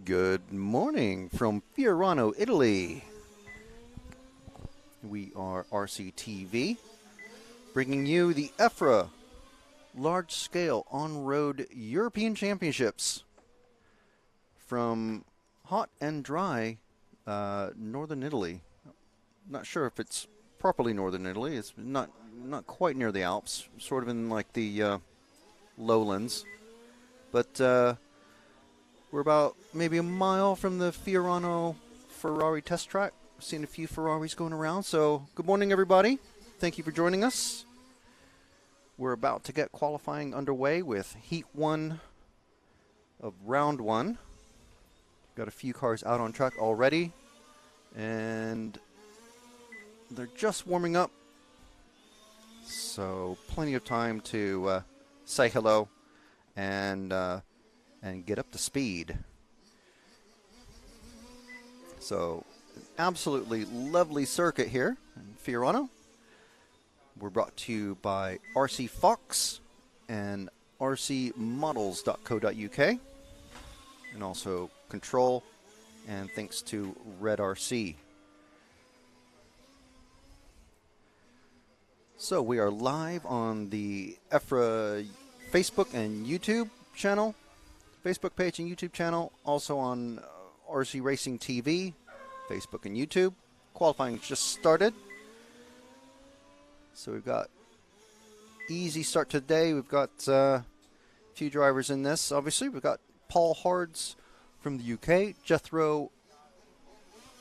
Good morning from Fiorano, Italy. We are RCTV, bringing you the EFRA large-scale on-road European Championships from hot and dry northern Italy. Not sure if it's properly northern Italy. It's not quite near the Alps, sort of in like the lowlands. But we're about maybe a mile from the Fiorano Ferrari test track. Seen a few Ferraris going around. So good morning, everybody. Thank you for joining us. We're about to get qualifying underway with Heat 1 of Round 1. Got a few cars out on track already, and they're just warming up. So plenty of time to say hello and get up to speed. So, absolutely lovely circuit here in Fiorano. We're brought to you by RC Fox and rcmodels.co.uk, and also Control, and thanks to Red RC. So we are live on the EFRA Facebook and YouTube channel. Facebook page and YouTube channel, also on RC Racing TV, Facebook and YouTube. Qualifying just started. So we've got easy start today. We've got a few drivers in this. Obviously, we've got Paul Hards from the UK, Jethro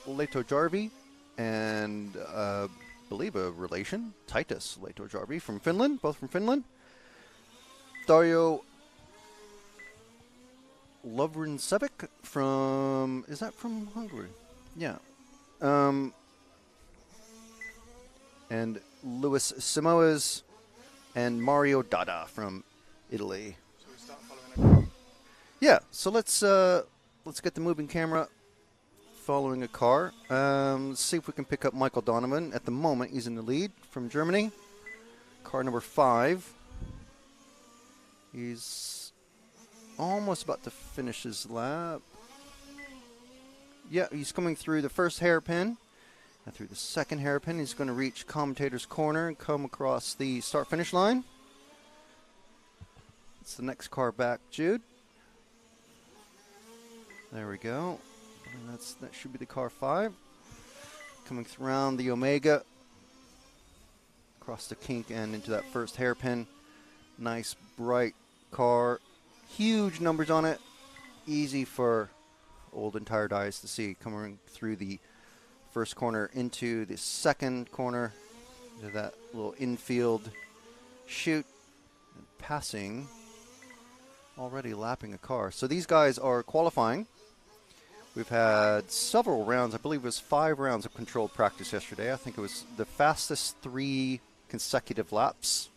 Leto-Jarvi, and I believe a relation, Titus Leto-Jarvi from Finland, both from Finland. Dario Lovrencevic from, is that from Hungary? Yeah. And Luis Simoes and Mario Dada from Italy. So we start following a car? Yeah, so let's get the moving camera following a car. Let's see if we can pick up Michael Donovan. At the moment, he's in the lead from Germany. Car number 5. He's almost about to finish his lap. Yeah, he's coming through the first hairpin. And through the second hairpin, he's going to reach commentator's corner and come across the start-finish line. It's the next car back, Jude. There we go. And that should be the car 5. Coming around the Omega. Across the kink and into that first hairpin. Nice, bright car. Huge numbers on it. Easy for old and tired eyes to see. Coming through the first corner into the second corner. Into that little infield chute. And passing. Already lapping a car. So these guys are qualifying. We've had several rounds. I believe it was 5 rounds of controlled practice yesterday. I think it was the fastest 3 consecutive laps.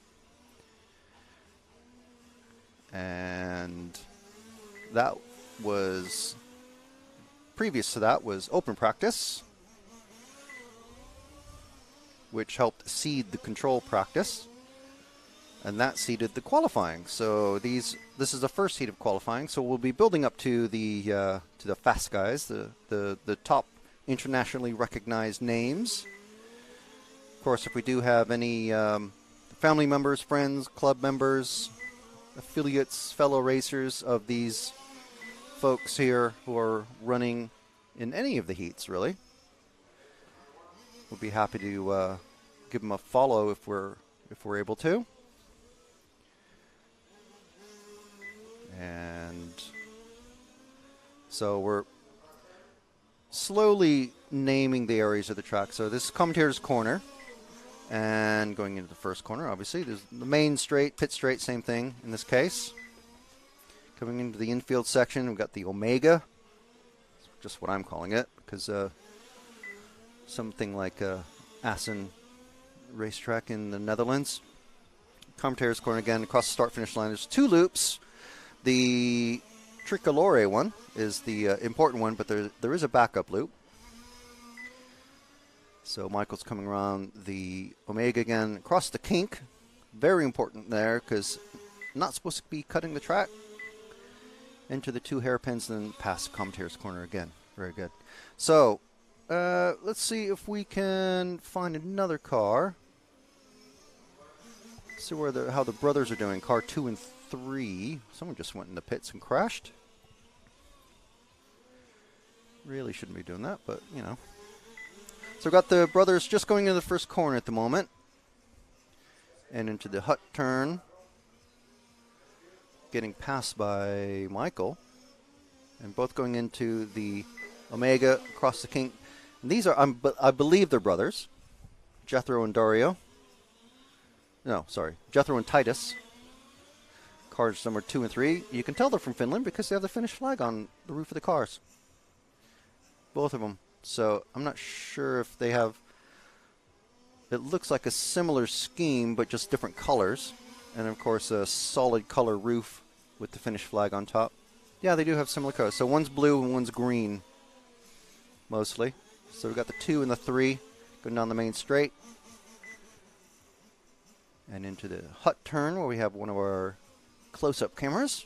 And that was, previous to that was open practice, which helped seed the control practice, and that seeded the qualifying. So this is the first heat of qualifying. So we'll be building up to the fast guys, the top internationally recognized names. Of course, if we do have any family members, friends, club members, affiliates, fellow racers of these folks here who are running in any of the heats, really, we'll be happy to give them a follow if we're able to. And so we're slowly naming the areas of the track. So this is commentator's corner. And going into the first corner, obviously, there's the main straight, pit straight, same thing in this case. Coming into the infield section, we've got the Omega. That's just what I'm calling it, because something like Assen racetrack in the Netherlands. Commentator's corner again, across the start-finish line. There's 2 loops. The Tricolore one is the important one, but there is a backup loop. So Michael's coming around the Omega again, across the kink. Very important there, because not supposed to be cutting the track. Into the 2 hairpins, and then past commentator's corner again. Very good. So, let's see if we can find another car. See how the brothers are doing. Car 2 and 3. Someone just went in the pits and crashed. Really shouldn't be doing that, but, you know. So we've got the brothers just going into the first corner at the moment. And into the hut turn. Getting passed by Michael. And both going into the Omega across the kink. And these are, I believe they're brothers. Jethro and Dario. No, sorry. Jethro and Titus. Cars number 2 and 3. You can tell they're from Finland because they have the Finnish flag on the roof of the cars. Both of them. So I'm not sure if they have... It looks like a similar scheme, but just different colors. And, of course, a solid color roof with the Finnish flag on top. Yeah, they do have similar colors. So one's blue and one's green, mostly. So we've got the 2 and the 3 going down the main straight. And into the hut turn where we have one of our close-up cameras.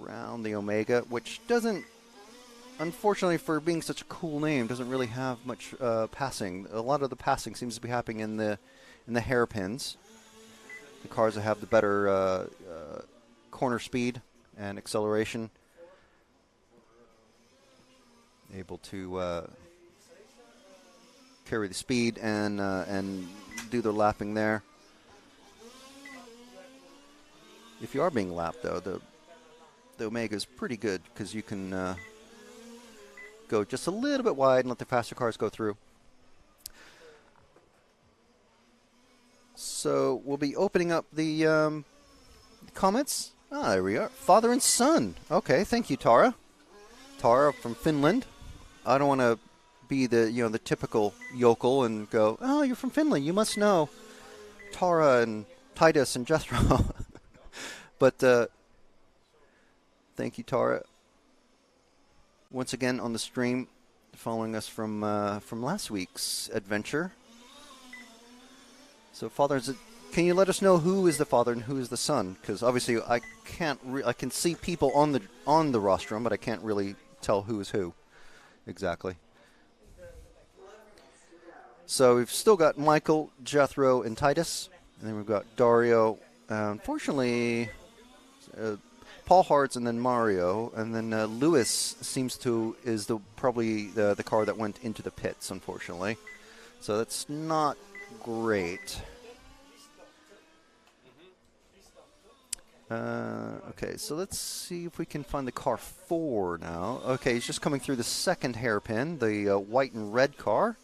Around the Omega, which doesn't, unfortunately for being such a cool name, doesn't really have much passing. A lot of the passing seems to be happening in the hairpins. The cars that have the better corner speed and acceleration. Able to carry the speed and do their lapping there. If you are being lapped, though, the Omega is pretty good because you can go just a little bit wide and let the faster cars go through. So we'll be opening up the comments. Ah, there we are. Father and son. Okay, thank you, Tara. Tara from Finland. I don't want to be the typical yokel and go, oh, you're from Finland, you must know Tara and Titus and Jethro. But thank you, Tara, once again on the stream, following us from last week's adventure. So, Father, can you let us know who is the father and who is the son? Because obviously, I can't. I can see people on the rostrum, but I can't really tell who is who exactly. So we've still got Michael, Jethro, and Titus, and then we've got Dario. Unfortunately, Paul Hartz, and then Mario, and then Lewis is probably the car that went into the pits. Unfortunately, so that's not great. Okay, so let's see if we can find the car 4 now. Okay, he's just coming through the second hairpin, the white and red car.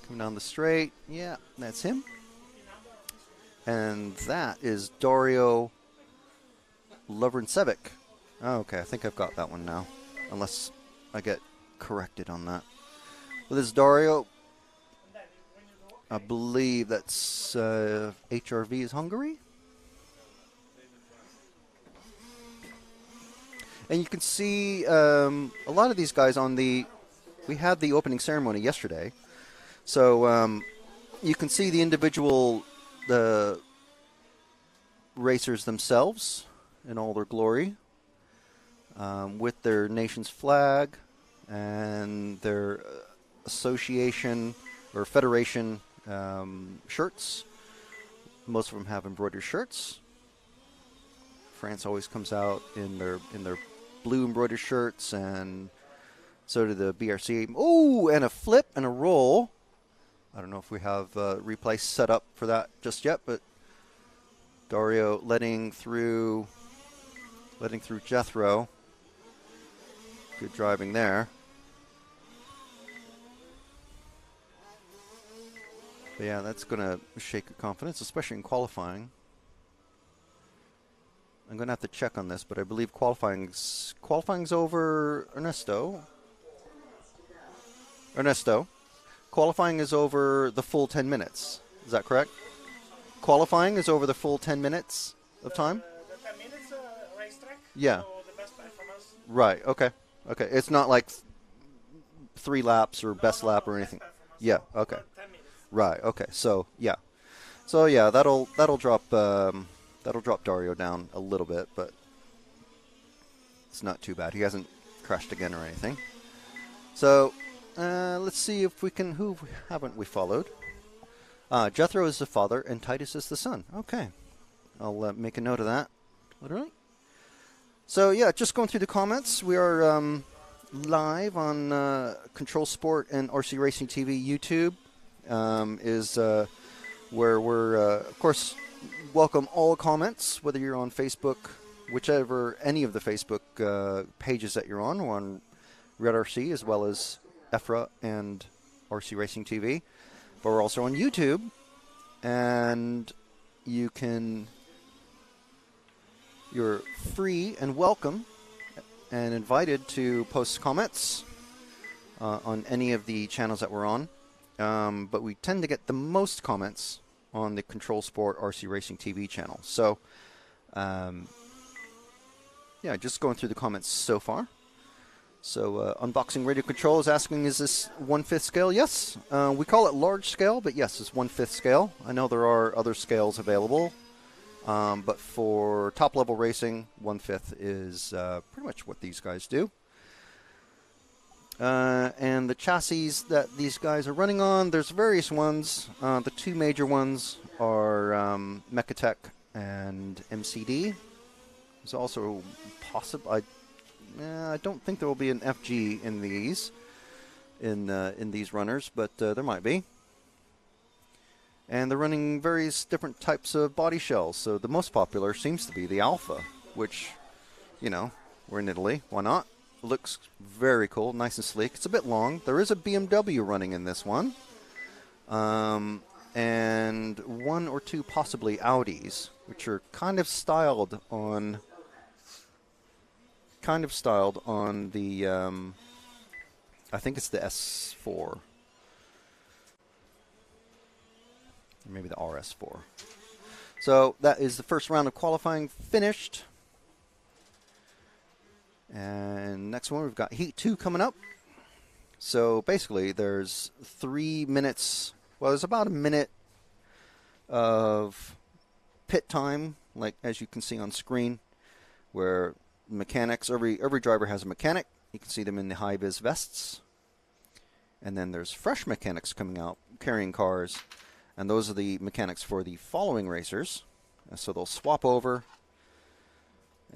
Coming down the straight. Yeah, that's him. And that is Dario Lovrencevic. Oh, okay, I think I've got that one now, unless I get corrected on that. Well, this is Dario. I believe that's HRV is Hungary. And you can see a lot of these guys we had the opening ceremony yesterday. So you can see the individual racers themselves in all their glory with their nation's flag and their association or federation shirts. Most of them have embroidered shirts. France always comes out in their blue embroidered shirts, and so do the BRC. Oh, and a flip and a roll. I don't know if we have replay set up for that just yet, but Dario letting through Jethro. Good driving there. But yeah, that's going to shake your confidence, especially in qualifying. I'm going to have to check on this, but I believe qualifying's over Ernesto. Qualifying is over the full 10 minutes. Is that correct? Qualifying is over the full 10 minutes of time? The 10 minutes racetrack. Yeah. So the best performance. Right, okay. Okay, it's not like 3 laps or best lap or anything. Yeah, okay. 10 minutes. Right, okay. So, yeah. So, yeah, that'll drop That'll drop Dario down a little bit, but it's not too bad. He hasn't crashed again or anything. So let's see if we can. Who haven't we followed? Jethro is the father and Titus is the son. Okay. I'll make a note of that. Literally. So yeah, just going through the comments. We are live on Control Sport and RC Racing TV YouTube. Is where we're, of course, welcome all comments, whether you're on Facebook, whichever, any of the Facebook pages that you're on. We're on Red RC as well as EFRA and RC Racing TV. But we're also on YouTube, and you're free and welcome and invited to post comments on any of the channels that we're on. But we tend to get the most comments on the Control Sport RC Racing TV channel. So, yeah, just going through the comments so far. So, Unboxing Radio Control is asking, is this 1/5 scale? Yes. We call it large scale, but yes, it's 1/5 scale. I know there are other scales available, but for top-level racing, 1/5 is pretty much what these guys do. And the chassis that these guys are running on, there's various ones. The two major ones are Mechatech and MCD. There's also possible. I don't think there will be an FG in these runners, but there might be. And they're running various different types of body shells. So the most popular seems to be the Alpha, which, you know, we're in Italy. Why not? It looks very cool, nice and sleek. It's a bit long. There is a BMW running in this one. And one or two possibly Audis, which are kind of styled on the, I think it's the S4. Maybe the RS4. So that is the first round of qualifying finished. And next one, we've got Heat 2 coming up. So basically, there's 3 minutes. Well, there's about a minute of pit time, like as you can see on screen, where mechanics, every driver has a mechanic. You can see them in the high-vis vests. And then there's fresh mechanics coming out, carrying cars. And those are the mechanics for the following racers. So they'll swap over.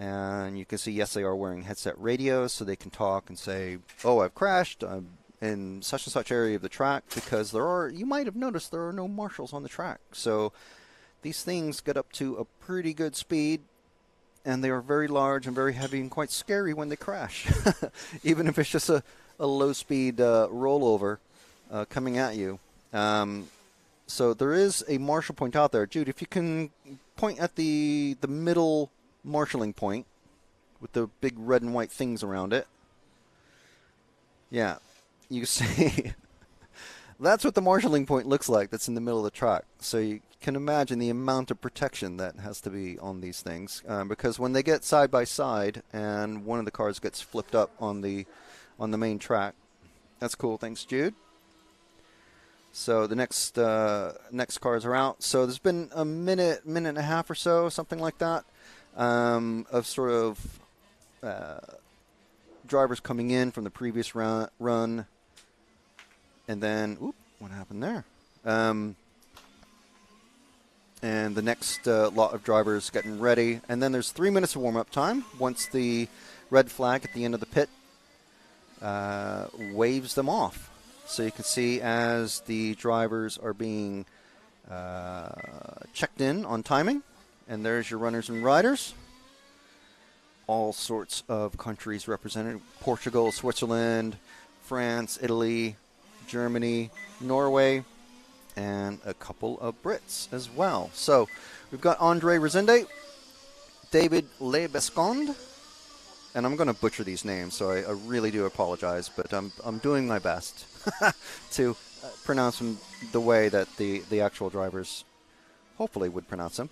And you can see, yes, they are wearing headset radios, so they can talk and say, oh, I've crashed. I'm in such and such area of the track, because you might have noticed there are no marshals on the track. So these things get up to a pretty good speed, and they are very large and very heavy and quite scary when they crash, even if it's just a low-speed rollover coming at you. So there is a marshal point out there. Jude, if you can point at the middle marshalling point with the big red and white things around it. Yeah, you see, that's what the marshalling point looks like. That's in the middle of the track. So you can imagine the amount of protection that has to be on these things, because when they get side by side and one of the cars gets flipped up on the main track. That's cool. Thanks, Jude. So the next cars are out. So there's been a minute and a half or so, something like that, of sort of drivers coming in from the previous run. And then, what happened there? And the next lot of drivers getting ready. And then there's 3 minutes of warm-up time once the red flag at the end of the pit waves them off. So you can see as the drivers are being checked in on timing. And there's your runners and riders. All sorts of countries represented. Portugal, Switzerland, France, Italy, Germany, Norway, and a couple of Brits as well. So we've got Andre Resende, David Lebesconde, and I'm going to butcher these names, so I really do apologize, but I'm doing my best to pronounce them the way that the actual drivers hopefully would pronounce them.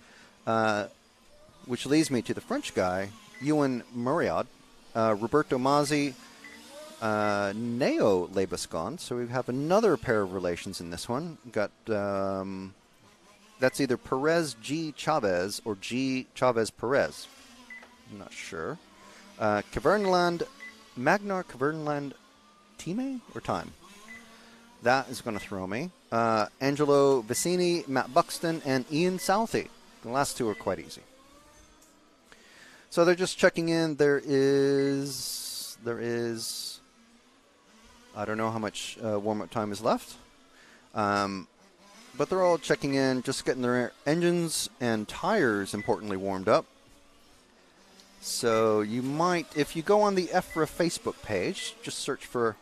Which leads me to the French guy, Ewan Muriad, Roberto Mazzi, Neo Lebesconde. So we have another pair of relations in this one. We've got That's either Perez G. Chavez or G. Chavez Perez. I'm not sure. Kverneland, Magnar Kverneland Time or Time? That is going to throw me. Angelo Vicini, Matt Buxton, and Ian Southey. The last two are quite easy. So they're just checking in. There is, I don't know how much warm-up time is left. But they're all checking in, just getting their engines and tires, importantly, warmed up. So you might, if you go on the EFRA Facebook page, just search for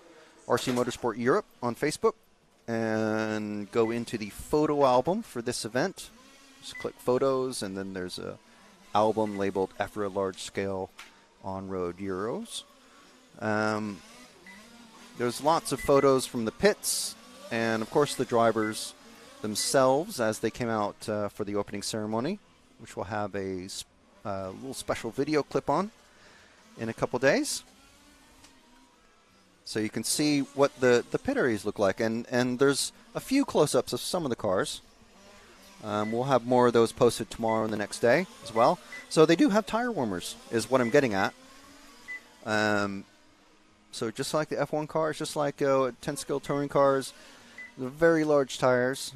RC Motorsport Europe on Facebook and go into the photo album for this event. Just click photos, and then there's a album labeled EFRA Large Scale On-Road Euros. There's lots of photos from the pits and, of course, the drivers themselves as they came out for the opening ceremony, which will have a little special video clip on in a couple days. So you can see what the pit areas look like. And there's a few close-ups of some of the cars. We'll have more of those posted tomorrow and the next day as well. So they do have tire warmers, is what I'm getting at. So just like the F1 cars, just like 10-skill touring cars, they're very large tires,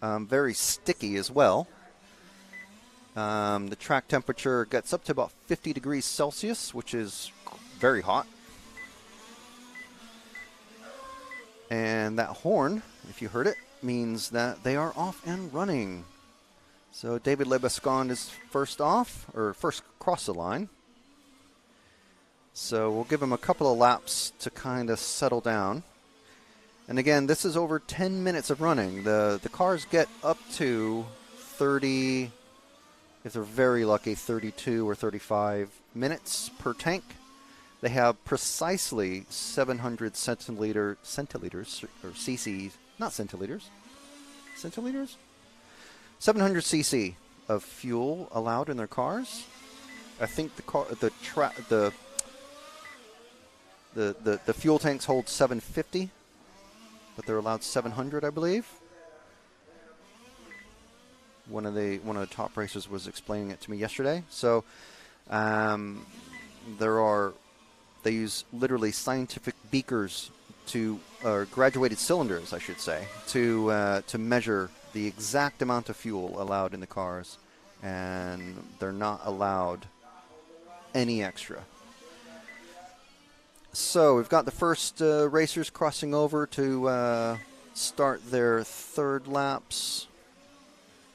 very sticky as well. The track temperature gets up to about 50 degrees Celsius, which is very hot. And that horn, if you heard it, means that they are off and running. So David Lebescon is first off, or first across the line. So we'll give him a couple of laps to kind of settle down. And again, this is over 10 minutes of running. The cars get up to 30, if they're very lucky, 32 or 35 minutes per tank. They have precisely 700 centiliters, or cc's, not centiliters, centiliters? 700 cc of fuel allowed in their cars. I think the fuel tanks hold 750, but they're allowed 700, I believe. One of the top racers was explaining it to me yesterday. So they use literally scientific beakers or graduated cylinders, I should say, to measure the exact amount of fuel allowed in the cars, and they're not allowed any extra. So we've got the first racers crossing over to start their third laps.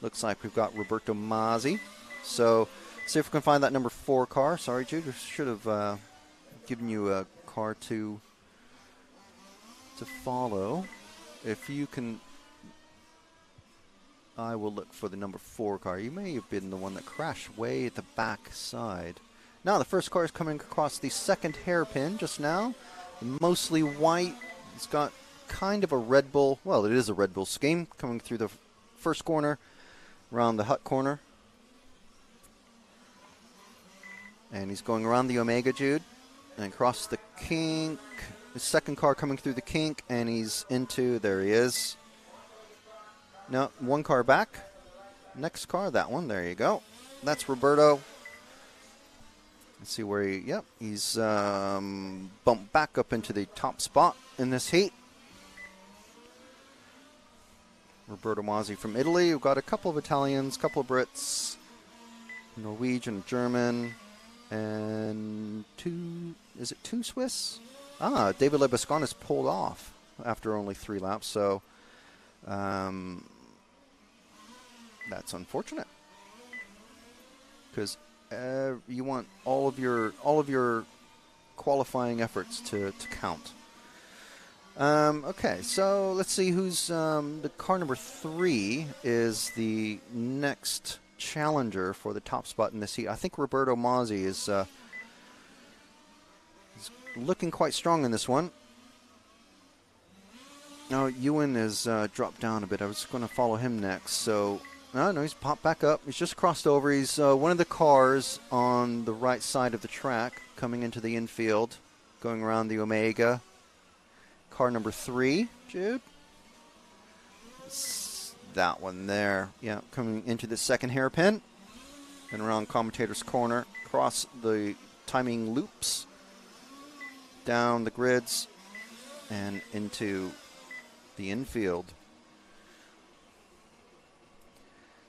Looks like we've got Roberto Mazzi. So see if we can find that number 4 car. Sorry, Jude, we should have given you a car to follow. If you can, I will look for the number 4 car. You may have been the one that crashed way at the back side. Now the first car is coming across the second hairpin just now. Mostly white. It's got kind of a Red Bull, well, it is a Red Bull scheme coming through the first corner, around the hut corner. And he's going around the Omega, Jude, and across the kink. The second car coming through the kink, and he's into, there he is. No, one car back. Next car, that one, there you go. That's Roberto. Let's see where he's bumped back up into the top spot in this heat. Roberto Mazzi from Italy. We've got a couple of Italians, a couple of Brits, Norwegian, German, and two Swiss? David Lebescon is pulled off after only 3 laps, so that's unfortunate, because you want all of your qualifying efforts to count. Okay, so let's see who's the car number 3 is the next challenger for the top spot in this heat. I think Roberto Mazzi is looking quite strong in this one. Now Ewan has dropped down a bit. I was going to follow him next, so no, he's popped back up. He's just crossed over. He's one of the cars on the right side of the track coming into the infield, going around the Omega. Car number 3, Jude. that one there. Yeah, coming into the second hairpin and around commentator's corner, across the timing loops, down the grids, and into the infield.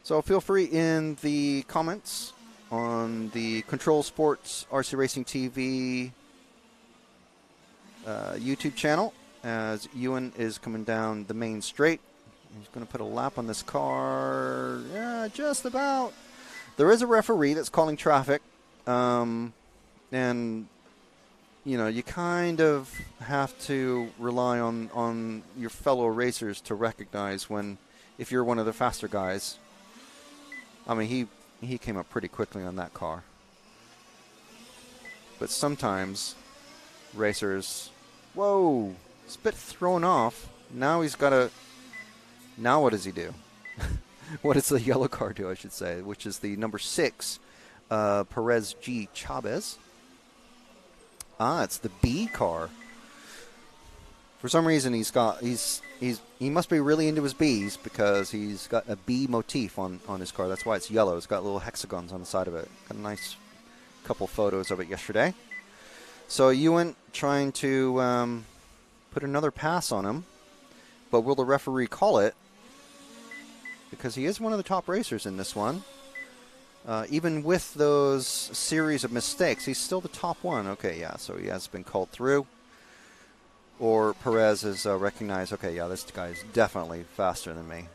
So feel free in the comments on the Control Sports RC Racing TV YouTube channel as Ewan is coming down the main straight. He's going to put a lap on this car. Yeah, just about. There is a referee that's calling traffic. And, you know, you kind of have to rely on your fellow racers to recognize when, if you're one of the faster guys. I mean, he came up pretty quickly on that car. But sometimes racers, whoa, it's a bit thrown off. Now he's got to, now what does he do? What does the yellow car do, I should say, which is the number 6, Perez G. Chavez. It's the B car. For some reason, he must be really into his B's because he's got a B motif on his car. That's why it's yellow. It's got little hexagons on the side of it. Got a nice couple photos of it yesterday. So Ewan trying to put another pass on him, but will the referee call it? Because he is one of the top racers in this one. Even with those series of mistakes, he's still the top one. Okay, yeah, so he has been called through. Or Perez has recognized, okay, yeah, this guy is definitely faster than me.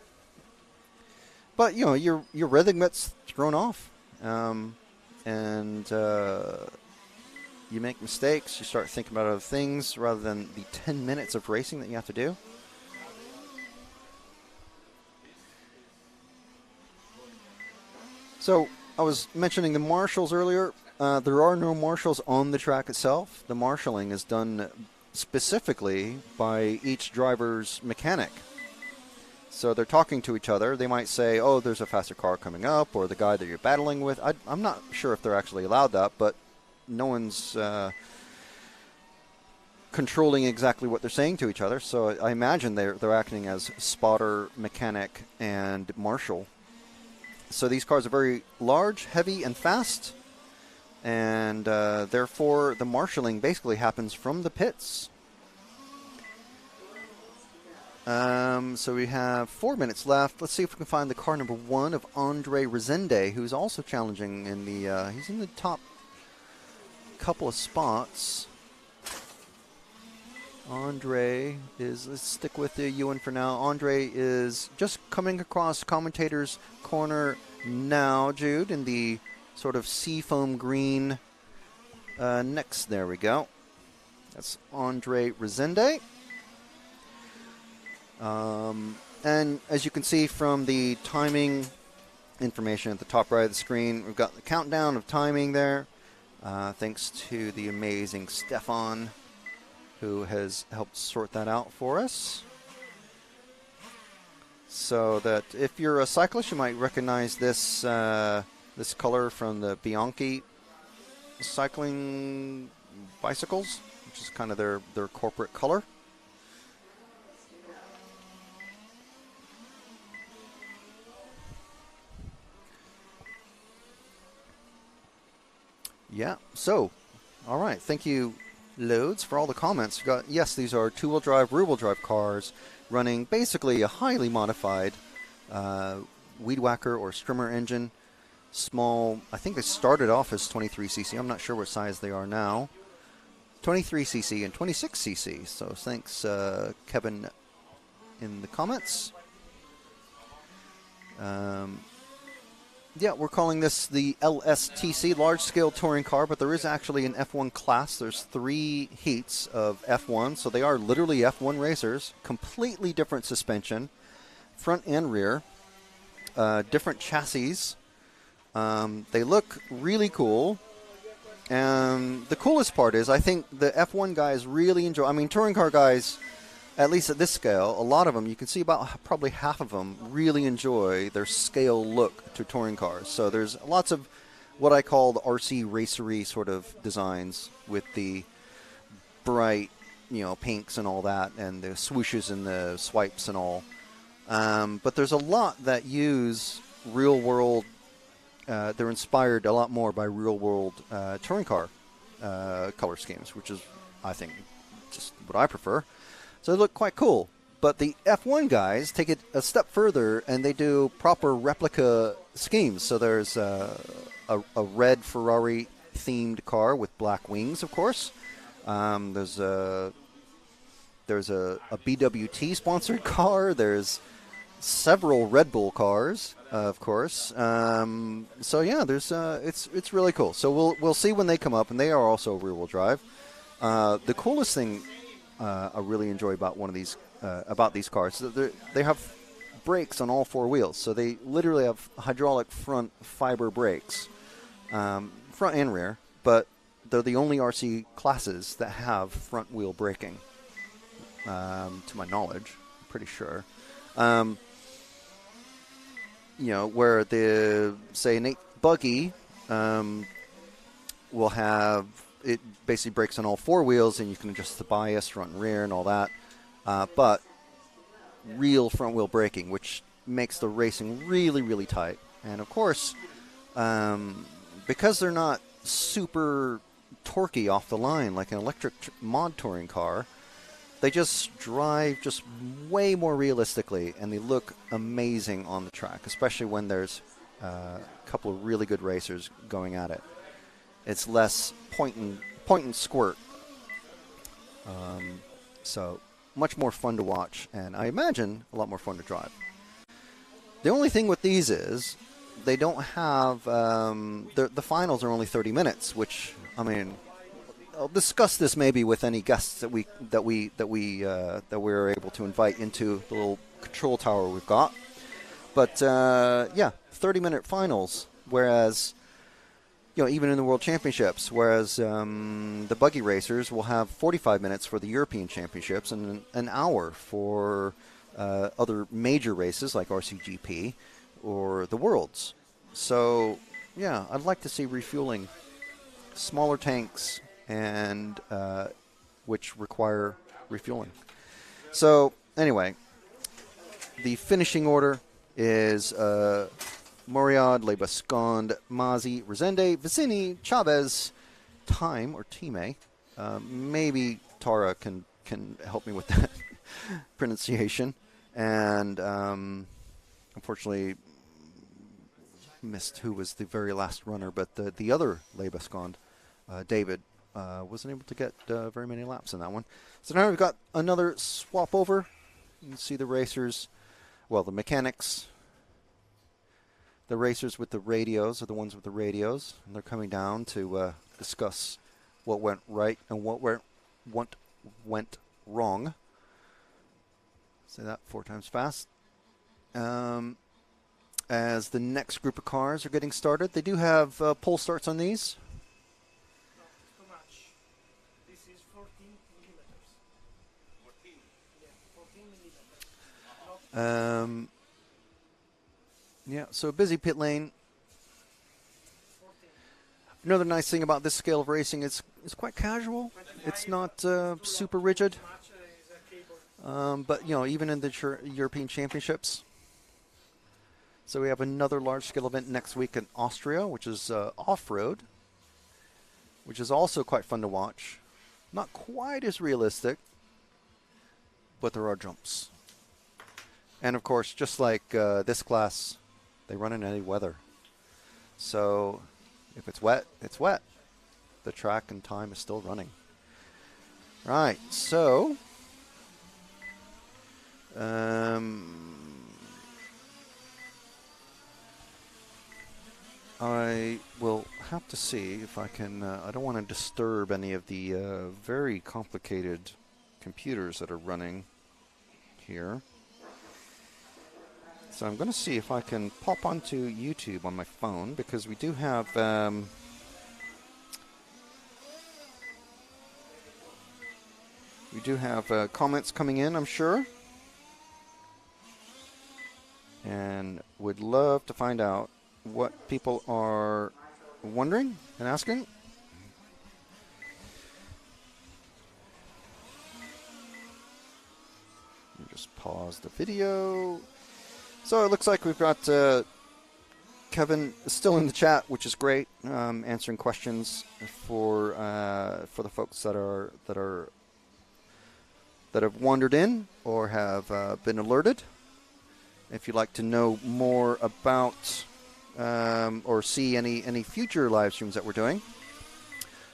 But, you know, your rhythm gets thrown off. And you make mistakes. You start thinking about other things rather than the 10 minutes of racing that you have to do. So I was mentioning the marshals earlier. There are no marshals on the track itself. The marshalling is done specifically by each driver's mechanic. So they're talking to each other. They might say, oh, there's a faster car coming up, or the guy that you're battling with. I'm not sure if they're actually allowed that, but no one's controlling exactly what they're saying to each other. So I imagine they're acting as spotter, mechanic, and marshal. So these cars are very large, heavy, and fast. And therefore, the marshalling basically happens from the pits. So we have 4 minutes left. Let's see if we can find the car number 1 of Andre Resende, who's also challenging in the. He's in the top couple of spots. Andre is. Let's stick with the Ewan for now. Andre is just coming across commentator's corner now, Jude, in the sort of seafoam green next. There we go. That's Andre Resende. And as you can see from the timing information at the top right of the screen, we've got the countdown of timing there. Thanks to the amazing Stefan, who has helped sort that out for us. So that if you're a cyclist, you might recognize this this color from the Bianchi cycling bicycles, which is kind of their corporate color. Yeah, so, all right, thank you, Loads, for all the comments. We've got, yes, these are two-wheel drive, rear-wheel drive cars running basically a highly modified weed whacker or strimmer engine. Small, I think they started off as 23cc. I'm not sure what size they are now. 23cc and 26cc. So thanks, Kevin, in the comments. Yeah, we're calling this the LSTC, large-scale touring car, but there is actually an F1 class. There's 3 heats of F1, so they are literally F1 racers. Completely different suspension, front and rear, different chassis. They look really cool. And the coolest part is I think the F1 guys really enjoy, I mean, touring car guys, at least at this scale, a lot of them, you can see about probably half of them really enjoy their scale look to touring cars. So there's lots of what I call the RC racery sort of designs with the bright, pinks and all that, and the swooshes and the swipes and all. But there's a lot that use real world. They're inspired a lot more by real world touring car color schemes, which is, I think, just what I prefer. So they look quite cool. But the F1 guys take it a step further, and they do proper replica schemes. So there's a red Ferrari-themed car with black wings, of course. There's a BWT-sponsored car. There's several Red Bull cars, of course. So yeah, there's it's really cool. So we'll see when they come up, and they are also rear-wheel drive. The coolest thing I really enjoy about these cars is that they have brakes on all four wheels. So they literally have hydraulic front fiber brakes, front and rear. But they're the only RC classes that have front wheel braking, to my knowledge. I'm pretty sure. Where say an 8 buggy will have it basically brakes on all four wheels, and you can adjust the bias front and rear and all that. But real front wheel braking, which makes the racing really, really tight. And of course, because they're not super torquey off the line like an electric mod touring car, they just drive just way more realistically, and they look amazing on the track, especially when there's a couple of really good racers going at it. It's less point and squirt. So much more fun to watch, and I imagine a lot more fun to drive. The only thing with these is they don't have the finals are only 30 minutes, which, I mean, I'll discuss this maybe with any guests that we're able to invite into the little control tower we've got. But 30-minute finals, whereas even in the World Championships, whereas the buggy racers will have 45 minutes for the European Championships and an hour for other major races like RCGP or the Worlds. So, yeah, I'd like to see refueling, smaller tanks, and which require refueling. So, anyway, the finishing order is Moriad, Lebascond, Mazzi, Resende, Vicini, Chavez, Time, or Time. Maybe Tara can help me with that pronunciation. And unfortunately missed who was the very last runner, but the other Lebascond, David, wasn't able to get very many laps in that one. So now we've got another swap over. You can see the racers, the mechanics. The racers with the radios are the ones with the radios, and they're coming down to discuss what went right and what went wrong. Say that 4 times fast. As the next group of cars are getting started, they do have pole starts on these. No, it's too much. This is 14 millimeters. 14? Yeah, 14 millimeters. Yeah, so busy pit lane. 14. Another nice thing about this scale of racing is it's quite casual. It's not super rigid. But, even in the European Championships. So we have another large-scale event next week in Austria, which is off-road, which is also quite fun to watch. Not quite as realistic, but there are jumps. And, of course, just like this class, they run in any weather. So if it's wet, it's wet. The track and time is still running. Right, so I will have to see if I can, I don't want to disturb any of the very complicated computers that are running here. So I'm going to see if I can pop onto YouTube on my phone, because we do have comments coming in, I'm sure, and would love to find out what people are wondering and asking. Just pause the video. So it looks like we've got Kevin still in the chat, which is great, answering questions for the folks that have wandered in or have been alerted. If you'd like to know more about or see any future live streams that we're doing,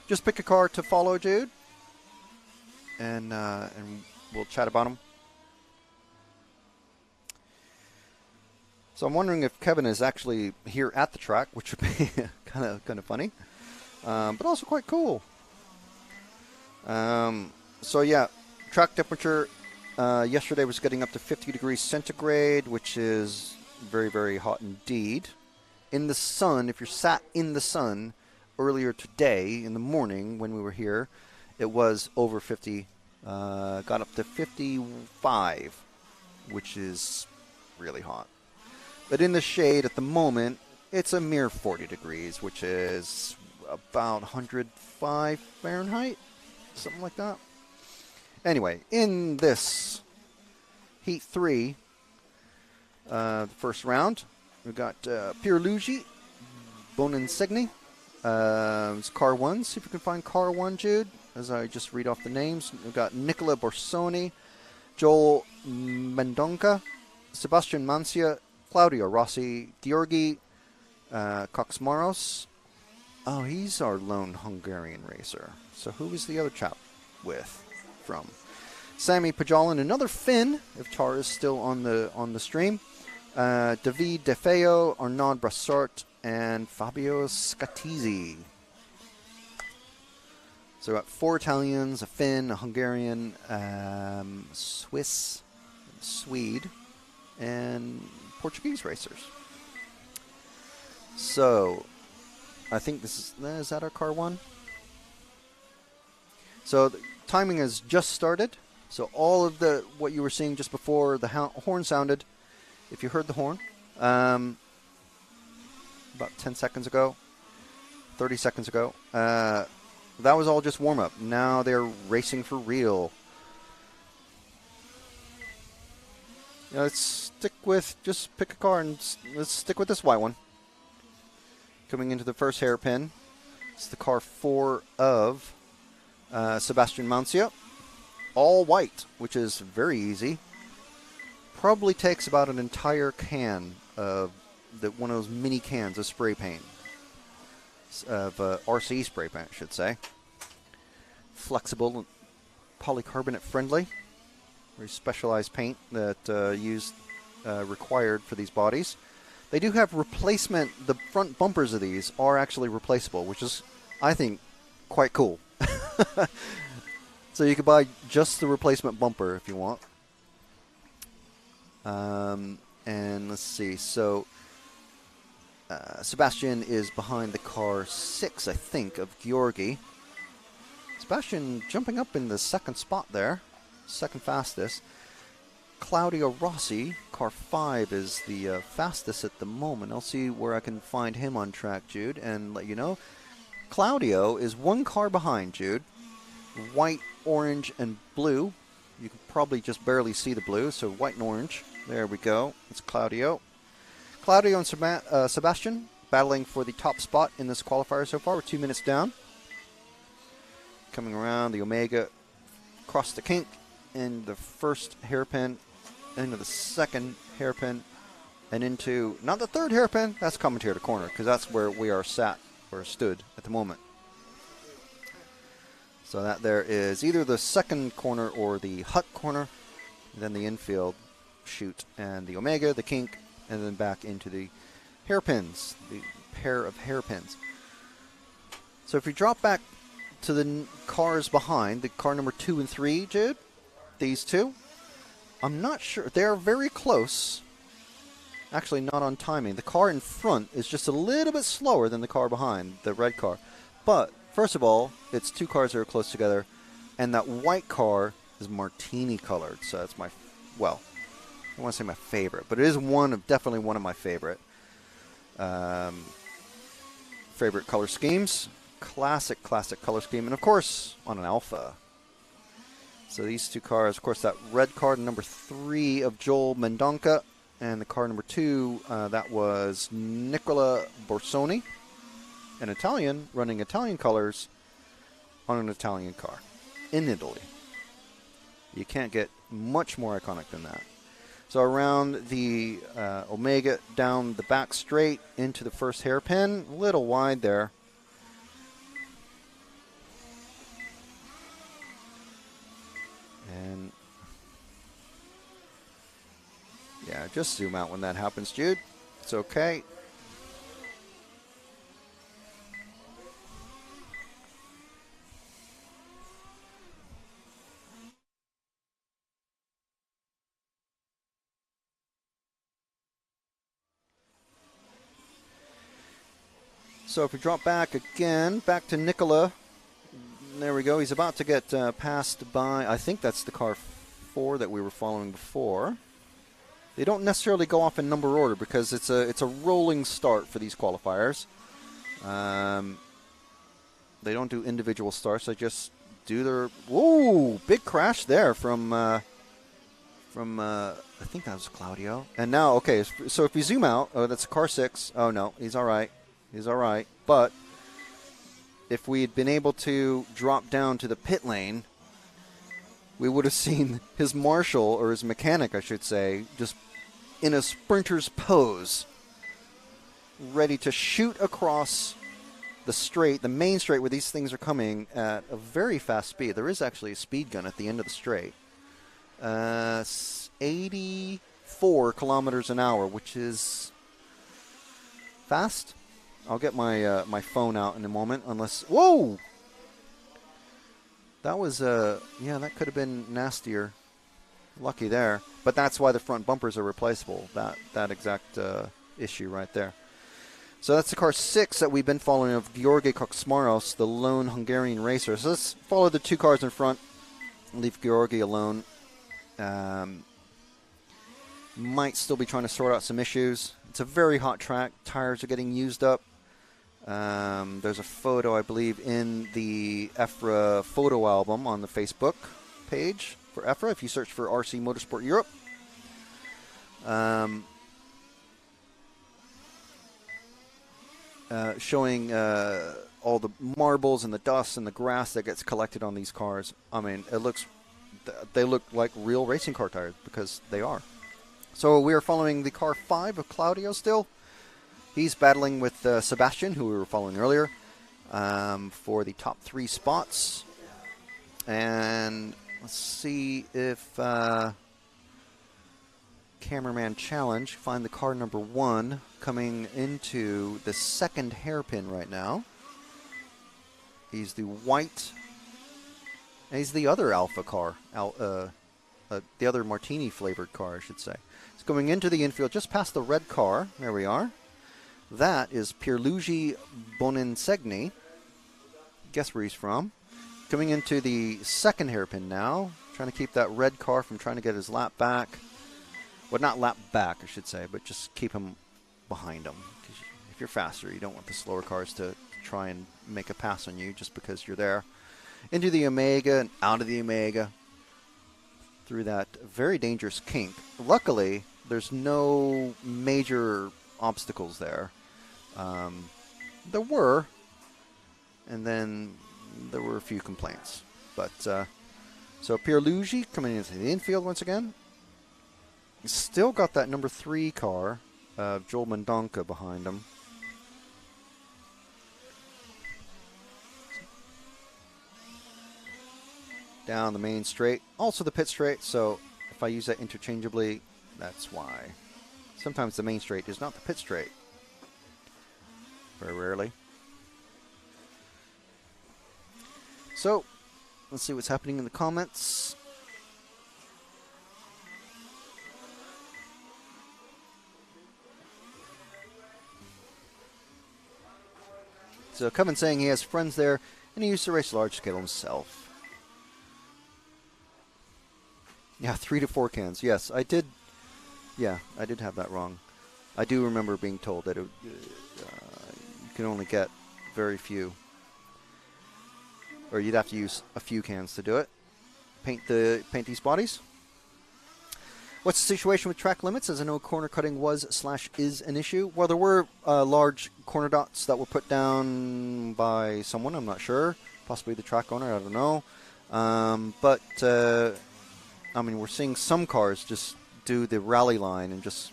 just pick a car to follow, Jude, and we'll chat about them. So I'm wondering if Kevin is actually here at the track, which would be kind of funny, but also quite cool. So yeah, track temperature yesterday was getting up to 50 degrees centigrade, which is very, very hot indeed. In the sun, if you're sat in the sun earlier today in the morning when we were here, it was over 50, got up to 55, which is really hot. But in the shade at the moment, it's a mere 40 degrees, which is about 105 Fahrenheit, something like that. Anyway, in this Heat 3, the first round, we've got Pierluigi, Bonansigni, it's car 1. See if you can find car 1, Jude, as I just read off the names. We've got Nicola Borsoni, Joel Mendonca, Sebastian Mancia, Claudio Rossi, Georgi Coxmaros. Oh, he's our lone Hungarian racer. So who is the other chap from? Sammy Pajalin, another Finn, if Tar is still on the stream. David DeFeo, Arnaud Brassart, and Fabio Scatizzi. So we've got 4 Italians, a Finn, a Hungarian, Swiss, Swede, and Portuguese racers. So I think is that our car 1? So the timing has just started. So all of what you were seeing just before the horn sounded, if you heard the horn, about 10 seconds ago, 30 seconds ago, that was all just warm up. Now they're racing for real. Just pick a car and let's stick with this white one. Coming into the first hairpin, it's the car 4 of Sebastian Mancia. All white, which is very easy. Probably takes about an entire can of one of those mini cans of spray paint. Of RC spray paint, I should say. Flexible and polycarbonate friendly. Very specialized paint that required for these bodies. They do have replacement. The front bumpers of these are actually replaceable, which is, I think, quite cool. So you could buy just the replacement bumper if you want. And let's see. So Sebastian is behind the car 6, I think, of Georgi. Sebastian jumping up in the second spot there. Second fastest. Claudio Rossi, car 5, is the fastest at the moment. I'll see where I can find him on track, Jude, and let you know. Claudio is 1 car behind, Jude. White, orange, and blue. You can probably just barely see the blue, so white and orange. There we go. It's Claudio. Claudio and Sebastian battling for the top spot in this qualifier so far. We're 2 minutes down. Coming around the Omega, across the kink, in the first hairpin, into the second hairpin, and into, not the third hairpin, that's coming here to corner, because that's where we are sat, or stood at the moment. So that there is either the second corner or the hut corner, then the infield chute, and the Omega, the kink, and then back into the hairpins, the pair of hairpins. So if you drop back to the cars behind, the car number 2 and 3, Jude, these two, I'm not sure. They're very close. Actually, not on timing. The car in front is just a little bit slower than the car behind, the red car. But, first of all, it's 2 cars that are close together, and that white car is martini colored. So that's I don't want to say my favorite, but it is definitely one of my favorite color schemes. Classic color scheme, and of course on an Alpha. So these 2 cars, of course, that red car, number 3 of Joel Mendonca, And the car number 2, that was Nicola Borsoni, an Italian running Italian colors on an Italian car in Italy. You can't get much more iconic than that. So around the Omega, down the back straight into the first hairpin, a little wide there. And yeah, just zoom out when that happens, Jude. It's okay. So if we drop back again, back to Nicola. There we go. He's about to get passed by, I think that's the car 4 that we were following before. They don't necessarily go off in number order because it's a rolling start for these qualifiers. They don't do individual starts. They just do their... Whoa! Big crash there from I think that was Claudio. And now, okay, so if you zoom out, oh, that's car 6. Oh, no, he's all right. He's all right. But if we had been able to drop down to the pit lane, we would have seen his marshal, or his mechanic, I should say, just in a sprinter's pose, ready to shoot across the straight, the main straight where these things are coming at a very fast speed. There is actually a speed gun at the end of the straight. 84 kilometers an hour, which is fast. I'll get my my phone out in a moment, unless... Whoa! That was, yeah, that could have been nastier. Lucky there. But that's why the front bumpers are replaceable, that exact issue right there. So that's the car 6 that we've been following of Georgi Koksmaros, the lone Hungarian racer. So let's follow the 2 cars in front, leave Georgi alone. Might still be trying to sort out some issues. It's a very hot track. Tires are getting used up. There's a photo, I believe, in the EFRA photo album on the Facebook page for EFRA, if you search for RC Motorsport Europe. Showing all the marbles and the dust and the grass that gets collected on these cars. I mean, they look like real racing car tires, because they are. So we are following the car 5 of Claudio still. He's battling with Sebastian, who we were following earlier, for the top 3 spots. And let's see if Cameraman Challenge, find the car number 1 coming into the second hairpin right now. He's the white, and he's the other Alpha car, the other Martini flavored car, I should say. It's going into the infield just past the red car. There we are. That is Pierluigi Bonensegni. Guess where he's from. Coming into the second hairpin now. Trying to keep that red car from trying to get his lap back. Well, not lap back, I should say, but just keep him behind him. Because if you're faster, you don't want the slower cars to try and make a pass on you just because you're there. Into the Omega and out of the Omega. Through that very dangerous kink. Luckily, there's no major obstacles there. There were, and then there were a few complaints. But so Pierluigi coming into the infield once again. He's still got that number 3 car of Joel Mendonca behind him. Down the main straight, also the pit straight, so if I use that interchangeably, that's why. Sometimes the main straight is not the pit straight. Very rarely. So, let's see what's happening in the comments. So, Coven saying he has friends there, and he used to race large scale himself. Yeah, 3 to 4 cans. Yes, I did. Yeah, I did have that wrong. I do remember being told that you can only get very few, or you'd have to use a few cans to do it. Paint these bodies. What's the situation with track limits? As I know, corner cutting was/is an issue. Well, there were large corner dots that were put down by someone. I'm not sure. Possibly the track owner. I don't know. But I mean, we're seeing some cars just do the rally line and just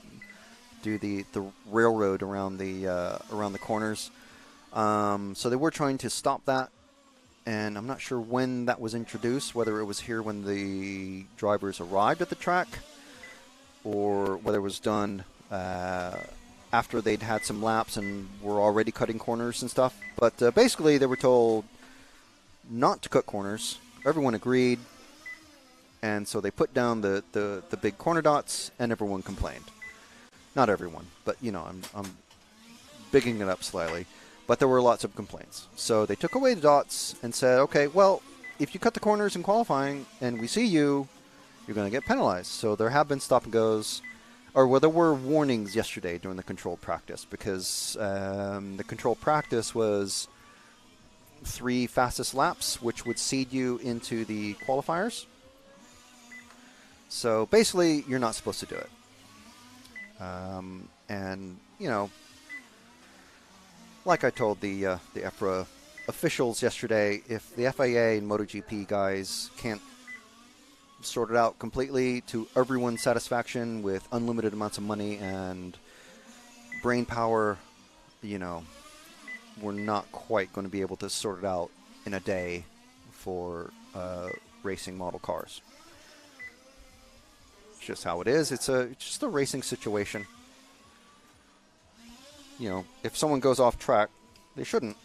do the railroad around the corners. So they were trying to stop that, and I'm not sure when that was introduced, whether it was here when the drivers arrived at the track, or whether it was done after they'd had some laps and were already cutting corners and stuff. But basically, they were told not to cut corners. Everyone agreed, and so they put down the big corner dots, and everyone complained. Not everyone, but I'm bigging it up slightly. But there were lots of complaints. So they took away the dots and said, okay, well, if you cut the corners in qualifying and we see you, you're going to get penalized. So there have been stop and goes, there were warnings yesterday during the controlled practice, because the controlled practice was 3 fastest laps, which would seed you into the qualifiers. So basically, you're not supposed to do it. And, like I told the EFRA officials yesterday, if the FIA and MotoGP guys can't sort it out completely to everyone's satisfaction with unlimited amounts of money and brain power, we're not quite going to be able to sort it out in a day for racing model cars. It's just how it is. It's just a racing situation. If someone goes off track, they shouldn't.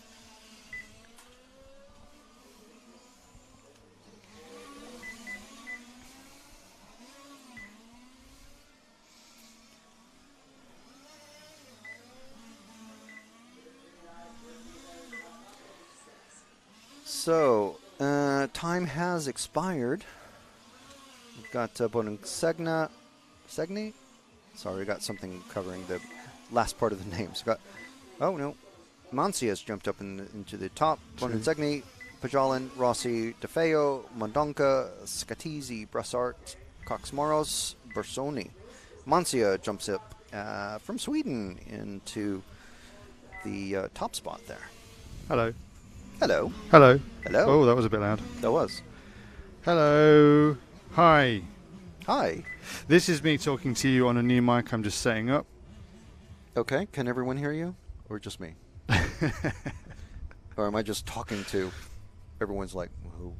So, time has expired. We've got Bonusegni. Sorry, we got something covering the last part of the names. Mancia has jumped up into the top. Bonusegni, Pajalin, Rossi, De Feo, Mondonca, Scatizzi, Brassart, Coxmoros, Bersoni. Mancia jumps up from Sweden into the top spot there. Hello. Hello. Hello. Hello. Oh, that was a bit loud. That was. Hello. Hi. Hi. This is me talking to you on a new mic I'm just setting up. Okay. Can everyone hear you? Or just me? Or am I just talking to... Everyone's like,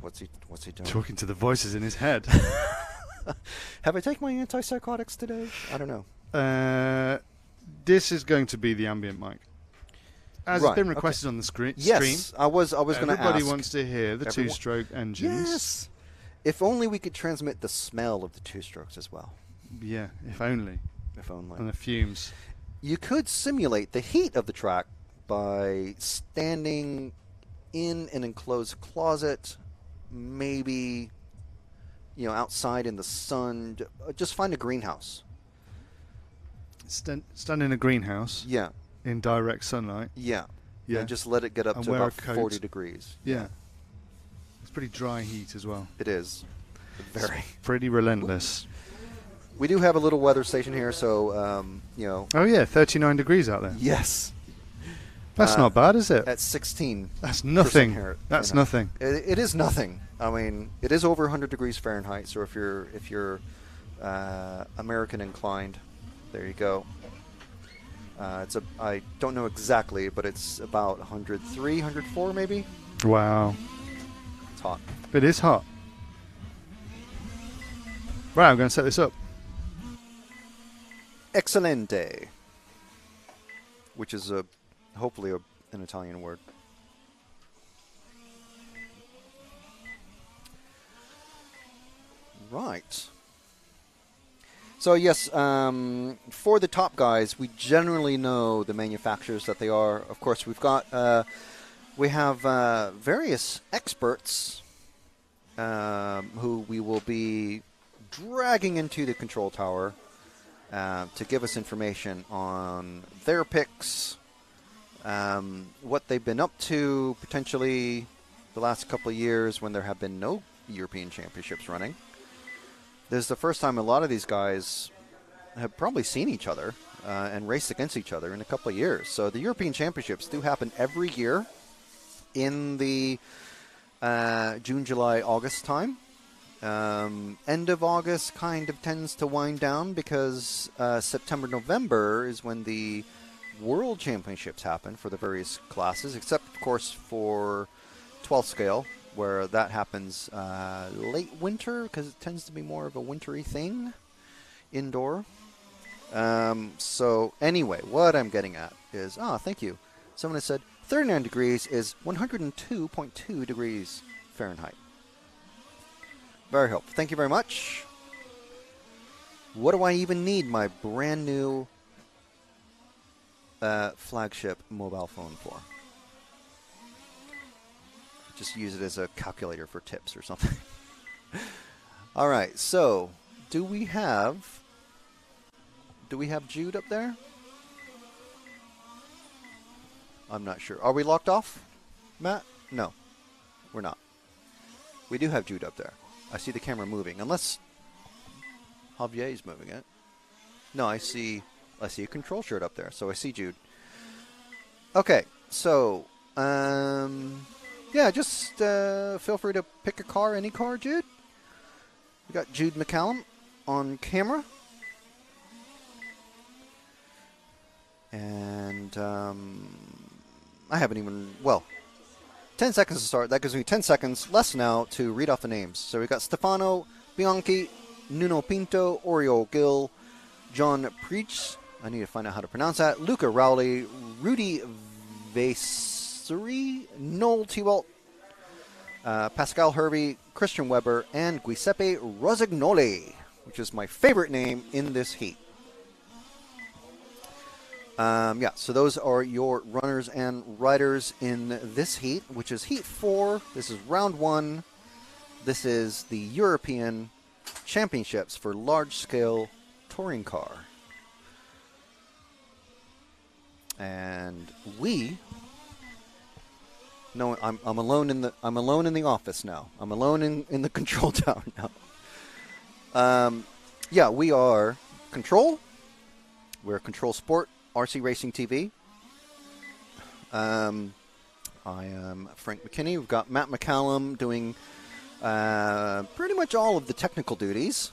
what's he doing? Talking to the voices in his head. Have I taken my antipsychotics today? I don't know. This is going to be the ambient mic. As it's been requested on the stream. Yes, I was going to ask. Everybody wants to hear the two-stroke engines. Yes. If only we could transmit the smell of the two-strokes as well. Yeah, if only. If only. And the fumes. You could simulate the heat of the track by standing in an enclosed closet, maybe, outside in the sun. Just find a greenhouse. Stand in a greenhouse. Yeah. In direct sunlight. Yeah. Yeah. And just let it get up and to wear about a coat. 40 degrees. Yeah. It's pretty dry heat as well. It is. Very. It's pretty relentless. We do have a little weather station here, so, Oh, yeah, 39 degrees out there. Yes. That's not bad, is it? At 16. That's nothing. That's nothing. It is nothing. I mean, it is over 100 degrees Fahrenheit, so if you're American inclined, there you go. I don't know exactly, but it's about 103, 104 maybe. Wow. It's hot. It is hot. Right, I'm going to set this up. Excelente, which is hopefully an Italian word. Right. So yes, for the top guys, we generally know the manufacturers that they are. Of course, we have various experts who we will be dragging into the control tower to give us information on their picks, what they've been up to potentially the last couple of years when there have been no European Championships running. this is the first time a lot of these guys have probably seen each other and raced against each other in a couple of years. So the European Championships do happen every year in the June, July, August time. End of August kind of tends to wind down because September, November is when the World Championships happen for the various classes, except, of course, for 12th scale, where that happens late winter because it tends to be more of a wintry thing indoor. So anyway, what I'm getting at is, thank you. Someone has said 39 degrees is 102.2 degrees Fahrenheit. Very helpful. Thank you very much. What do I even need my brand new flagship mobile phone for? Just use it as a calculator for tips or something. All right, so do we have Jude up there? I'm not sure. Are we locked off, Matt? No, we're not. We do have Jude up there. I see the camera moving, unless Javier is moving it. No, I see a control shirt up there, so I see Jude. Okay, so yeah, just feel free to pick a car, any car, Jude. We got Jude McCallum on camera. And I haven't even, 10 seconds to start. That gives me 10 seconds less now to read off the names. So we got Stefano Bianchi, Nuno Pinto, Oriol Gil, John Preach. I need to find out how to pronounce that. Luca Rowley, Rudy Veseri, Noel Tewalt, Pascal Hervey, Christian Weber, and Giuseppe Rosignoli, which is my favorite name in this heat. So those are your runners and riders in this heat, which is Heat 4. This is Round 1. This is the European Championships for large-scale touring car. And I'm alone in the office now. I'm alone in the control tower now. We are Control. We're Control Sport. RC Racing TV. I am Frank McKinney. We've got Matt McCallum doing pretty much all of the technical duties.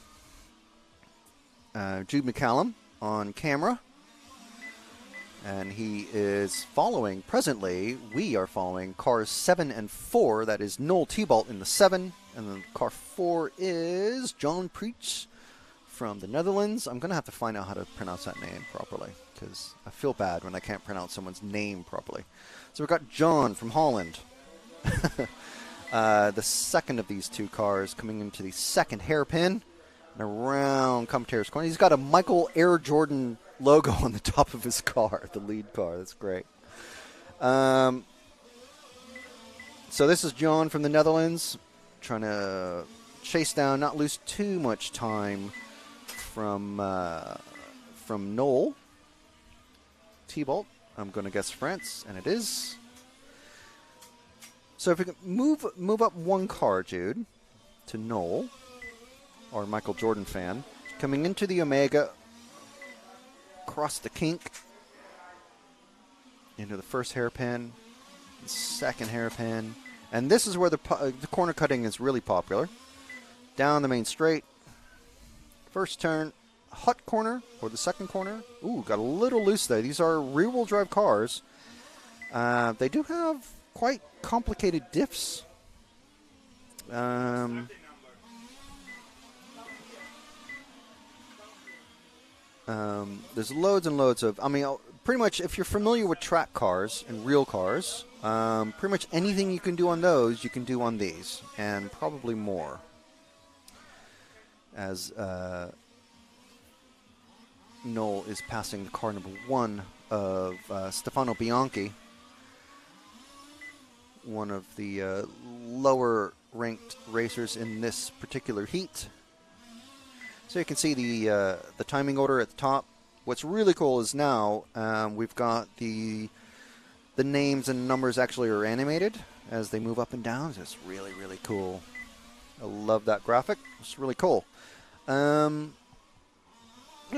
Jude McCallum on camera. And he is following, presently, we are following cars 7 and 4. That is Noel Tewalt in the 7. And then car 4 is John Preach from the Netherlands. I'm going to have to find out how to pronounce that name properly, because I feel bad when I can't pronounce someone's name properly. So we've got John from Holland. The second of these two cars coming into the second hairpin and around commentator's corner. He's got a Michael Air Jordan logo on the top of his car, the lead car. That's great. So this is John from the Netherlands, trying to chase down, not lose too much time from Noel Tewalt. I'm going to guess France, and it is. So if we can move up one car, Jude, to Noel, our Michael Jordan fan, coming into the Omega, across the kink, into the first hairpin, the second hairpin, and this is where the corner cutting is really popular. Down the main straight, first turn, hot corner, or the second corner. Ooh, got a little loose there. These are rear-wheel drive cars. They do have quite complicated diffs. There's loads and loads of, pretty much if you're familiar with track cars and real cars, pretty much anything you can do on those, you can do on these, and probably more. As Noel is passing the car number 1 of Stefano Bianchi, one of the lower ranked racers in this particular heat. So you can see the timing order at the top. What's really cool is now we've got the names and numbers actually are animated as they move up and down. So it's really, really cool. I love that graphic. It's really cool. Yeah,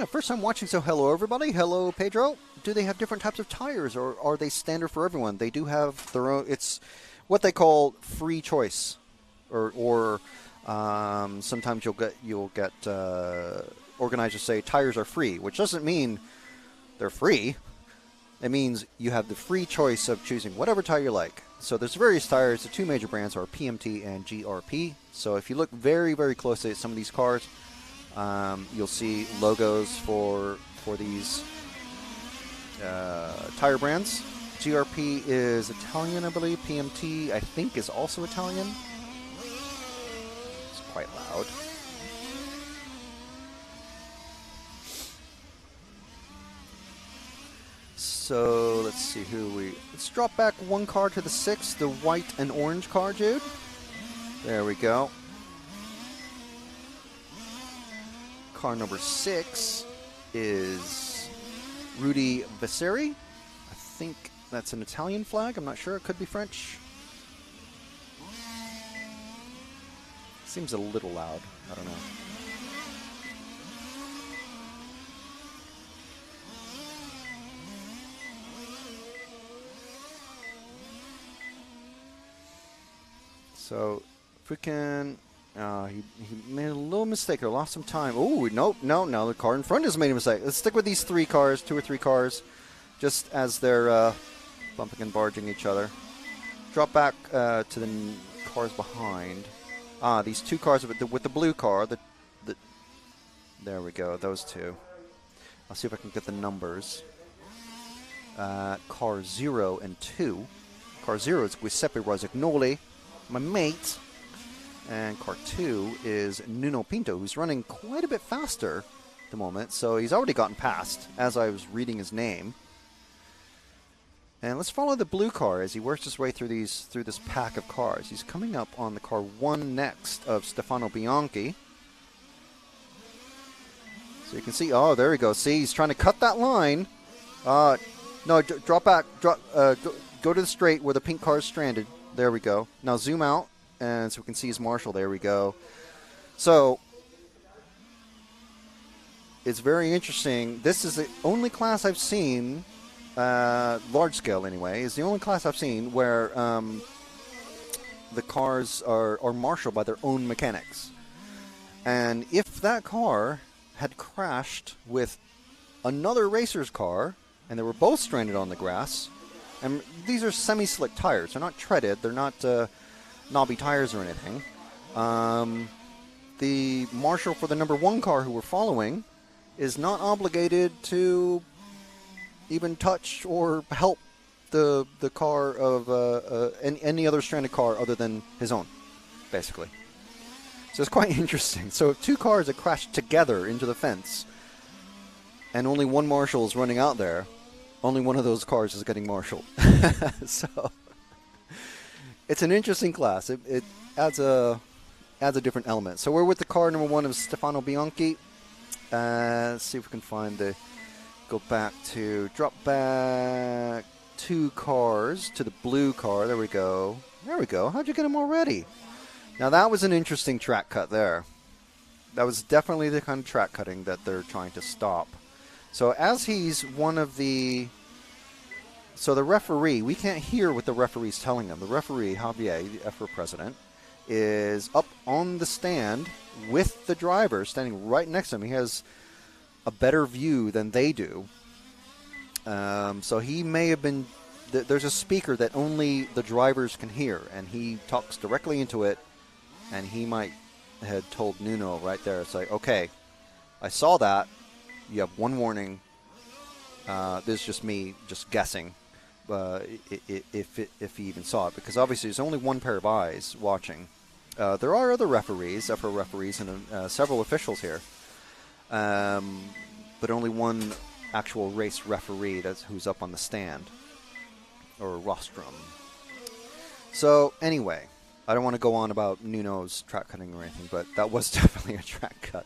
first time watching, so hello everybody. Hello Pedro. Do they have different types of tires, or are they standard for everyone? They do have their own. It's what they call free choice, or sometimes you'll get organizers say tires are free, which doesn't mean they're free. It means you have the free choice of choosing whatever tire you like. So there's various tires. The two major brands are PMT and GRP. So if you look very, very closely at some of these cars, you'll see logos for these tire brands. GRP is Italian, I believe. PMT, I think, is also Italian. It's quite loud. So let's see let's drop back one car to the 6, the white and orange car, Jude. There we go. Car number 6 is Rudy Visseri. I think that's an Italian flag. I'm not sure. It could be French. Seems a little loud. I don't know. So if we can, he made a little mistake. I lost some time. Oh, nope, no, the car in front has made a mistake. Let's stick with these 3 cars, 2 or 3 cars, just as they're bumping and barging each other. Drop back to the cars behind. These 2 cars with the blue car. There we go, those 2. I'll see if I can get the numbers. Car 0 and 2. Car 0 is Giuseppe Rosignoli, my mate, and car 2 is Nuno Pinto, who's running quite a bit faster at the moment, so he's already gotten past as I was reading his name. And let's follow the blue car as he works his way through this pack of cars. He's coming up on the car 1 next of Stefano Bianchi. So you can see, oh, there we go. See, he's trying to cut that line. No, drop back, go to the straight where the pink car is stranded. There we go. Now zoom out, and so we can see his marshal. There we go. So it's very interesting. This is the only class I've seen, large scale anyway, is the only class I've seen where the cars are marshaled by their own mechanics. And if that car had crashed with another racer's car, and they were both stranded on the grass, and these are semi-slick tires. They're not treaded. They're not knobby tires or anything. The marshal for the number 1 car who we're following is not obligated to even touch or help the car of any other stranded car other than his own, basically. So it's quite interesting. So if 2 cars have crashed together into the fence, and only one marshal is running out there, only one of those cars is getting marshaled. So it's an interesting class. It adds a different element. So we're with the car number 1 of Stefano Bianchi. Let's see if we can find drop back 2 cars to the blue car. There we go. How'd you get him already? Now that was an interesting track cut there. That was definitely the kind of track cutting that they're trying to stop. So as he's one of the... So the referee, we can't hear what the referee's telling him. The referee, Javier, the EFRA president, is up on the stand with the driver standing right next to him. He has a better view than they do. So he may have been... There's a speaker that only the drivers can hear, and he talks directly into it, and he might have told Nuno right there. It's like, okay, I saw that. You have 1 warning. This is just me just guessing if he even saw it, because obviously there's only 1 pair of eyes watching. There are other referees, EFRA referees, and several officials here, but only 1 actual race referee who's up on the stand, or rostrum. So anyway, I don't want to go on about Nuno's track cutting or anything, but that was definitely a track cut.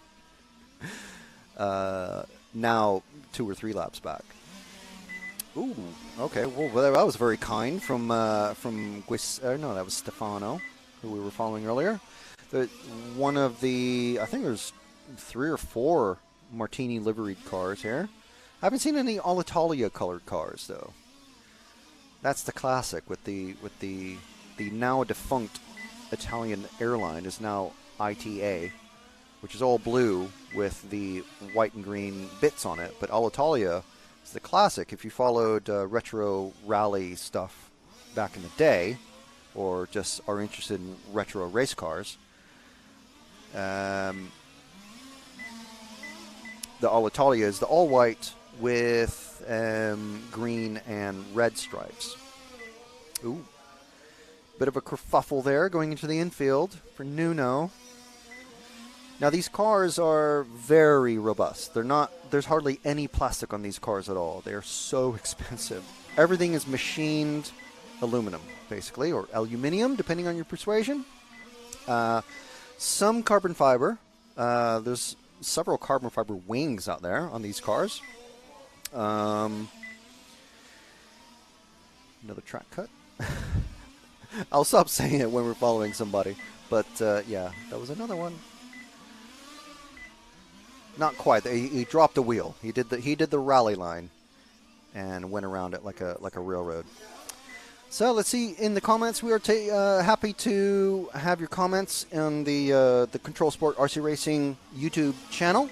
Now 2 or 3 laps back. Ooh, okay. Well, that was very kind from that was Stefano, who we were following earlier. One of the, I think there's 3 or 4 Martini liveried cars here. I haven't seen any Alitalia colored cars though. That's the classic with the now defunct Italian airline is now ITA, which is all blue with the white and green bits on it. But Alitalia is the classic. If you followed retro rally stuff back in the day, or just are interested in retro race cars, the Alitalia is the all-white with green and red stripes. Ooh. Bit of a kerfuffle there going into the infield for Nuno. Now these cars are very robust. There's hardly any plastic on these cars at all. They are so expensive. Everything is machined aluminum, basically, or aluminium, depending on your persuasion. Some carbon fiber. There's several carbon fiber wings out there on these cars. Another track cut. I'll stop saying it when we're following somebody. But, yeah, that was another one. Not quite. He dropped a wheel. He did the rally line and went around it like a railroad. So let's see in the comments. We are happy to have your comments on the Control Sport RC Racing YouTube channel.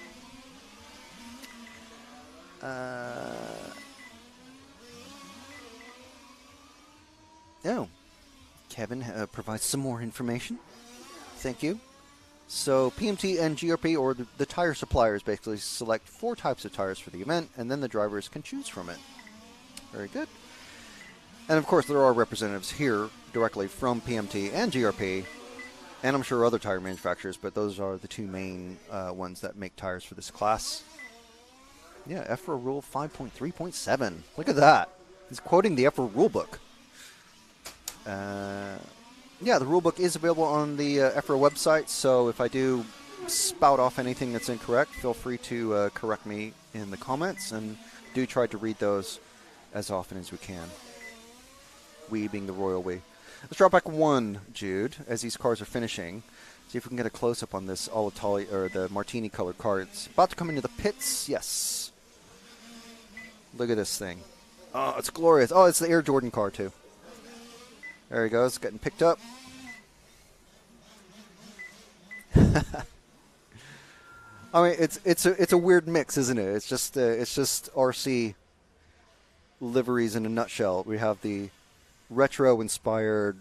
Kevin provides some more information. Thank you. So PMT and GRP, or the tire suppliers, basically select 4 types of tires for the event, and then the drivers can choose from it. Very good. And of course, there are representatives here directly from PMT and GRP, and I'm sure other tire manufacturers, but those are the 2 main ones that make tires for this class. Yeah, EFRA Rule 5.3.7. Look at that. He's quoting the EFRA rulebook. Yeah, the rulebook is available on the EFRA website, so if I do spout off anything that's incorrect, feel free to correct me in the comments, and do try to read those as often as we can. We being the royal we. Let's drop back 1, Jude, as these cars are finishing. See if we can get a close-up on this Alitalia, or the Martini-colored car. It's about to come into the pits. Yes. Look at this thing. Oh, it's glorious. Oh, it's the Air Jordan car, too. There he goes, getting picked up. I mean, it's a weird mix, isn't it? It's just RC liveries in a nutshell. We have the retro-inspired,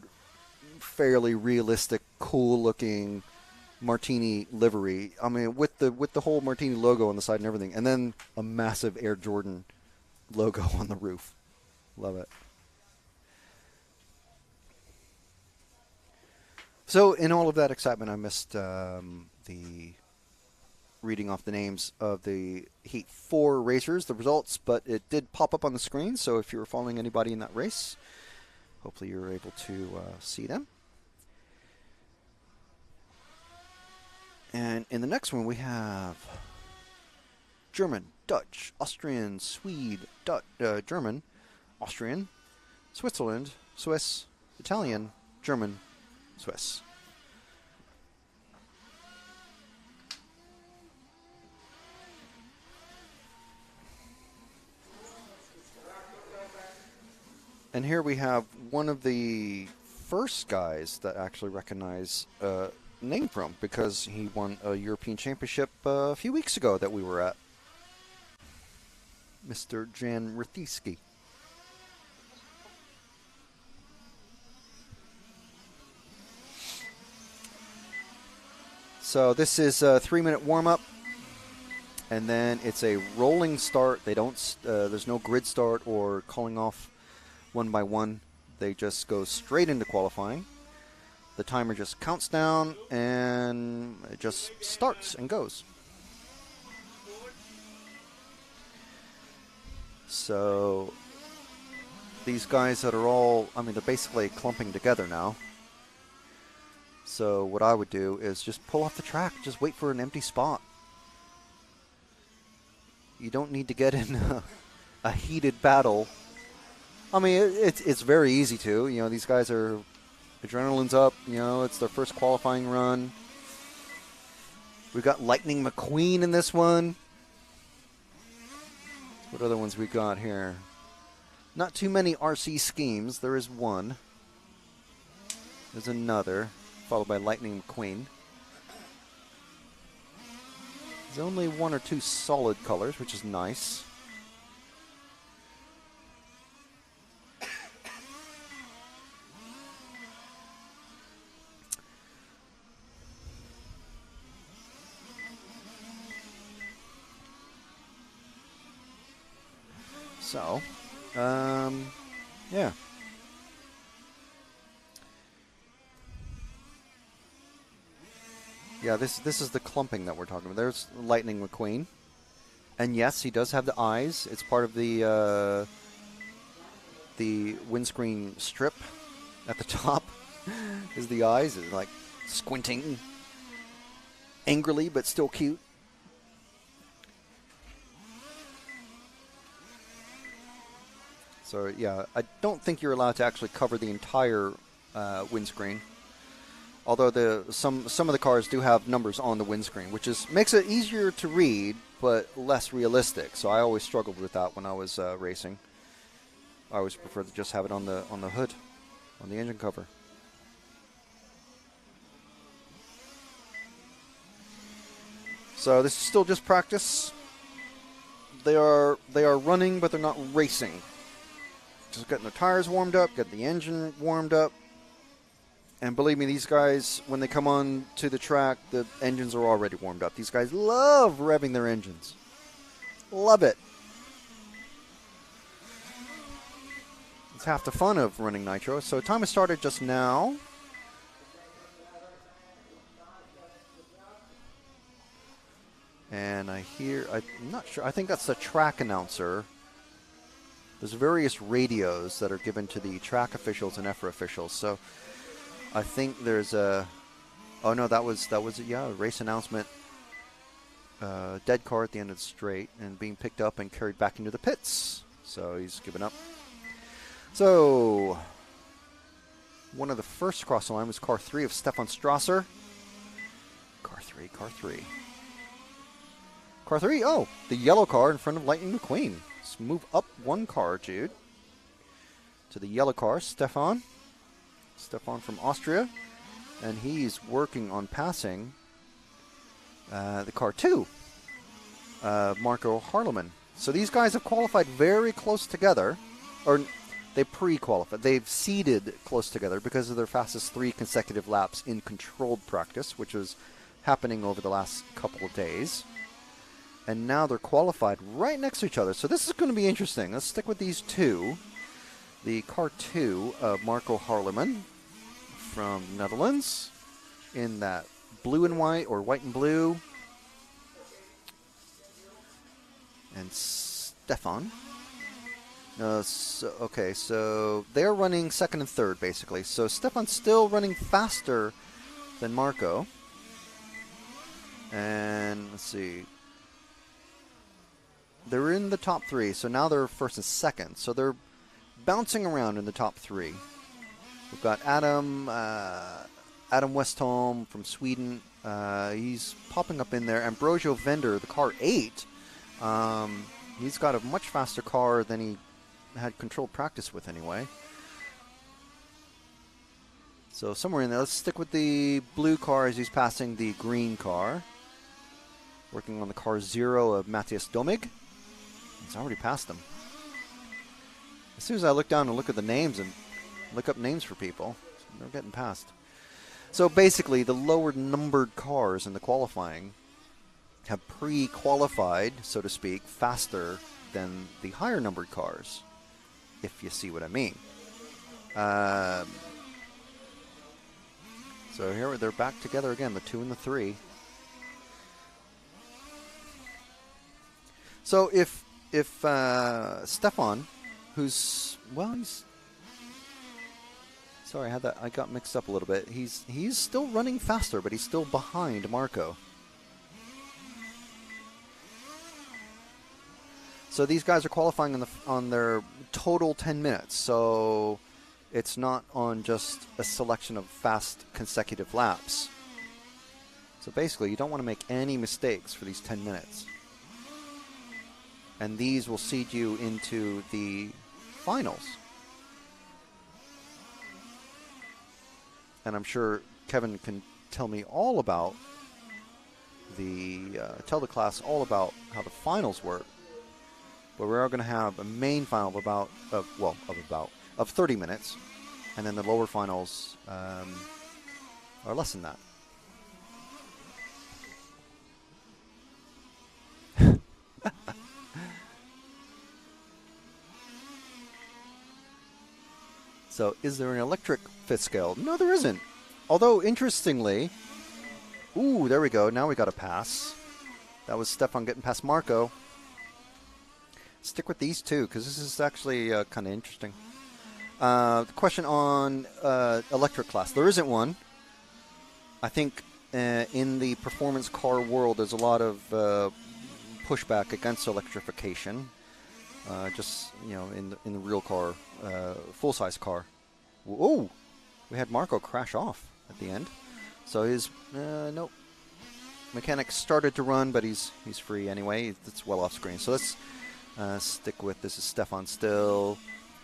fairly realistic, cool-looking Martini livery. I mean, with the whole Martini logo on the side and everything, and then a massive Air Jordan logo on the roof. Love it. So, in all of that excitement, I missed the reading off the names of the Heat 4 racers, the results, but it did pop up on the screen, so if you were following anybody in that race, hopefully you were able to see them. And in the next one, we have German, Dutch, Austrian, Swede, German, Austrian, Switzerland, Swiss, Italian, German, Swiss. And here we have one of the first guys that actually recognize name from, because he won a European Championship a few weeks ago that we were at. Mr. Jan Rithicki. So this is a 3-minute warm-up, and then it's a rolling start. They don't. There's no grid start or calling off one by one. They just go straight into qualifying. The timer just counts down, and it just starts and goes. So these guys that are all, I mean, they're basically clumping together now. So what I would do is just pull off the track. Just wait for an empty spot. You don't need to get in a heated battle. I mean, it's very easy to. You know, these guys are, adrenaline's up. You know, it's their first qualifying run. We've got Lightning McQueen in this one. What other ones we got here? Not too many RC schemes. There is one. There's another, followed by Lightning McQueen. There's only one or two solid colors, which is nice. So, yeah. Yeah, this is the clumping that we're talking about. There's Lightning McQueen. And yes, he does have the eyes. It's part of the windscreen strip at the top is the eyes. It's like squinting angrily, but still cute. So yeah, I don't think you're allowed to actually cover the entire windscreen. Although some of the cars do have numbers on the windscreen, which makes it easier to read but less realistic. So I always struggled with that when I was racing. I always prefer to just have it on the hood, on the engine cover. So this is still just practice. They are running, but they're not racing. Just getting their tires warmed up, getting the engine warmed up. And believe me, these guys, when they come on to the track, the engines are already warmed up. These guys love revving their engines. Love it. It's half the fun of running Nitro. So time has started just now. And I'm not sure, I think that's the track announcer. There's various radios that are given to the track officials and EFRA officials. So I think there's a, oh no, that was a race announcement. Dead car at the end of the straight and being picked up and carried back into the pits. So he's given up. So one of the first across the line was car 3 of Stefan Strasser. Car 3. Car 3, oh, the yellow car in front of Lightning McQueen. Let's move up one car, Jude. To the yellow car, Stefan. Stefan from Austria. And he's working on passing the car 2, Marco Harleman. So these guys have qualified very close together. Or they pre-qualified. They've seeded close together because of their fastest 3 consecutive laps in controlled practice, which was happening over the last couple of days. And now they're qualified right next to each other. So this is going to be interesting. Let's stick with these two. The car 2 of Marco Harleman from the Netherlands in that blue and white or white and blue. And Stefan. So they're running second and third, basically. So Stefan's still running faster than Marco. And let's see. They're in the top 3, so now they're first and second. So they're bouncing around in the top 3. We've got Adam Westholm from Sweden. He's popping up in there. Ambrosio Vender, the car 8. He's got a much faster car than he had controlled practice with anyway. So somewhere in there, let's stick with the blue car as he's passing the green car. Working on the car 0 of Matthias Domig. He's already passed them. As soon as I look down and look at the names and look up names for people, they're getting passed. So basically, the lower numbered cars in the qualifying have pre-qualified, so to speak, faster than the higher numbered cars, if you see what I mean. So here they're back together again, the 2 and the 3. So if Stefan, who's, well, he's, sorry, I got mixed up a little bit. He's still running faster, but he's still behind Marco. So these guys are qualifying on their total 10 minutes. So it's not on just a selection of fast consecutive laps. So basically, you don't want to make any mistakes for these 10 minutes. And these will seed you into the finals. And I'm sure Kevin can tell me all about tell the class all about how the finals work. But we are going to have a main final of 30 minutes, and then the lower finals are less than that. So, is there an electric fifth scale? No, there isn't. Although, interestingly, ooh, there we go. Now we got a pass. That was Stefan getting past Marco. Stick with these two, because this is actually kind of interesting. The question on electric class. There isn't one. I think in the performance car world, there's a lot of pushback against electrification. Just, you know, in the real car, full-size car. Whoa! We had Marco crash off at the end. So his, nope. Mechanic started to run, but he's free anyway. It's well off screen. So let's stick with, this is Stefan still.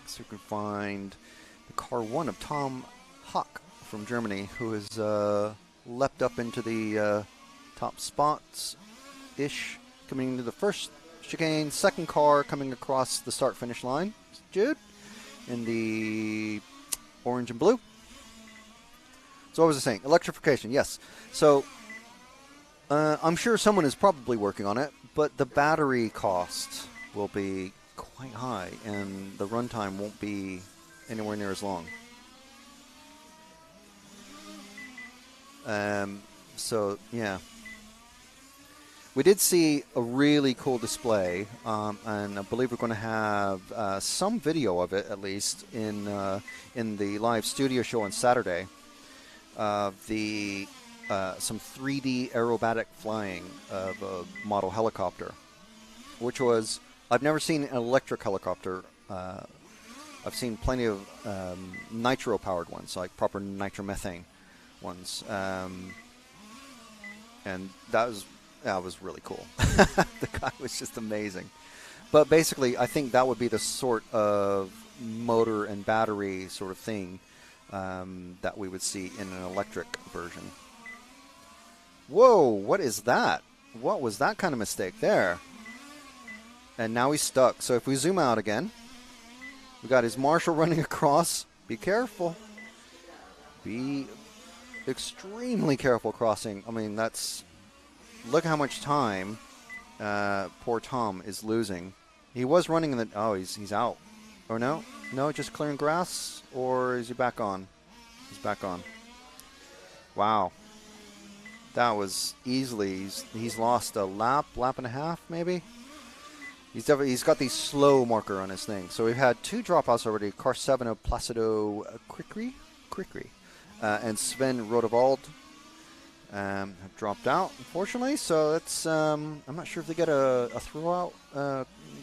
So we can find the car 1 of Tom Hock from Germany, who has leapt up into the top spots-ish, coming into the first chicane. Second car coming across the start-finish line. Jude in the orange and blue. So what was I saying? Electrification, yes. So I'm sure someone is probably working on it, but the battery cost will be quite high, and the runtime won't be anywhere near as long. So, yeah. We did see a really cool display, and I believe we're going to have some video of it, at least, in the live studio show on Saturday, of some 3D aerobatic flying of a model helicopter, which was, I've never seen an electric helicopter. I've seen plenty of nitro-powered ones, like proper nitromethane ones, and that was really cool. The guy was just amazing. But basically, I think that would be the sort of motor and battery sort of thing that we would see in an electric version. Whoa, what is that? What was that kind of mistake there? And now he's stuck. So if we zoom out again, we got his Marshal running across. Be careful. Be extremely careful crossing. I mean, look how much time poor Tom is losing. He was running in the, oh, he's out. Or no? No, just clearing grass? Or is he back on? He's back on. Wow. That was easily, he's lost a lap and a half, maybe. He's got the slow marker on his thing. So we've had 2 dropouts already. Car 7 of Placido Cricri, and Sven Rodevald have dropped out, unfortunately. So it's I'm not sure if they get a throughout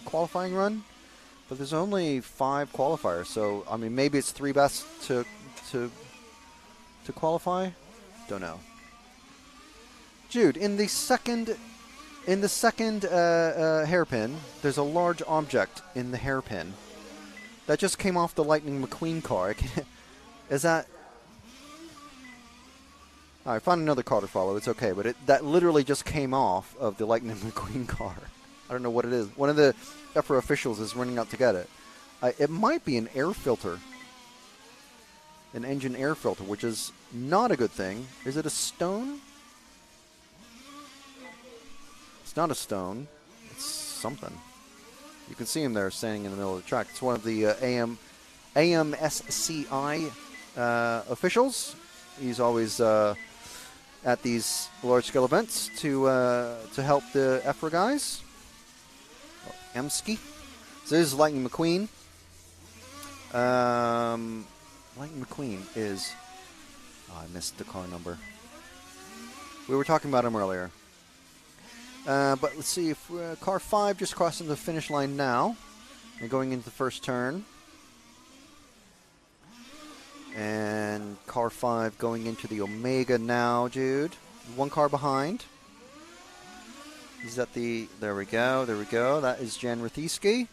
qualifying run, but there's only 5 qualifiers. So I mean, maybe it's 3 best to qualify. Don't know. Jude, in the second hairpin, there's a large object in the hairpin that just came off the Lightning McQueen car. Is that? All right, find another car to follow. It's okay, but that literally just came off of the Lightning McQueen car. I don't know what it is. One of the EFRA officials is running out to get it. It might be an air filter, an engine air filter, which is not a good thing. Is it a stone? Not a stone, it's something. You can see him there standing in the middle of the track. It's one of the AMSCI officials. He's always at these large-scale events to help the EFRA guys. EMSCI. So this is Lightning McQueen. Lightning McQueen is... Oh, I missed the car number. We were talking about him earlier. But let's see if car 5 just crossing the finish line now and going into the first turn. And car 5 going into the Omega now, Jude. one car behind. He's at the, there we go. That is Jan Rithieski.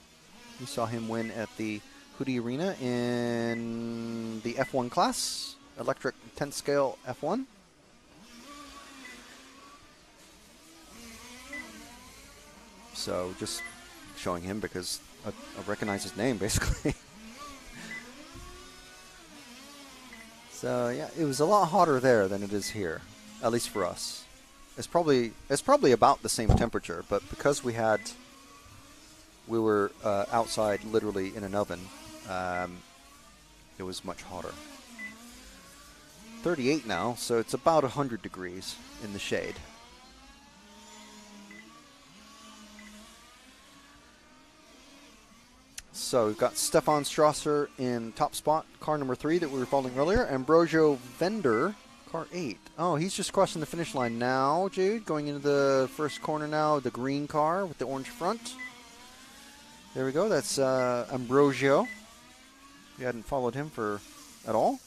We saw him win at the Hootie Arena in the F1 class, electric 10th scale F1. So just showing him because I recognize his name, basically. So yeah, it was a lot hotter there than it is here, at least for us. It's probably about the same temperature, but because we were outside literally in an oven, it was much hotter. 38 now, so it's about 100 degrees in the shade. So we've got Stefan Strasser in top spot, car number 3 that we were following earlier. Ambrosio Vender, car 8. Oh, he's just crossing the finish line now, Jude. Going into the first corner now, the green car with the orange front. There we go. That's Ambrosio. We hadn't followed him at all.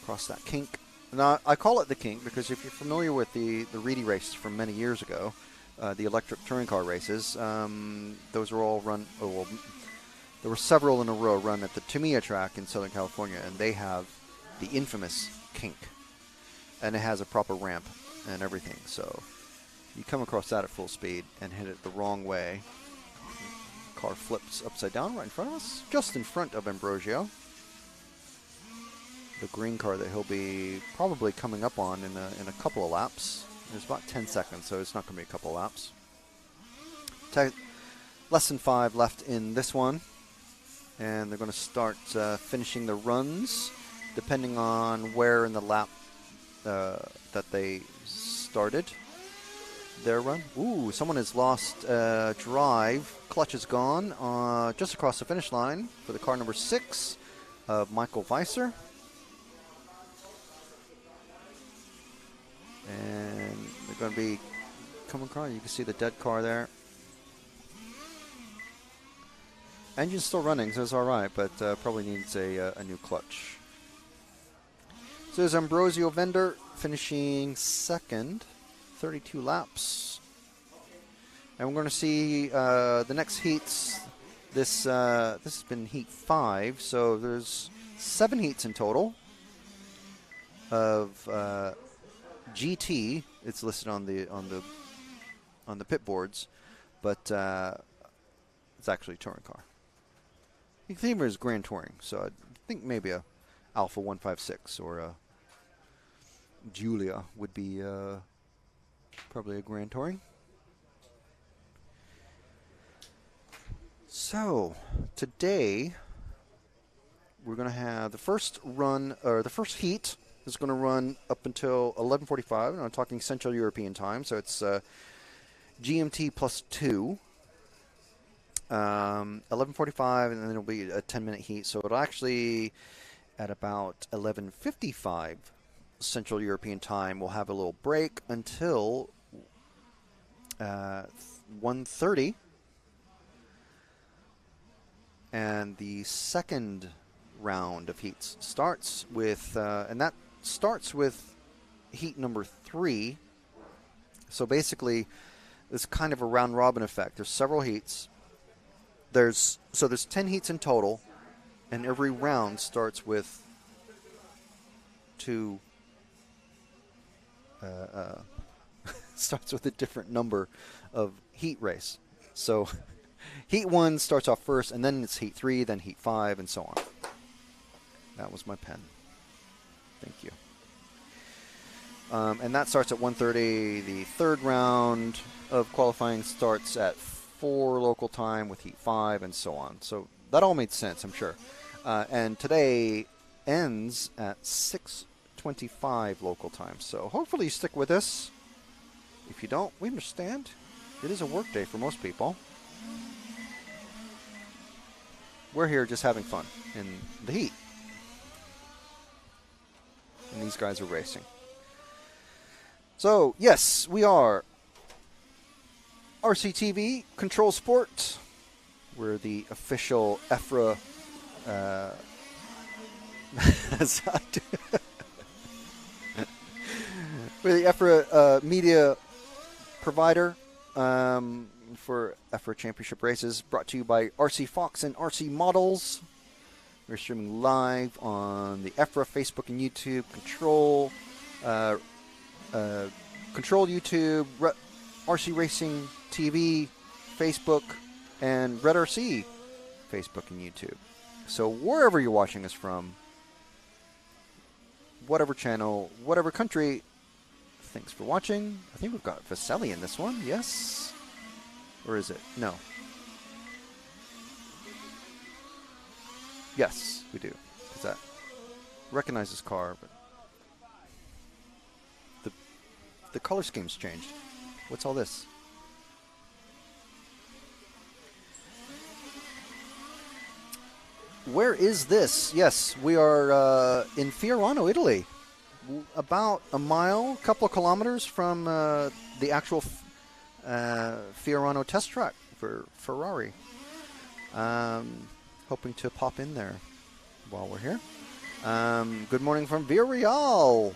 Across that kink. Now, I call it the kink because if you're familiar with the Reedy races from many years ago, the electric touring car races, those were all run, there were several in a row run at the Tamiya track in Southern California, and they have the infamous kink. And it has a proper ramp and everything, so you come across that at full speed and hit it the wrong way. Car flips upside down right in front of us, just in front of Ambrosio. The green car that he'll be probably coming up on in a couple of laps. There's about 10 seconds, so it's not going to be a couple of laps. Less than 5 left in this one. And they're going to start finishing the runs, depending on where in the lap that they started their run. Ooh, someone has lost drive. Clutch is gone just across the finish line for the car number 6 of Michael Weiser. And they're going to be coming across. You can see the dead car there. Engine's still running, so it's all right, but probably needs a new clutch. So there's Ambrosio Vender finishing second, 32 laps. And we're going to see the next heats. This has been heat 5, so there's 7 heats in total of GT. It's listed on the pit boards, but it's actually a touring car. You can think of it as Grand Touring, so I think maybe a Alpha 156 or a Giulia would be probably a Grand Touring. So today we're going to have the first run, or the first heat is going to run up until 11:45. And I'm talking Central European time, so it's GMT plus 2. 11:45, and then it'll be a 10-minute heat. So it'll actually, at about 11:55 Central European time, we'll have a little break until 1:30. And the second round of heats starts with, and that starts with heat number 3. So basically, it's kind of a round-robin effect. There's several heats. There's 10 heats in total, and every round starts with 2. Starts with a different number of heat race. So heat 1 starts off first, and then it's heat 3, then heat 5, and so on. That was my pen. Thank you. And that starts at 1:30. The third round of qualifying starts at 4 local time with heat 5, and so on. So that all made sense, I'm sure. And today ends at 6:25 local time. So hopefully you stick with us. If you don't, we understand. It is a work day for most people. We're here just having fun in the heat. And these guys are racing. So, yes, we are RCTV Control Sport. We're the official EFRA We're the EFRA media provider for EFRA Championship races, brought to you by RC Fox and RC Models. We're streaming live on the EFRA Facebook and YouTube, Control YouTube, RC Racing TV, Facebook, and Red RC Facebook and YouTube. So wherever you're watching us from, whatever channel, whatever country, thanks for watching. I think we've got Vaselli in this one, yes? Or is it? No. Yes, we do. Because that recognizes car, but the color scheme's changed. What's all this? Where is this? Yes, we are in Fiorano, Italy. About a mile, a couple of kilometers from the actual Fiorano test track for Ferrari. Hoping to pop in there while we're here. Good morning from Villarreal.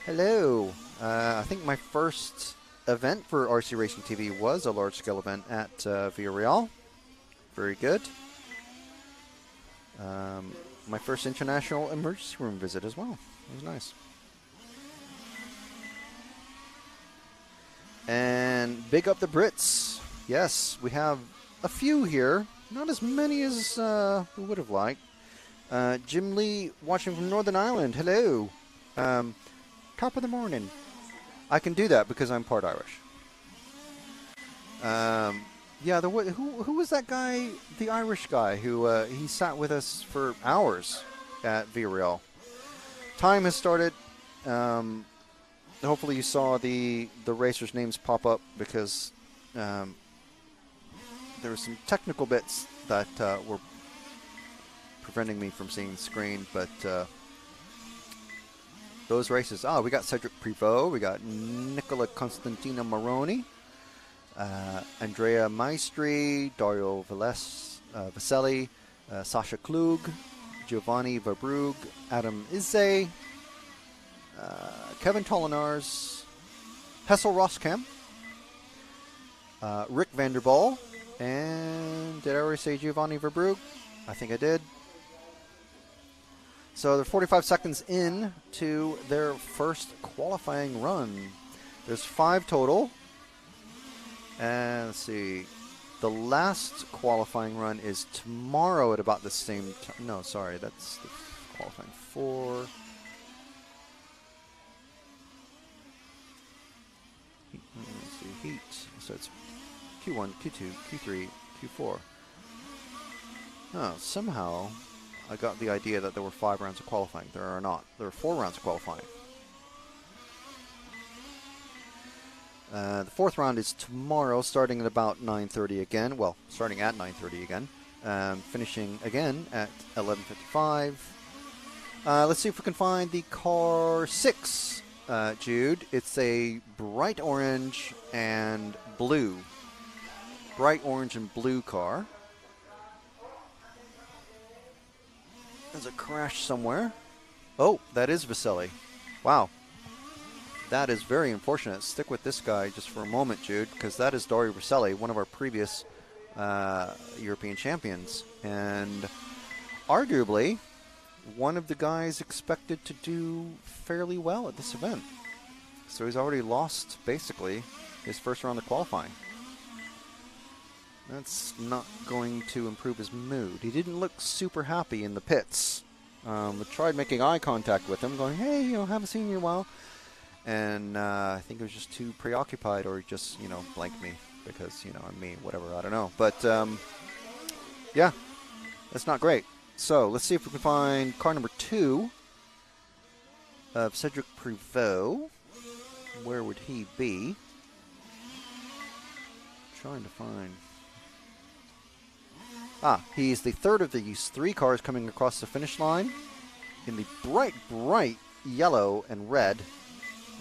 Hello. I think my first event for RC Racing TV was a large-scale event at Villarreal. Very good. My first international emergency room visit as well. It was nice. And big up the Brits. Yes, we have a few here. Not as many as we would have liked. Jim Lee watching from Northern Ireland. Hello. Top of the morning. I can do that because I'm part Irish. Yeah, who was that guy, the Irish guy, who he sat with us for hours at Villarreal. Time has started. Hopefully you saw the racers' names pop up because there were some technical bits that were preventing me from seeing the screen, but those races. We got Cedric Privot, we got Nicola Constantino Moroni, Andrea Maestri, Dario Vaselli, Sasha Klug, Giovanni Verbrugge, Adam Izze, Kevin Tolinars, Hessel Roskam, Rick Vanderball, and did I already say Giovanni Verbrugge? I think I did. So they're 45 seconds in to their first qualifying run. There's 5 total. And let's see. The last qualifying run is tomorrow at about the same time. No, sorry, that's the qualifying 4. Let's see, heat. So it's Q1, Q2, Q3, Q4. Oh, somehow I got the idea that there were 5 rounds of qualifying. There are not. There are 4 rounds of qualifying. The 4th round is tomorrow, starting at about 9:30 again. Well, starting at 9:30 again. Finishing again at 11:55. Let's see if we can find the car 6, Jude. It's a bright orange and blue. Bright orange and blue car. There's a crash somewhere. Oh, that is Vaselli. Wow. That is very unfortunate. Stick with this guy just for a moment, Jude, because that is Dario Vaselli, one of our previous European champions. And arguably, one of the guys expected to do fairly well at this event. So he's already lost, basically, his first round of qualifying. That's not going to improve his mood. He didn't look super happy in the pits. I tried making eye contact with him, going, hey, haven't seen you in a while. And I think he was just too preoccupied, or just, blanked me because, I'm me, whatever, I don't know. But, yeah, that's not great. So let's see if we can find car number 2 of Cedric Privot. Where would he be? Trying to find. He's the 3rd of these 3 cars coming across the finish line in the bright, bright yellow and red.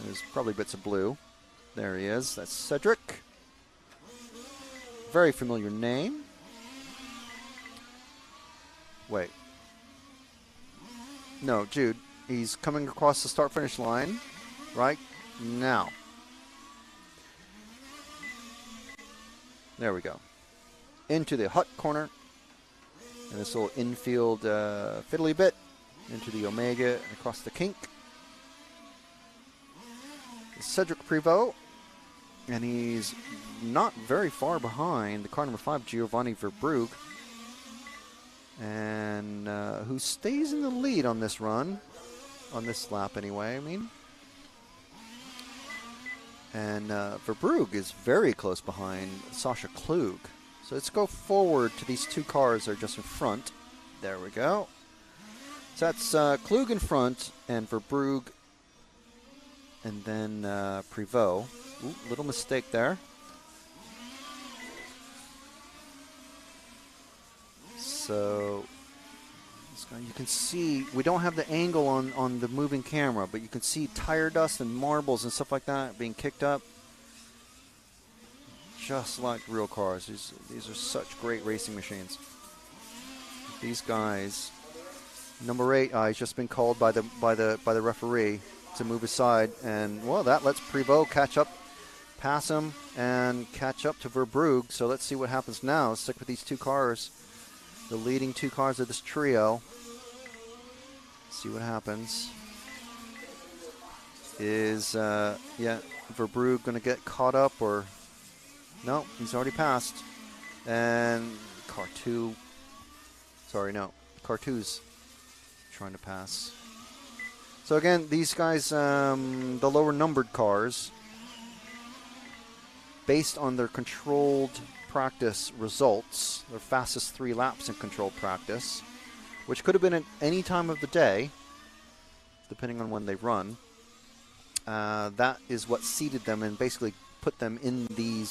There's probably bits of blue. There he is. That's Cedric. Very familiar name. Wait. No, Jude. He's coming across the start-finish line, right? Now, there we go. Into the hut corner. And this little infield fiddly bit into the Omega and across the kink. Cedric Prevot. And he's not very far behind the car number 5, Giovanni Verbrugge. And who stays in the lead on this run. On this lap anyway, I mean. And Verbrugge is very close behind Sasha Klug. So let's go forward to these two cars that are just in front. There we go. So that's Klug in front and Verbrugge and then Prevot. Ooh, little mistake there. So you can see, we don't have the angle on the moving camera, but you can see tire dust and marbles and stuff like that being kicked up. Just like real cars. These are such great racing machines. These guys, number 8, he's just been called by the referee to move aside, and well, that lets Prevot catch up, pass him, and catch up to Verbrugge. So let's see what happens now. Let's stick with these two cars, the leading two cars of this trio. See what happens. Is Verbrugge going to get caught up, or no? He's already passed. And car 2. Sorry, no. Car 2's trying to pass. So again, these guys, the lower numbered cars, based on their controlled practice results, their fastest 3 laps in controlled practice, which could have been at any time of the day, depending on when they run. That is what seeded them and basically put them in the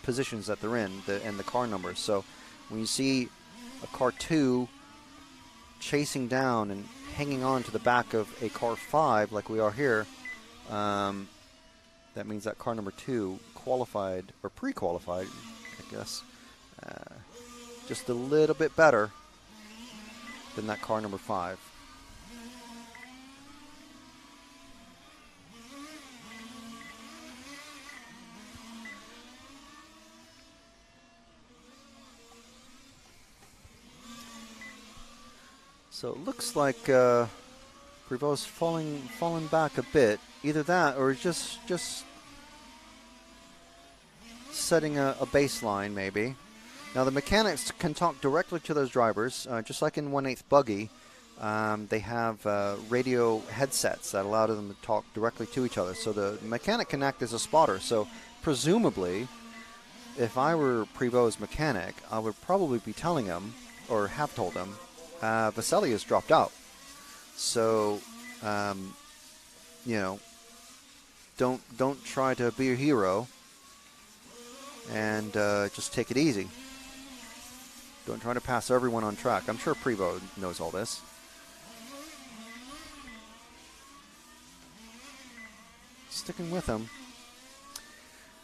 positions that they're in, and the car numbers. So when you see a car 2 chasing down and hanging on to the back of a car 5 like we are here, that means that car number 2 qualified, or pre-qualified, I guess, just a little bit better than that car number 5. So it looks like Prevot's falling back a bit. Either that, or just setting a baseline, maybe. Now the mechanics can talk directly to those drivers, just like in 1/8 buggy. They have radio headsets that allow them to talk directly to each other. So the mechanic can act as a spotter. So presumably, if I were Prevot's mechanic, I would probably be telling him, or have told him, Vasily has dropped out. So, don't try to be a hero, and just take it easy. Don't try to pass everyone on track. I'm sure Prevot knows all this. Sticking with him.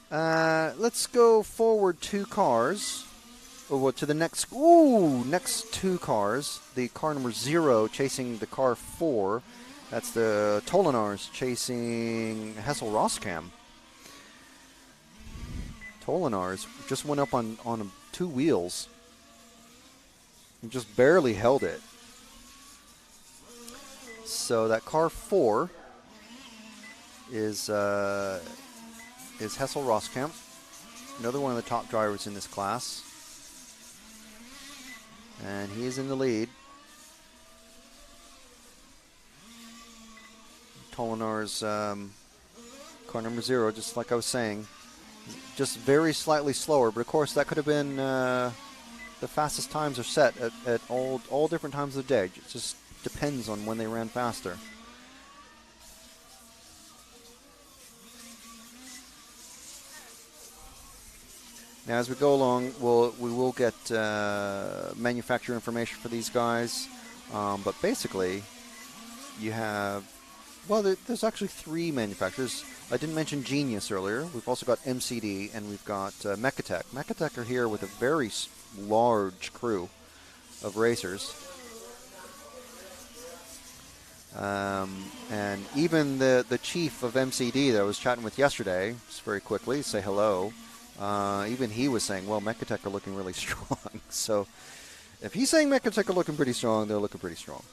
Let's go forward 2 cars. To the next 2 cars. The car number 0 chasing the car 4. That's the Tolinars chasing Hessel Roskam. Tolinars just went up on 2 wheels and just barely held it. So that car 4 is Hessel Roskam, another one of the top drivers in this class. And he is in the lead. Tolinar's car number 0, just like I was saying, just very slightly slower. But of course, that could have been the fastest times are set at all different times of the day. It just depends on when they ran faster. Now, as we go along, we will get manufacturer information for these guys. But basically, you have, there's actually 3 manufacturers. I didn't mention Genius earlier. We've also got MCD, and we've got Mechatech. Mechatech are here with a very large crew of racers. And even the chief of MCD that I was chatting with yesterday, just very quickly, say hello, even he was saying, well, Mechatech are looking really strong. So if he's saying Mechatech are looking pretty strong, they're looking pretty strong.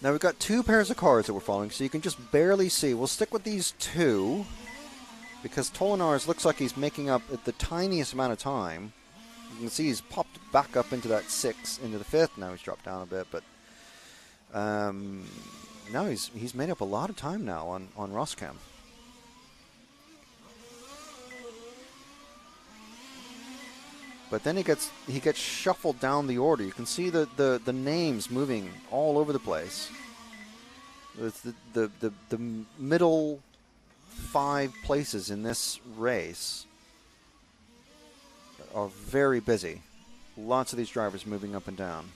Now we've got two pairs of cards that we're following, so you can just barely see. We'll stick with these two because Tolinars looks like he's making up at the tiniest amount of time. You can see he's popped back up into that 6, into the 5th. Now he's dropped down a bit, but now he's made up a lot of time now on Roscam. But then he gets shuffled down the order. You can see the names moving all over the place. It's the middle 5 places in this race are very busy. Lots of these drivers moving up and down.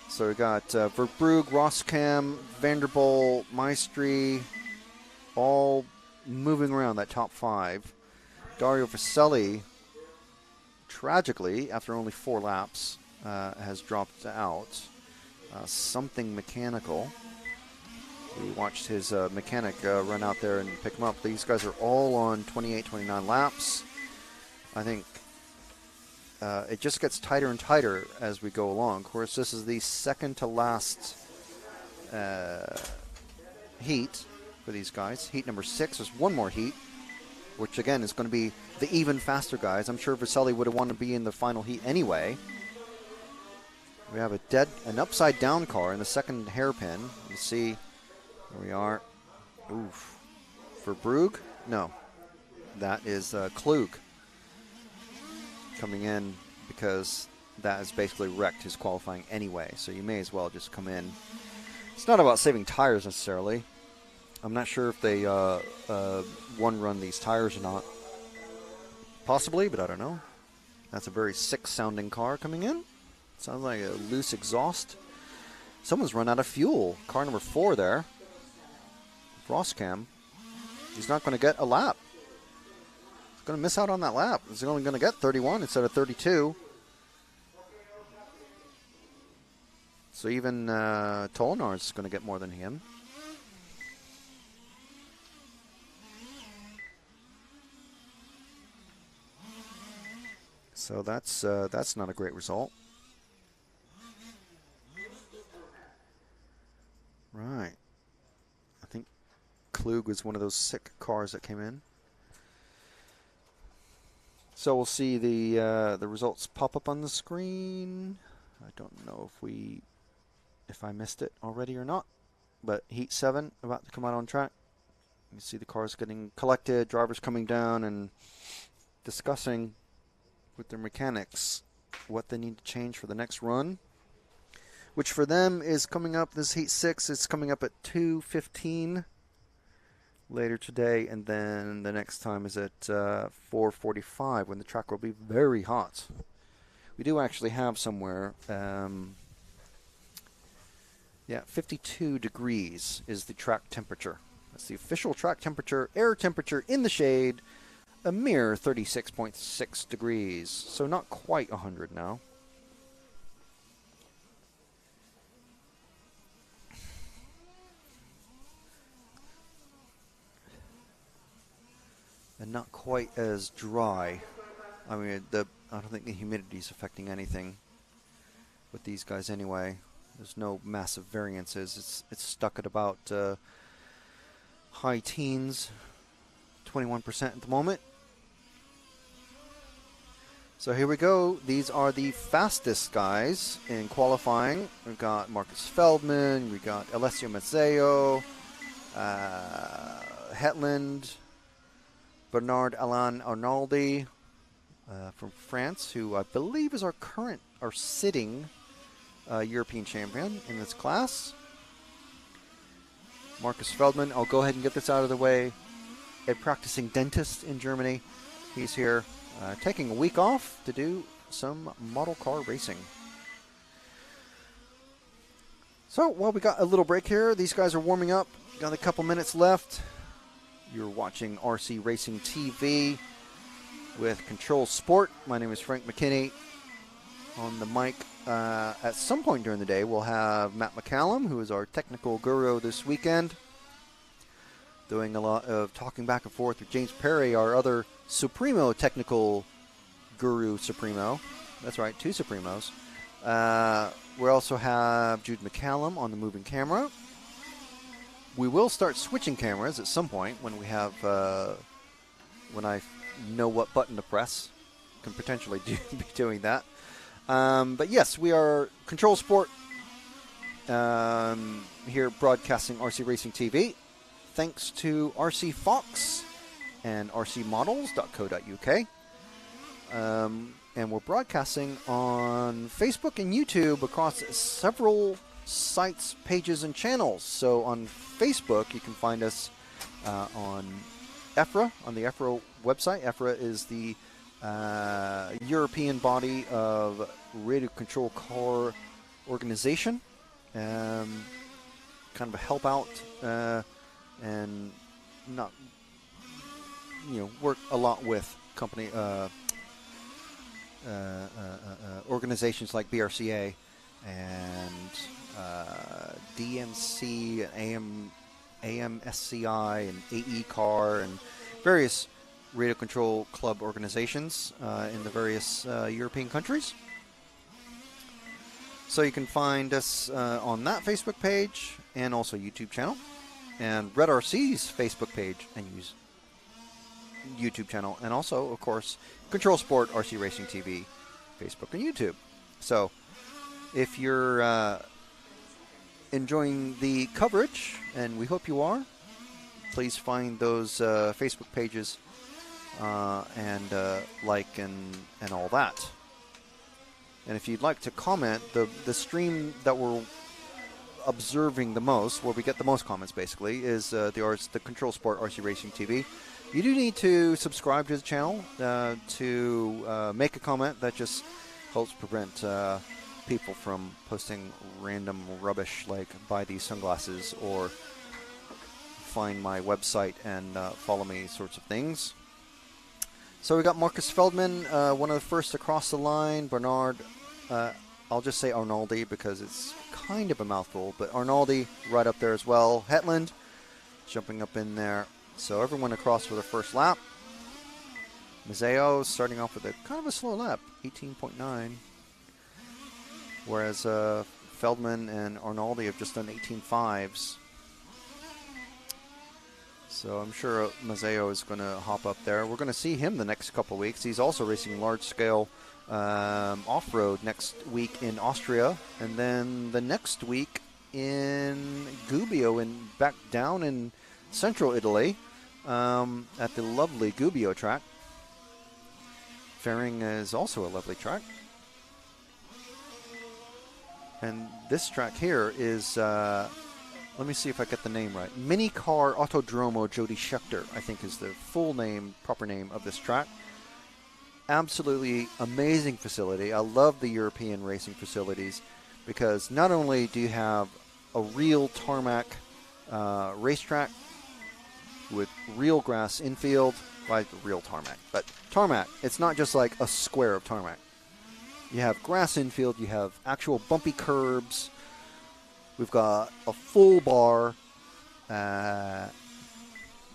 So we got Verbrugge, Roscam, Vanderbilt, Maestri, all moving around that top 5. Dario Vaselli, tragically, after only 4 laps, has dropped out. Something mechanical. We watched his mechanic run out there and pick him up. These guys are all on 28, 29 laps. I think it just gets tighter and tighter as we go along. Of course, this is the second to last heat for these guys. Heat number 6. There's one more heat, which again is going to be the even faster guys. I'm sure Vaselli would have wanted to be in the final heat anyway. We have an upside down car in the second hairpin. You see, here we are. Oof. Verbrugge? No, that is Klug coming in because that has basically wrecked his qualifying anyway. So you may as well just come in. It's not about saving tires necessarily. I'm not sure if they one-run these tires or not. Possibly, but I don't know. That's a very sick-sounding car coming in. Sounds like a loose exhaust. Someone's run out of fuel. Car number 4 there. Roscam. He's not going to get a lap. He's going to miss out on that lap. He's only going to get 31 instead of 32. So even Tolinars is going to get more than him. So that's not a great result. Right. I think Klug was one of those sick cars that came in. So we'll see the results pop up on the screen. I don't know if I missed it already or not. But Heat 7 about to come out on track. You see the cars getting collected, drivers coming down and discussing with their mechanics what they need to change for the next run, which for them is coming up. This Heat 6 is coming up at 2:15 later today, and then the next time is at 4:45 when the track will be very hot. We do actually have somewhere, 52 degrees is the track temperature. That's the official track temperature. Air temperature in the shade, a mere 36.6 degrees. So not quite 100 now. And not quite as dry. I mean, I don't think the humidity is affecting anything with these guys anyway. There's no massive variances. It's stuck at about high teens, 21% at the moment. So here we go. These are the fastest guys in qualifying. We've got Marcus Feldman, we've got Alessio Mazzeo, Hetland, Bernard Alain Arnaldi from France, who I believe is our sitting European champion in this class. Marcus Feldman, I'll go ahead and get this out of the way. A practicing dentist in Germany. He's here taking a week off to do some model car racing. So while we got a little break here, these guys are warming up. Got a couple minutes left. You're watching RC Racing TV with Control Sport. My name is Frank McKinney. On the mic at some point during the day, we'll have Matt McCallum, who is our technical guru this weekend, doing a lot of talking back and forth with James Perry, our other Supremo technical guru Supremo. That's right, 2 Supremos. We also have Jude McCallum on the moving camera. We will start switching cameras at some point when we have, when I know what button to press. Can potentially be doing that. But yes, we are Control Sport here broadcasting RC Racing TV. Thanks to RC Fox and rcmodels.co.uk. And we're broadcasting on Facebook and YouTube across several sites, pages, and channels. So on Facebook, you can find us on EFRA, on the EFRA website. EFRA is the European body of radio control car organization. Kind of a help out and not, work a lot with company organizations like BRCA and DMC, AMSCI, and AE Car, and various radio control club organizations in the various European countries. So you can find us on that Facebook page and also YouTube channel, and Red RC's Facebook page and YouTube channel, and also, of course, Control Sport RC Racing TV, Facebook and YouTube. So if you're enjoying the coverage, and we hope you are, please find those Facebook pages and like and all that. And if you'd like to comment, the stream that we're observing the most, where we get the most comments basically, is the Control Sport RC Racing TV. You do need to subscribe to the channel to make a comment. That just helps prevent people from posting random rubbish like buy these sunglasses or find my website and follow me sorts of things. So we got Marcus Feldman, one of the first across the line. Bernard, I'll just say Arnaldi because it's kind of a mouthful, but Arnaldi right up there as well. Hetland jumping up in there. So everyone across for the first lap. Mazzeo starting off with a kind of a slow lap, 18.9. Whereas Feldman and Arnaldi have just done 18.5s. So I'm sure Mazzeo is going to hop up there. We're going to see him the next couple of weeks. He's also racing large-scale off-road next week in Austria. And then the next week in Gubbio and back down in central Italy at the lovely Gubbio track. Fairing is also a lovely track. And this track here is, let me see if I get the name right. Mini Car Autodromo Jody Scheckter, I think is the full name, proper name of this track. Absolutely amazing facility. I love the European racing facilities because not only do you have a real tarmac racetrack with real grass infield, like real tarmac, but tarmac, it's not just like a square of tarmac. You have grass infield, you have actual bumpy curbs. We've got a full bar and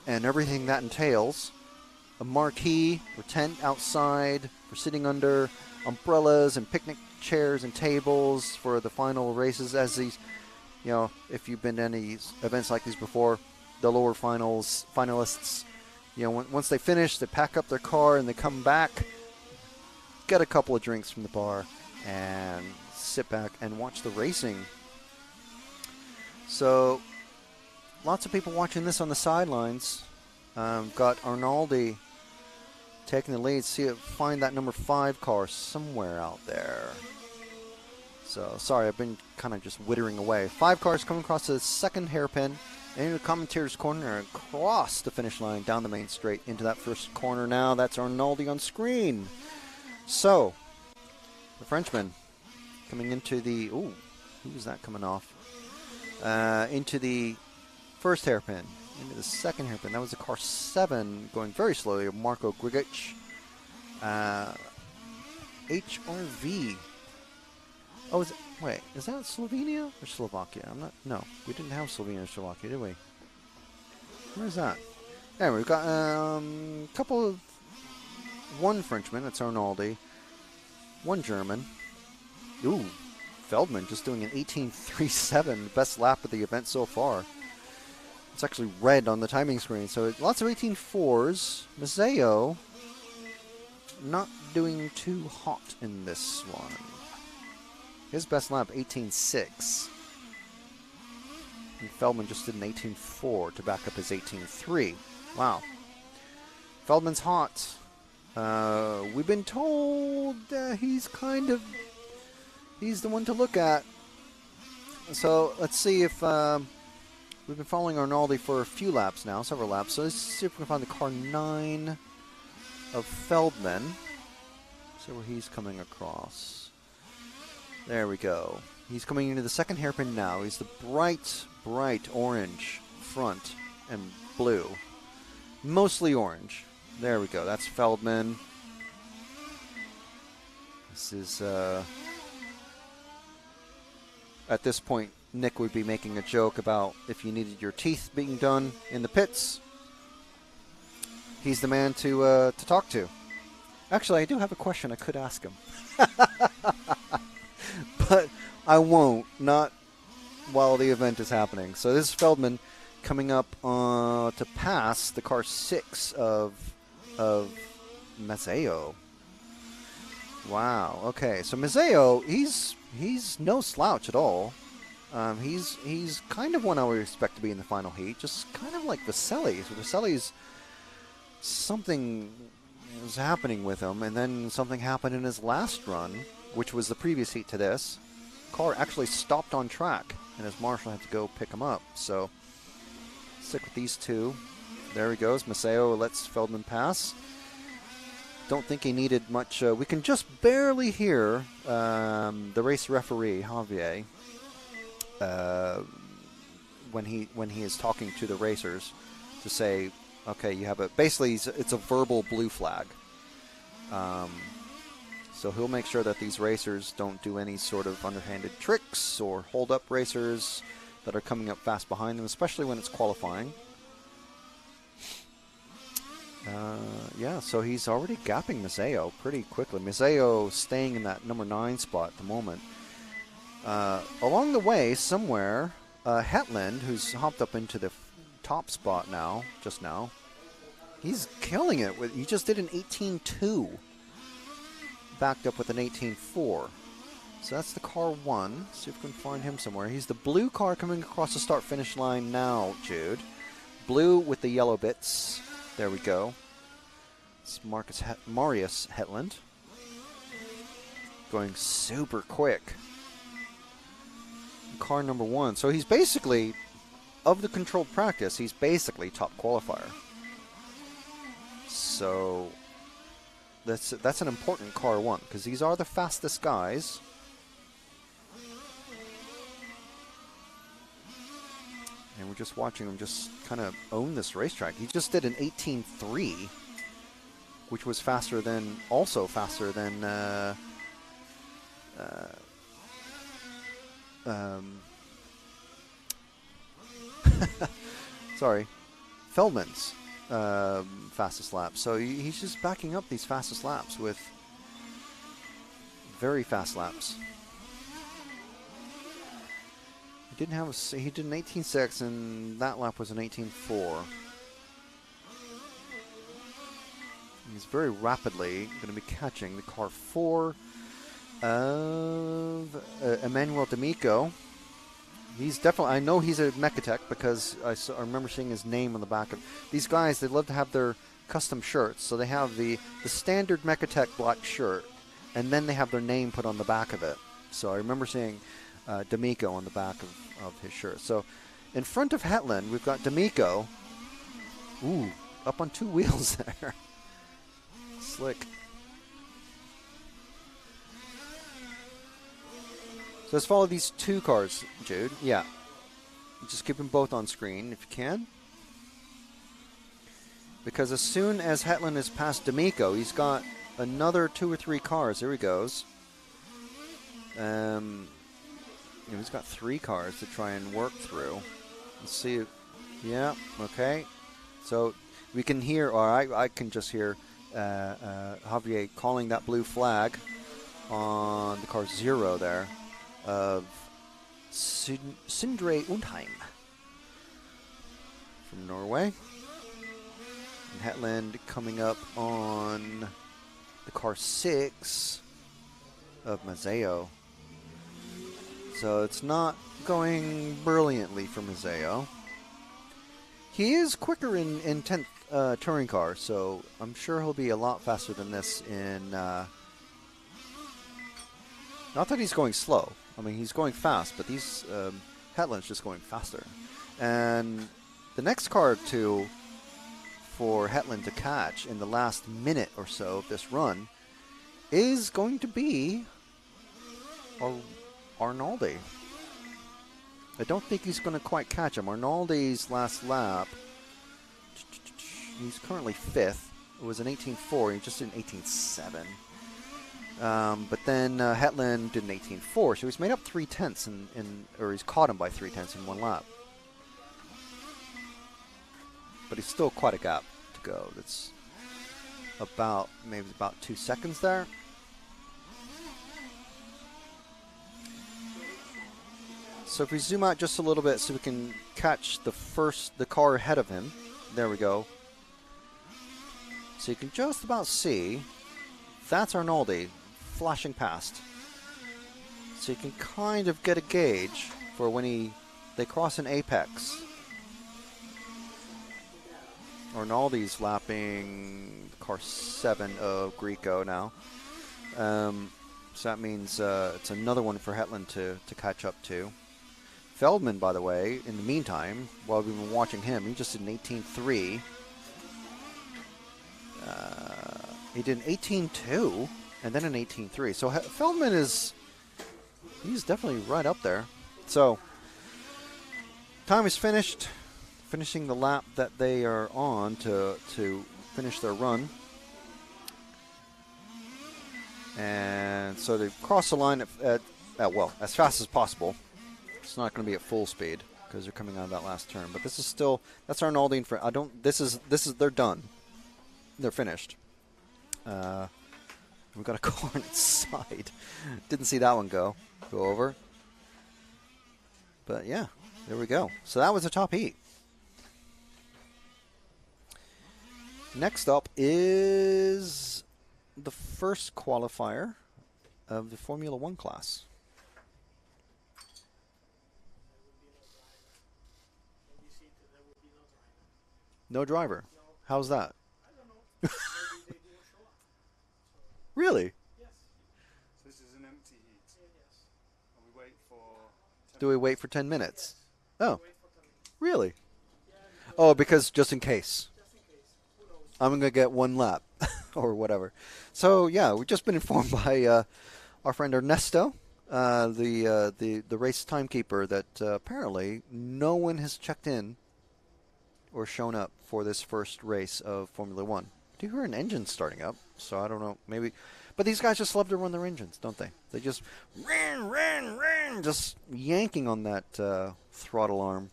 everything that entails. A marquee or tent outside for sitting under, umbrellas and picnic chairs and tables for the final races. As these, if you've been to any events like these before, the lower finalists, once they finish, they pack up their car and they come back, get a couple of drinks from the bar, and sit back and watch the racing. So, lots of people watching this on the sidelines. Got Arnaldi taking the lead. Find that number 5 car somewhere out there. So, sorry, I've been kind of just withering away. 5 cars coming across the second hairpin into the commentator's corner and across the finish line down the main straight into that first corner now. That's Arnaldi on screen. So, the Frenchman coming into the... Ooh, who's that coming off? Into the first hairpin, into the second hairpin. That was the car 7 going very slowly. Marko Grigic. HRV Oh, wait, is that Slovenia or Slovakia? I'm not. No, we didn't have Slovenia or Slovakia, did we? Where's that? Anyway, we've got a couple of one Frenchman. That's Arnaldi. One German. Ooh, Feldman just doing an 18.37, best lap of the event so far. It's actually red on the timing screen, so lots of 18.4s. Mazzeo not doing too hot in this one. His best lap, 18.6. And Feldman just did an 18.4 to back up his 18.3. Wow. Feldman's hot. We've been told he's the one to look at. So let's see if we've been following Arnaldi for a few laps now, several laps. So let's see if we can find the car 9 of Feldman. See where he's coming across. There we go. He's coming into the second hairpin now. He's the bright, bright orange front and blue. Mostly orange. There we go. That's Feldman. This is, at this point, Nick would be making a joke about if you needed your teeth being done in the pits. He's the man to talk to. Actually, I do have a question I could ask him. But I won't. Not while the event is happening. So this is Feldman coming up to pass the car 6 of Mazzeo. Wow. Okay. So Mazzeo, he's no slouch at all. He's kind of one I would expect to be in the final heat. Just kind of like Vaselli. So Vaselli's something was happening with him, and then something happened in his last run, which was the previous heat to this. Car actually stopped on track, and his marshal had to go pick him up. So stick with these two. There he goes. Mazzeo lets Feldman pass. Don't think he needed much. We can just barely hear the race referee, Javier, when he is talking to the racers to say, okay, you have a, basically it's a verbal blue flag. So he'll make sure that these racers don't do any sort of underhanded tricks or hold up racers that are coming up fast behind them, especially when it's qualifying. Yeah, so he's already gapping Mazzeo pretty quickly. Mazzeo staying in that number 9 spot at the moment. Along the way, somewhere, Hetland, who's hopped up into the top spot now, just now, he's killing it. He just did an 18.2, backed up with an 18.4. So that's the car 1. See if we can find him somewhere. He's the blue car coming across the start-finish line now, Jude. Blue with the yellow bits. There we go. It's Marius Hetland. Going super quick. Car number 1. So he's basically, of the controlled practice, he's basically top qualifier. So that's an important car 1, because these are the fastest guys. And we're just watching him just kind of own this racetrack. He just did an 18.3, which was also faster than sorry, Feldman's fastest lap. So he's just backing up these fastest laps with very fast laps. He did an 18.6, and that lap was an 18.4. He's very rapidly going to be catching the car 4 of Emmanuel D'Amico. He's definitely, I know he's a Mechatech because I remember seeing his name on the back of these guys. They love to have their custom shirts, so they have the standard Mechatech black shirt, and then they have their name put on the back of it. So I remember seeing D'Amico on the back of his shirt. So in front of Hetland, we've got D'Amico. Ooh, up on 2 wheels there. Slick. So let's follow these 2 cars, Jude. Yeah. Just keep them both on screen if you can. Because as soon as Hetland is past D'Amico, he's got another 2 or 3 cars. Here he goes. He's got 3 cars to try and work through. Let's see. Yeah, okay. So we can hear, or I can just hear Javier calling that blue flag on the car 0 there of Sindre Undheim from Norway. And Hetland coming up on the car 6 of Mazzeo. So it's not going brilliantly for Mazzeo. He is quicker in 10th touring car, so I'm sure he'll be a lot faster than this in... not that he's going slow. I mean, he's going fast, but these Hetland's just going faster. And the next car for Hetland to catch in the last minute or so of this run is going to be Arnaldi. I don't think he's going to quite catch him. Arnaldi's last lap, he's currently 5th. It was an 18.4. He just did an 18.7. But then Hetland did an 18.4, so he's made up 3/10 or he's caught him by 3/10 in 1 lap. But he's still quite a gap to go. That's maybe about 2 seconds there. So if we zoom out just a little bit so we can catch the car ahead of him. There we go. So you can just about see, that's Arnaldi flashing past. So you can kind of get a gauge for when they cross an apex. Arnaldi's lapping car 7 of Greco now. So that means it's another one for Hetland to catch up to. Feldman, by the way, in the meantime, while we've been watching him, he just did an 18.3. He did an 18.2 and then an 18.3. So Feldman he's definitely right up there. So time is finished, finishing the lap that they are on to finish their run. And so they cross the line at as fast as possible. It's not going to be at full speed because they're coming out of that last turn. But this is still, that's Arnaldi and they're done. They're finished. We've got a car on its side. Didn't see that one go over. But yeah, there we go. So that was the top heat. Next up is the first qualifier of the Formula 1 class. No driver. How's that? I don't know. Maybe they do a show up. Really? Yes. So this is an empty heat. Yes. And we wait for 10 Do we wait for 10 minutes? Oh, Wait for 10 minutes. really? Yeah, Oh, because just in case. just in case. Who knows? I'm going to get 1 lap or whatever. So, yeah, we've just been informed by our friend Ernesto, the race timekeeper, that apparently no one has checked in or shown up for this first race of Formula 1. Do you hear an engine starting up? So I don't know, maybe. But these guys just love to run their engines, don't they? They just just yanking on that throttle arm.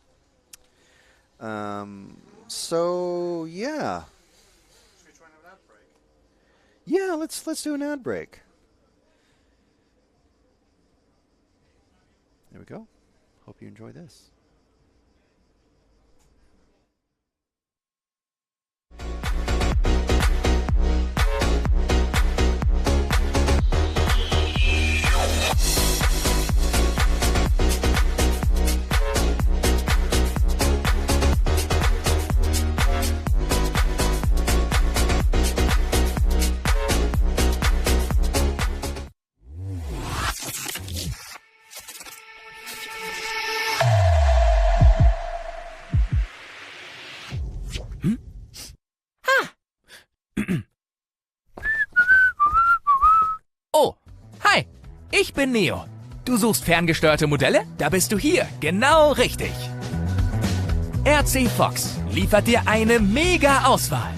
So yeah. Should we try and have an ad break? Yeah, let's do an ad break. There we go. Hope you enjoy this. Oh, hi, ich bin Neo. Du suchst ferngesteuerte Modelle? Da bist du hier, genau richtig. RC Fox liefert dir eine mega Auswahl.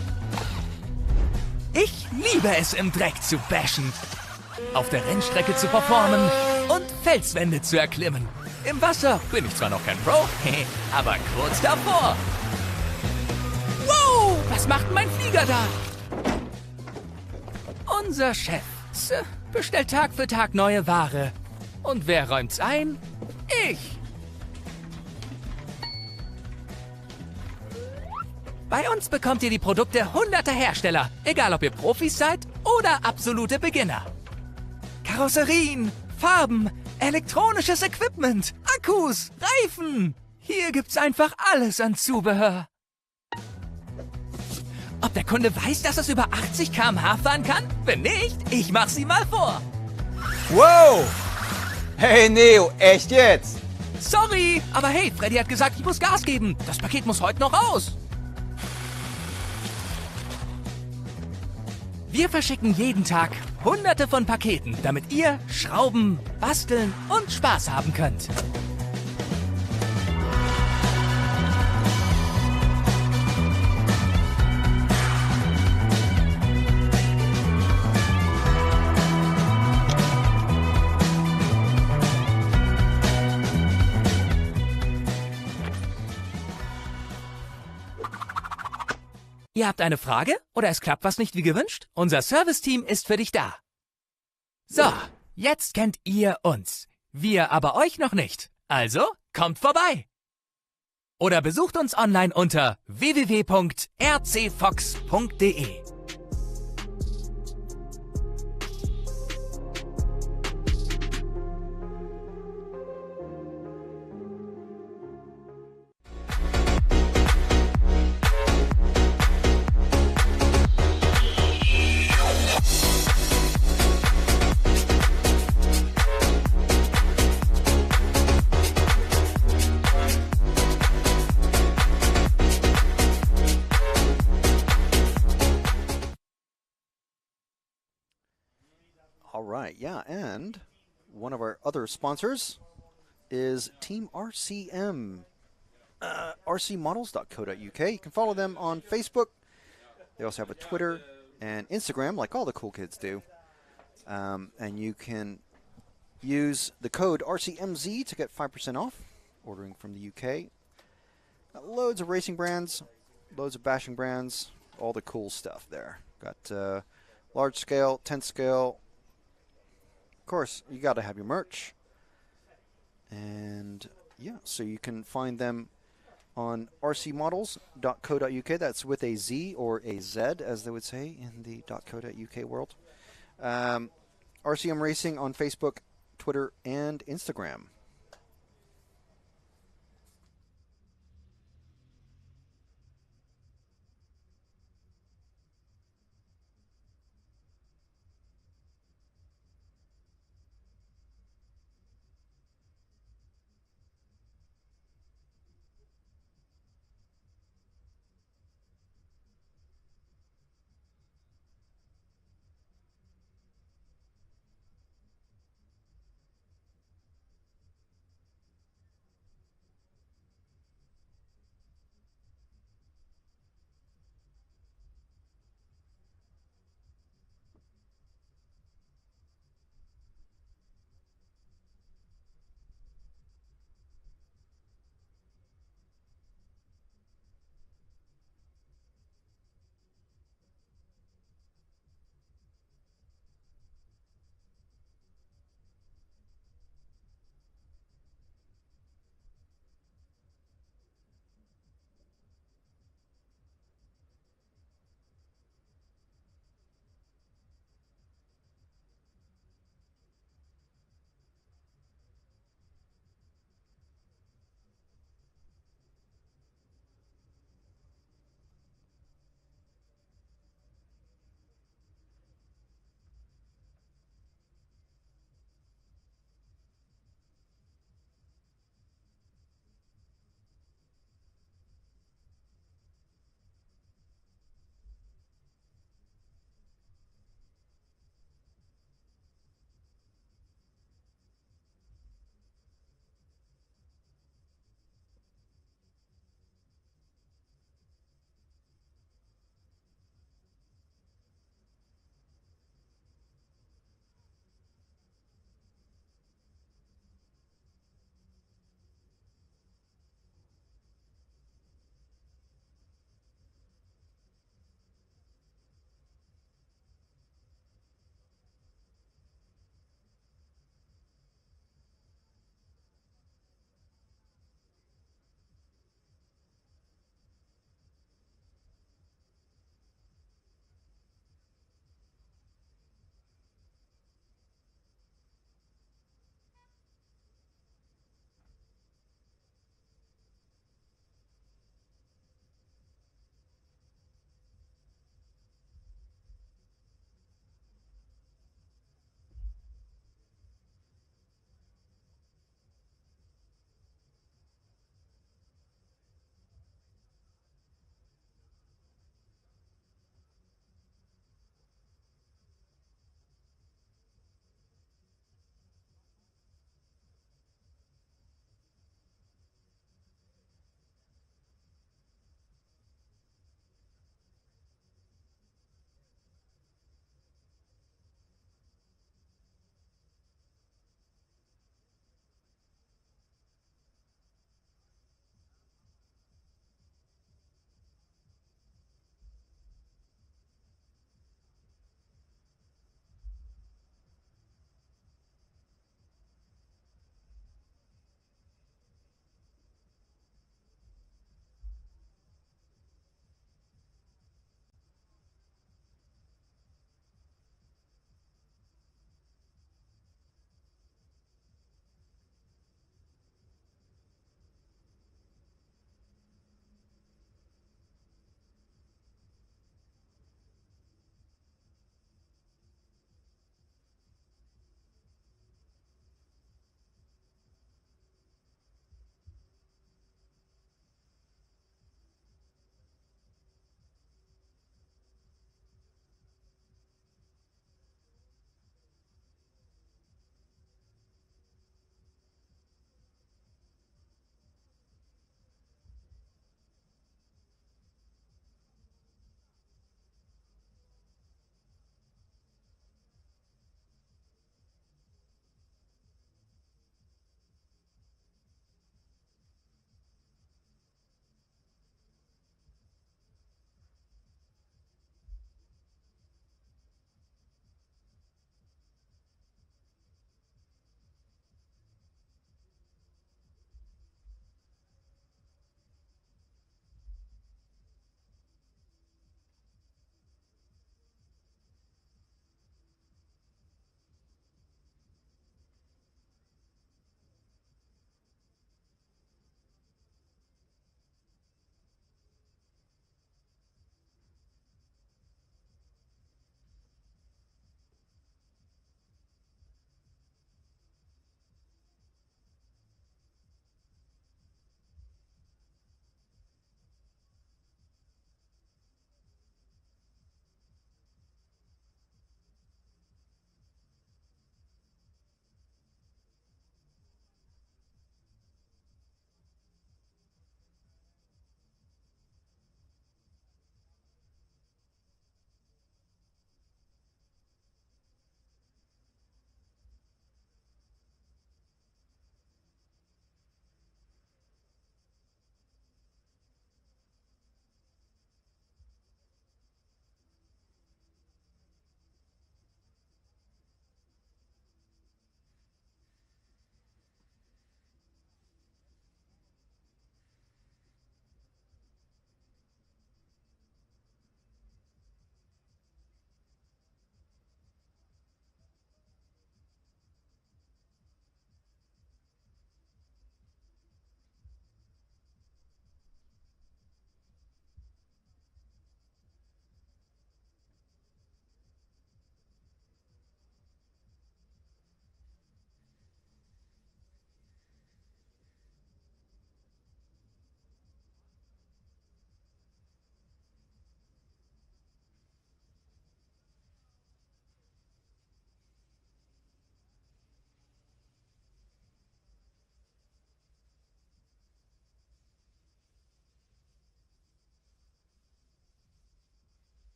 Ich liebe es, im Dreck zu bashen, auf der Rennstrecke zu performen und Felswände zu erklimmen. Im Wasser bin ich zwar noch kein Pro, aber kurz davor. Wow, was macht mein Flieger da? Unser Chef bestellt Tag für Tag neue Ware. Und wer räumt's ein? Ich. Bei uns bekommt ihr die Produkte hunderter Hersteller, egal ob ihr Profis seid oder absolute Beginner. Karosserien, Farben, elektronisches Equipment, Akkus, Reifen. Hier gibt's einfach alles an Zubehör. Ob der Kunde weiß, dass es über 80 km/h fahren kann? Wenn nicht, ich mach sie mal vor. Wow! Hey Neo, echt jetzt? Sorry, aber hey, Freddy hat gesagt, ich muss Gas geben. Das Paket muss heute noch raus. Wir verschicken jeden Tag hunderte von Paketen, damit ihr schrauben, basteln und Spaß haben könnt. Ihr habt eine Frage oder es klappt was nicht wie gewünscht? Unser Serviceteam ist für dich da. So, jetzt kennt ihr uns. Wir aber euch noch nicht. Also, kommt vorbei. Oder besucht uns online unter www.rcfox.de. All right, yeah, and one of our other sponsors is Team RCM, rcmodels.co.uk. You can follow them on Facebook. They also have a Twitter and Instagram, like all the cool kids do. And you can use the code RCMZ to get 5% off ordering from the UK. Got loads of racing brands, loads of bashing brands, all the cool stuff there. Got large scale, 10 scale. Of course, you got to have your merch. And yeah, so you can find them on rcmodels.co.uk. That's with a Z or a Z, as they would say in the .co.uk world. RCM Racing on Facebook, Twitter, and Instagram.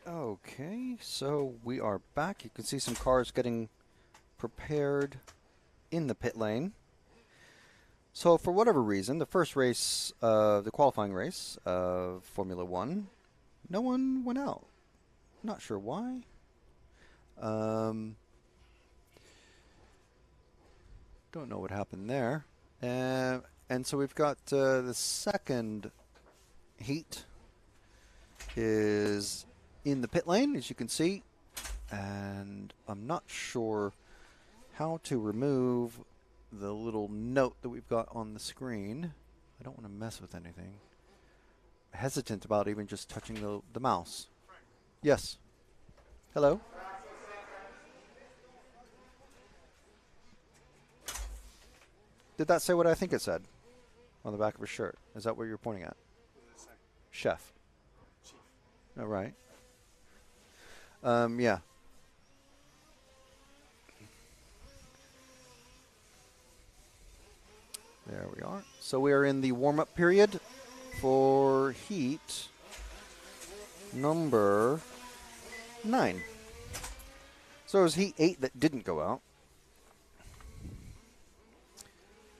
Okay, so we are back. You can see some cars getting prepared in the pit lane. So for whatever reason, the first race, the qualifying race of Formula One, no one went out. Not sure why. Don't know what happened there. And so we've got the second heat is in the pit lane, as you can see. And I'm not sure how to remove the little note that we've got on the screen. I don't want to mess with anything. Hesitant about even just touching the mouse. Yes. Hello. Did that say what I think it said on the back of his shirt? Is that what you're pointing at? Chef. All right. Yeah. There we are. So we are in the warm-up period for heat number 9. So it was heat 8 that didn't go out.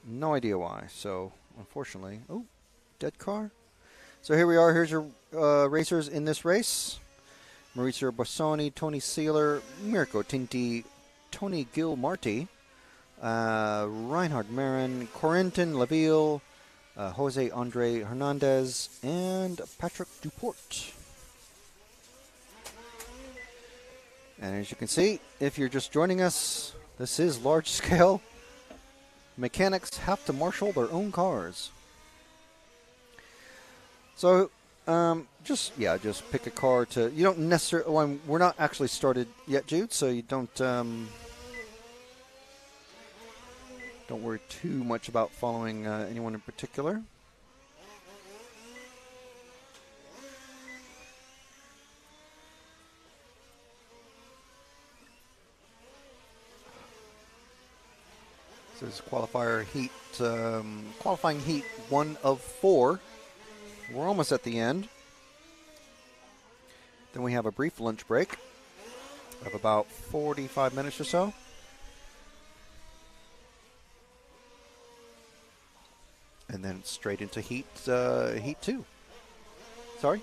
No idea why. So unfortunately, oh, dead car. So here we are. Here's your racers in this race. Maurizio Bossoni, Tony Sealer, Mirko Tinti, Tony Gilmarty, Reinhard Marin, Corentin Laville, Jose Andre Hernandez, and Patrick Duport. And as you can see, if you're just joining us, this is large scale. Mechanics have to marshal their own cars. So just pick a car to. You don't necessarily. Well, we're not actually started yet, Jude. So you don't worry too much about following anyone in particular. This is qualifier heat, qualifying heat 1 of 4. We're almost at the end. Then we have a brief lunch break of about 45 minutes or so. And then straight into heat 2. Sorry?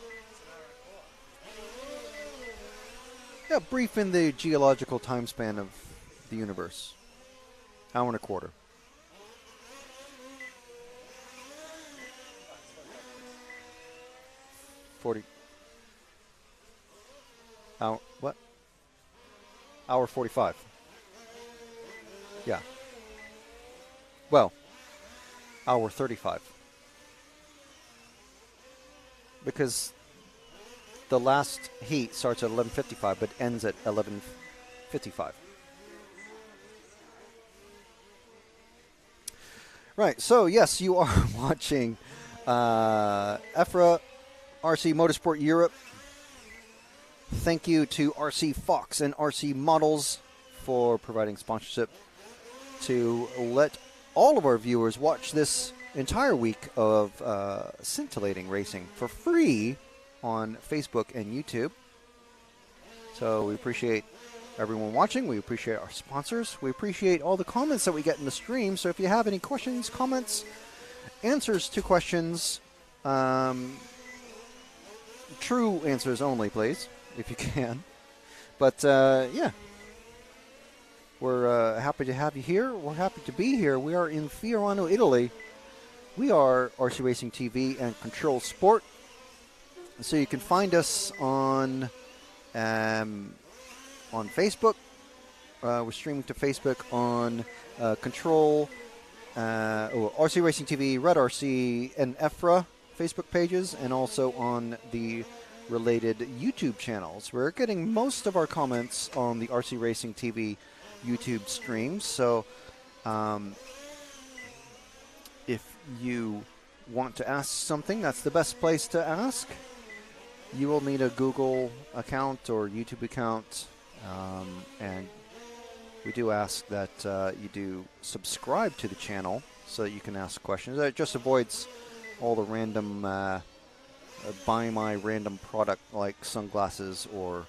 Yeah, brief in the geological time span of the universe. Hour and a quarter. What? Hour 45. Yeah. Well, hour 35. Because the last heat starts at 11:55 but ends at 11:55. Right, so yes, you are watching EFRA RC Motorsport Europe. Thank you to RC Fox and RC Models for providing sponsorship to let all of our viewers watch this entire week of scintillating racing for free on Facebook and YouTube. So we appreciate everyone watching. We appreciate our sponsors. We appreciate all the comments that we get in the stream. So if you have any questions, comments, answers to questions, true answers only, please, if you can. But yeah, we're happy to have you here. We're happy to be here. We are in Fiorano, Italy. We are RC Racing TV and Control Sport. So you can find us on Facebook. We're streaming to Facebook on Control, RC Racing TV, Red RC, and EFRA Facebook pages, and also on the related YouTube channels. We're getting most of our comments on the RC Racing TV YouTube streams. So if you want to ask something, that's the best place to ask. You will need a Google account or YouTube account. And we do ask that you do subscribe to the channel so that you can ask questions. It just avoids all the random buy my random product like sunglasses or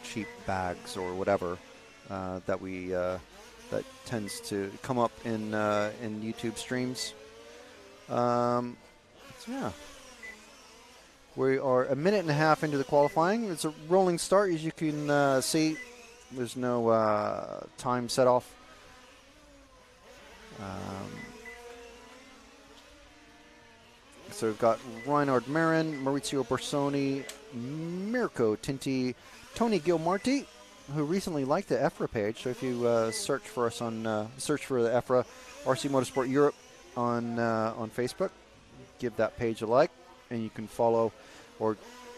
cheap bags or whatever that we that tends to come up in YouTube streams. So yeah, we are a minute and a half into the qualifying. It's a rolling start, as you can see. There's no time set off. So we've got Reinhard Marin, Maurizio Borsoni, Mirko Tinti, Tony Gilmarti, who recently liked the EFRA page. So if you search for us on search for the EFRA RC Motorsport Europe on Facebook, give that page a like, and you can follow or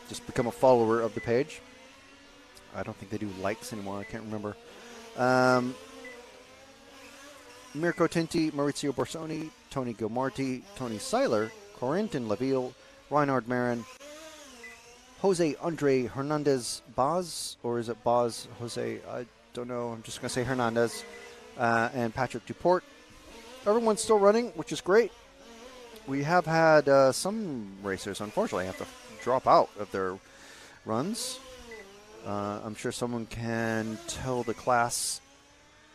just become a follower of the page. I don't think they do likes anymore. I can't remember. Mirko Tinti, Maurizio Borsoni, Tony Gilmarti, Tony Seiler, Corentin Laville, Reinhard Marin, Jose Andre Hernandez Baz, or is it Baz Jose? I don't know. I'm just going to say Hernandez, and Patrick Duport. Everyone's still running, which is great. We have had some racers, unfortunately, have to drop out of their runs. I'm sure someone can tell the class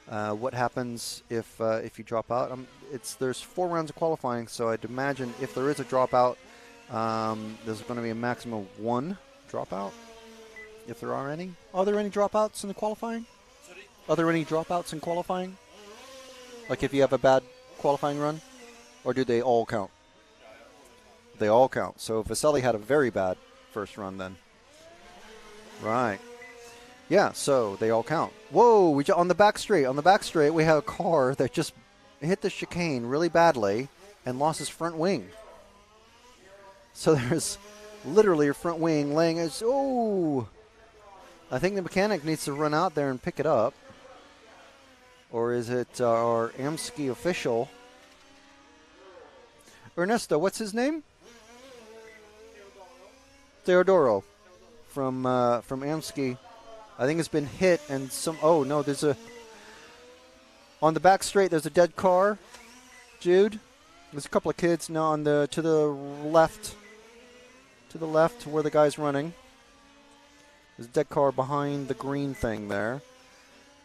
what happens if you drop out. There's 4 rounds of qualifying, so I'd imagine if there is a dropout, there's going to be a maximum of 1 dropout, if there are any. Are there any dropouts in the qualifying? Sorry? Are there any dropouts in qualifying? Like if you have a bad qualifying run? Or do they all count? They all count. So Vaselli had a very bad first run then. Right. Yeah, so they all count. Whoa, on the back straight. On the back straight, we have a car that just hit the chicane really badly and lost his front wing. So there's literally a front wing laying as, oh, I think the mechanic needs to run out there and pick it up. Or is it our Amsky official? Ernesto, what's his name? Teodoro. From Amsky. I think it's been hit and some, oh no, there's on the back straight, there's a dead car, Jude. There's a couple of kids now to the left where the guy's running. There's a dead car behind the green thing there.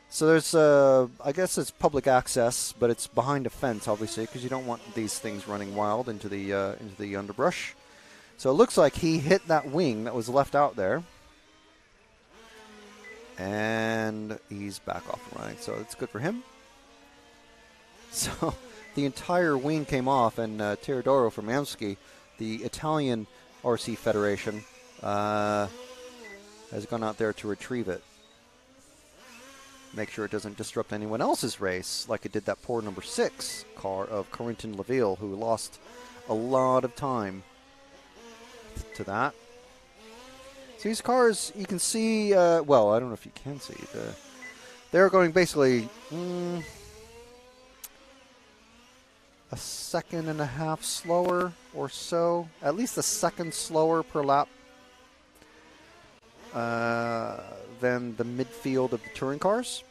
So there's, I guess it's public access, but it's behind a fence, obviously, because you don't want these things running wild into the underbrush. So it looks like he hit that wing that was left out there. And he's back off and running, so it's good for him. So the entire wing came off, and Teodoro from Amsky, the Italian RC Federation, has gone out there to retrieve it. Make sure it doesn't disrupt anyone else's race, like it did that poor number 6 car of Corentin Laville, who lost a lot of time to that. So these cars, you can see, well, I don't know if you can see, they're going basically a second and a half slower or so, at least a second slower per lap than the midfield of the touring cars.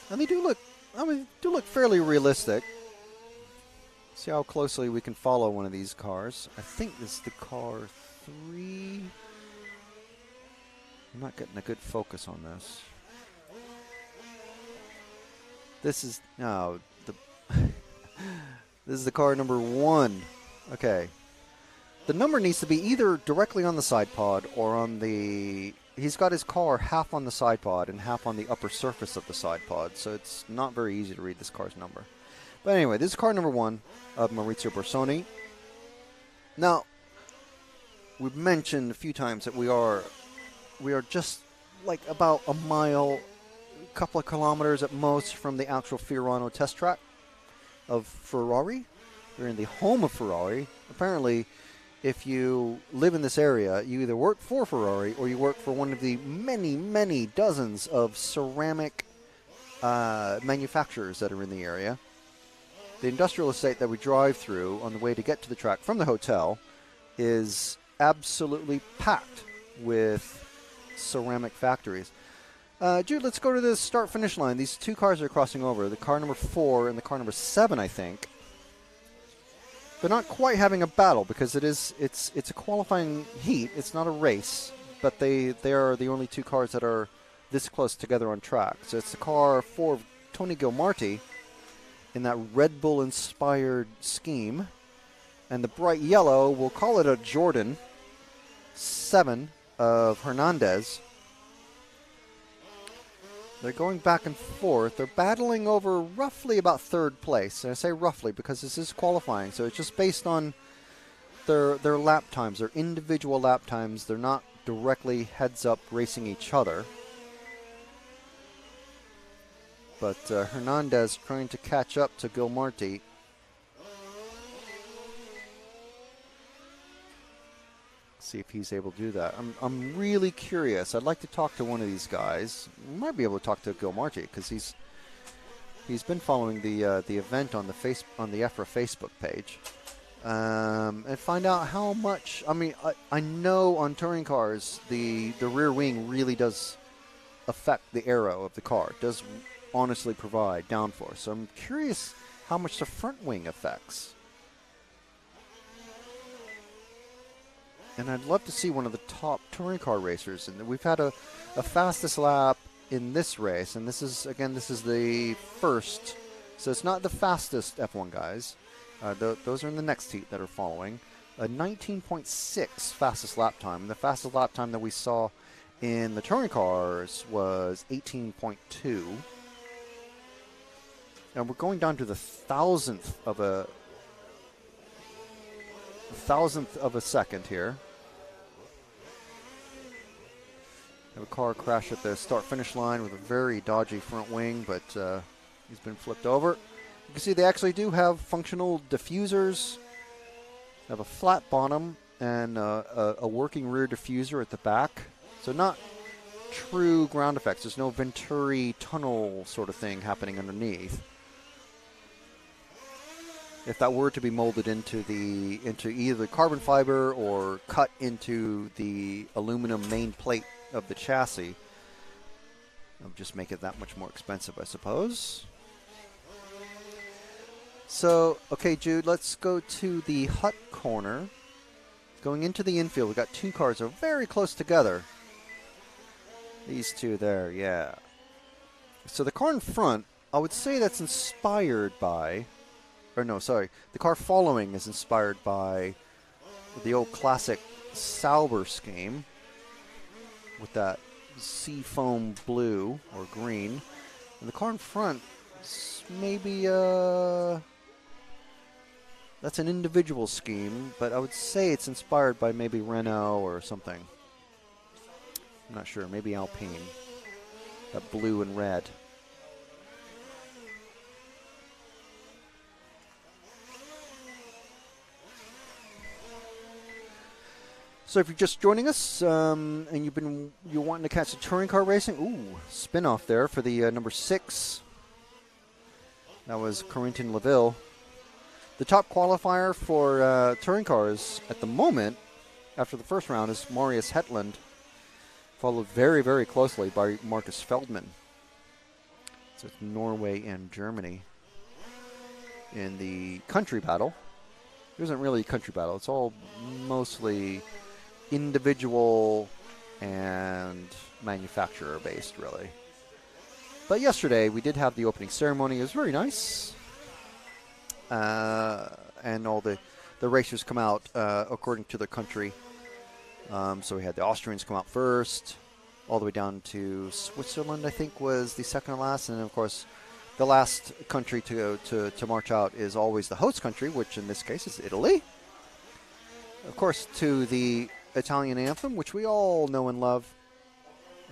And they do look fairly realistic. See how closely we can follow one of these cars. I think this is the car 3. I'm not getting a good focus on this. This is this is the car number 1. Okay. The number needs to be either directly on the side pod or on the. He's got his car half on the side pod and half on the upper surface of the side pod, so it's not very easy to read this car's number. But anyway, this is car number 1 of Maurizio Borsoni. Now, we've mentioned a few times that we are just like about a mile, a couple of kilometers at most from the actual Fiorano test track of Ferrari. We're in the home of Ferrari. Apparently, if you live in this area, you either work for Ferrari or you work for one of the many, many dozens of ceramic manufacturers that are in the area. The industrial estate that we drive through on the way to get to the track from the hotel is absolutely packed with ceramic factories. Jude, let's go to the start-finish line. These 2 cars are crossing over, the car number 4 and the car number 7, I think. they're not quite having a battle because it's a qualifying heat. It's not a race, but they are the only two cars that are this close together on track. So it's the car for Tony Gilmarty in that Red Bull-inspired scheme. And the bright yellow, we'll call it a Jordan 7 of Hernandez. They're going back and forth. They're battling over roughly about third place. And I say roughly because this is qualifying, so it's just based on their lap times, their individual lap times. They're not directly heads-up racing each other. But Hernandez trying to catch up to Gilmarty. See if he's able to do that. I'm really curious. I'd like to talk to one of these guys. We might be able to talk to Gilmarty because he's been following the event on the EFRA Facebook page, and find out how much. I mean, I know on touring cars the rear wing really does affect the aero of the car. It does honestly provide downforce. So I'm curious how much the front wing affects. And I'd love to see one of the top touring car racers. And we've had a fastest lap in this race. And this is the first. So it's not the fastest F1 guys. Those are in the next heat that are following. A 19.6 fastest lap time. And the fastest lap time that we saw in the touring cars was 18.2. And we're going down to the thousandth of a second here. Have a car crash at the start-finish line with a very dodgy front wing, but he's been flipped over. You can see they actually do have functional diffusers. They have a flat bottom and a working rear diffuser at the back. So not true ground effects. There's no Venturi tunnel sort of thing happening underneath. If that were to be molded into either the carbon fiber or cut into the aluminum main plate of the chassis, it'll just make it that much more expensive, I suppose. So, okay, Jude, let's go to the hut corner. Going into the infield, we've got two cars that are very close together. These two there, yeah. So the car in front, I would say that's inspired by... Or no, sorry. The car following is inspired by the old classic Sauber scheme with that seafoam blue or green. And the car in front is maybe that's an individual scheme, but I would say it's inspired by maybe Renault or something. I'm not sure. Maybe Alpine. That blue and red. So if you're just joining us and you're wanting to catch the touring car racing, ooh, spin-off there for the number 6. That was Corentin Laville. The top qualifier for touring cars at the moment, after the first round, is Marius Hetland, followed very, very closely by Marcus Feldman. So it's Norway and Germany in the country battle. It isn't really a country battle. It's all mostly individual and manufacturer based, really. But yesterday we did have the opening ceremony. It was very nice, and all the racers come out according to their country. So we had the Austrians come out first, all the way down to Switzerland, I think, was the second to last, and then, of course, the last country to march out is always the host country, which in this case is Italy. Of course, to the Italian anthem, which we all know and love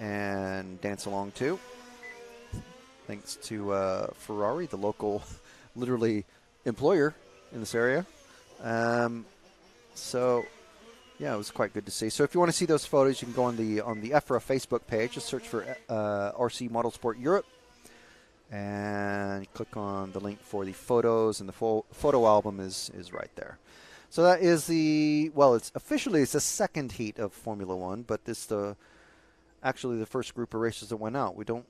and dance along to, thanks to Ferrari, the local, literally, employer in this area. So, yeah, it was quite good to see. So if you want to see those photos, you can go on the EFRA Facebook page. Just search for RC Motorsport Europe and click on the link for the photos, and the full photo album is right there. So that is it's officially the second heat of Formula One, but this actually the first group of racers that went out. We don't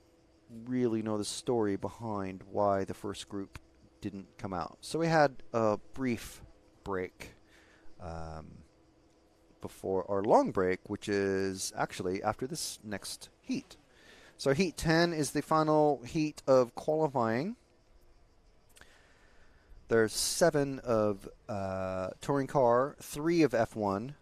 really know the story behind why the first group didn't come out. So we had a brief break before our long break, which is actually after this next heat. So Heat 10 is the final heat of qualifying. There's 7 of touring car, 3 of F1,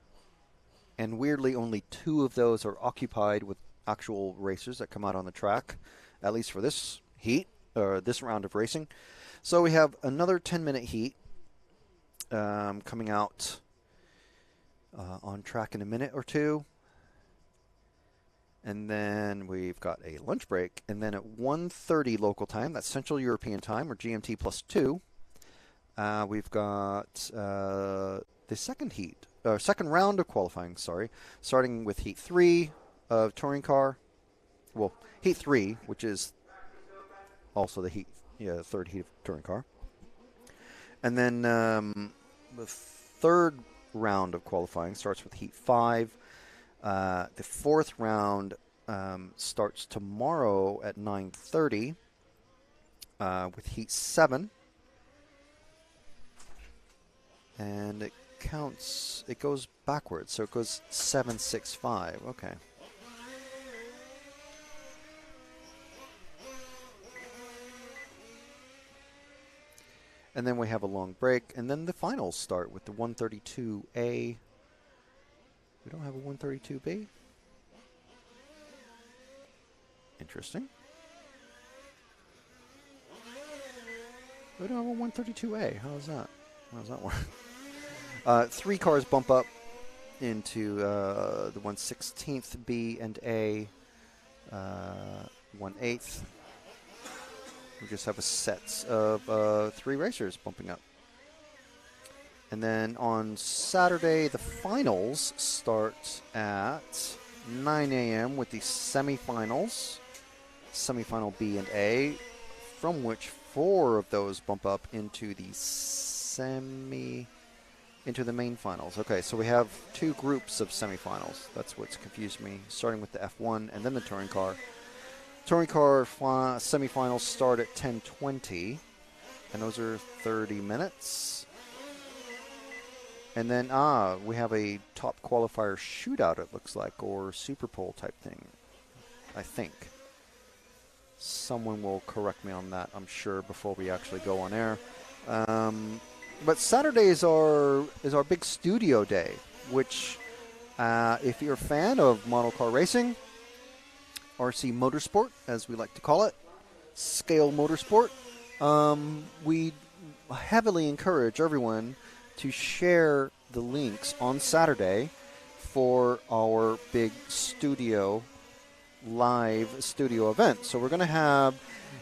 and weirdly only 2 of those are occupied with actual racers that come out on the track, at least for this heat, or this round of racing. So we have another 10-minute heat coming out on track in a minute or two. And then we've got a lunch break. And then at 1:30 local time, that's Central European time, or GMT plus 2, we've got the second round of qualifying, starting with Heat 3 of touring car. Well, Heat 3, which is also the third heat of touring car. And then the third round of qualifying starts with Heat 5. The fourth round starts tomorrow at 9:30 with Heat 7. And it goes backwards, so it goes 7, 6, 5. Okay. And then we have a long break, and then the finals start with the 132A. We don't have a 132B? Interesting. We don't have a 132A. How does that work? 3 cars bump up into the 1/16th B and A, 1/8. We just have a set of 3 racers bumping up. And then on Saturday, the finals start at 9 a.m. with the semifinals, semifinal B and A, from which 4 of those bump up into the main finals. Okay, so we have 2 groups of semifinals. That's what's confused me, starting with the F1 and then the touring car. Touring car semifinals start at 10:20, and those are 30 minutes. And then, we have a top qualifier shootout, it looks like, or Super Pole type thing, I think. Someone will correct me on that, I'm sure, before we actually go on air. But Saturday is our big studio day, which, if you're a fan of model car racing, RC Motorsport, as we like to call it, scale motorsport, we heavily encourage everyone to share the links on Saturday for our big live studio event. So we're going to have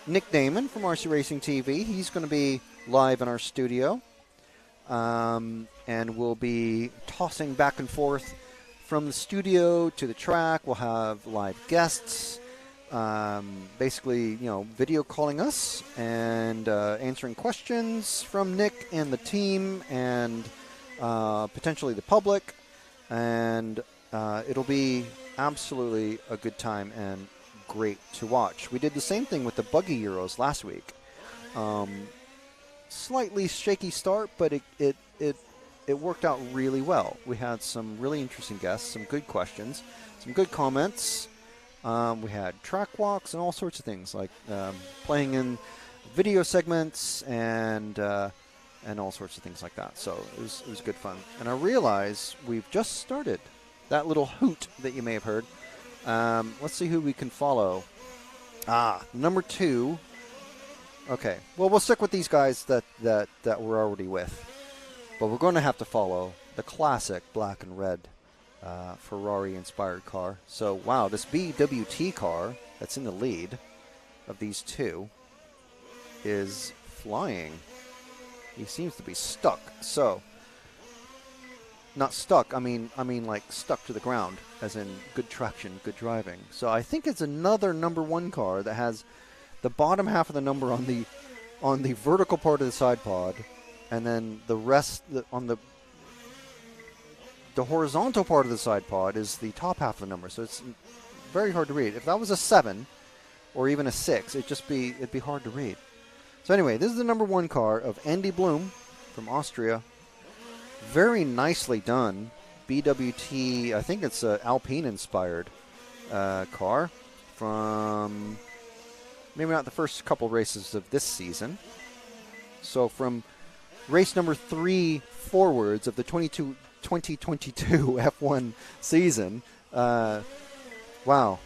Nick Damon from RC Racing TV. He's going to be live in our studio, and we'll be tossing back and forth from the studio to the track. We'll have live guests, basically, video calling us and answering questions from Nick and the team and potentially the public. And it'll be absolutely a good time and great to watch. We did the same thing with the Buggy Euros last week. Slightly shaky start, but it worked out really well. We had some really interesting guests, some good questions, some good comments. We had track walks and all sorts of things, like playing in video segments and all sorts of things like that. So it was good fun. And I realize we've just started that little hoot that you may have heard. Let's see who we can follow. Number 2. Okay, well, we'll stick with these guys that we're already with. But we're going to have to follow the classic black and red Ferrari-inspired car. So, wow, this BWT car that's in the lead of these 2 is flying. He seems to be stuck. So, not stuck, I mean like stuck to the ground, as in good traction, good driving. So I think it's another number 1 car that has the bottom half of the number on the vertical part of the side pod, and then the rest on the horizontal part of the side pod is the top half of the number. So it's very hard to read. If that was a 7 or even a 6, it'd be hard to read. So anyway, this is the number 1 car of Andy Bloom from Austria. Very nicely done. BWT, I think it's an Alpine-inspired car from maybe not the first couple races of this season. So from race number 3 forwards of the 2022 F1 season, wow.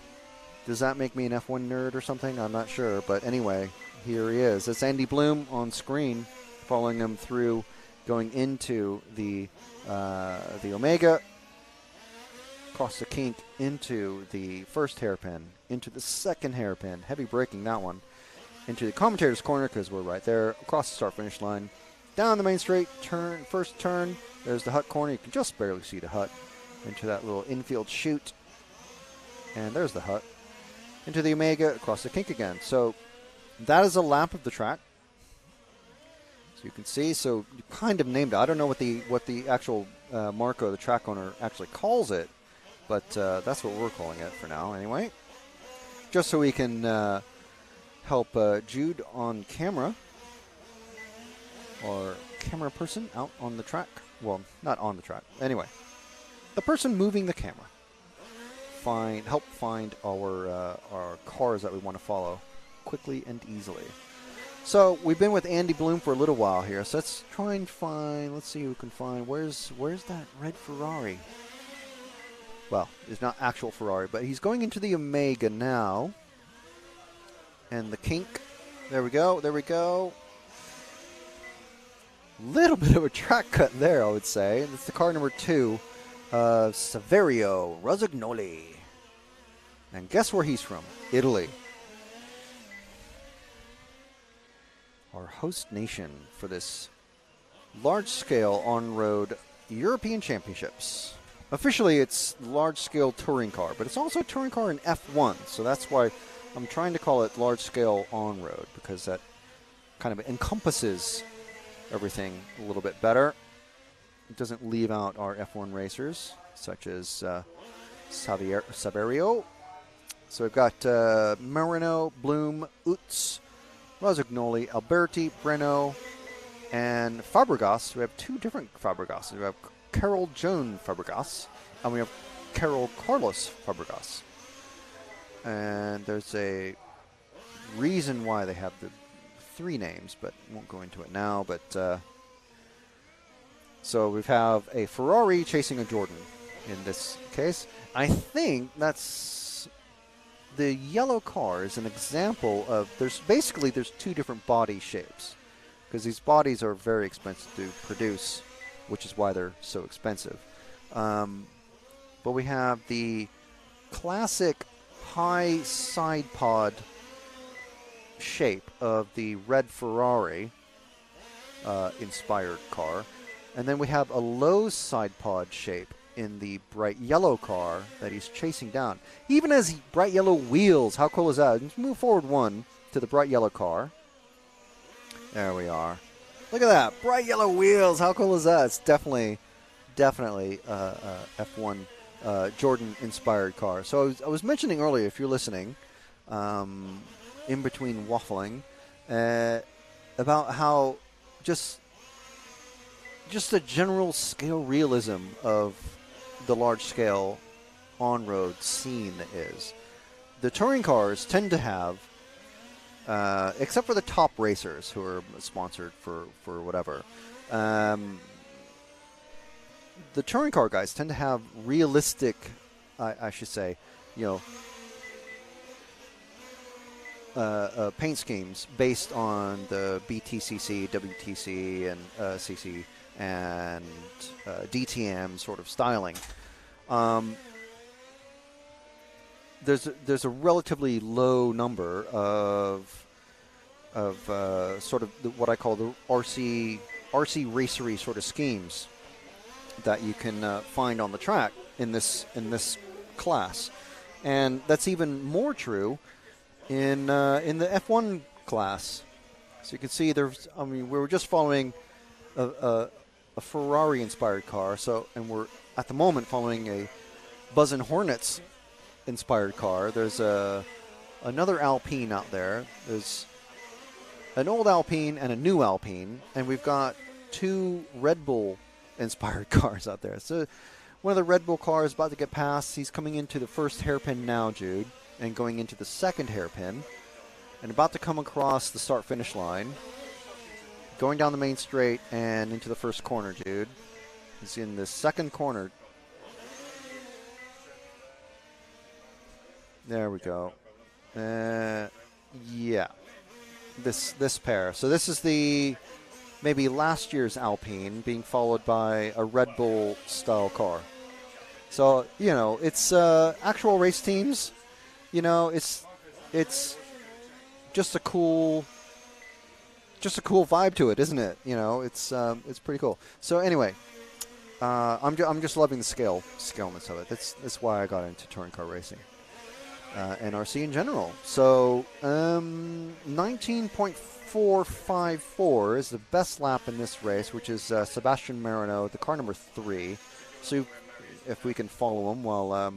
Does that make me an F1 nerd or something? I'm not sure. But anyway, here he is. It's Andy Bloom on screen, following him through, going into the Omega, across the kink, into the first hairpin, into the second hairpin, heavy braking that one, into the commentator's corner because we're right there, across the start-finish line, down the main straight, first turn, there's the Hut corner. You can just barely see the Hut, into that little infield chute, and there's the Hut, into the Omega, across the kink again. So that is a lap of the track. So you can see, so you kind of named it. I don't know what the actual Marco, the track owner, actually calls it, but that's what we're calling it for now anyway. Just so we can help Jude on camera, or camera person out on the track. Well, not on the track. Anyway, the person moving the camera. Help find our cars that we want to follow quickly and easily. So we've been with Andy Bloom for a little while here. So let's try and find. Let's see who we can find. Where's that red Ferrari? Well, it's not actual Ferrari, but he's going into the Omega now. And the kink. There we go. There we go. Little bit of a track cut there, I would say. It's the car number 2, Saverio Rossignoli. And guess where he's from? Italy. Our host nation for this large-scale on-road European Championships. Officially, it's large-scale touring car, but it's also a touring car in F1, so that's why I'm trying to call it large-scale on-road, because that kind of encompasses everything a little bit better. It doesn't leave out our F1 racers, such as Saverio. So we've got Marino, Bloom, Utz, Rossignoli, Alberti, Breno, and Fabregas. We have 2 different Fabregas. We have Carol Joan Fabregas, and we have Carol Carlos Fabregas. And there's a reason why they have the 3 names, but won't go into it now. But so we have a Ferrari chasing a Jordan in this case. I think that's the yellow car is an example of there's 2 different body shapes, because these bodies are very expensive to produce, which is why they're so expensive. But we have the classic high side pod shape of the red Ferrari inspired car, and then we have a low side pod shape in the bright yellow car that he's chasing down. He even has bright yellow wheels. How cool is that? Let's move forward 1 to the bright yellow car. There we are. Look at that, bright yellow wheels. How cool is that? It's definitely F1 Jordan inspired car. So I was mentioning earlier, if you're listening, in between waffling, about how just the general scale realism of the large-scale on-road scene is. The touring cars tend to have, except for the top racers who are sponsored for whatever, the touring car guys tend to have realistic, I should say, paint schemes based on the BTCC, WTC, and CC and DTM sort of styling. There's a relatively low number of sort of what I call the RC racery sort of schemes that you can find on the track in this class, and that's even more true in the F1 class. So you can see we were just following a Ferrari-inspired car, and we're at the moment following a Buzz and Hornets-inspired car. There's another Alpine out there. There's an old Alpine and a new Alpine, and we've got 2 Red Bull inspired cars out there. So one of the Red Bull cars about to get past. He's coming into the first hairpin now, Jude, and going into the second hairpin, and about to come across the start-finish line, going down the main straight and into the first corner, Jude. He's in the second corner. There we go. Yeah, this pair. So this is the maybe last year's Alpine being followed by a Red Bull style car. So, you know, it's actual race teams. You know, it's just a cool vibe to it, isn't it? You know, it's pretty cool. So anyway, I'm just loving the scaleness of it. That's why I got into touring car racing and RC in general. So 19.454 is the best lap in this race, which is Sebastian Marino, the car number 3. So if we can follow him while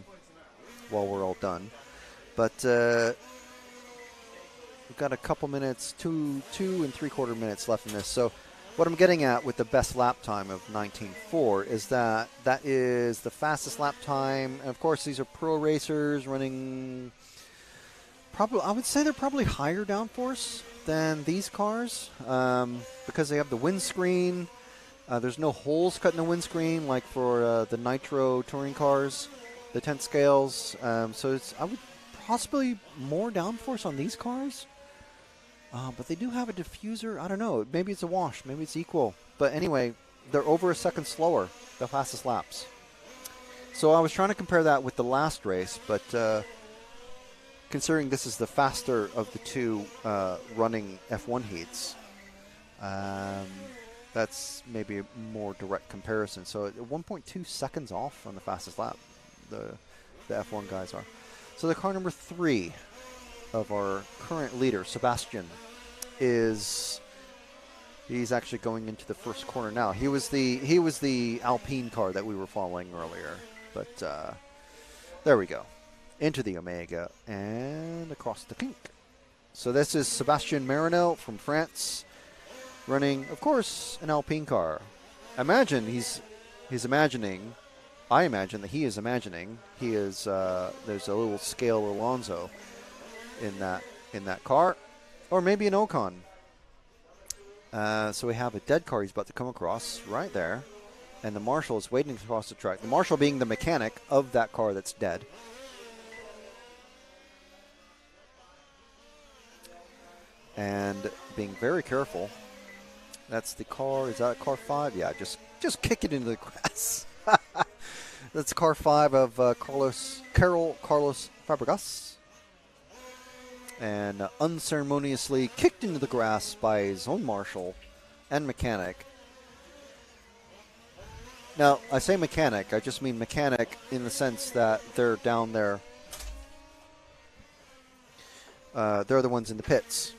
we're all done. But we've got a couple minutes, two and 3/4 minutes left in this. So what I'm getting at with the best lap time of 19.4 is that is the fastest lap time. And of course, these are pro racers running probably, I would say they're probably higher downforce than these cars because they have the windscreen. There's no holes cut in the windscreen like for the Nitro touring cars, the 10 scales. So it's, I would possibly more downforce on these cars. But they do have a diffuser. I don't know. Maybe it's a wash. Maybe it's equal. But anyway, they're over a second slower, the fastest laps. So I was trying to compare that with the last race, but considering this is the faster of the two running F1 heats, that's maybe a more direct comparison. So 1.2 seconds off on the fastest lap, the F1 guys are. So the car number 3 of our current leader, Sebastian, he's actually going into the first corner now. He was the Alpine car that we were following earlier, but there we go, into the Omega and across the kink. So this is Sebastian Marino from France, running, of course, an Alpine car. I imagine that he is imagining there's a little scale Alonso in that car, or maybe an Ocon. So we have a dead car he's about to come across right there, and the marshal is waiting to cross the track. The marshal being the mechanic of that car that's dead. And being very careful. That's the car. Is that car 5? Yeah, just kick it into the grass. That's car 5 of Carlos Fabregas. And unceremoniously kicked into the grass by his own marshal and mechanic. Now, I say mechanic, I just mean mechanic in the sense that they're down there. They're the ones in the pits.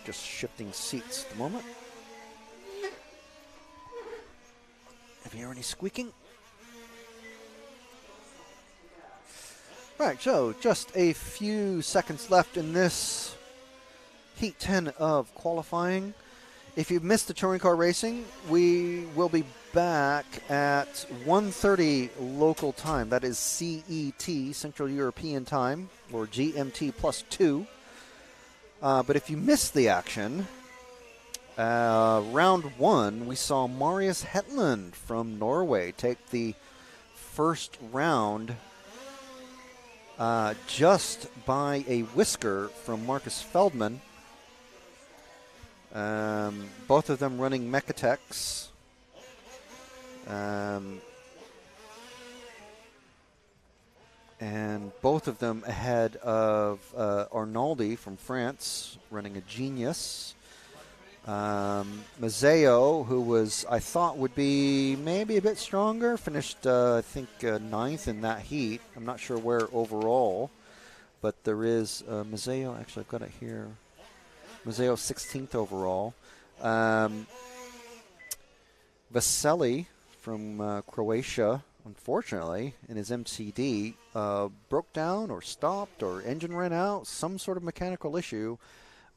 Just shifting seats at the moment. If you hear any squeaking. Right, so just a few seconds left in this Heat 10 of qualifying. If you've missed the touring car racing, we will be back at 1:30 local time. That is CET, Central European Time, or GMT +2. But if you missed the action, round 1, we saw Marius Hetland from Norway take the first round just by a whisker from Marcus Feldman. Both of them running Mechatechs. And both of them ahead of Arnaldi from France, running a Genius. Mazzeo, who I thought would be maybe a bit stronger, finished, I think, 9th in that heat. I'm not sure where overall, but there is Mazzeo. Actually, I've got it here. Mazzeo 16th overall. Veseli from Croatia unfortunately, in his MCD, broke down or stopped or engine ran out, some sort of mechanical issue.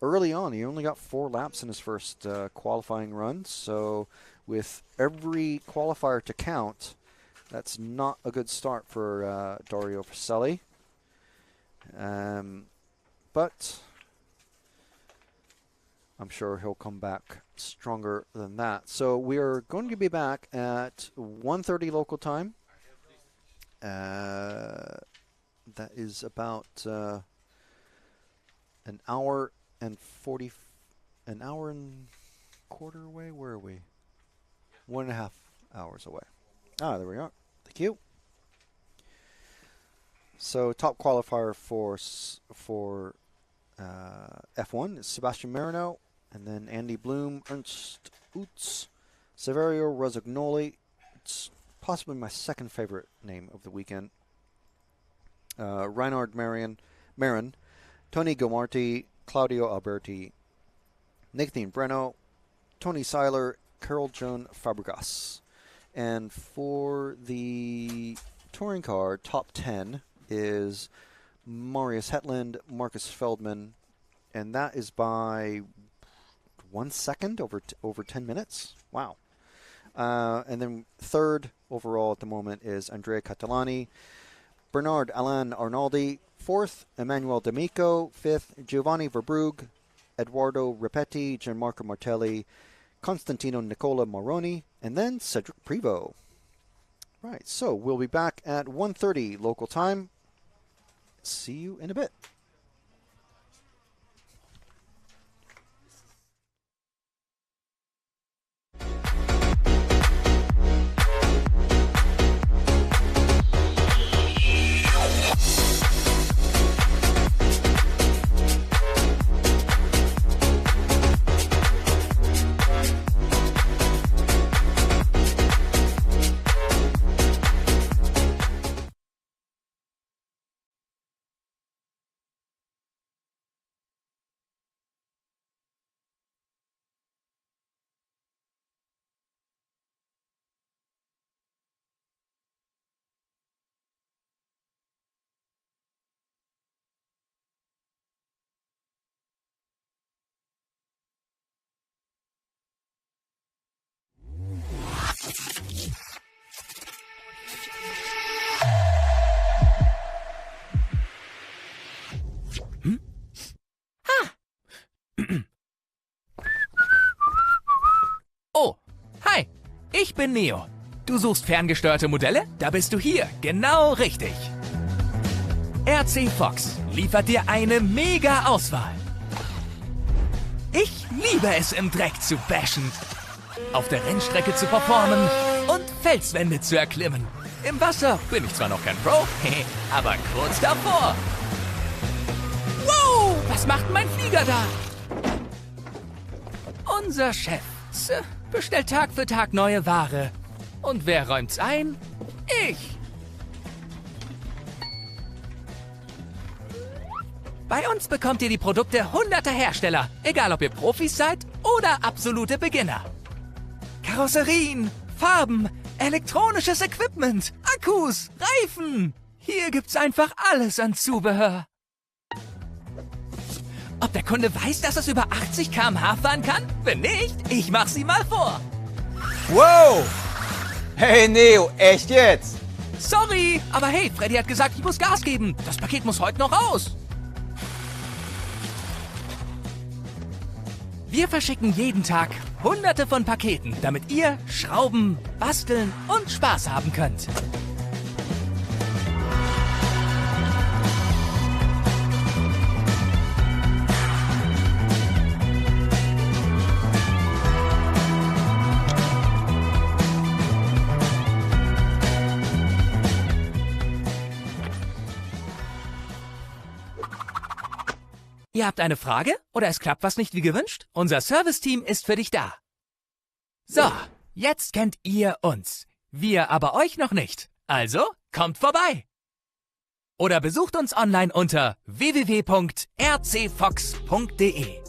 Early on, he only got 4 laps in his first qualifying run, so with every qualifier to count, that's not a good start for Dario Fratelli. But I'm sure he'll come back stronger than that. So we are going to be back at 1:30 local time. That is about an hour and quarter away. Where are we? 1.5 hours away. Ah, there we are. Thank you. So top qualifier for F1 is Sebastian Marino, and then Andy Bloom, Ernst Utz, Saverio Rossignoli. It's possibly my second favorite name of the weekend. Reinhard Marin, Tony Gomarti, Claudio Alberti, Nathan Breno, Tony Seiler, Carol Joan Fabregas. And for the touring car top 10 is Marius Hetland, Marcus Feldman, and that is by 1 second, over 10 minutes. Wow. And then third overall at the moment is Andrea Catalani, Bernard Alain Arnaldi, fourth, Emmanuel D'Amico, fifth, Giovanni Verbrugge, Eduardo Ripetti, Gianmarco Martelli, Constantino Nicola Moroni, and then Cedric Prevost. Right, so we'll be back at 1:30 local time. See you in a bit. Oh, hi, ich bin Neo. Du suchst ferngesteuerte Modelle? Da bist du hier, genau richtig. RC Fox liefert dir eine mega Auswahl. Ich liebe es, im Dreck zu bashen, auf der Rennstrecke zu performen und Felswände zu erklimmen. Im Wasser bin ich zwar noch kein Pro, aber kurz davor. Wow, was macht mein Flieger da? Unser Chef bestellt Tag für Tag neue Ware. Und wer räumt's ein? Ich. Bei uns bekommt ihr die Produkte hunderter Hersteller, egal ob ihr Profis seid oder absolute Beginner. Karosserien, Farben, elektronisches Equipment, Akkus, Reifen. Hier gibt's einfach alles an Zubehör. Ob der Kunde weiß, dass es über 80 km/h fahren kann? Wenn nicht, ich mach sie mal vor. Wow! Hey Neo, echt jetzt? Sorry, aber hey, Freddy hat gesagt, ich muss Gas geben. Das Paket muss heute noch raus. Wir verschicken jeden Tag hunderte von Paketen, damit ihr schrauben, basteln und Spaß haben könnt. Ihr habt eine Frage oder es klappt was nicht wie gewünscht? Unser Serviceteam ist für dich da. So, jetzt kennt ihr uns. Wir aber euch noch nicht. Also, kommt vorbei. Oder besucht uns online unter www.rcfox.de.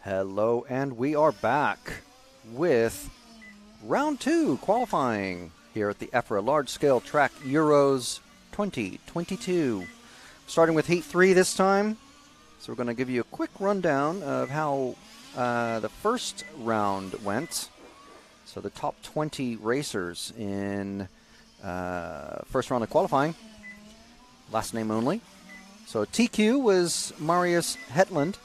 Hello, and we are back with round 2 qualifying here at the EFRA Large Scale Track Euros 2022. Starting with Heat 3 this time. So we're going to give you a quick rundown of how the first round went. So the top 20 racers in first round of qualifying. Last name only. So TQ was Marius Hetland,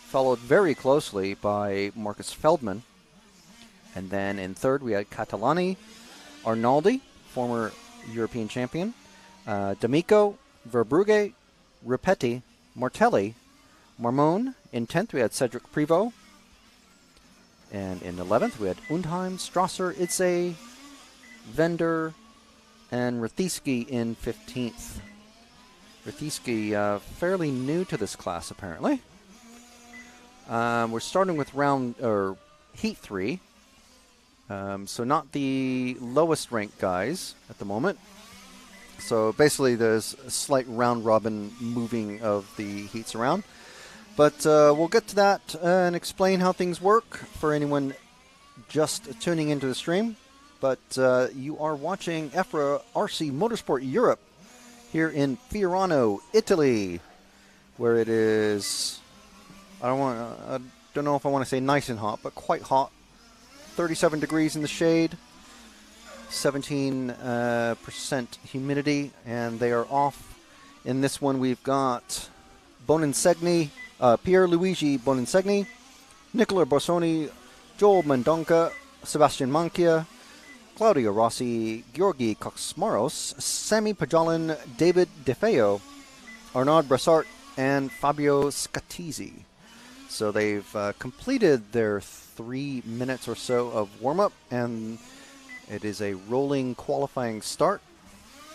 followed very closely by Marcus Feldman. And then in third, we had Catalani, Arnaldi, former European champion, D'Amico, Verbrugge, Ripetti, Martelli, Marmon. In 10th, we had Cedric Privot. And in 11th, we had Undheim, Strasser, Itze, Vender, and Rathieski in 15th. Rathieski, fairly new to this class, apparently. We're starting with Heat 3. So not the lowest ranked guys at the moment. So basically there's a slight round robin moving of the heats around. But we'll get to that and explain how things work for anyone just tuning into the stream. But you are watching EFRA RC Motorsport Europe here in Fiorano, Italy, where it is, I don't know if I want to say nice and hot, but quite hot. 37 degrees in the shade, 17% humidity, and they are off. In this one, we've got Bonensegni, Pierluigi Bonensegni, Nicola Borsoni, Joel Mendonca, Sebastian Manchia, Claudio Rossi, Georgi Koksmaros, Sami Pajalin, David DeFeo, Arnaud Brassart, and Fabio Scatizzi. So they've completed their 3 minutes or so of warm-up, and it is a rolling qualifying start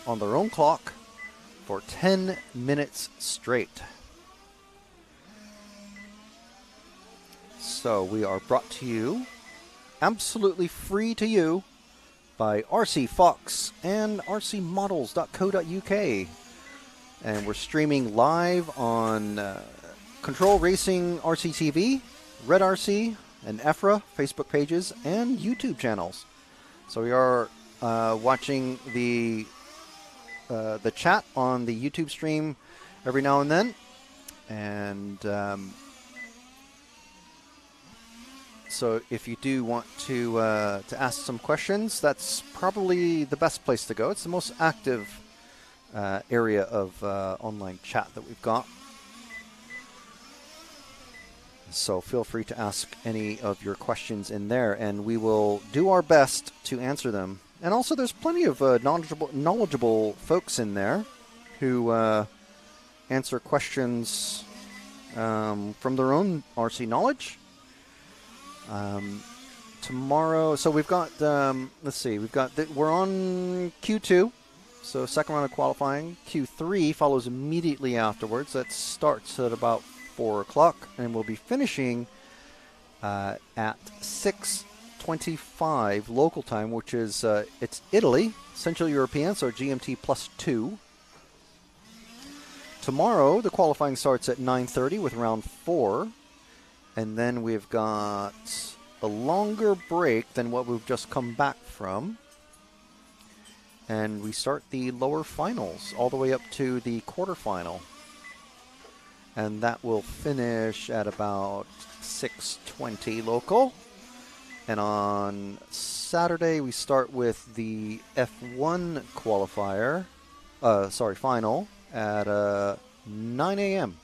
on their own clock for 10 minutes straight. So we are brought to you, absolutely free to you, by RC Fox and rcmodels.co.uk. And we're streaming live on Control Racing RC TV, Red RC, and EFRA Facebook pages and YouTube channels. So we are watching the chat on the YouTube stream every now and then, and so if you do want to ask some questions, that's probably the best place to go. It's the most active area of online chat that we've got. So feel free to ask any of your questions in there, and we will do our best to answer them. And also, there's plenty of knowledgeable folks in there who answer questions from their own RC knowledge. Tomorrow, so we've got, let's see, we're on Q2, so second round of qualifying. Q3 follows immediately afterwards. That starts at about 4 o'clock, and we'll be finishing at 6:25 local time, which is, it's Italy, Central European, so GMT +2. Tomorrow, the qualifying starts at 9:30 with round 4. And then we've got a longer break than what we've just come back from. And we start the lower finals all the way up to the quarterfinal. And that will finish at about 6:20 local. And on Saturday, we start with the F1 qualifier, final at 9 a.m.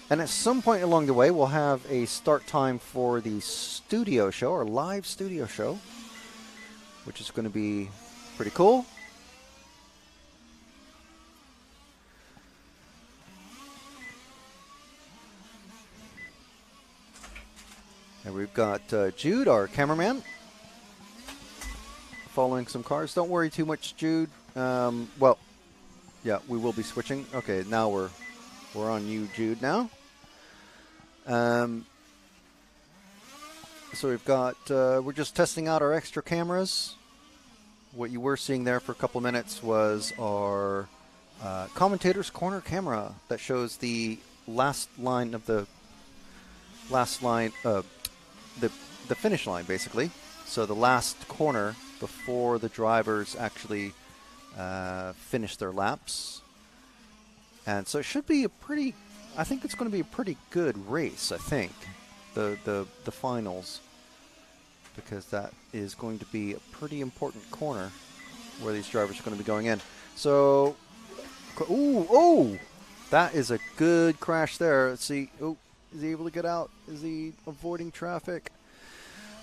And at some point along the way, we'll have a start time for the studio show, or live studio show, which is going to be pretty cool. And we've got Jude, our cameraman, following some cars. Don't worry too much, Jude. Well, yeah, we will be switching. Okay, now we're on you, Jude, now. So we've got, we're just testing out our extra cameras. What you were seeing there for a couple minutes was our commentator's corner camera that shows the last line of the last line, the finish line, basically. So the last corner before the drivers actually finish their laps. And so it should be I think it's going to be a pretty good race, I think, the finals, because that is going to be a pretty important corner where these drivers are going to be going in. So, that is a good crash there. Let's see. Oh, is he able to get out? Is he avoiding traffic?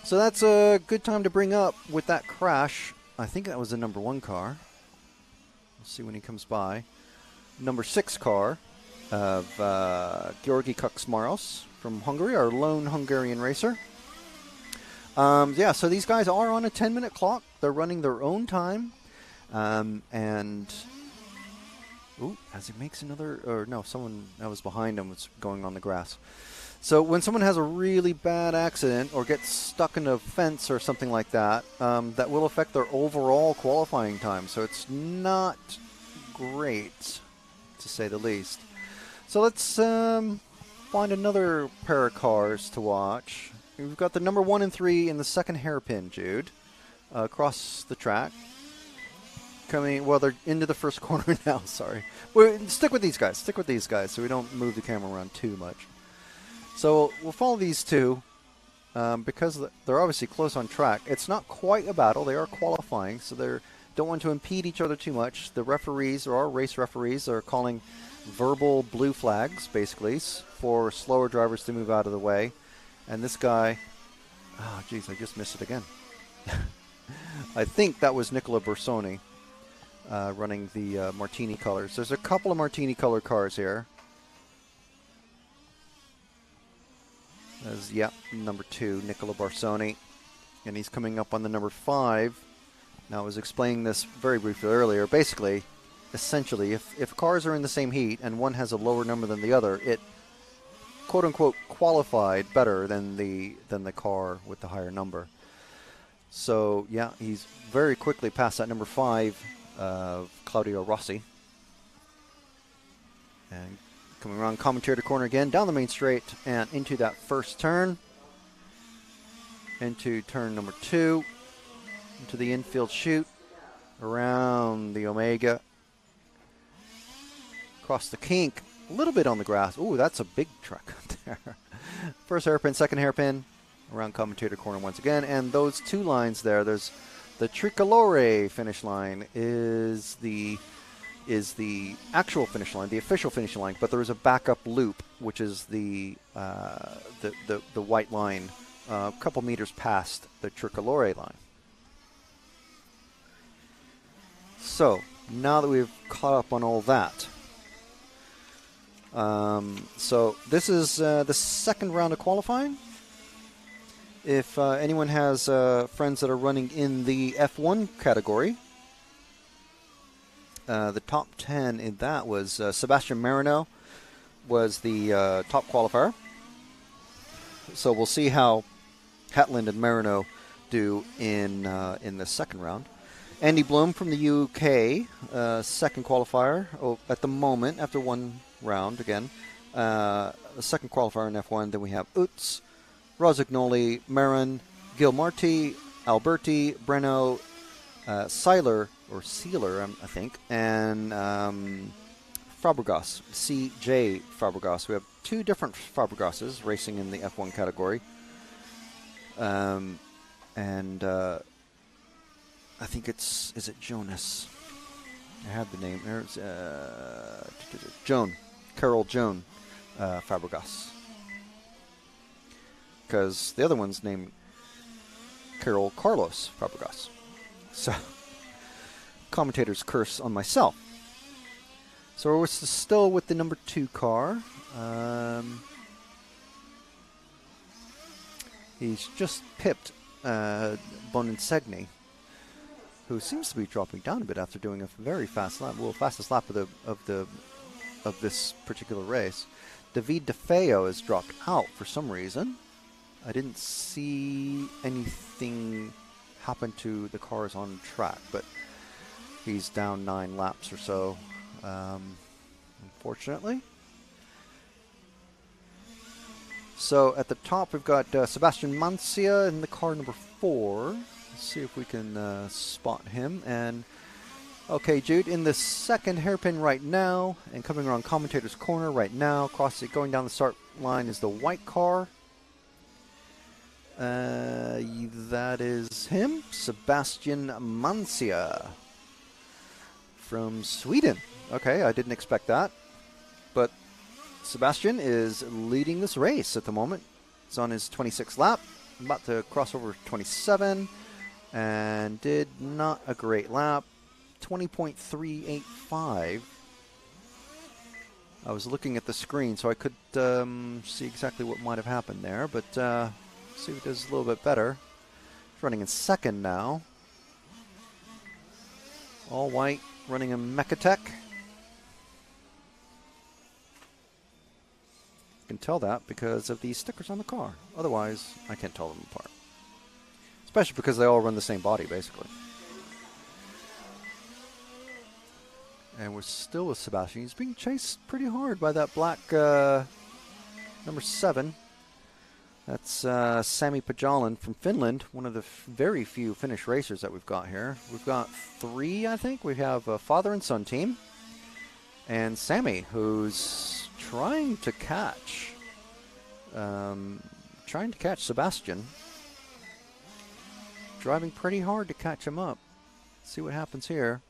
So that's a good time to bring up with that crash. I think that was the number 1 car. We'll see when he comes by. Number 6 car of Georgi Kaczmaros from Hungary, our lone Hungarian racer. Yeah, so these guys are on a 10-minute clock. They're running their own time. And as he makes another, or no, someone that was behind him was going on the grass. So when someone has a really bad accident or gets stuck in a fence or something like that, that will affect their overall qualifying time. So it's not great, to say the least. So let's find another pair of cars to watch. We've got the number 1 and 3 in the second hairpin, Jude, across the track. Well, they're into the first corner now, sorry. Stick with these guys so we don't move the camera around too much. So we'll follow these two because they're obviously close on track. It's not quite a battle. They are qualifying, so they don't want to impede each other too much. The referees, or our race referees, are calling verbal blue flags, basically, for slower drivers to move out of the way. And this guy, oh, geez, I just missed it again. I think that was Nicola Bersoni running the Martini colors. There's a couple of Martini color cars here. Number 2, Nicola Barsoni. And he's coming up on the number 5. Now, I was explaining this very briefly earlier. Basically, essentially, if cars are in the same heat and one has a lower number than the other, it quote-unquote qualified better than the car with the higher number. So, yeah, he's very quickly past that number 5 of Claudio Rossi. And coming around commentator corner again, down the main straight and into that first turn. Into turn number 2. Into the infield chute. Around the Omega. Across the kink. A little bit on the grass. Ooh, that's a big truck there. First hairpin, second hairpin. Around commentator corner once again. And those two lines there, there's the Tricolore finish line is the actual finish line, the official finishing line, but there is a backup loop, which is the white line, a couple meters past the Tricolore line. So now that we've caught up on all that, so this is the second round of qualifying. If anyone has friends that are running in the F1 category, the top 10 in that was Sebastian Marino was the top qualifier. So we'll see how Hetland and Marino do in the second round. Andy Bloom from the UK, second qualifier at the moment after one round again. The second qualifier in F1. Then we have Utz, Rosignoli, Marin, Gilmarti, Alberti, Breno, Seiler, I think, and Fabregas, C.J. Fabregas. We have two different Fabregases racing in the F1 category. And I think is it Jonas? I have the name. There's Carol Joan Fabregas. Because the other one's named Carol Carlos Fabregas. So, commentator's curse on myself. So we're still with the number 2 car. He's just pipped Boninsegni, who seems to be dropping down a bit after doing a very fast lap. Well, fastest lap of this particular race. David DeFeo has dropped out for some reason. I didn't see anything happen to the cars on track, but he's down 9 laps or so, unfortunately. So at the top, we've got Sebastian Mancia in the car number 4. Let's see if we can spot him. And okay, Jude, in the second hairpin right now, and coming around commentator's corner right now, going down the start line is the white car. That is him, Sebastian Mancia from Sweden. Okay, I didn't expect that. But Sebastian is leading this race at the moment. He's on his 26th lap, about to cross over 27, and did not a great lap. 20.385. I was looking at the screen, so I could see exactly what might have happened there, but see if it does a little bit better. He's running in second now. All white, running a Mechatech. You can tell that because of these stickers on the car. Otherwise, I can't tell them apart. Especially because they all run the same body, basically. And we're still with Sebastian. He's being chased pretty hard by that black number 7. That's Sami Pajalan from Finland, one of the very few Finnish racers that we've got here. We've got 3, I think. We have a father and son team. And Sami, who's trying to catch Sebastian. Driving pretty hard to catch him up. Let's see what happens here.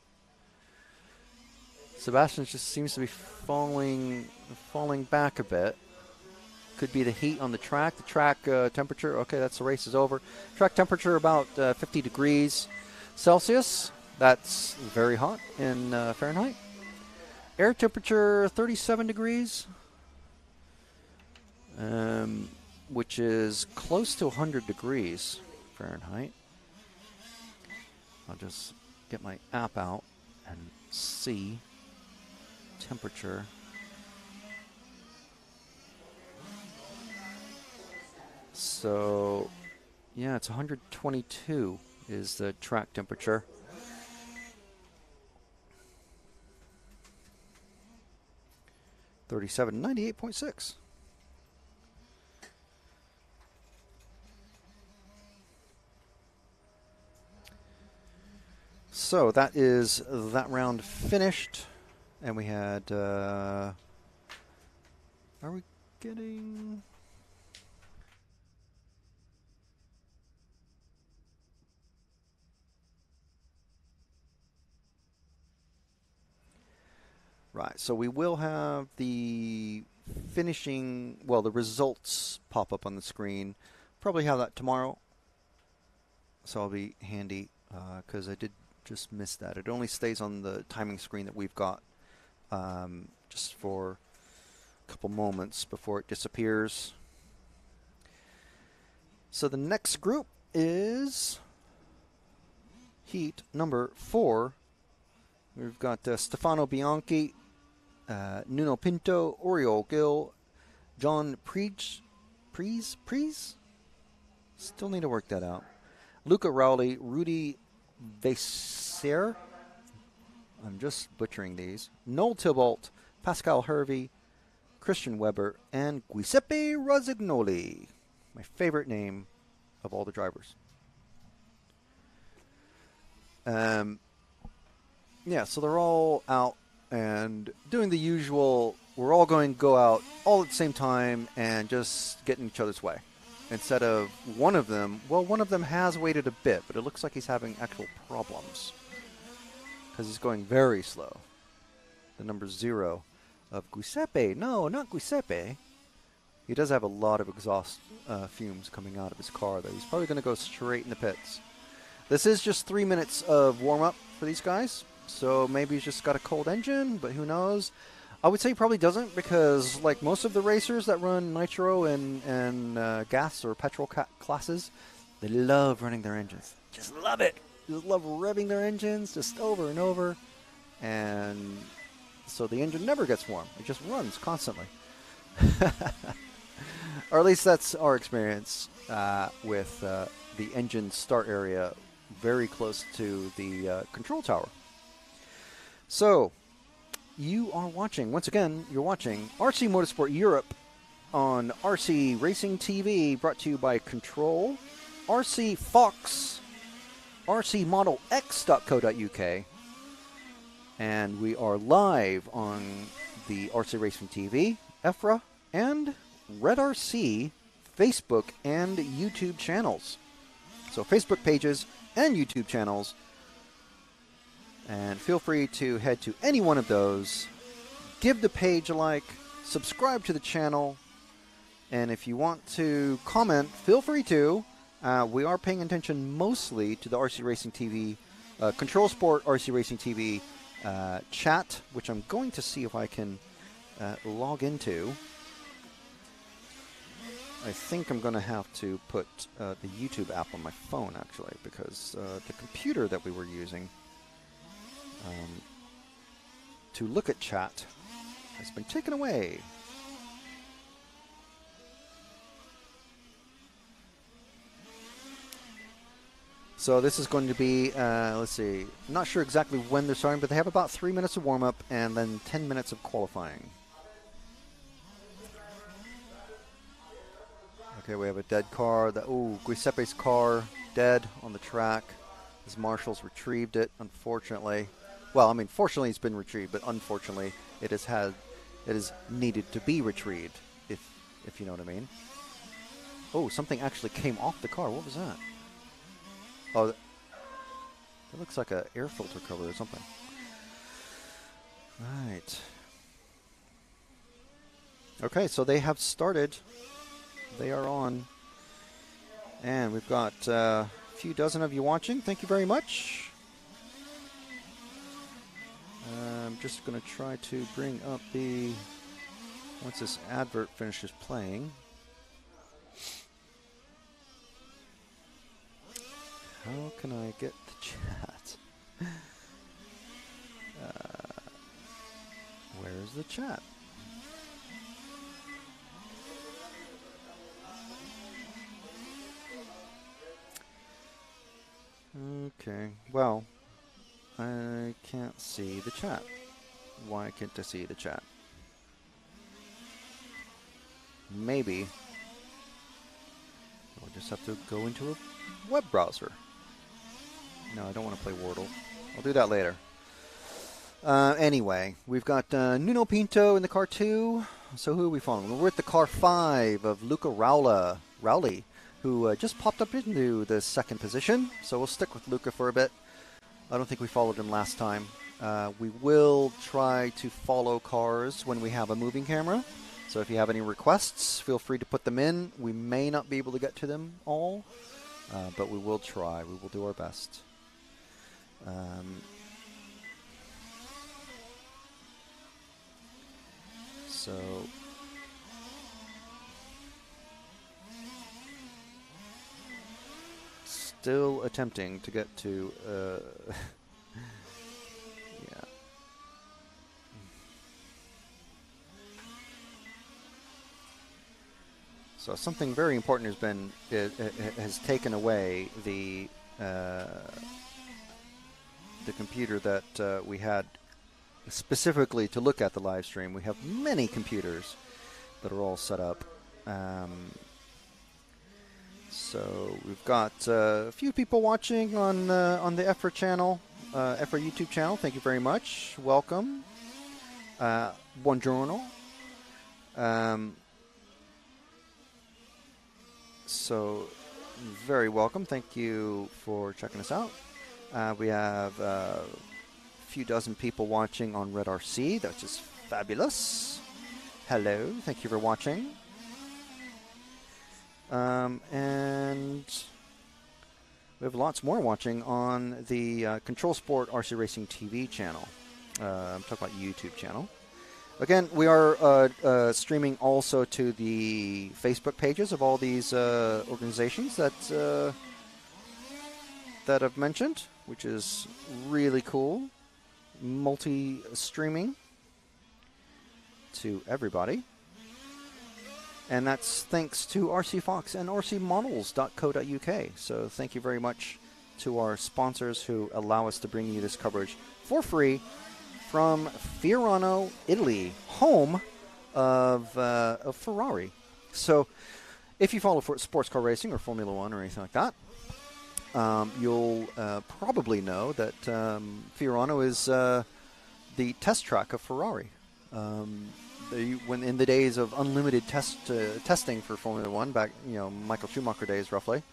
Sebastian just seems to be falling back a bit. Could be the heat on the track. The track temperature, okay, the race is over. Track temperature about 50 degrees Celsius. That's very hot in Fahrenheit. Air temperature 37 degrees, which is close to 100 degrees Fahrenheit. I'll just get my app out and see temperature. So, yeah, it's 122 is the track temperature. .37, 98.6. So that is that round finished. And we had, are we getting... Right, so we will have the finishing, well, the results pop up on the screen. Probably have that tomorrow. So I'll be handy because I did just miss that. It only stays on the timing screen that we've got just for a couple moments before it disappears. So the next group is heat number 4. We've got Stefano Bianchi, Nuno Pinto, Oriol Gil, John Preece? Still need to work that out. Luca Rowley, Rudy Vaisser, I'm just butchering these, Noel Tybalt, Pascal Hervey, Christian Weber, and Giuseppe Rosignoli, my favorite name of all the drivers. Yeah, so they're all out and doing the usual, we're all going to go out all at the same time and just get in each other's way. Instead of one of them, well, one of them has waited a bit, but it looks like he's having actual problems because he's going very slow. The number 0 of Giuseppe. No, not Giuseppe. He does have a lot of exhaust fumes coming out of his car, though. He's probably going to go straight in the pits. This is just 3 minutes of warm-up for these guys, so maybe he's just got a cold engine, but who knows. I would say he probably doesn't because, like most of the racers that run nitro and gas or petrol classes, they love running their engines. Just love it. Just love revving their engines just over and over. And so the engine never gets warm. It just runs constantly. Or at least that's our experience with the engine start area very close to the control tower. So... you are watching, once again, you're watching RC Motorsport Europe on RC Racing TV, brought to you by Control, RC Fox, rcmodelx.co.uk, and we are live on the RC Racing TV, EFRA, and Red RC Facebook and YouTube channels. So Facebook pages and YouTube channels. And feel free to head to any one of those, give the page a like, subscribe to the channel, and if you want to comment, feel free to. We are paying attention mostly to the RC Racing TV, Control Sport RC Racing TV chat, which I'm going to see if I can log into. I think I'm going to have to put the YouTube app on my phone, actually, because the computer that we were using to look at chat has been taken away. So this is going to be, let's see, I'm not sure exactly when they're starting, but they have about 3 minutes of warm-up and then 10 minutes of qualifying. Okay, we have a dead car. Giuseppe's car dead on the track. His marshals retrieved it, unfortunately. Well, I mean, fortunately it's been retrieved, but unfortunately it is needed to be retrieved, if you know what I mean. Oh, something actually came off the car. What was that? Oh, it looks like an air filter cover or something. Right. Okay, so they have started. They are on. And we've got a few dozen of you watching. Thank you very much. I'm just going to try to bring up the... Once this advert finishes playing. How can I get the chat? Where's the chat? Okay, well, I can't see the chat. Why can't I see the chat? Maybe we'll just have to go into a web browser. No, I don't want to play Wordle. I'll do that later. Anyway, we've got Nuno Pinto in the car 2. So who are we following? We're at the car 5 of Luca Rowley, who just popped up into the second position. So we'll stick with Luca for a bit. I don't think we followed him last time. We will try to follow cars when we have a moving camera. So if you have any requests, feel free to put them in. We may not be able to get to them all, but we will try. We will do our best. So still attempting to get to yeah. So something very important has taken away the computer that we had specifically to look at the live stream. We have many computers that are all set up. So we've got a few people watching on the EFRA channel, EFRA YouTube channel. Thank you very much. Welcome. Buongiorno. So very welcome. Thank you for checking us out. We have a few dozen people watching on Red RC. That's just fabulous. Hello. Thank you for watching. And we have lots more watching on the Control Sport RC Racing TV channel. I'm talking about YouTube channel. Again, we are streaming also to the Facebook pages of all these organizations that I've mentioned, which is really cool. Multi-streaming to everybody. And that's thanks to RC Fox and rcmodels.co.uk. So thank you very much to our sponsors who allow us to bring you this coverage for free from Fiorano, Italy, home of Ferrari. So if you follow sports car racing or Formula One or anything like that, you'll probably know that Fiorano is the test track of Ferrari. When in the days of unlimited testing for Formula One, back Michael Schumacher days roughly,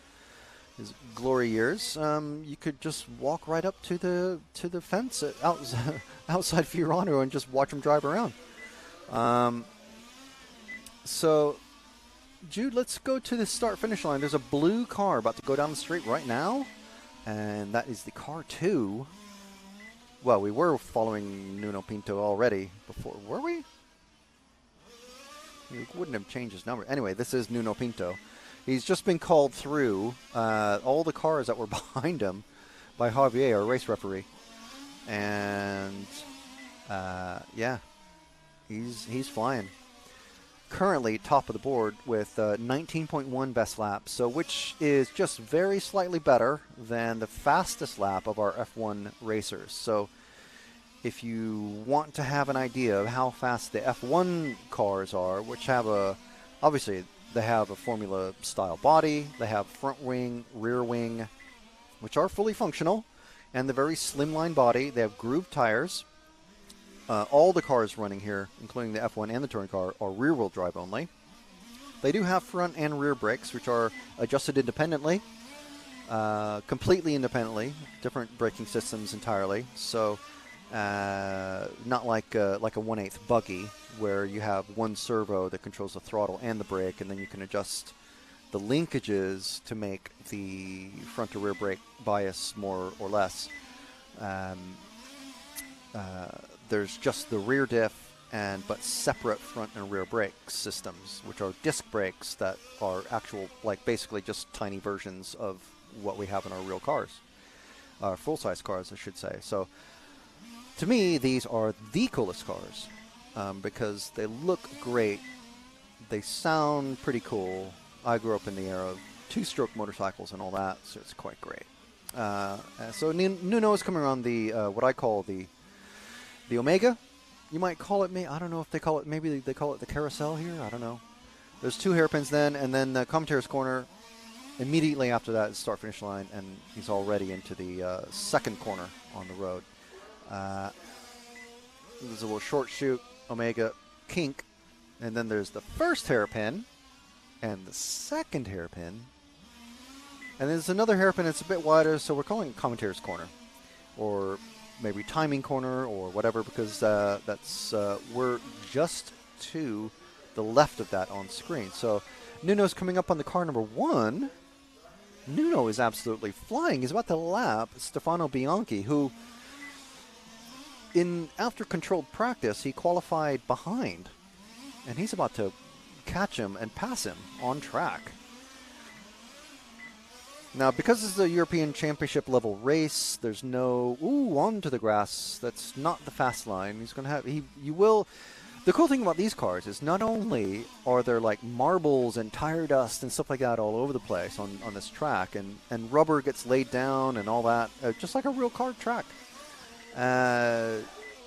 his glory years, you could just walk right up to the fence outside Fiorano and just watch him drive around. So, Jude, let's go to the start-finish line. There's a blue car about to go down the street right now, and that is the car 2. Well, we were following Nuno Pinto already before, were we? He wouldn't have changed his number. Anyway, this is Nuno Pinto. He's just been called through all the cars that were behind him by Javier, our race referee. And, yeah, he's flying. Currently top of the board with 19.1 best lap, so which is just very slightly better than the fastest lap of our F1 racers. So if you want to have an idea of how fast the F1 cars are, which have obviously they have a Formula style body, they have front wing, rear wing, which are fully functional, and the very slimline body. They have grooved tires. All the cars running here, including the F1 and the touring car, are rear-wheel drive only. They do have front and rear brakes, which are adjusted independently, completely independently, different braking systems entirely. So not like a 1/8 buggy, where you have one servo that controls the throttle and the brake, and then you can adjust the linkages to make the front to rear brake bias more or less. There's just the rear diff but separate front and rear brake systems, which are disc brakes that are actual, like basically just tiny versions of what we have in our real cars, full-size cars, I should say. So to me, these are the coolest cars because they look great. They sound pretty cool. I grew up in the era of two-stroke motorcycles and all that, so it's quite great. So Nuno is coming around the what I call the Omega. You might call it, I don't know if they call it, maybe they call it the carousel here. I don't know. There's 2 hairpins then, and then the commentator's corner. Immediately after that is start-finish line, and he's already into the second corner on the road. There's a little short shoot, Omega, kink, and then there's the first hairpin and the second hairpin. And there's another hairpin that's a bit wider, so we're calling it commentator's corner, or maybe timing corner or whatever, because we're just to the left of that on screen. So Nuno's coming up on the car number 1. Nuno is absolutely flying. He's about to lap Stefano Bianchi, who after controlled practice, he qualified behind, and he's about to catch him and pass him on track. Now, because this is a European Championship level race, there's no onto the grass. That's not the fast line. He's going to have the cool thing about these cars is not only are there like marbles and tire dust and stuff like that all over the place on this track, and rubber gets laid down and all that, just like a real car track.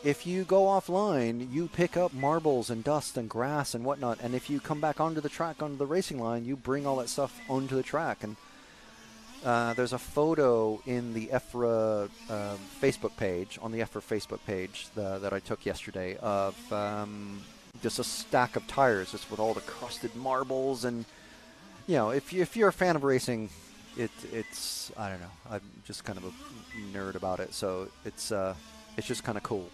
If you go offline, you pick up marbles and dust and grass and whatnot, and if you come back onto the track, onto the racing line, you bring all that stuff onto the track. And there's a photo in the EFRA Facebook page, on the EFRA Facebook page that I took yesterday of just a stack of tires just with all the crusted marbles. And, if you're a fan of racing, it's I don't know, I'm just kind of a nerd about it. So it's just kind of cool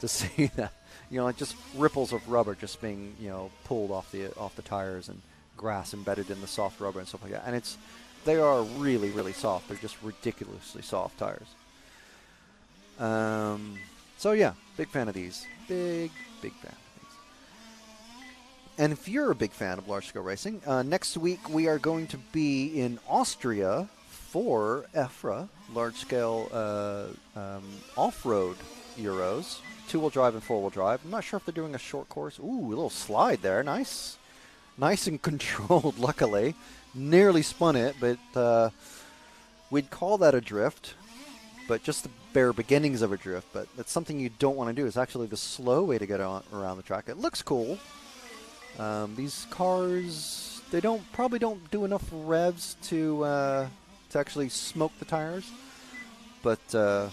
to see that, like just ripples of rubber just being, pulled off the tires, and grass embedded in the soft rubber and stuff like that. And they are really, really soft. They're just ridiculously soft tires. So yeah, big fan of these. Big fan of these. And if you're a big fan of large-scale racing, next week we are going to be in Austria for EFRA, large-scale off-road Euros, 2-wheel drive and 4-wheel drive. I'm not sure if they're doing a short course. Ooh, a little slide there. Nice and controlled, luckily. Nearly spun it, but we'd call that a drift, but just the bare beginnings of a drift. But that's something you don't want to do. It's actually the slow way to get around the track. It looks cool, These cars, they probably don't do enough revs to actually smoke the tires. But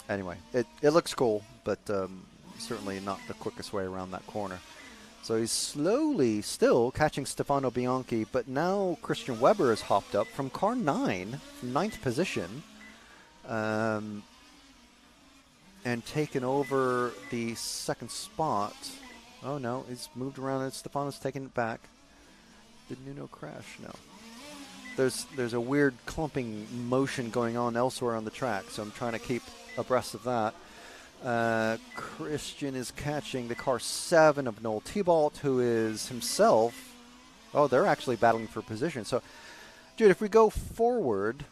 anyway, it looks cool, but certainly not the quickest way around that corner. So he's slowly still catching Stefano Bianchi, but now Christian Weber has hopped up from car 9, from 9th position, and taken over the 2nd spot. Oh no, he's moved around and Stefano's taking it back. Did Nuno crash? No. There's a weird clumping motion going on elsewhere on the track, so I'm trying to keep abreast of that. Christian is catching the car 7 of Noel Thibault, who is himself. Oh, they're actually battling for position. So, dude, if we go forward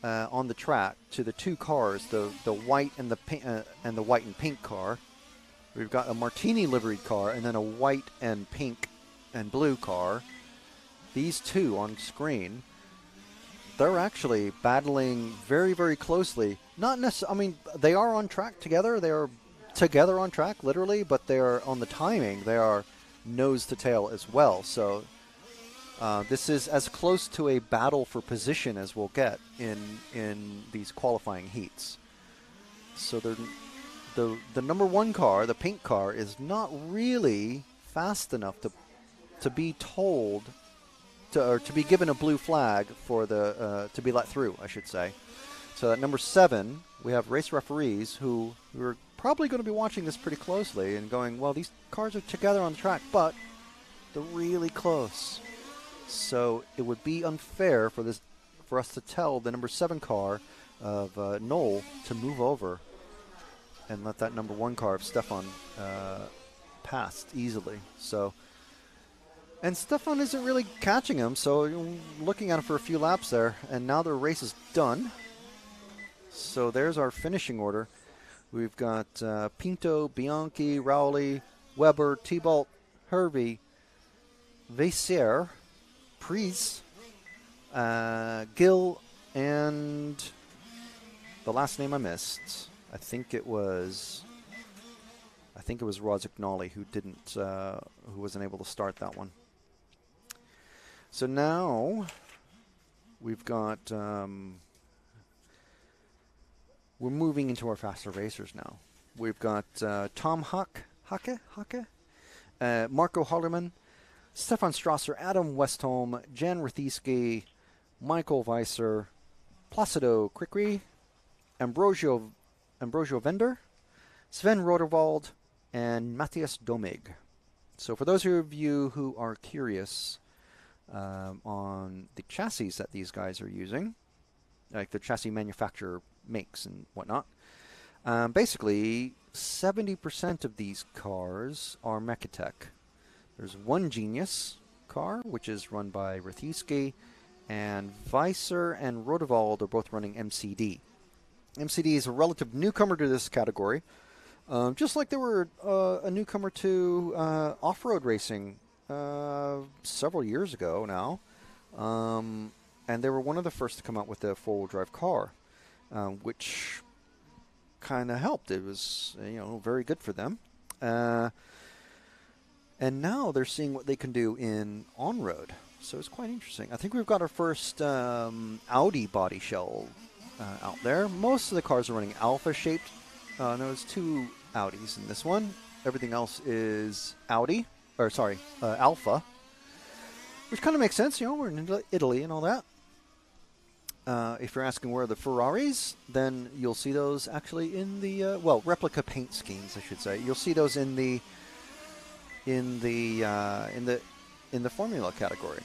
on the track to the 2 cars, the white and the white and pink car, we've got a Martini liveried car and then a white and pink and blue car. These 2 on screen, they're actually battling very, very closely. Not necessarily, I mean, they are on track together. They are together on track, literally, but they are on the timing. They are nose to tail as well. So this is as close to a battle for position as we'll get in these qualifying heats. So the number 1 car, the pink car, is not really fast enough to be told or to be given a blue flag for to be let through, I should say. So at number 7, we have race referees who are probably going to be watching this pretty closely and going, well, these cars are together on the track, but they're really close. So it would be unfair for us to tell the number 7 car of Noel to move over and let that number 1 car of Stefan pass easily. So. And Stefan isn't really catching him, so looking at him for a few laps there, and now the race is done. So there's our finishing order. We've got Pinto, Bianchi, Rowley, Weber, Thibault, Hervey, Vassier, Pries, Gill, and the last name I missed. I think it was Rosignoli who wasn't able to start that one. So now we've got, we're moving into our faster racers now. We've got Tom Hake, Marco Hallerman, Stefan Strasser, Adam Westholm, Jan Rithieski, Michael Weiser, Placido Cricri, Ambrosio Vender, Sven Roderwald, and Matthias Domig. So for those of you who are curious on the chassis that these guys are using, like the chassis manufacturer makes and whatnot, basically 70% of these cars are Mechatech. There's one Genius car, which is run by Rithieski, and Weiser and Rodewald are both running MCD. MCD is a relative newcomer to this category, just like they were a newcomer to off-road racing several years ago now. And they were one of the first to come out with a four-wheel drive car, which kind of helped. It was, very good for them. And now they're seeing what they can do in on-road. So it's quite interesting. I think we've got our first Audi body shell out there. Most of the cars are running Alpha-shaped. No, there's two Audis in this one. Everything else is Alpha, which kind of makes sense. We're in Italy and all that. If you're asking where are the Ferraris, then you'll see those actually in the replica paint schemes, I should say. You'll see those in the Formula category.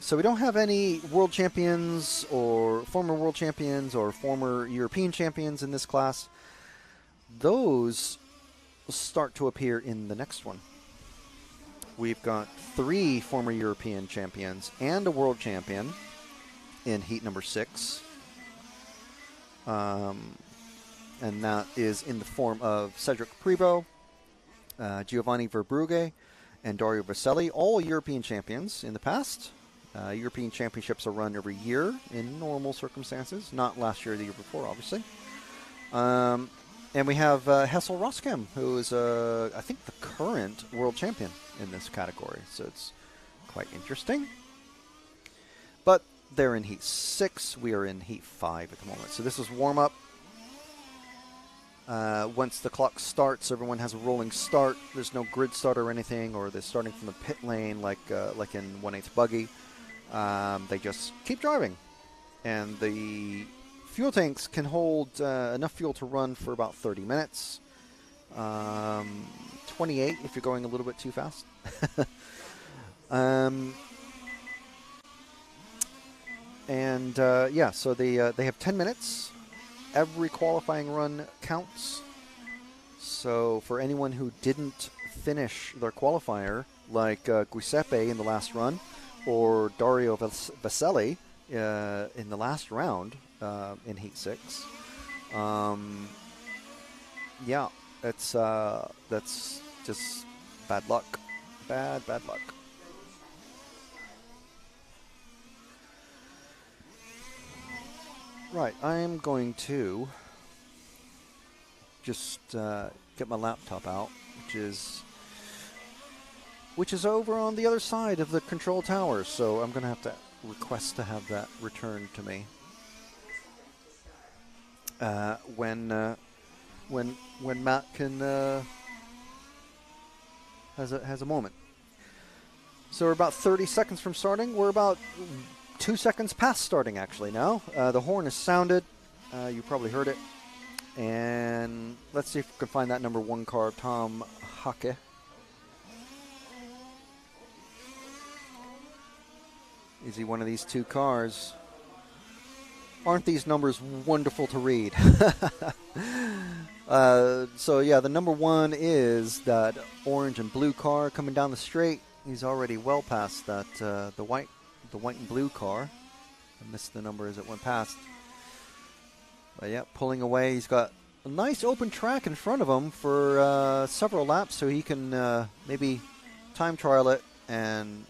So we don't have any world champions or former world champions or former European champions in this class. Those will start to appear in the next one. We've got 3 former European champions and a world champion in heat number 6. And that is in the form of Cedric Prevost, Giovanni Verbrugge, and Dario Vaselli, all European champions in the past. European championships are run every year in normal circumstances, not last year or the year before, obviously. And we have Hessel Roskam, who is, I think, the current world champion in this category. So it's quite interesting. But they're in Heat 6. We are in Heat 5 at the moment. So this is warm-up. Once the clock starts, everyone has a rolling start. There's no grid start or anything, or they're starting from the pit lane like in 1/8 buggy. They just keep driving. And the fuel tanks can hold enough fuel to run for about 30 minutes. 28 if you're going a little bit too fast. So they have 10 minutes. Every qualifying run counts. So for anyone who didn't finish their qualifier, like Giuseppe in the last run, or Dario Vaselli in the last round in Heat 6, that's just bad luck. Bad luck. Right, I'm going to just get my laptop out, which is over on the other side of the control tower. So I'm going to have to request to have that returned to me when Matt can has a moment. So we're about 30 seconds from starting. We're about 2 seconds past starting, actually, now. The horn is sounded. You probably heard it. And let's see if we can find that number 1 car, Tom Hake. Is he one of these 2 cars? Aren't these numbers wonderful to read? The number 1 is that orange and blue car coming down the straight. He's already well past that, the white and blue car. I missed the number as it went past. But yeah, pulling away. He's got a nice open track in front of him for several laps, so he can maybe time trial it and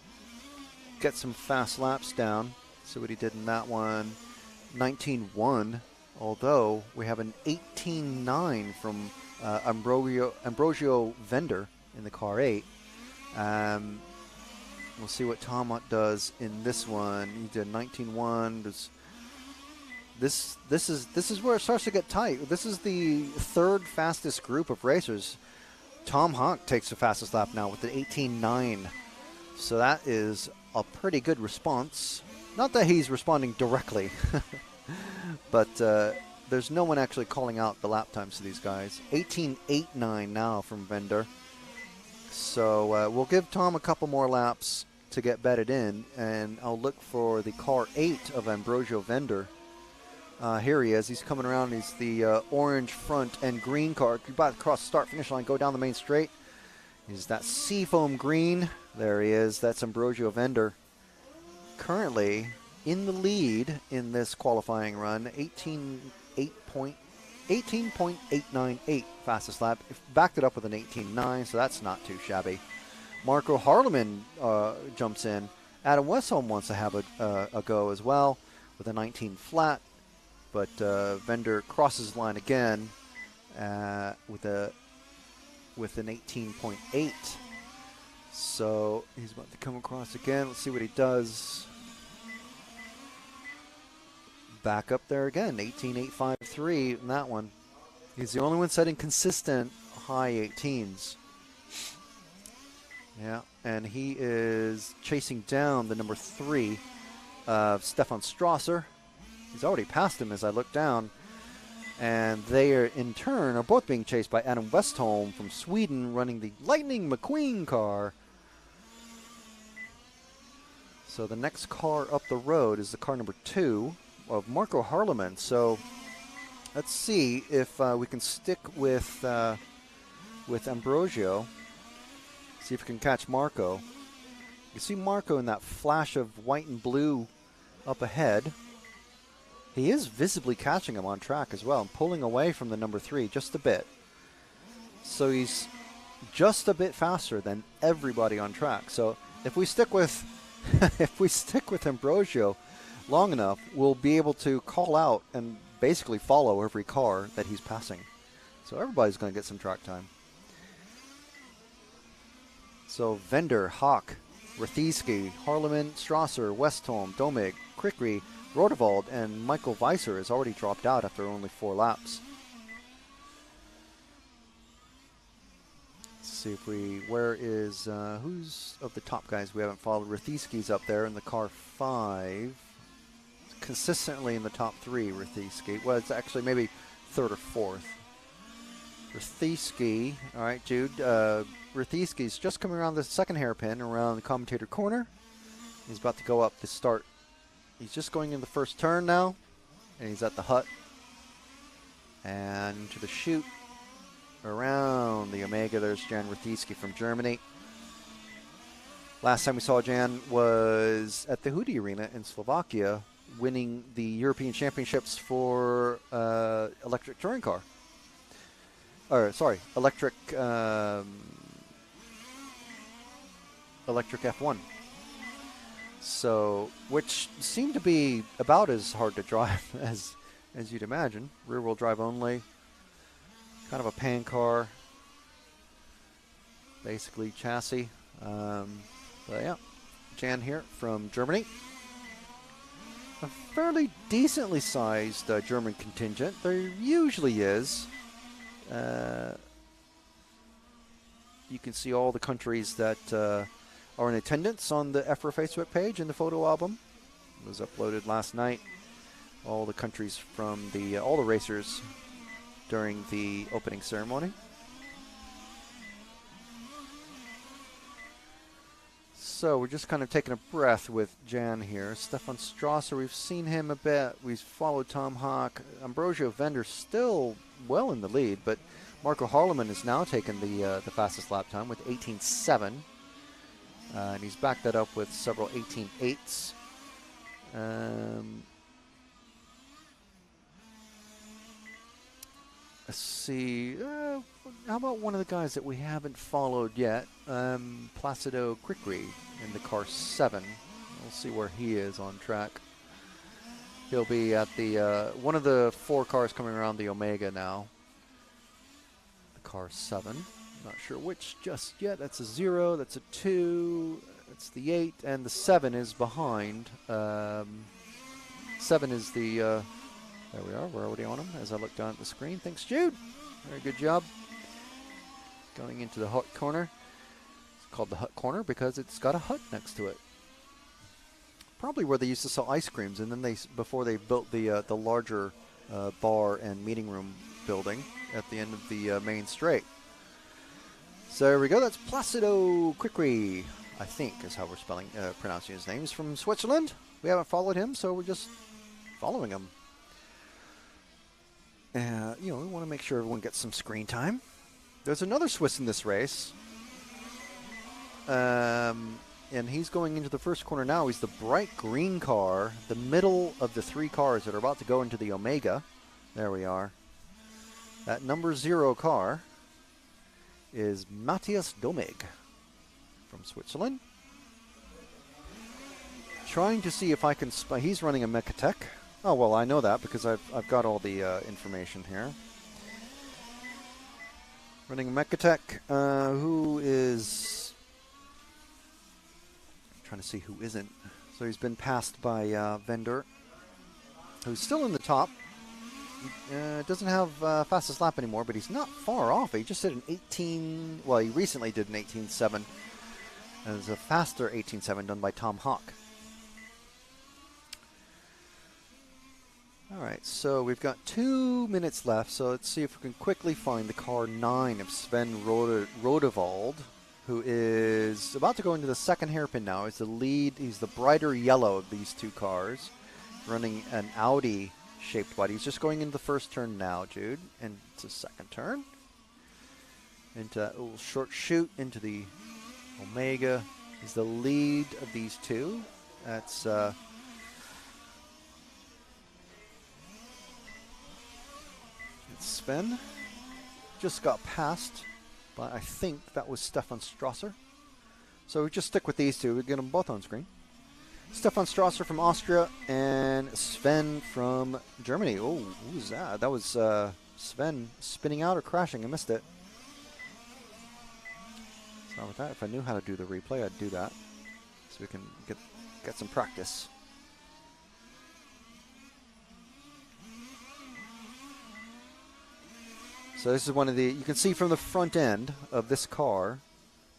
get some fast laps down. See what he did in that one. 19.1, although we have an 18.9 from Ambrosio Vendor in the car 8. We'll see what Tom does in this one. He did 19.1. This is where it starts to get tight. This is the 3rd fastest group of racers. Tom Hawk takes the fastest lap now with an 18.9. So that is a pretty good response. Not that he's responding directly, but there's no one actually calling out the lap times to these guys. 18.89 now from Vendor. So we'll give Tom a couple more laps to get bedded in, and I'll look for the car 8 of Ambrosio Vendor. Here he is. He's coming around. He's the orange front and green car. About to cross the start-finish line, go down the main straight. He's that seafoam green. There he is. That's Ambrosio Vendor. Currently in the lead in this qualifying run, 18.898 fastest lap. Backed it up with an 18.9, so that's not too shabby. Marco Harleman jumps in. Adam Westholm wants to have a go as well with a 19 flat, but Vendor crosses the line again with an 18.8. So he's about to come across again. Let's see what he does. Back up there again, 18.853 in that one. He's the only one setting consistent high 18s. Yeah, and he is chasing down the number 3 of Stefan Strasser. He's already passed him as I look down. And they are, in turn, are both being chased by Adam Westholm from Sweden, running the Lightning McQueen car. So the next car up the road is the car number 2 of Marco Harleman. So let's see if we can stick with Ambrosio. See if we can catch Marco. You see Marco in that flash of white and blue up ahead. He is visibly catching him on track as well and pulling away from the number 3 just a bit. So he's just a bit faster than everybody on track. So if we stick with Ambrosio long enough, we'll be able to call out and basically follow every car that he's passing. So everybody's going to get some track time. So Vender, Hawk, Rathieski, Harleman, Strasser, Westholm, Domig, Krikri, Rodewald, and Michael Weiser has already dropped out after only 4 laps. Let's see if where is, who's of the top guys we haven't followed? Rathieski's up there in the car 5. Consistently in the top 3, Rathieski. Well, it's actually maybe 3rd or 4th. Rathieski, all right, Jude. Rathieski's just coming around the second hairpin around the commentator corner. He's about to go up to start. He's just going in the first turn now, and he's at the hut. And to the chute around the Omega, there's Jan Rathieski from Germany. Last time we saw Jan was at the Hudi Arena in Slovakia, winning the European Championships for electric touring car. Or sorry, electric F1. So, which seemed to be about as hard to drive as you'd imagine. Rear-wheel drive only, kind of a pan car, basically chassis. But yeah, Jan here from Germany. A fairly decently sized German contingent. There usually is. You can see all the countries that are in attendance on the EFRA Facebook page in the photo album. It was uploaded last night. All the countries from all the racers during the opening ceremony. So we're just kind of taking a breath with Jan here. Stefan Strasser, we've seen him a bit. We've followed Tom Hawk. Ambrosio Vender still well in the lead, but Marco Harleman has now taken the fastest lap time with 18.7. And he's backed that up with several 18.8s. Let's see. How about one of the guys that we haven't followed yet? Placido Krikri in the car 7. We'll see where he is on track. He'll be at the one of the 4 cars coming around the Omega now. The car 7. Not sure which just yet. That's a 0. That's a 2. That's the 8, and the 7 is behind. 7 is the. There we are. We're already on him as I look down at the screen. Thanks, Jude. Very good job. Going into the hut corner. It's called the hut corner because it's got a hut next to it. Probably where they used to sell ice creams, and then before they built the larger bar and meeting room building at the end of the main straight. So there we go. That's Placido Krikri, I think is how we're pronouncing his name. He's from Switzerland. We haven't followed him, so we're just following him. We want to make sure everyone gets some screen time. There's another Swiss in this race. And he's going into the first corner now. He's the bright green car, the middle of the 3 cars that are about to go into the Omega. There we are. That number 0 car is Matthias Domig from Switzerland. Trying to see if I can he's running a Mechatech. Oh, well, I know that because I've got all the information here. Running a Mechatech, who is... I'm trying to see who isn't. So he's been passed by Vender, who's still in the top. Doesn't have fastest lap anymore, but he's not far off. He just did an 18... Well, he recently did an 18.7. There's a faster 18.7 done by Tom Hawk. All right, so we've got 2 minutes left, so let's see if we can quickly find the car 9 of Sven Rodewald, who is about to go into the second hairpin now. He's the lead. He's the brighter yellow of these 2 cars, running an Audi-shaped body. He's just going into the first turn now, Jude, and it's a second turn. Into a little short chute into the Omega. He's the lead of these 2. That's... Sven just got passed by, I think that was Stefan Strasser. So we just stick with these 2. We get them both on screen. Stefan Strasser from Austria and Sven from Germany. Oh, who's that? That was Sven spinning out or crashing. I missed it. So with that, if I knew how to do the replay, I'd do that. So we can get some practice. So this is one of the, you can see from the front end of this car,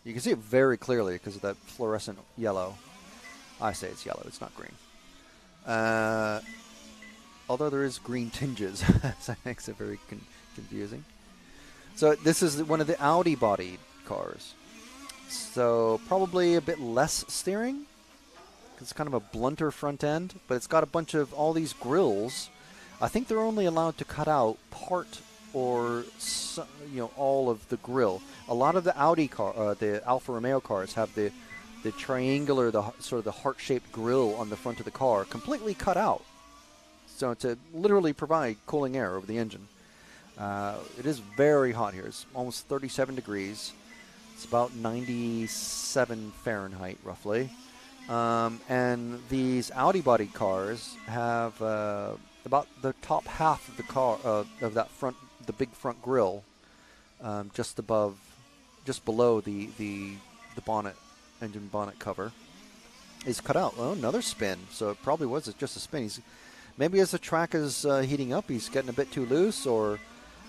you can see it very clearly because of that fluorescent yellow. I say it's yellow, it's not green. Although there is green tinges, so that makes it very confusing. So this is one of the Audi bodied cars. So probably a bit less steering. It's kind of a blunter front end, but it's got a bunch of all these grills. I think they're only allowed to cut out part or all of the grill. A lot of the Audi car, the Alfa Romeo cars have the triangular, sort of the heart-shaped grill on the front of the car completely cut out. So to literally provide cooling air over the engine. It is very hot here. It's almost 37 degrees. It's about 97 Fahrenheit, roughly. And these Audi-bodied cars have about the top half of the car of that front, the big front grille, just below the bonnet, engine bonnet cover, is cut out. Oh, another spin. So it probably was just a spin. Maybe as the track is heating up, he's getting a bit too loose, or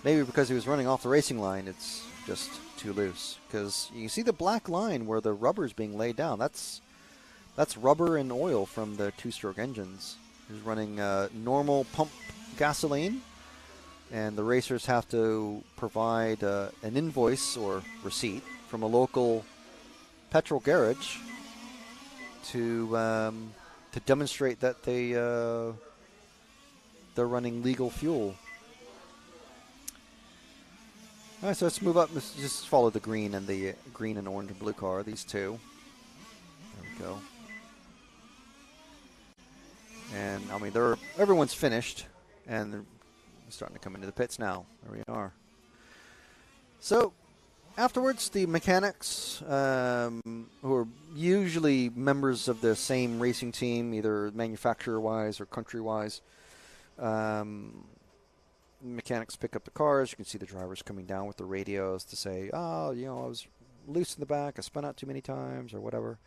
maybe because he was running off the racing line, it's just too loose. Because you can see the black line where the rubber is being laid down. That's rubber and oil from the two-stroke engines. He's running normal pump gasoline, and the racers have to provide an invoice or receipt from a local petrol garage to demonstrate that they're running legal fuel. All right, so let's move up. Let's just follow the green and orange and blue car. These two. There we go. And I mean, everyone's finished, and they're starting to come into the pits now. There we are. So afterwards, the mechanics, who are usually members of the same racing team, either manufacturer-wise or country-wise, mechanics pick up the cars. You can see the drivers coming down with the radios to say, oh, I was loose in the back, I spun out too many times, or whatever.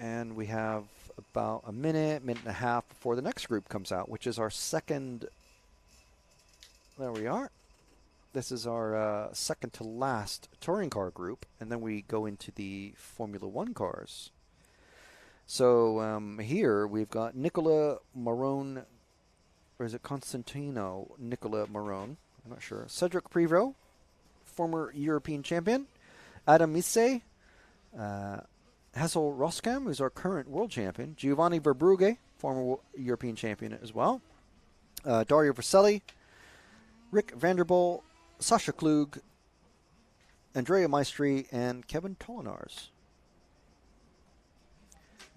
And we have about a minute and a half before the next group comes out, which is our second. There we are. This is our second to last touring car group, and then we go into the Formula One cars. So here we've got Nicola Marone, or is it Constantino Nicola Marone? I'm not sure. Cedric Prevot, former European champion. Adam Isse. Hessel Roskam, who's our current world champion. Giovanni Verbrugge, former European champion as well. Dario Verselli, Rick Vanderpoel, Sasha Klug, Andrea Maestri, and Kevin Tolinars.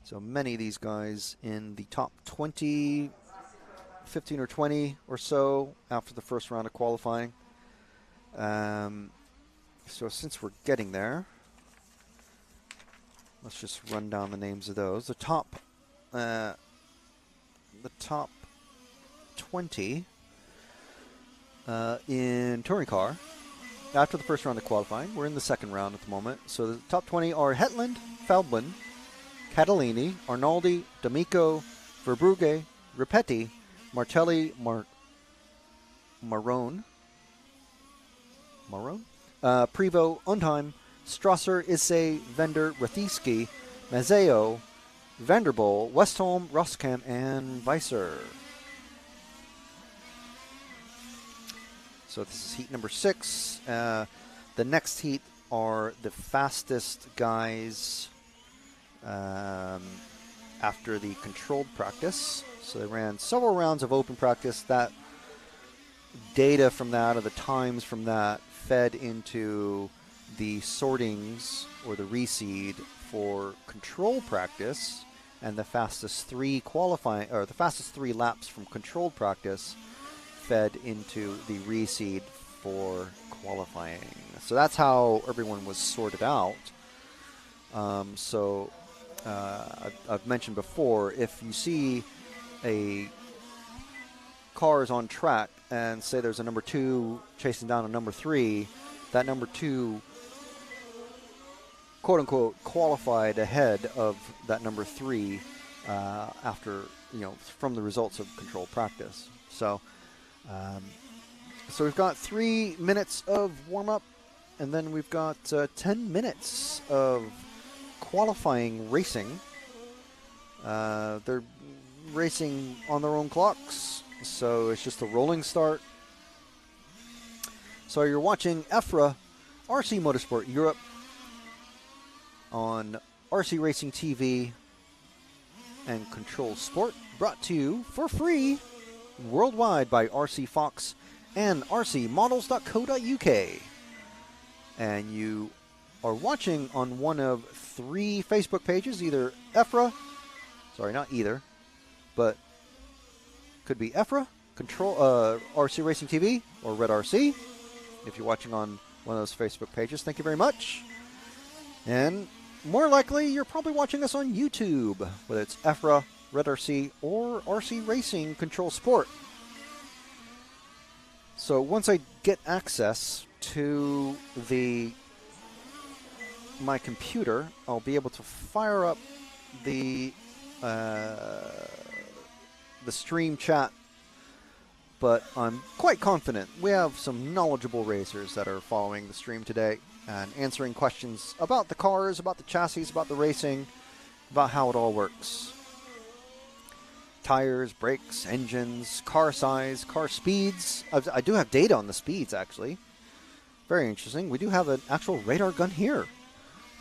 So many of these guys in the top 20, 15 or 20 or so after the first round of qualifying. So since we're getting there, let's just run down the names of those. The top 20 in touring car after the first round of qualifying. We're in the second round at the moment. So the top 20 are Hetland, Feldman, Catalini, Arnaldi, D'Amico, Verbrugge, Ripetti, Martelli, Marone, Prevost, Undheim, Strasser, Isse, Vender, Rathieski, Mazzeo, Vanderpoel, Westholm, Roskam, and Weiser. So this is heat number 6. The next heat are the fastest guys after the controlled practice. So they ran several rounds of open practice. That data from that, or the times from that, fed into the sortings or the reseed for control practice, and the fastest 3 qualifying, or the fastest 3 laps from controlled practice fed into the reseed for qualifying. So that's how everyone was sorted out. I've mentioned before, if you see a cars on track and say there's a number 2 chasing down a number 3, that number 2, quote unquote, qualified ahead of that number 3 after, from the results of controlled practice. So, so we've got 3 minutes of warm up, and then we've got 10 minutes of qualifying racing. They're racing on their own clocks, so it's just a rolling start. So you're watching EFRA RC Motorsport Europe on RC Racing TV and Control Sport, brought to you for free worldwide by RC Fox and rcmodels.co.uk. And you are watching on one of 3 Facebook pages, either EFRA, sorry, not either, but could be EFRA, Control RC Racing TV, or Red RC. If you're watching on one of those Facebook pages, thank you very much. And more likely, you're probably watching us on YouTube, whether it's EFRA, Red RC, or RC Racing Control Sport. So once I get access to my computer, I'll be able to fire up the stream chat, but I'm quite confident we have some knowledgeable racers that are following the stream today and answering questions about the cars, about the chassis, about the racing, about how it all works. Tires, brakes, engines, car size, car speeds. I do have data on the speeds, actually. Very interesting. We do have an actual radar gun here.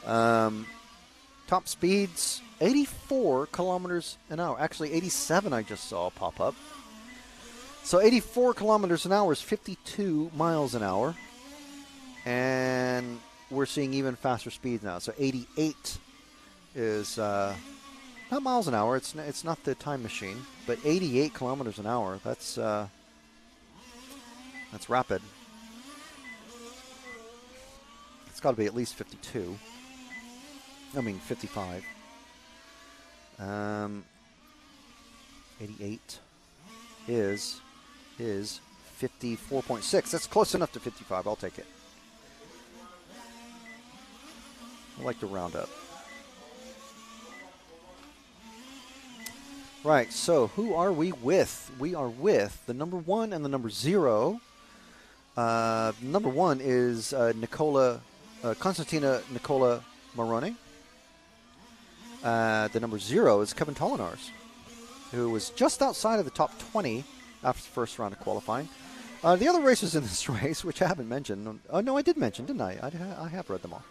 Top speeds, 84 kilometers an hour. Actually, 87 I just saw pop up. So 84 kilometers an hour is 52 miles an hour. And we're seeing even faster speeds now. So 88 is not miles an hour. It's not the time machine, but 88 kilometers an hour. That's rapid. It's got to be at least 52. I mean 55. 88 is 54.6. That's close enough to 55. I'll take it. I like to round up. Right, so who are we with? We are with the number 1 and the number 0. Number 1 is Constantina Nicola Moroni. The number 0 is Kevin Tollenars, who was just outside of the top 20 after the first round of qualifying. The other racers in this race, which I haven't mentioned. Oh, no, I did mention, didn't I? I have read them all.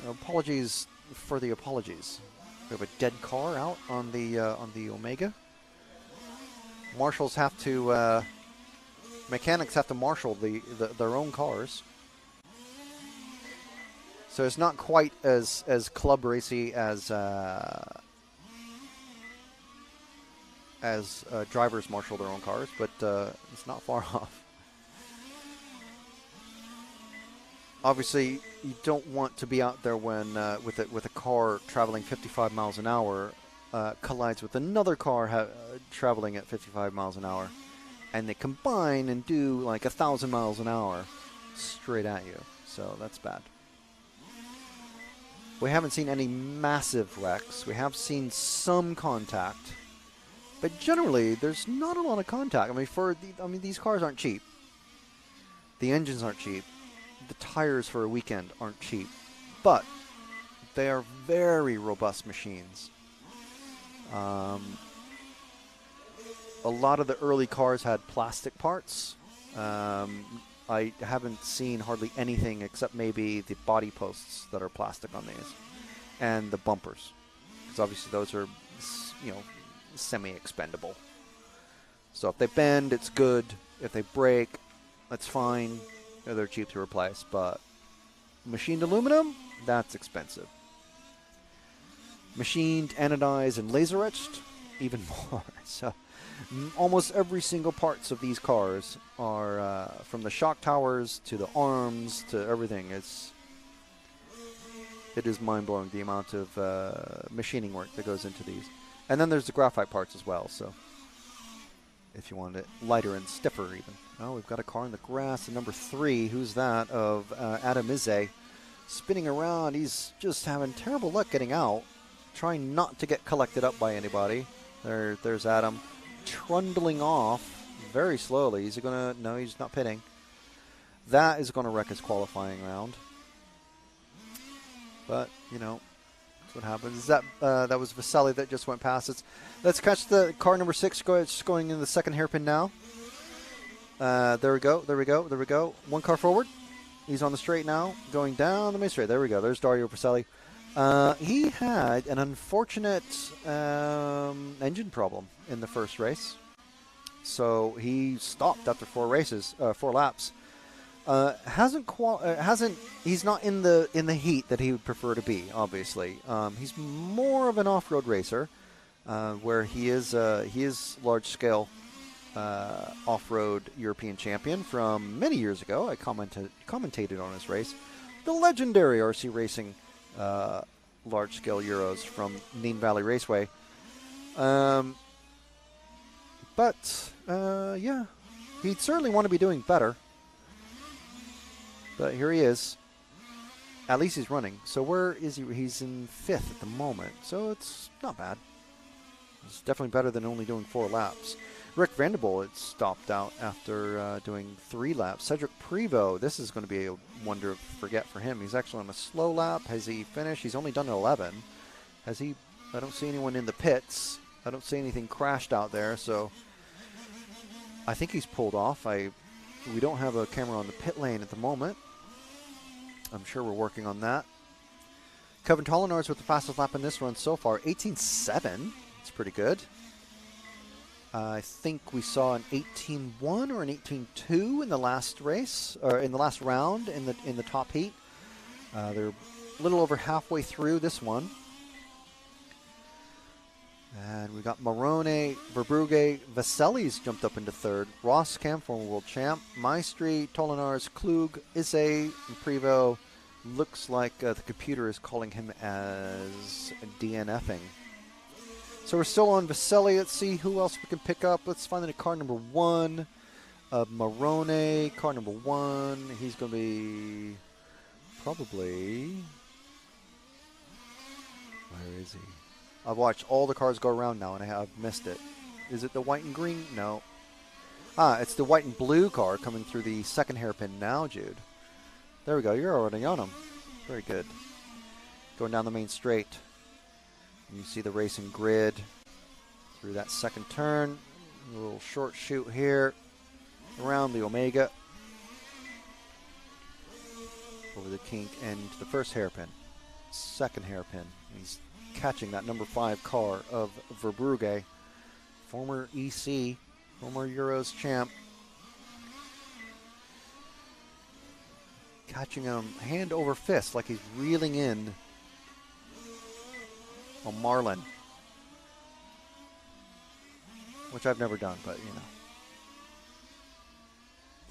Apologies for the apologies. We have a dead car out on the Omega. Marshals have to, mechanics have to marshal their own cars. So it's not quite as club racy as drivers marshal their own cars, but it's not far off. Obviously, you don't want to be out there when with a car traveling 55 miles an hour collides with another car traveling at 55 miles an hour, and they combine and do like 1,000 miles an hour straight at you. So that's bad. We haven't seen any massive wrecks. We have seen some contact, but generally there's not a lot of contact. I mean, these cars aren't cheap. The engines aren't cheap. The tires for a weekend aren't cheap, but they are very robust machines. A lot of the early cars had plastic parts. I haven't seen hardly anything except maybe the body posts that are plastic on these, and the bumpers, because obviously those are, semi-expendable. So if they bend, it's good. If they break, that's fine. They're cheap to replace, but machined aluminum, that's expensive. Machined, anodized, and laser etched, even more. So almost every single parts of these cars are from the shock towers to the arms to everything. It is mind-blowing the amount of machining work that goes into these. And then there's the graphite parts as well. So if you want it lighter and stiffer even. Oh, we've got a car in the grass. Number 3, who's that? Of Adam Izze. Spinning around. He's just having terrible luck getting out. Trying not to get collected up by anybody. There's Adam trundling off very slowly. Is he going to... No, he's not pitting. That is going to wreck his qualifying round. But, you know, that's what happens. That was Vasselli that just went past. Let's catch the car number 6 going in the second hairpin now. There we go. One car forward. He's on the straight now, going down the main straight. There we go. There's Dario Vasselli. He had an unfortunate engine problem in the first race. So he stopped after 4 laps. He's not in the heat that he would prefer to be, obviously. He's more of an off-road racer, where he is large scale off-road European champion from many years ago. I commentated on his race, the legendary RC Racing large scale Euros from Neen Valley Raceway. But yeah, he'd certainly want to be doing better. But here he is. At least he's running. So where is he? He's in 5th at the moment. So it's not bad. It's definitely better than only doing 4 laps. Rick Vanderbilt had stopped out after doing 3 laps. Cedric Prevost, this is going to be a wonder of forget for him. He's actually on a slow lap. Has he finished? He's only done 11. Has he? I don't see anyone in the pits. I don't see anything crashed out there. So I think he's pulled off. We don't have a camera on the pit lane at the moment. I'm sure we're working on that. Kevin Tollenards with the fastest lap in this run so far, 18.7. It's pretty good. I think we saw an 18.1 or an 18.2 in the last race, or in the last round in the top heat. They're a little over halfway through this one. And we got Marone, Verbrugge, Vasselli's jumped up into 3rd. Roskam, former world champ. Maestri, Tollenards, Klug, Izze, and Prevost. Looks like the computer is calling him as DNFing. So we're still on Vasselli. Let's see who else we can pick up. Let's find the car number 1. Marone, car number 1. He's going to be probably... Where is he? I've watched all the cars go around now, and I've missed it. Is it the white and green? No. It's the white and blue car coming through the second hairpin now, Jude. There we go. You're already on him. Very good. Going down the main straight. You see the racing grid through that second turn. A little short shoot here around the Omega. Over the kink and the first hairpin. Second hairpin. He's catching that number 5 car of Verbrugge, former EC, former Euros champ. Catching him hand over fist like he's reeling in a marlin, which I've never done, but you know.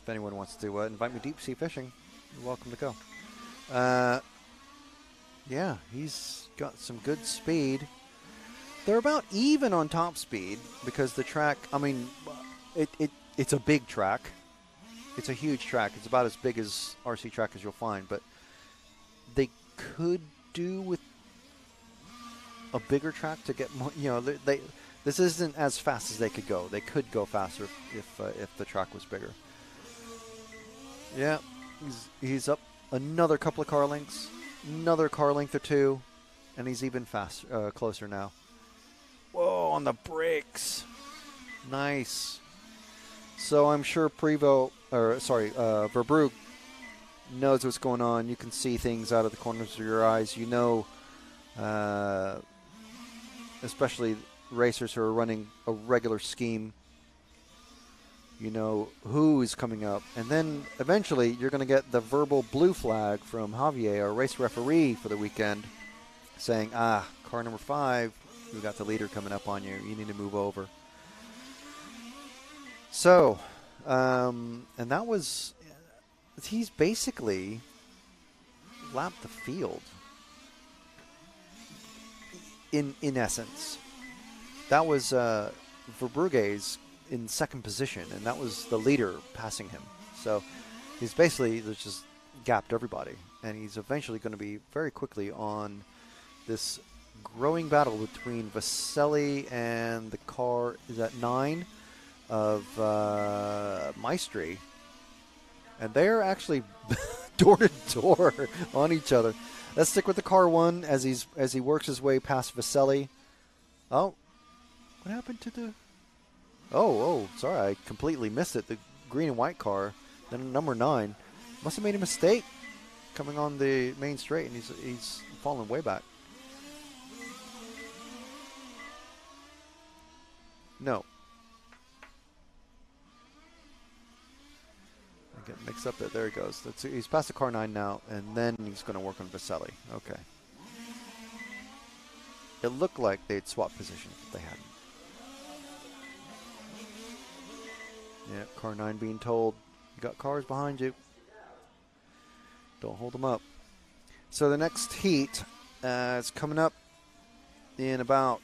If anyone wants to invite me deep sea fishing, you're welcome to go. Yeah, he's got some good speed. They're about even on top speed because the track, I mean, it's a big track. It's a huge track. It's about as big as RC track as you'll find, but they could do with a bigger track to get more, you know, this isn't as fast as they could go. They could go faster if the track was bigger. Yeah, he's up another couple of car lengths. Another car length or 2, and he's even faster, closer now. Whoa, on the brakes. Nice. So I'm sure Verbrugge knows what's going on. You can see things out of the corners of your eyes. You know, especially racers who are running a regular scheme, you know who is coming up. And then eventually you're going to get the verbal blue flag from Javier, our race referee for the weekend, saying, car number 5, we've got the leader coming up on you. You need to move over. So, and that was, he's basically lapped the field in essence. That was Verbrugge's in second position, and that was the leader passing him. So he's basically just gapped everybody, and he's eventually going to be very quickly on this growing battle between Vaselli and the car is at 9 of Maestri, and they're actually door to door on each other. Let's stick with the car 1 as he works his way past Vaselli. Oh, what happened to the? Oh, sorry, I completely missed it. The green and white car, then number 9, must have made a mistake coming on the main straight, and he's fallen way back. No. I get mixed up there. There he goes. He's past the car 9 now, and then he's going to work on Vaselli. Okay. It looked like they'd swapped positions, but they hadn't. Yeah, car 9 being told, you got cars behind you. Don't hold them up. So the next heat is coming up in about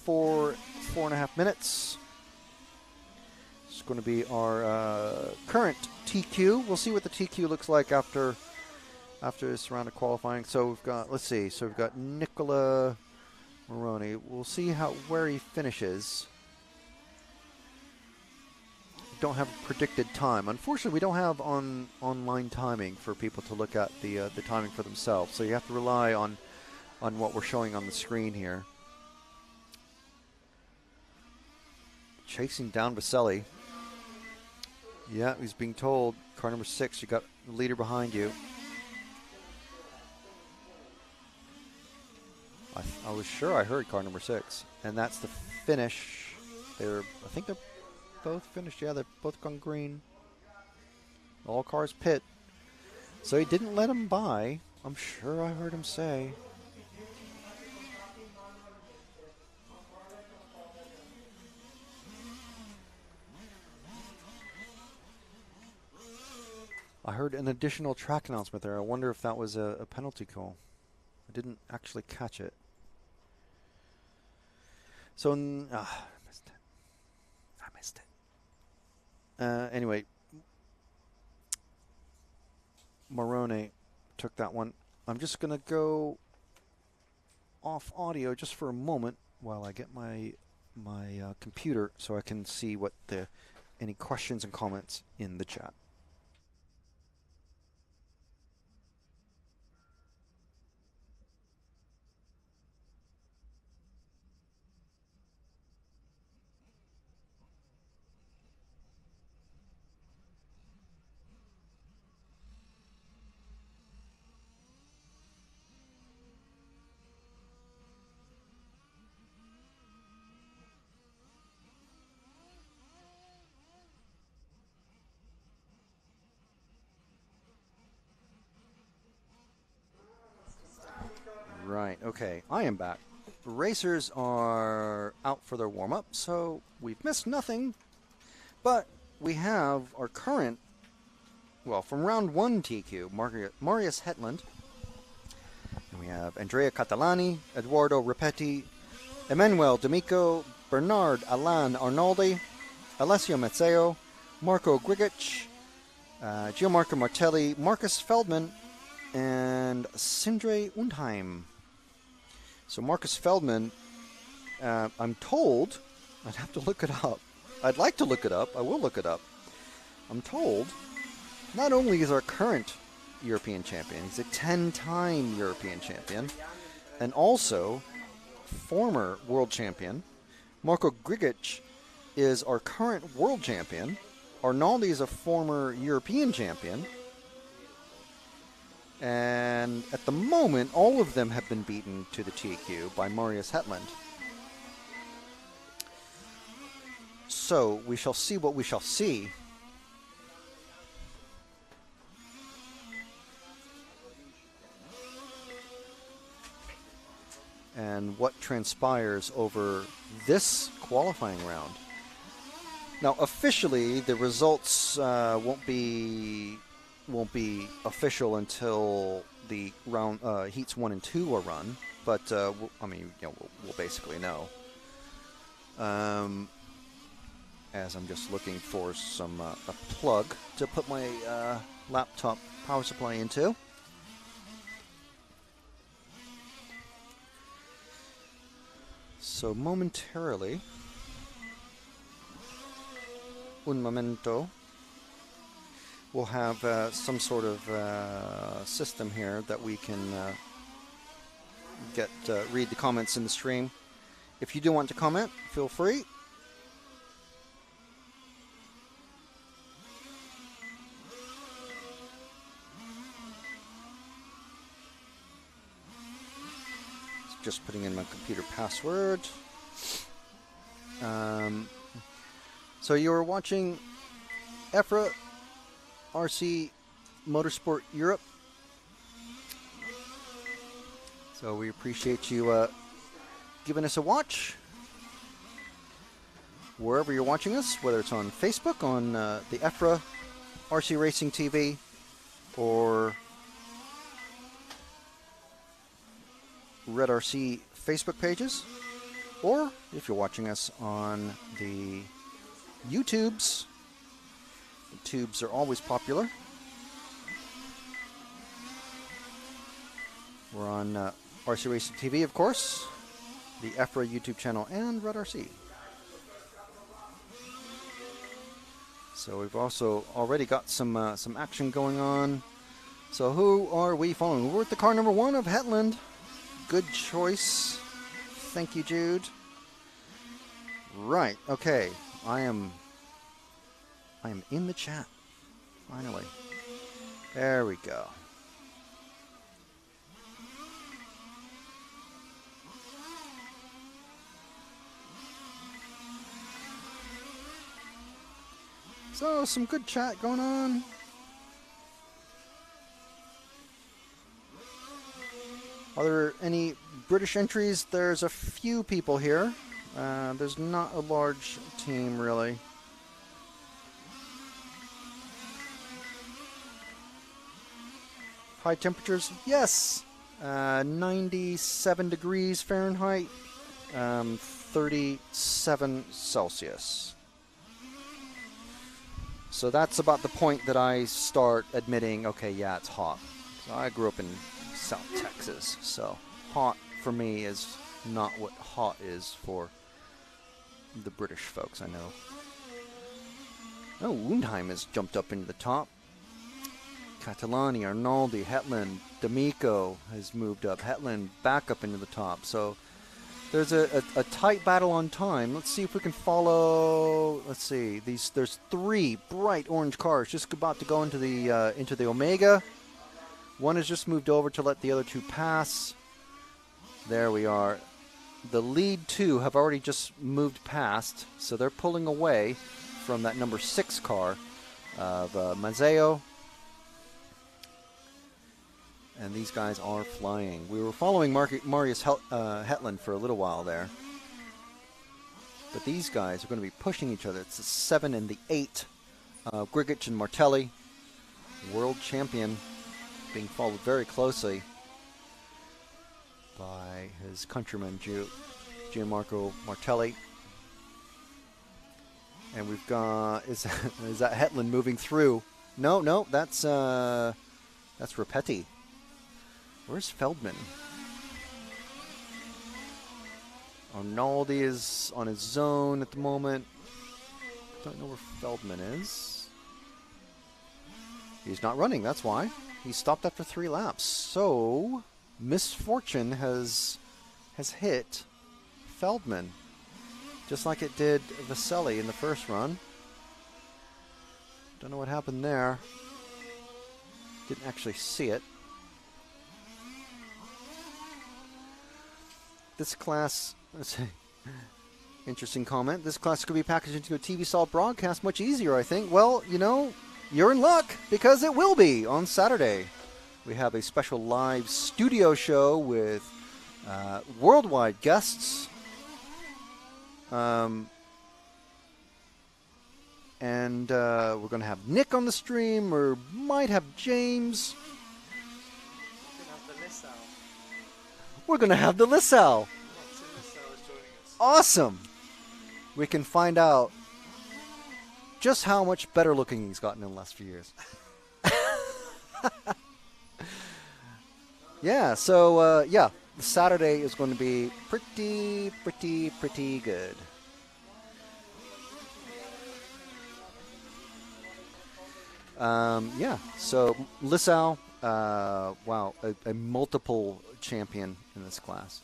4.5 minutes. It's going to be our current TQ. We'll see what the TQ looks like after this round of qualifying. So we've got, let's see. So we've got Nicola Moroni. We'll see where he finishes. Don't have a predicted time. Unfortunately, we don't have online timing for people to look at the timing for themselves. So you have to rely on what we're showing on the screen here. Chasing down Vaselli. Yeah, he's being told, car number 6, you got the leader behind you. I was sure I heard car number 6, and that's the finish. I think they're both finished. Yeah, they've both gone green. All cars pit. So he didn't let him by. I'm sure I heard him say. I heard an additional track announcement there. I wonder if that was a penalty call. I didn't actually catch it. So, I missed it. Anyway, Moroni took that one. I'm just going to go off audio just for a moment while I get my computer so I can see what any questions and comments in the chat. Right, okay, I am back. The racers are out for their warm-up, so we've missed nothing. But we have our current, well, from round 1 TQ, Marius Hetland. And we have Andrea Catalani, Eduardo Ripetti, Emanuel D'Amico, Bernard Alain Arnaldi, Alessio Mazzeo, Marco Grigic, Gianmarco Martelli, Marcus Feldman, and Sindre Undheim. So Marcus Feldman, I'm told, I'd have to look it up. I'd like to look it up. I will look it up. I'm told, not only is our current European champion, he's a 10-time European champion, and also former world champion. Marco Grigic is our current world champion. Arnaldi is a former European champion. And at the moment, all of them have been beaten to the TQ by Marius Hetland. So we shall see what we shall see. And what transpires over this qualifying round. Now, officially, the results won't be official until the round heats 1 and 2 are run. But I mean, we'll basically know. as I'm just looking for some a plug to put my laptop power supply into. So momentarily, un momento, we'll have some sort of system here that we can read the comments in the stream. If you do want to comment, feel free. Just putting in my computer password. So you were watching EFRA RC Motorsport Europe. So we appreciate you giving us a watch. Wherever you're watching us, whether it's on Facebook, on the EFRA RC Racing TV, or Red RC Facebook pages, or if you're watching us on the YouTubes. The tubes are always popular. We're on RC Racing TV, of course, the EFRA YouTube channel, and Red RC. So we've also already got some action going on. So who are we following? We're at the car number 1 of Hetland. Good choice. Thank you, Jude. Right, okay. I am in the chat. Finally. There we go. So, some good chat going on. Are there any British entries? There's a few people here. There's not a large team, really. High temperatures? Yes! 97 degrees Fahrenheit, 37 Celsius. So that's about the point that I start admitting, okay, yeah, it's hot. So I grew up in South Texas, so hot for me is not what hot is for the British folks, I know. Oh, Undheim has jumped up into the top. Catalani, Arnaldi, Hetland, D'Amico has moved up. Hetland back up into the top. So there's a tight battle on time. Let's see if we can follow. Let's see. There's 3 bright orange cars just about to go into the Omega. One has just moved over to let the other 2 pass. There we are. The lead 2 have already just moved past, so they're pulling away from that number 6 car of Mazzeo. And these guys are flying. We were following Marius Hetland for a little while there. But these guys are going to be pushing each other. It's the 7 and the 8. Grigic and Martelli, world champion, being followed very closely by his countryman, Gianmarco Martelli. And we've got, is that Hetland moving through? No, that's Rapetti. Where's Feldman? Arnaldi is on his zone at the moment. Don't know where Feldman is. He's not running, that's why. He stopped after 3 laps. So, misfortune has hit Feldman, just like it did Vaselli in the first run. Don't know what happened there. Didn't actually see it. This class, let's see, interesting comment. This class could be packaged into a TV style broadcast much easier, I think. Well, you know, you're in luck, because it will be on Saturday. We have a special live studio show with worldwide guests. And we're going to have Nick on the stream, or might have James. We're going to have the Lissau. Awesome. We can find out just how much better looking he's gotten in the last few years. Yeah, so, yeah, Saturday is going to be pretty good. Yeah, so Lissau, wow, a multiple champion in this class.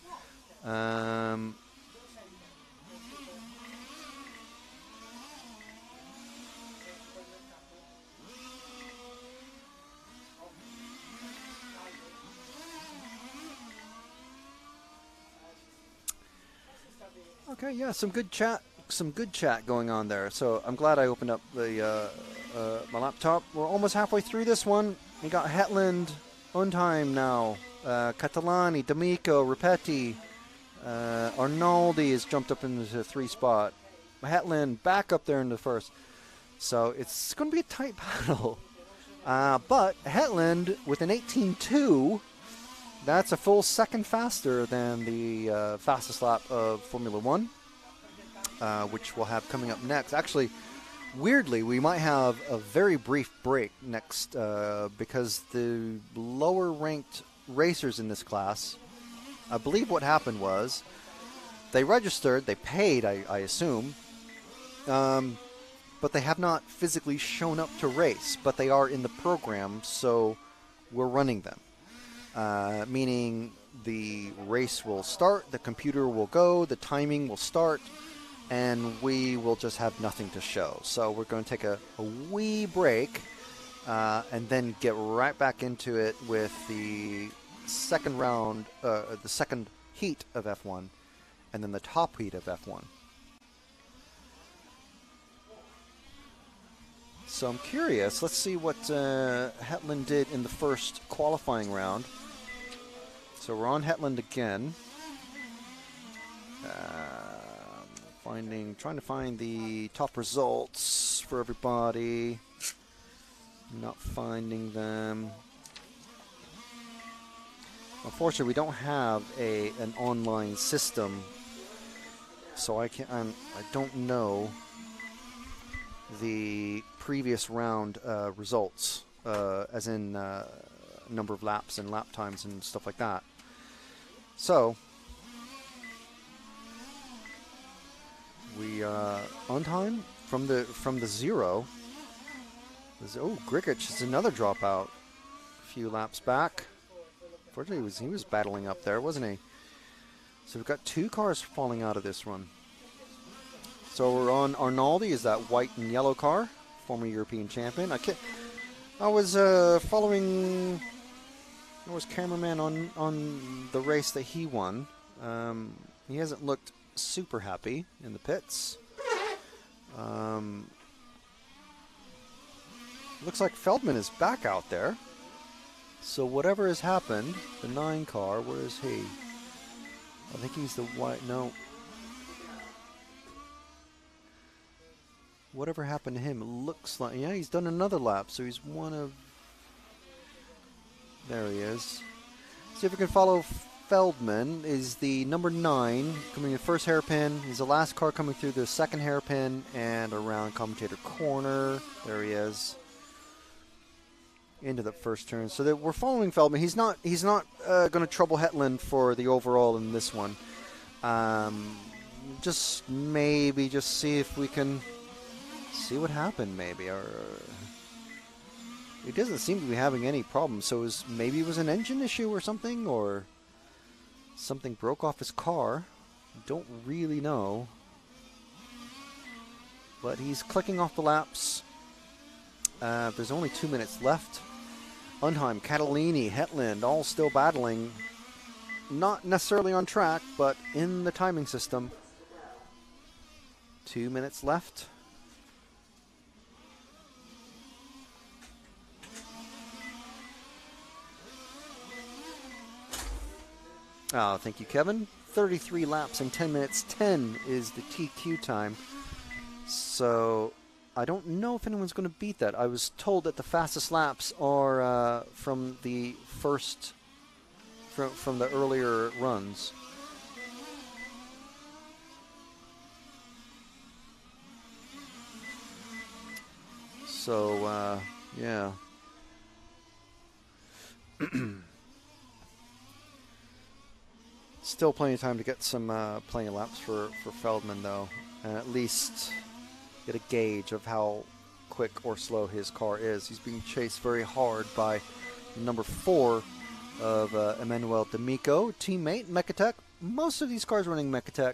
Okay, yeah, some good chat going on there. So I'm glad I opened up the my laptop. We're almost halfway through this one. We got Hetland on time now. Catalani, D'Amico, Ripetti, Arnaldi has jumped up into the 3 spot. Hetland back up there in the first. So it's going to be a tight battle. But Hetland with an 18.2. That's a full second faster than the fastest lap of Formula One, which we'll have coming up next. Actually, weirdly, we might have a very brief break next because the lower-ranked racers in this class, I believe what happened was they registered, they paid, I assume, but they have not physically shown up to race, but they are in the program, so we're running them. Meaning the race will start, the computer will go, the timing will start, and we will just have nothing to show. So we're going to take a wee break and then get right back into it with the second round, the second heat of F1, and then the top heat of F1. So I'm curious. Let's see what Hetland did in the first qualifying round. So we're on Hetland again. Trying to find the top results for everybody. Not finding them. Unfortunately, we don't have an online system, so I don't know the previous round results, as in number of laps and lap times and stuff like that. So we on time from the zero. Oh, Grigic is another dropout. A few laps back. Fortunately, he was battling up there, wasn't he? So we've got 2 cars falling out of this run. So we're on Arnaldi, is that white and yellow car, former European champion. I was following. I was cameraman on the race that he won. He hasn't looked super happy in the pits. Looks like Feldman is back out there. So whatever has happened, the 9 car, where is he? I think he's the white. No. Whatever happened to him, it looks like, yeah, he's done another lap, so he's one of, there he is. See if we can follow Feldman, is the number 9, coming in the first hairpin. He's the last car coming through the second hairpin and around commentator corner. There he is. Into the first turn. So that we're following Feldman. He's not going to trouble Hetland for the overall in this one. Just see if we can see what happened, maybe. Or it doesn't seem to be having any problems. So maybe it was an engine issue or something, or something broke off his car. Don't really know. But he's clicking off the laps. There's only 2 minutes left. Undheim, Catalini, Hetland, all still battling. Not necessarily on track, but in the timing system. 2 minutes left. Oh, thank you, Kevin. 33 laps in 10 minutes. 10 is the TQ time. So I don't know if anyone's going to beat that. I was told that the fastest laps are from the first, from the earlier runs. So, yeah. Still plenty of time to get some plenty of laps for Feldman, though, and at least get a gauge of how quick or slow his car is. He's being chased very hard by number 4 of Emmanuel D'Amico, teammate Mechatech. Most of these cars running Mechatech.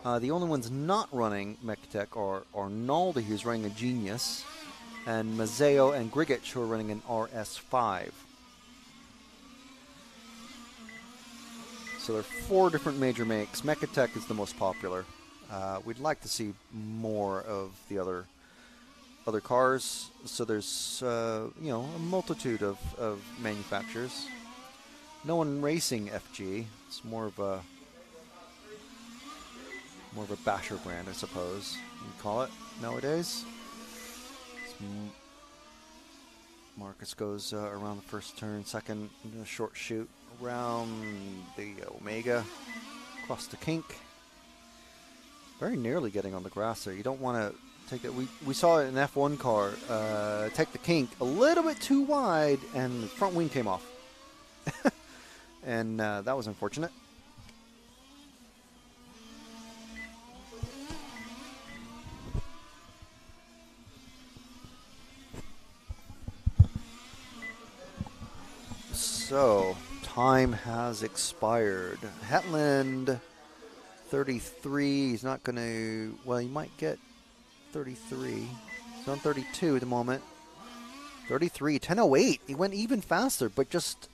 The only ones not running Mechatech are Naldi, who's running a Genius, and Mazzeo and Grigic, who are running an RS5. So there are 4 different major makes. Mechatech is the most popular. We'd like to see more of the other cars. So there's a multitude of manufacturers. No one racing FG. It's more of a basher brand, I suppose you'd call it nowadays. Marcus goes around the first turn, second short shoot around the Omega, across the kink. Very nearly getting on the grass there. You don't want to take it. We saw it in an F1 car take the kink a little bit too wide, and the front wing came off. And that was unfortunate. So, time has expired. Hetland, 33. He's not going to... Well, he might get 33. He's on 32 at the moment. 33, 10:08. He went even faster, but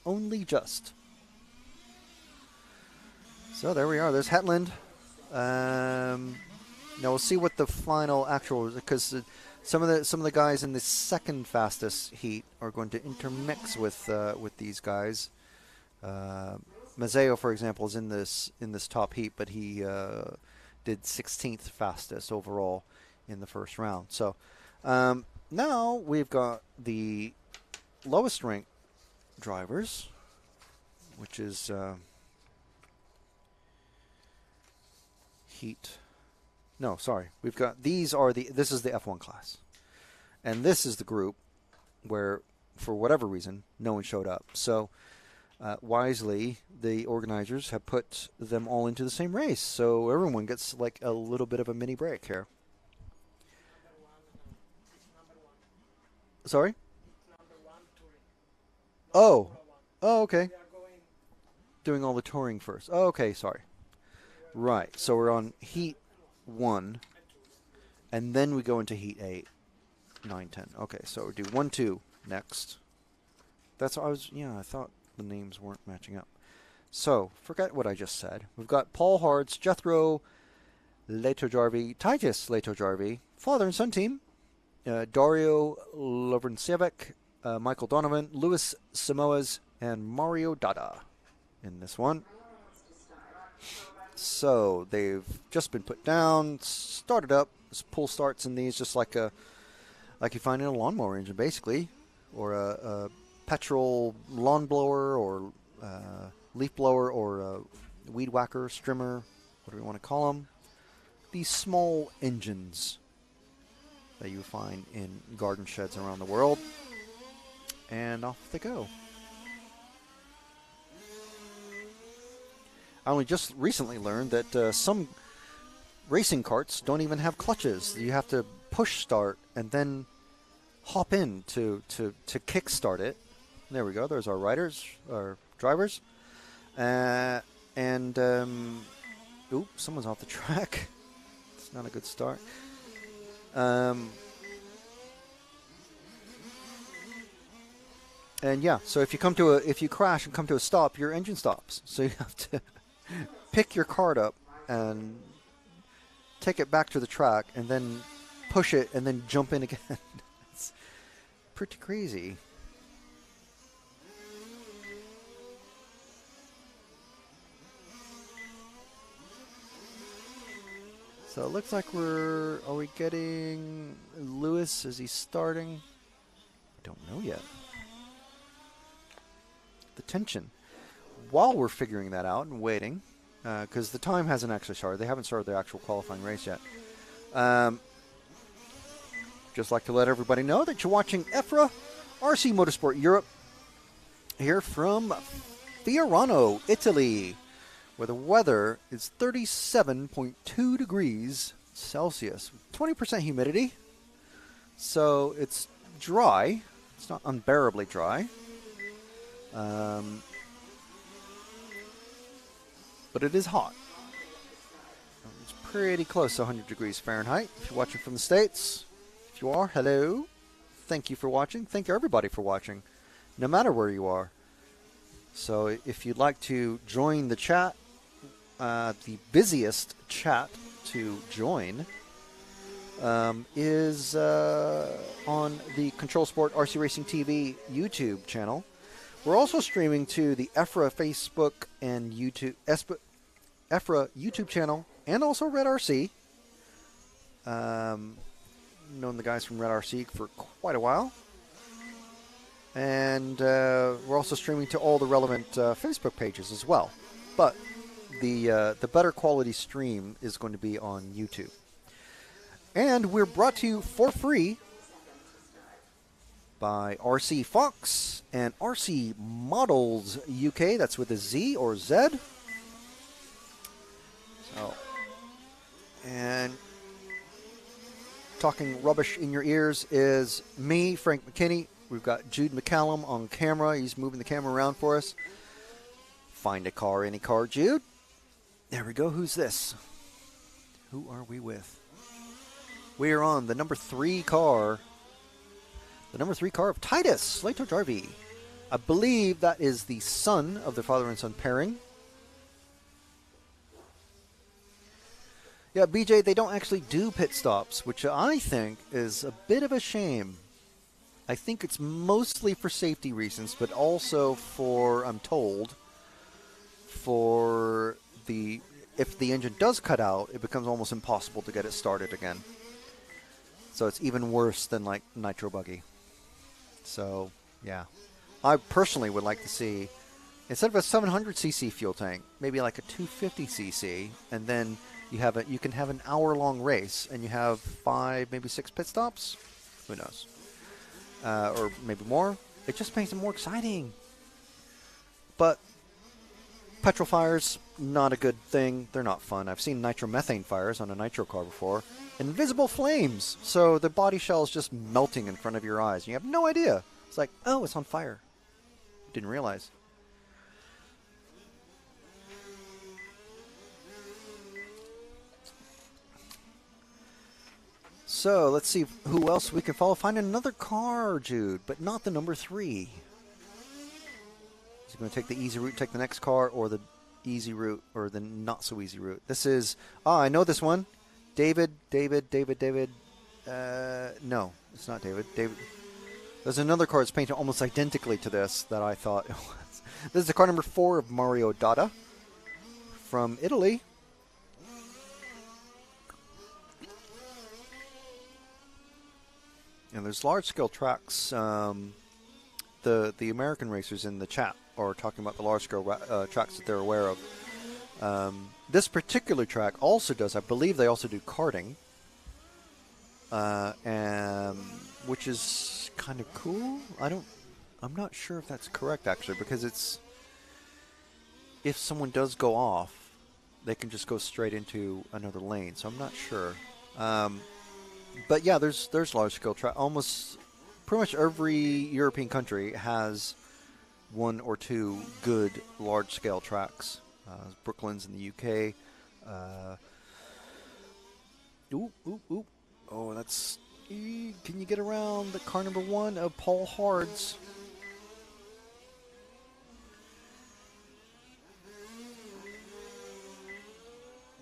only just. So there we are. There's Hetland. Now we'll see what the final actual, because some of the guys in the second fastest heat are going to intermix with these guys. Mazzeo, for example, is in this top heat, but he did 16th fastest overall in the first round. So now we've got the lowest ranked drivers, which is heat. No, sorry. We've got this is the F1 class. And this is the group where, for whatever reason, no one showed up. So wisely, the organizers have put them all into the same race. So everyone gets like a little bit of a mini break here. Sorry? Oh, okay. Doing all the touring first. Oh, okay, sorry. Right, so we're on heat 1, and then we go into heat 8, 9, 10. Okay, so we do 1, 2 next. That's what I thought the names weren't matching up. So, forget what I just said. We've got Paul Hards, Jethro Letojarvi, Titus Letojarvi, father and son team, Dario Lovrencevic, Michael Donovan, Louis Samoas, and Mario Dada in this one. So they've just been put down, started up. This pull starts in these just like you find in a lawnmower engine, basically, or a petrol lawn blower, or leaf blower, or a weed whacker, strimmer, whatever you want to call them. These small engines that you find in garden sheds around the world, and off they go. I only just recently learned that some racing carts don't even have clutches. You have to push start and then hop in to kick start it. There we go. There's our drivers. Oop, someone's off the track. It's not a good start. And yeah, so if you crash and come to a stop, your engine stops. So you have to pick your cart up and take it back to the track and then push it and then jump in again. It's pretty crazy. So it looks like are we getting Lewis? Is he starting? I don't know yet. The tension. While we're figuring that out and waiting, because the time hasn't actually started. They haven't started the actual qualifying race yet. just like to let everybody know that you're watching EFRA RC Motorsport Europe here from Fiorano, Italy, where the weather is 37.2 degrees Celsius, 20% humidity. So it's dry. It's not unbearably dry. But it is hot. It's pretty close to 100 degrees Fahrenheit. If you're watching from the States, if you are, hello. Thank you for watching. Thank you, everybody, for watching, no matter where you are. So if you'd like to join the chat, the busiest chat to join is on the Control Sport RC Racing TV YouTube channel. We're also streaming to the EFRA Facebook and YouTube EFRA YouTube channel, and also Red RC. Known the guys from Red RC for quite a while. And we're also streaming to all the relevant Facebook pages as well. But the better quality stream is going to be on YouTube. And we're brought to you for free by RC Fox and RC Models UK. That's with a Z or Z. So, and talking rubbish in your ears is me, Frank McKinney. We've got Jude McCallum on camera. He's moving the camera around for us. Find a car, any car, Jude. There we go. Who's this? Who are we with? We are on the number 3 car. The number 3 car of Titus, Lato Jarvie. I believe that is the son of the father and son pairing. Yeah, BJ, they don't actually do pit stops, which I think is a bit of a shame. I think it's mostly for safety reasons, but also for, I'm told, for if the engine does cut out, it becomes almost impossible to get it started again. So it's even worse than like Nitro Buggy. So, yeah. I personally would like to see, instead of a 700cc fuel tank, maybe like a 250cc, and then you can have an hour-long race, and you have 5, maybe 6 pit stops. Who knows? Or maybe more. It just makes it more exciting. But petrol fires, not a good thing. They're not fun. I've seen nitromethane fires on a nitro car before. Invisible flames. So the body shell is just melting in front of your eyes. You have no idea. It's like, oh, it's on fire. Didn't realize. So let's see who else we can follow. Find another car, Jude, but not the number 3. Is he going to take the easy route, take the next car, or the easy route, or the not so easy route? This is, I know this one. David. No, it's not David. There's another car that's painted almost identically to this that I thought it was. This is the car number 4 of Mario Dada from Italy. And there's large-scale tracks. The American racers in the chat are talking about the large-scale tracks that they're aware of. This particular track also does, I believe they also do karting, and which is kind of cool. I'm not sure if that's correct, actually, because it's, if someone does go off, they can just go straight into another lane, so I'm not sure. But yeah, there's large-scale track. Almost pretty much every European country has 1 or 2 good large-scale tracks. Brooklands in the UK. Oh, that's... Can you get around the car number 1 of Paul Hard's?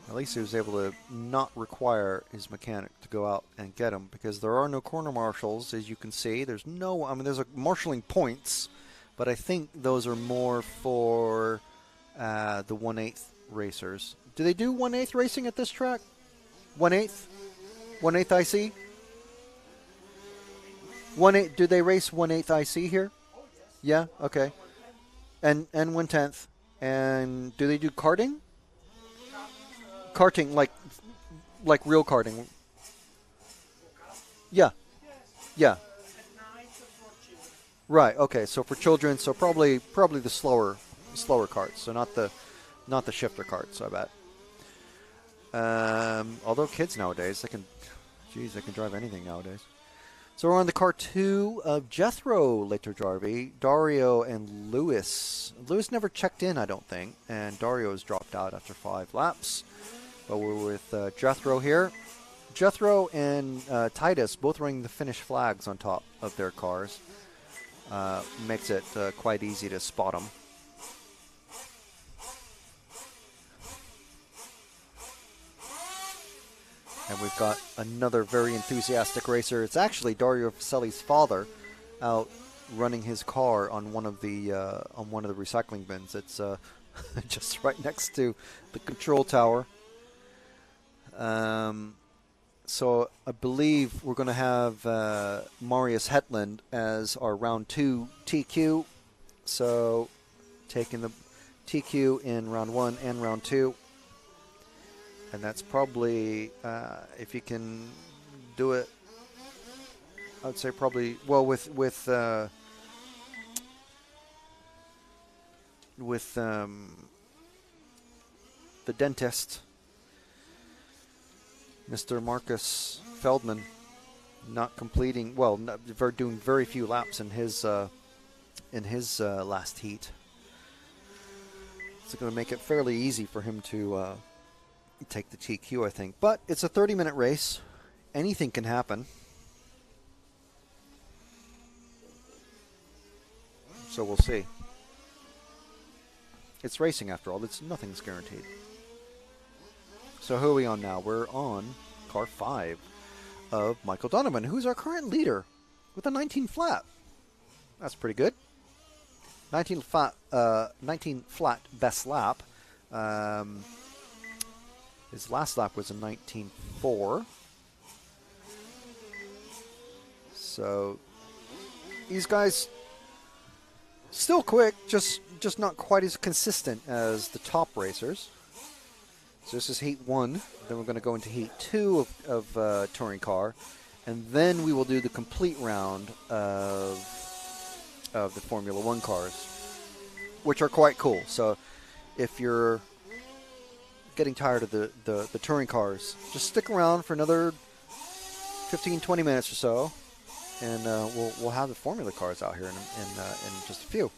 At least he was able to not require his mechanic to go out and get him, because there are no corner marshals, as you can see. There's no... I mean, there's a marshalling points, but I think those are more for the 1/8 racers. Do they do 1/8 racing at this track? 1/8? 1/8 IC? 1/8, do they race 1/8 IC here? Yeah, okay. And 1/10. And do they do karting? Karting, like real karting. Yeah. Yeah. At night for children. Right. Okay. So for children, so probably the slower carts. So not the shifter carts. I bet. Although kids nowadays, they can drive anything nowadays. So we're on the car 2 of Jethro, Leto Jarvie, Dario, and Lewis. Lewis never checked in, I don't think, and Dario's dropped out after 5 laps. But we're with Jethro here. Jethro and Titus both running the Finnish flags on top of their cars. Makes it quite easy to spot them. And we've got another very enthusiastic racer. It's actually Dario Faselli's father out running his car on one of the recycling bins. It's just right next to the control tower. So I believe we're going to have Marius Hetland as our round 2 TQ. So taking the TQ in round 1 and round 2. And that's probably, if you can do it, I would say probably, well, with the dentist, Mr. Marcus Feldman, not completing, well, doing very few laps in his last heat. It's going to make it fairly easy for him to take the TQ, I think. But it's a 30-minute race. Anything can happen. So we'll see. It's racing after all. Nothing's guaranteed. So who are we on now? We're on car 5 of Michael Donovan, who's our current leader with a 19 flat. That's pretty good. 19 flat best lap. His last lap was a 19.4. So these guys still quick, just not quite as consistent as the top racers. So this is heat 1. Then we're going to go into heat 2 of touring car, and then we will do the complete round of the Formula 1 cars, which are quite cool. So if you're getting tired of the touring cars, just stick around for another 15-20 minutes or so, and we'll have the Formula cars out here in just a few.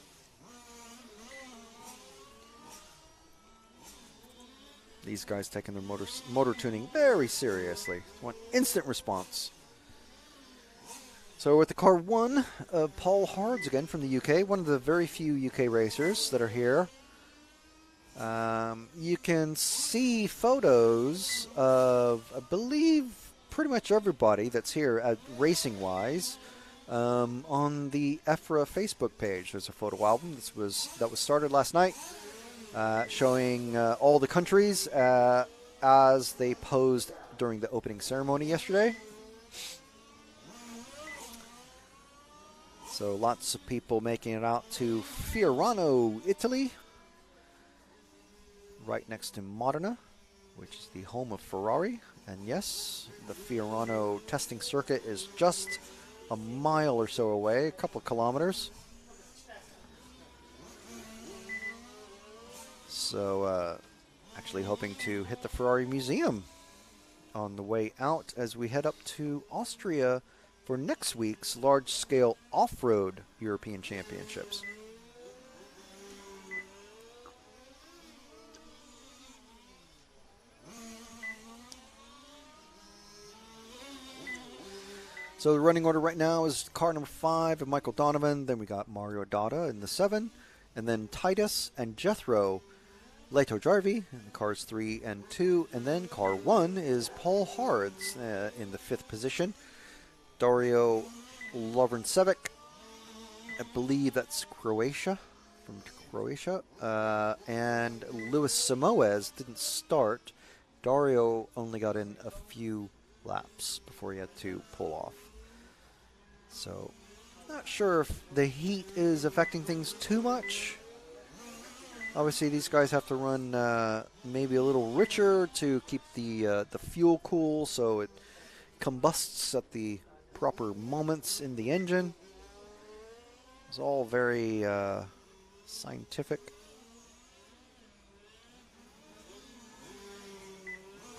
These guys taking their motor tuning very seriously. Want instant response. So with the car 1 of Paul Hards again from the UK, one of the very few UK racers that are here. You can see photos of, I believe, pretty much everybody that's here racing-wise on the EFRA Facebook page. There's a photo album that was started last night, showing all the countries as they posed during the opening ceremony yesterday. So lots of people making it out to Fiorano, Italy, right next to Modena, which is the home of Ferrari. And yes, the Fiorano testing circuit is just a mile or so away, a couple of kilometers. So actually hoping to hit the Ferrari Museum on the way out as we head up to Austria for next week's large-scale off-road European Championships. So the running order right now is car number 5 of Michael Donovan. Then we got Mario Dada in the 7. And then Titus and Jethro, Leto Jarvie in cars 3 and 2. And then car 1 is Paul Hards in the 5th position. Dario Lovrencevic, I believe that's Croatia, from Croatia. And Luis Samoes didn't start. Dario only got in a few laps before he had to pull off. So, not sure if the heat is affecting things too much. Obviously, these guys have to run maybe a little richer to keep the fuel cool, so it combusts at the proper moments in the engine. It's all very scientific.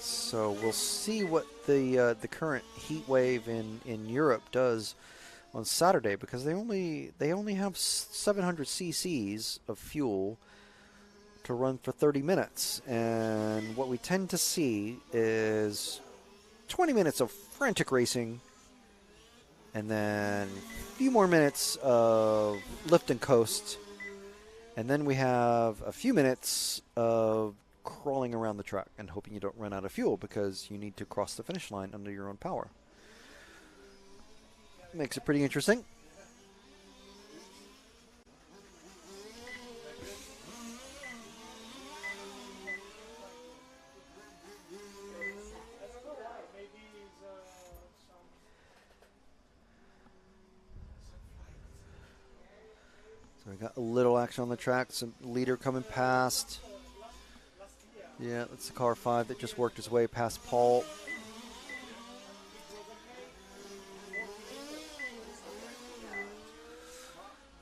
So we'll see what the current heat wave in Europe does on Saturday, because they only have 700 cc's of fuel to run for 30 minutes, and what we tend to see is 20 minutes of frantic racing, and then a few more minutes of lift and coast, and then we have a few minutes of crawling around the track and hoping you don't run out of fuel, because you need to cross the finish line under your own power. Makes it pretty interesting. So we got a little action on the track. Some leader coming past. Yeah, that's the car 5 that just worked his way past Paul.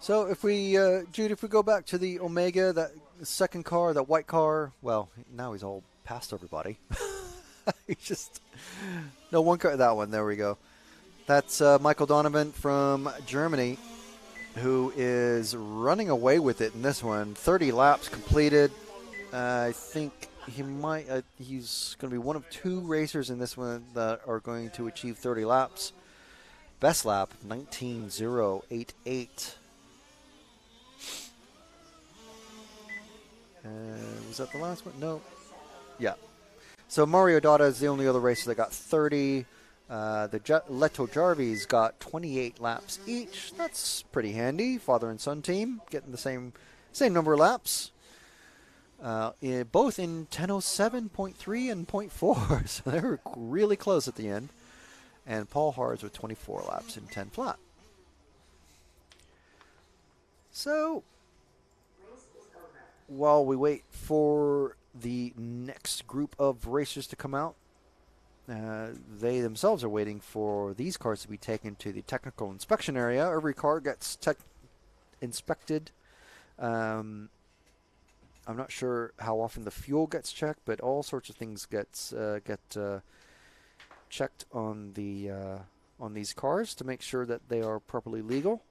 So if we, Jude, if we go back to the Omega, that second car, that white car, well, now he's all past everybody. He's just, no, one car, that one, there we go. That's Michael Donovan from Germany, who is running away with it in this one. 30 laps completed. I think he might, he's going to be one of 2 racers in this one that are going to achieve 30 laps. Best lap, 19.088. Was that the last one? No. Yeah. So Mario Dada is the only other racer that got 30. The Leto Jarvis got 28 laps each. That's pretty handy. Father and son team getting the same number of laps. Both in 10:07.3 and 0.4. So they were really close at the end. And Paul Hards with 24 laps in 10 flat. So while we wait for the next group of racers to come out, they themselves are waiting for these cars to be taken to the technical inspection area. Every car gets inspected. I'm not sure how often the fuel gets checked, but all sorts of things get checked on these cars to make sure that they are properly legal,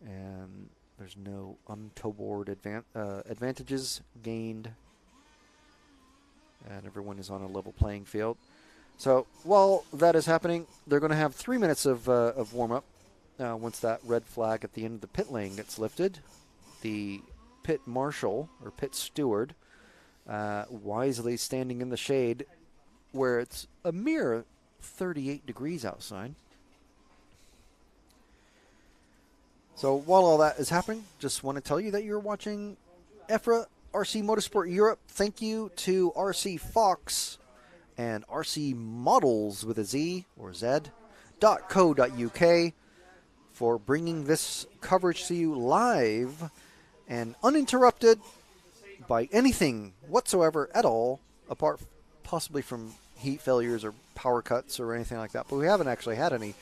and there's no untoward advantages gained, and everyone is on a level playing field. So while that is happening, they're going to have 3 minutes of warm-up. Once that red flag at the end of the pit lane gets lifted, the pit marshal or pit steward wisely standing in the shade where it's a mere 38 degrees outside. So while all that is happening, just want to tell you that you're watching EFRA RC Motorsport Europe. Thank you to RC Fox and RC Models with a Z or Z.co.uk for bringing this coverage to you live and uninterrupted by anything whatsoever at all, apart possibly from heat failures or power cuts or anything like that. But we haven't actually had any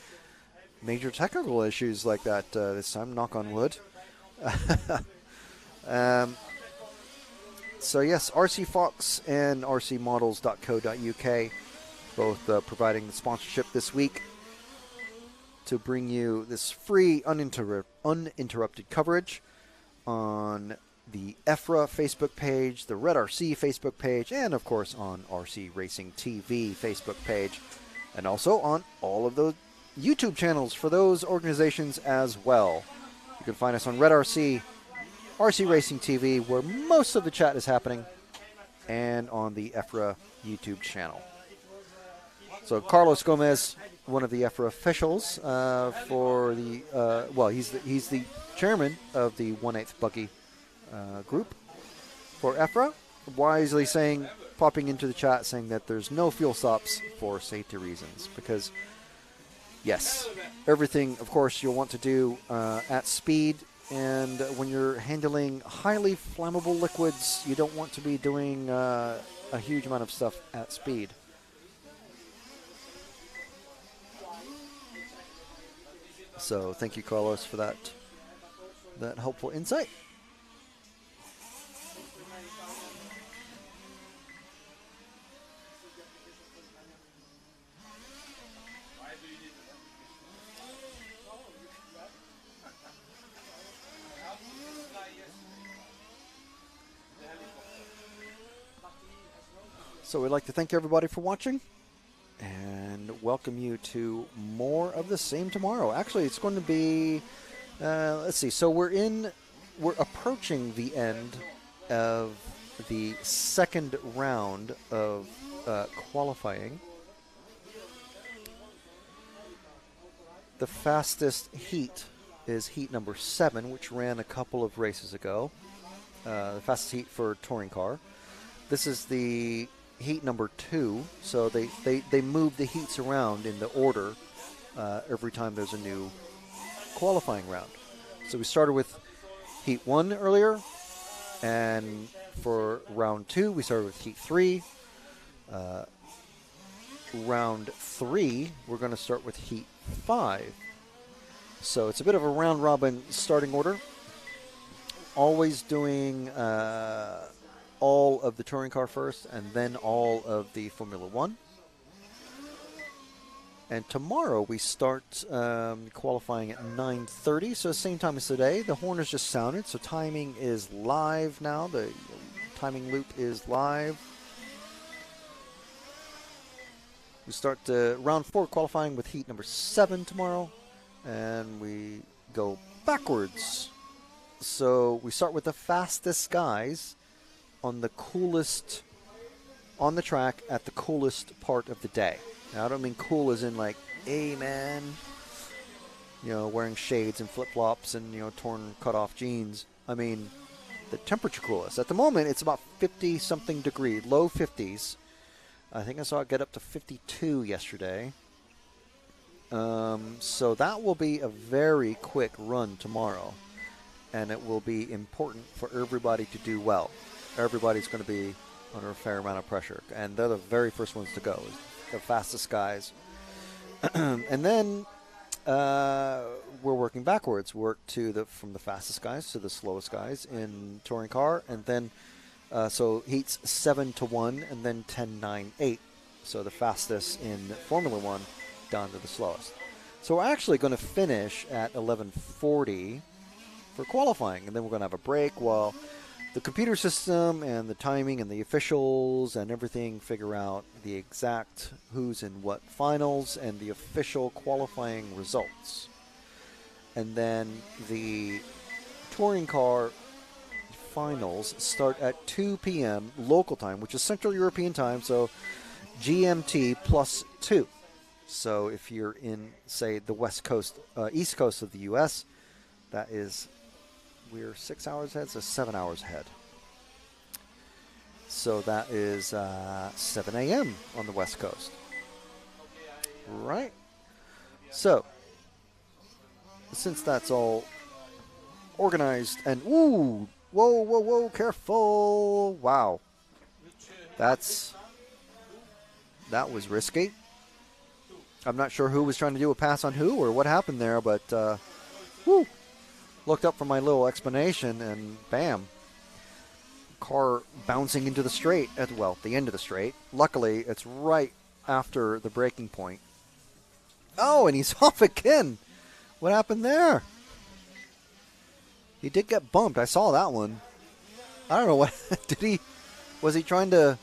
major technical issues like that this time, knock on wood. So yes, RC Fox and rcmodels.co.uk both providing the sponsorship this week to bring you this free uninterrupted coverage on the EFRA Facebook page, the Red RC Facebook page, and of course on RC Racing TV Facebook page, and also on all of those YouTube channels for those organizations as well. You can find us on Red RC, RC Racing TV, where most of the chat is happening, and on the EFRA YouTube channel. So Carlos Gomez, one of the EFRA officials for the, he's the chairman of the 1/8 buggy group for EFRA, wisely popping into the chat saying that there's no fuel stops for safety reasons, because yes, everything, of course, you'll want to do at speed, and when you're handling highly flammable liquids, you don't want to be doing a huge amount of stuff at speed. So thank you, Carlos, for that helpful insight. So we'd like to thank everybody for watching and welcome you to more of the same tomorrow. Actually, it's going to be, let's see, so we're approaching the end of the second round of qualifying. The fastest heat is heat number 7, which ran a couple of races ago. The fastest heat for touring car. This is the heat number 2, so they move the heats around in the order every time there's a new qualifying round. So we started with heat 1 earlier, and for round 2 we started with heat 3. Round 3 we're going to start with heat 5. So it's a bit of a round robin starting order. Always doing all of the touring car first, and then all of the Formula One. And tomorrow we start qualifying at 9:30, so same time as today. The horn has just sounded, so timing is live now. The timing loop is live. We start round 4 qualifying with heat number 7 tomorrow, and we go backwards. So we start with the fastest guys on the coolest, on the track at the coolest part of the day. Now, I don't mean cool as in like, hey man, wearing shades and flip-flops and, torn cut-off jeans. I mean the temperature coolest. At the moment, it's about 50-something degrees, low 50s. I think I saw it get up to 52 yesterday. So that will be a very quick run tomorrow, and it will be important for everybody to do well. Everybody's going to be under a fair amount of pressure, and they're the very first ones to go, the fastest guys. And then we're working backwards. Work from the fastest guys to the slowest guys in touring car, and then so heats 7 to 1, and then 10, 9, 8. So the fastest in Formula One down to the slowest. So we're actually going to finish at 11:40 for qualifying, and then we're going to have a break while the computer system and the timing and the officials and everything figure out the exact who's in what finals and the official qualifying results. And then the touring car finals start at 2 p.m. local time, which is Central European time, so GMT plus 2. So if you're in, say, the West Coast, East Coast of the U.S., that is, we're 6 hours ahead, so 7 hours ahead. So that is 7 a.m. on the West Coast. Right? So, since that's all organized and, ooh, whoa, careful. Wow. That was risky. I'm not sure who was trying to do a pass on who or what happened there, but looked up for my little explanation, and bam, car bouncing into the straight at the end of the straight. Luckily, it's right after the braking point. Oh, and he's off again. What happened there? He did get bumped. I saw that one. I don't know what was he trying to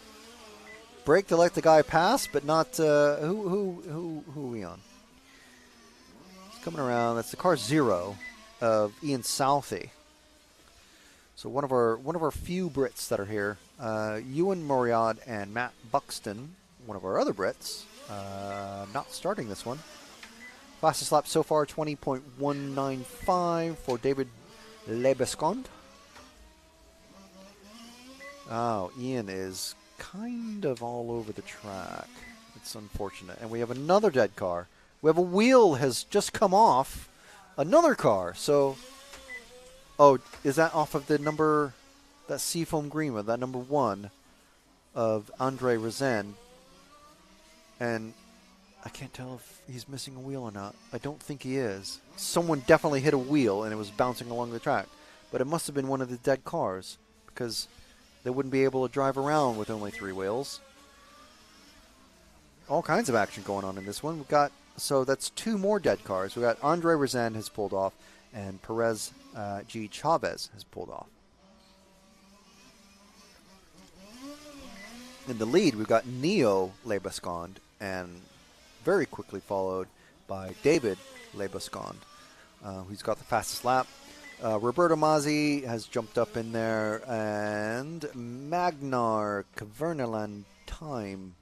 brake to let the guy pass, but not who are we on? He's coming around. That's the car 0 of Ian Southey. So one of our few Brits that are here, Ewan Moriad and Matt Buxton, one of our other Brits, not starting this one. Fastest lap so far, 20.195 for David Lebescond. Oh, Ian is kind of all over the track. It's unfortunate. And we have another dead car. We have a wheel has just come off another car. So, oh, is that off of the number, that Seafoam Green one, that number 1 of Andre Rezende? And I can't tell if he's missing a wheel or not. I don't think he is. Someone definitely hit a wheel and it was bouncing along the track. But it must have been one of the dead cars because they wouldn't be able to drive around with only 3 wheels. All kinds of action going on in this one. We've got, so that's 2 more dead cars. We've got Andre Rezende has pulled off and Perez G. Chavez has pulled off. In the lead, we've got Neo Lebescond and very quickly followed by David Lebescond, who's got the fastest lap. Roberto Mazzi has jumped up in there, and Magnar Kverneland time.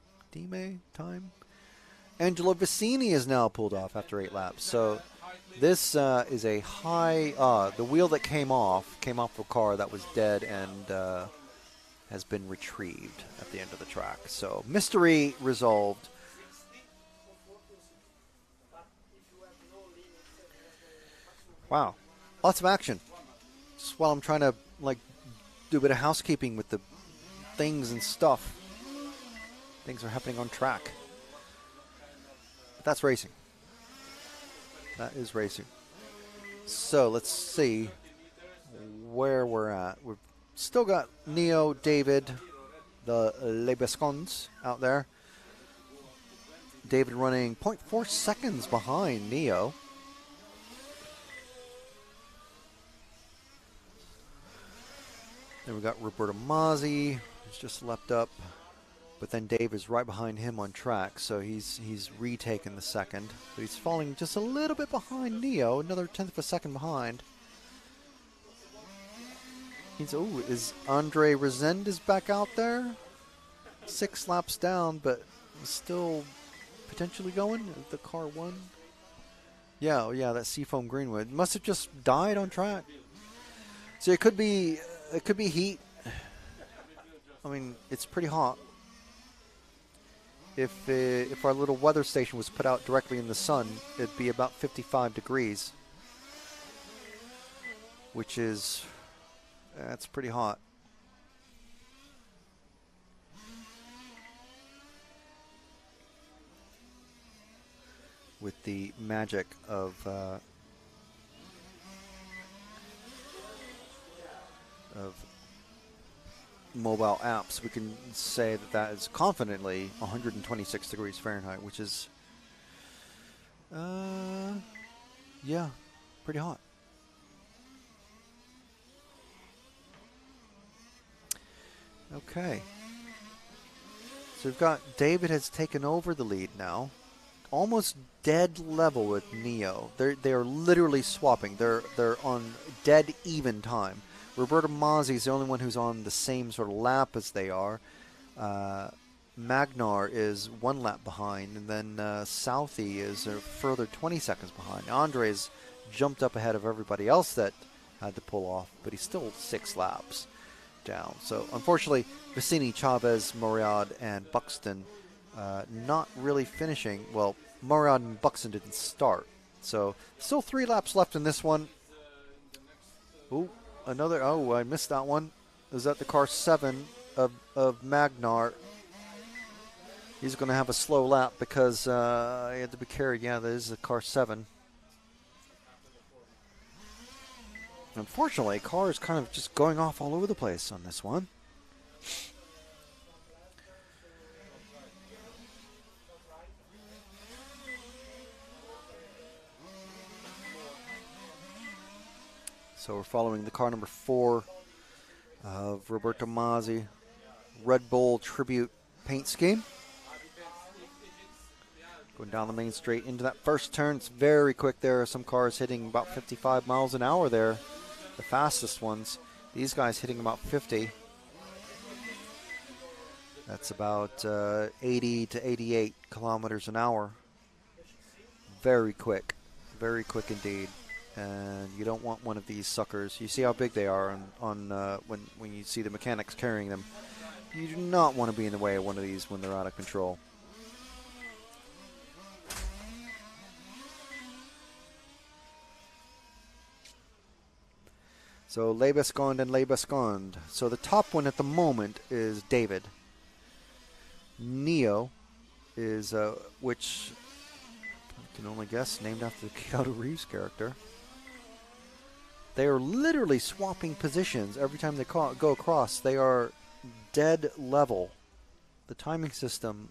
Angelo Vicini is now pulled off after 8 laps. So this is a high, the wheel that came off a car that was dead and has been retrieved at the end of the track. So mystery resolved. Wow, lots of action. Just while I'm trying to do a bit of housekeeping with the things and stuff. Things are happening on track. But that's racing. That is racing. So let's see where we're at. We've still got Neo, David, the Lebesconds out there. David running 0.4 seconds behind Neo. Then we've got Roberto Mazzi, who's just leapt up. But then Dave is right behind him on track, so he's retaken the second. But he's falling just a little bit behind Neo, another 1/10 of a second behind. Is Andre Rezende is back out there? 6 laps down, but still potentially going. The car won. Yeah, that Seafoam Greenwood must have just died on track. So it could be heat. I mean, it's pretty hot. If our little weather station was put out directly in the sun, it'd be about 55 degrees, which is that's pretty hot. With the magic of mobile apps, we can say that is confidently 126 degrees Fahrenheit, which is yeah, pretty hot. Okay, so we've got David has taken over the lead now, almost dead level with Neo. They are literally swapping. They're on dead even time. Roberto Mazzi is the only one who's on the same sort of lap as they are. Magnar is 1 lap behind, and then Southey is a further 20 seconds behind. Andre's jumped up ahead of everybody else that had to pull off, but he's still 6 laps down. So unfortunately, Vicini, Chavez, Moriad, and Buxton not really finishing. Well, Moriad and Buxton didn't start. So still 3 laps left in this one. Ooh. I missed that one. Is that the car 7 of Magnar? He's going to have a slow lap because he had to be carried. Yeah, that is the car 7. Unfortunately, car is kind of just going off all over the place on this one. So we're following the car number 4 of Roberto Mazzi, Red Bull Tribute paint scheme. Going down the main straight into that first turn. It's very quick there. Some cars hitting about 55 miles an hour there, the fastest ones. These guys hitting about 50. That's about 80 to 88 kilometers an hour. Very quick indeed. And you don't want one of these suckers. You see how big they are on when you see the mechanics carrying them. You do not want to be in the way of one of these when they're out of control. So Lebescond and Lebescond. So the top one at the moment is David. Neo is which Can only guess, named after the Keanu Reeves character. They are literally swapping positions every time they go across. They are dead level. The timing system,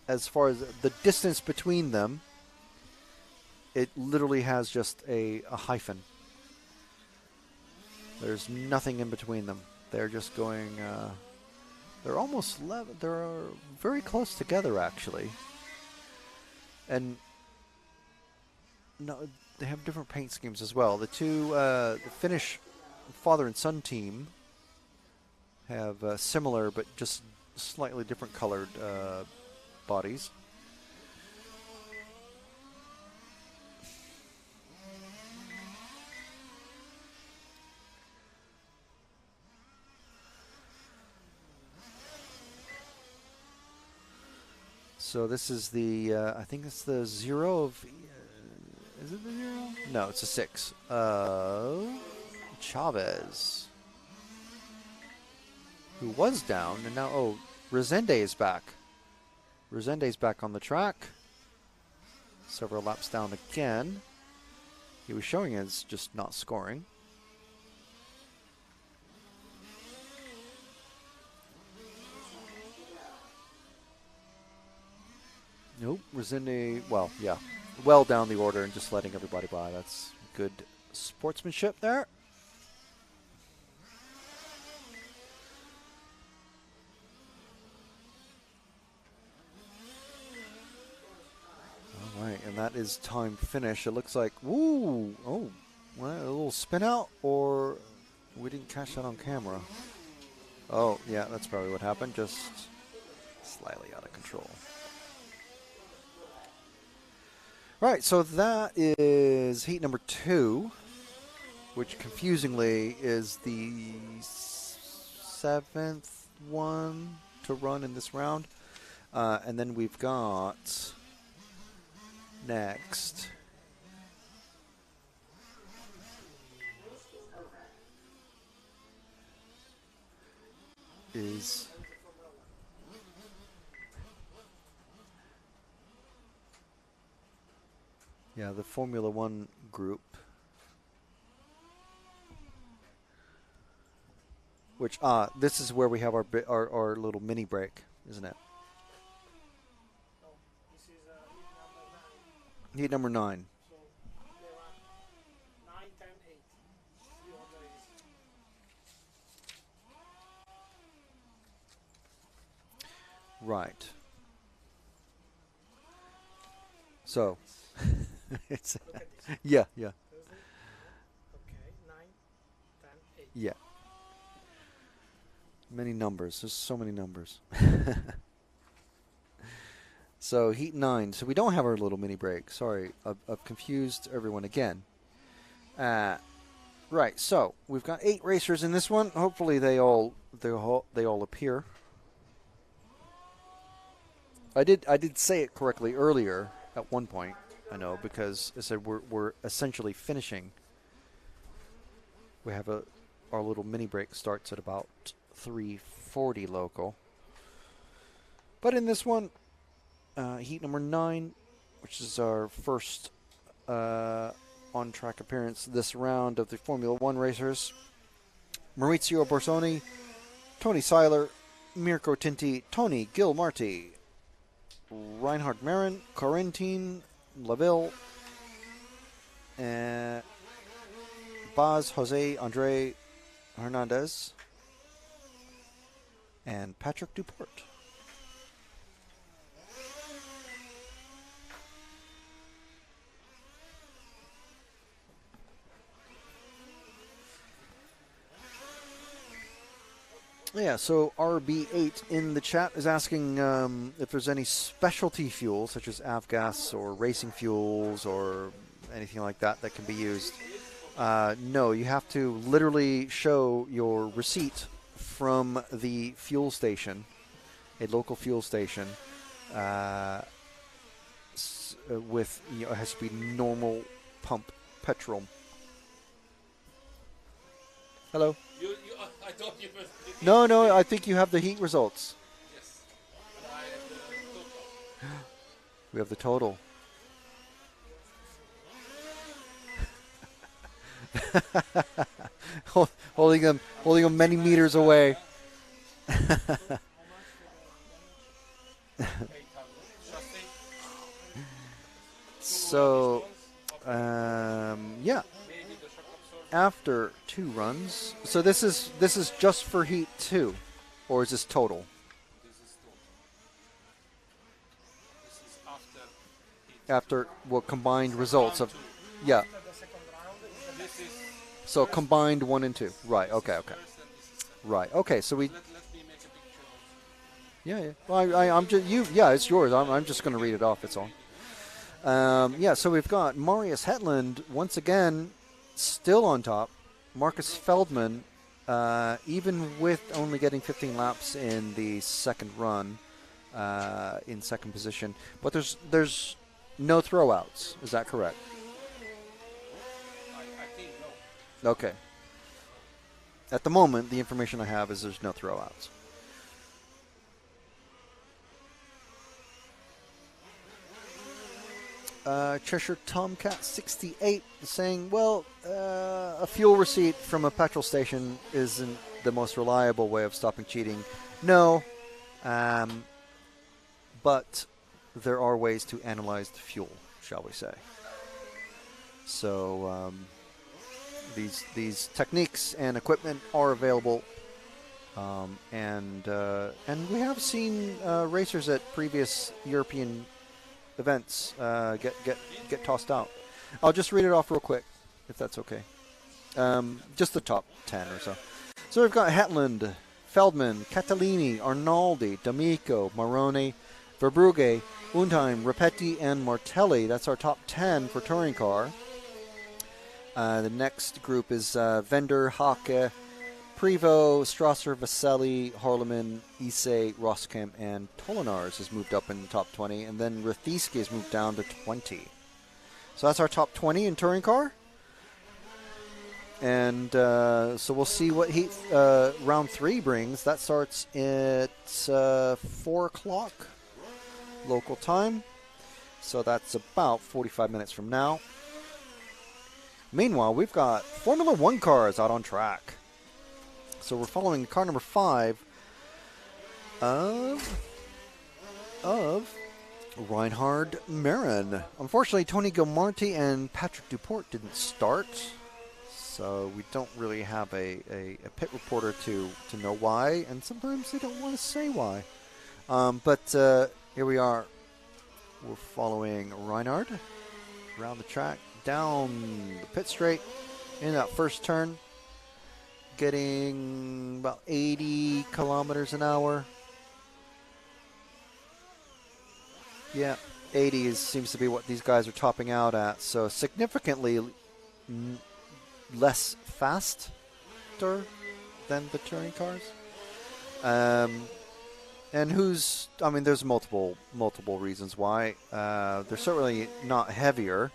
as far as the distance between them, it literally has just a hyphen. There's nothing in between them. They're just going, they're almost level. They're very close together, actually. And no, they have different paint schemes as well. The two, the Finnish father and son team have similar but just slightly different colored bodies. So this is the, I think it's the 0 of, is it the 0? No, it's a 6. Chavez, who was down, and now, oh, Resende is back. Resende's back on the track. Several laps down again. He was showing as just not scoring. Nope, Resende, well, yeah. Well down the order and just letting everybody by. That's good sportsmanship there. All right, and that is time finish. It looks like, woo, oh, well, a little spin out, or we didn't catch that on camera. Oh, yeah, that's probably what happened, just slightly out of control. Right, so that is heat number 2, which confusingly is the 7th one to run in this round. And then we've got next is the Formula One group, which this is where we have our little mini break, isn't it? No, this is heat number 9. Heat number 9. So there are 9, 10, 8. The order is Right. So it's look at this. yeah. Thursday. Okay, 9, 10, 8. Yeah. Many numbers. There's so many numbers. So heat 9. So we don't have our little mini break. Sorry, I've confused everyone again. Right. So we've got 8 racers in this one. Hopefully they all appear. I did say it correctly earlier at one point. I know, because I said we're essentially finishing. We have our little mini break starts at about 3:40 local. But in this one, heat number 9, which is our first on-track appearance this round of the Formula One racers, Maurizio Borsoni, Tony Seiler, Mirko Tinti, Tony Gilmarty, Reinhard Marin, Corentin Laville, Baz Jose Andre Hernandez, and Patrick Duport. Yeah, so RB8 in the chat is asking if there's any specialty fuels, such as avgas or racing fuels or anything like that can be used. No, you have to literally show your receipt from the fuel station, a local fuel station, with, it has to be normal pump petrol. Hello? I thought you were... No, I think you have the heat results. Yes. But I have the total. We have the total. holding them many meters away. So, yeah. After 2 runs, so this is just for heat 2, or is this total? After combined results of, yeah. So combined 1 and 2, right? Okay. Right. Okay. So we. Yeah. Well, I'm just you. Yeah, it's yours. I'm just going to read it off. It's all. Yeah. So we've got Marius Hetland once again, still on top. Marcus Feldman, even with only getting 15 laps in the second run, in second position. But there's no throwouts. Is that correct? I think no. Okay. At the moment, the information I have is there's no throwouts. Cheshire Tomcat 68 saying, well, a fuel receipt from a petrol station isn't the most reliable way of stopping cheating. No, but there are ways to analyze the fuel, shall we say. So these techniques and equipment are available, and we have seen racers at previous European events get tossed out. I'll just read it off real quick, if that's okay. Just the top 10 or so. So we've got Hetland, Feldman, Catalini, Arnaldi, D'Amico, Maroni, Verbrugge, Undheim, Rapetti, and Martelli. That's our top 10 for touring car. The next group is Vender, Hake, Prevost, Strasser, Vaselli, Harleman, Isse, Roskamp, and Tolinars has moved up in the top 20, and then Rathieski has moved down to 20. So that's our top 20 in touring car. And so we'll see what heat round 3 brings. That starts at 4 o'clock local time. So that's about 45 minutes from now. Meanwhile, we've got Formula 1 cars out on track. So we're following car number 5 of Reinhard Marin. Unfortunately, Tony Gilmarty and Patrick Duport didn't start, so we don't really have a pit reporter to know why, and sometimes they don't want to say why. But here we are. We're following Reinhard around the track, down the pit straight, in that first turn, getting about 80 kilometers an hour. Yeah, 80 seems to be what these guys are topping out at. So significantly less faster than the touring cars. And there's multiple reasons why. They're certainly not heavier.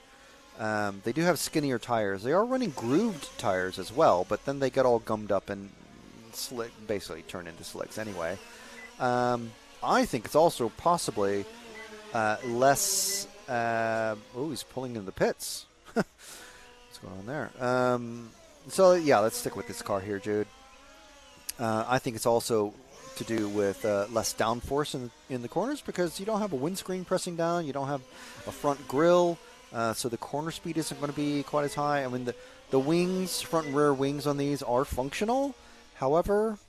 They do have skinnier tires. They are running grooved tires as well, but then they get all gummed up and slick, basically turn into slicks anyway. I think it's also possibly less. He's pulling in the pits. What's going on there? So yeah, let's stick with this car here, Jude. I think it's also to do with less downforce in the corners, because you don't have a windscreen pressing down. You don't have a front grille. So the corner speed isn't going to be quite as high. I mean, the wings, front and rear wings on these are functional. However,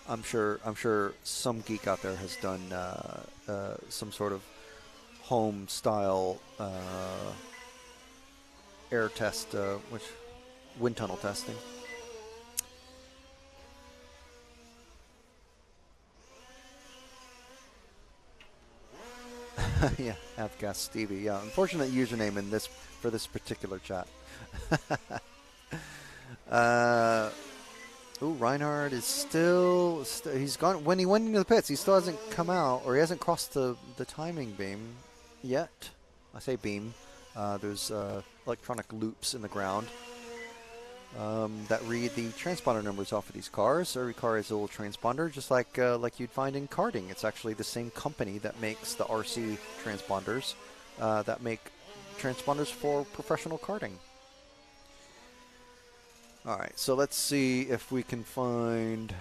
I'm sure some geek out there has done some sort of home style air test, which wind tunnel testing. Yeah, Avgas Stevie. Yeah, unfortunate username for this particular chat. Reinhard is still he's gone when he went into the pits. He still hasn't come out, or he hasn't crossed the timing beam yet. I say beam. There's electronic loops in the ground that read the transponder numbers off of these cars. Every car has a little transponder, just like you'd find in karting. It's actually the same company that makes the RC transponders, that make transponders for professional karting. All right, so let's see if we can find...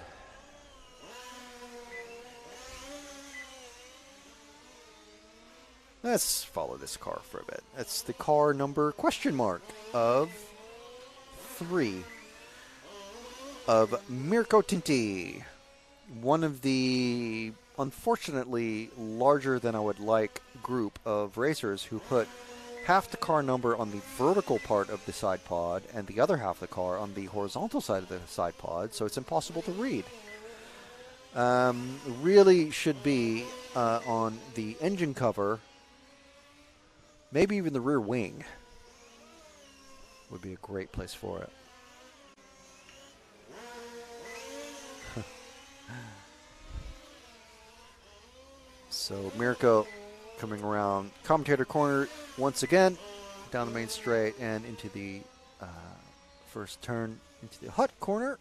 Let's follow this car for a bit. That's the car number question mark of 3 of Mirko Tinti. One of the, unfortunately, larger than I would like group of racers who put half the car number on the vertical part of the side pod and the other half of the car on the horizontal side of the side pod, so it's impossible to read. Really should be on the engine cover. Maybe even the rear wing would be a great place for it. So Mirko coming around commentator corner once again, down the main straight and into the first turn into the hut corner,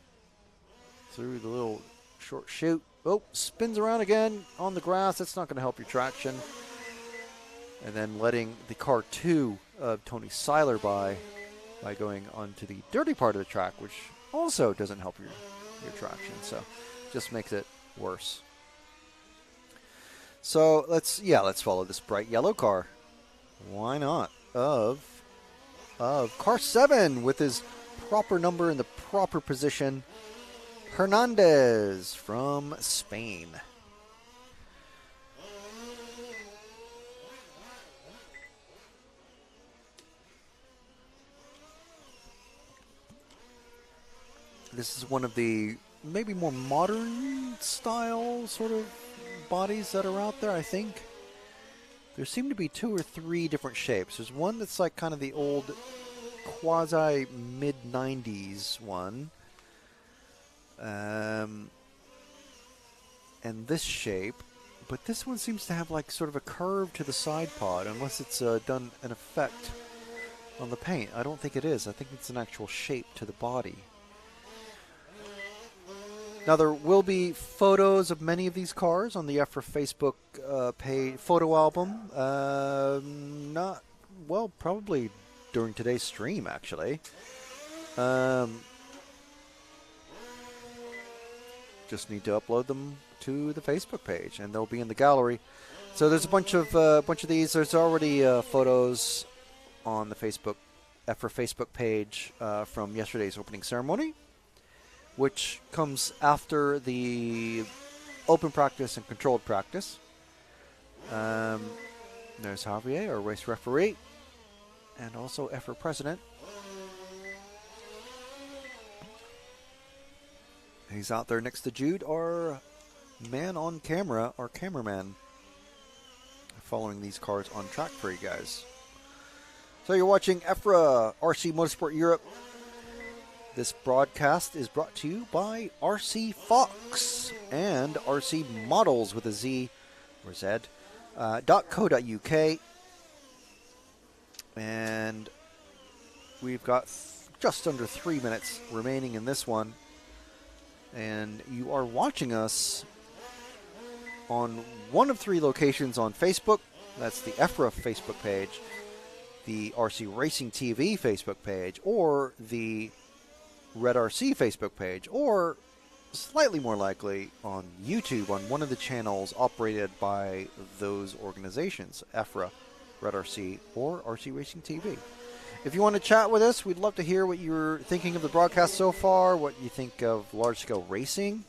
through the little short chute. Oh, spins around again on the grass. That's not going to help your traction. And then letting the car 2 of Tony Seiler by going onto the dirty part of the track, which also doesn't help your traction. So just makes it worse. So let's follow this bright yellow car. Why not? Of car 7 with his proper number in the proper position. Hernandez from Spain. This is one of the maybe more modern style sort of bodies that are out there, I think. There seem to be 2 or 3 different shapes. There's one that's like kind of the old quasi mid-90s one. And this shape. But this one seems to have like sort of a curve to the side pod, unless it's done an effect on the paint. I don't think it is. I think it's an actual shape to the body. Now, there will be photos of many of these cars on the EFRA Facebook page, photo album. Probably during today's stream, actually. Just need to upload them to the Facebook page, and they'll be in the gallery. So there's a bunch of these. There's already photos on the EFRA Facebook page from yesterday's opening ceremony, which comes after the open practice and controlled practice. There's Javier, our race referee, and also EFRA president. He's out there next to Jude, our man on camera, our cameraman, following these cars on track for you guys. So you're watching EFRA RC Motorsport Europe. This broadcast is brought to you by RC Fox and RC Models with a Z or Z, .co.uk. And we've got just under 3 minutes remaining in this one. And you are watching us on one of 3 locations on Facebook. That's the EFRA Facebook page, the RC Racing TV Facebook page, or the Red RC Facebook page, or slightly more likely on YouTube on one of the channels operated by those organizations, EFRA, Red RC, or RC Racing TV. If you want to chat with us, we'd love to hear what you're thinking of the broadcast so far, what you think of large-scale racing,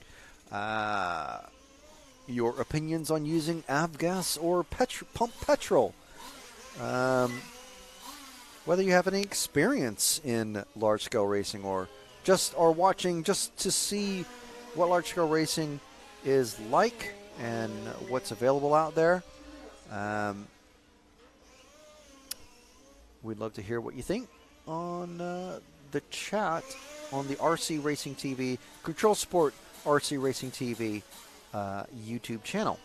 your opinions on using avgas or pump petrol, whether you have any experience in large-scale racing or just are watching just to see what large-scale racing is like and what's available out there. We'd love to hear what you think on the chat on the RC Racing TV, Control Sport RC Racing TV YouTube channel.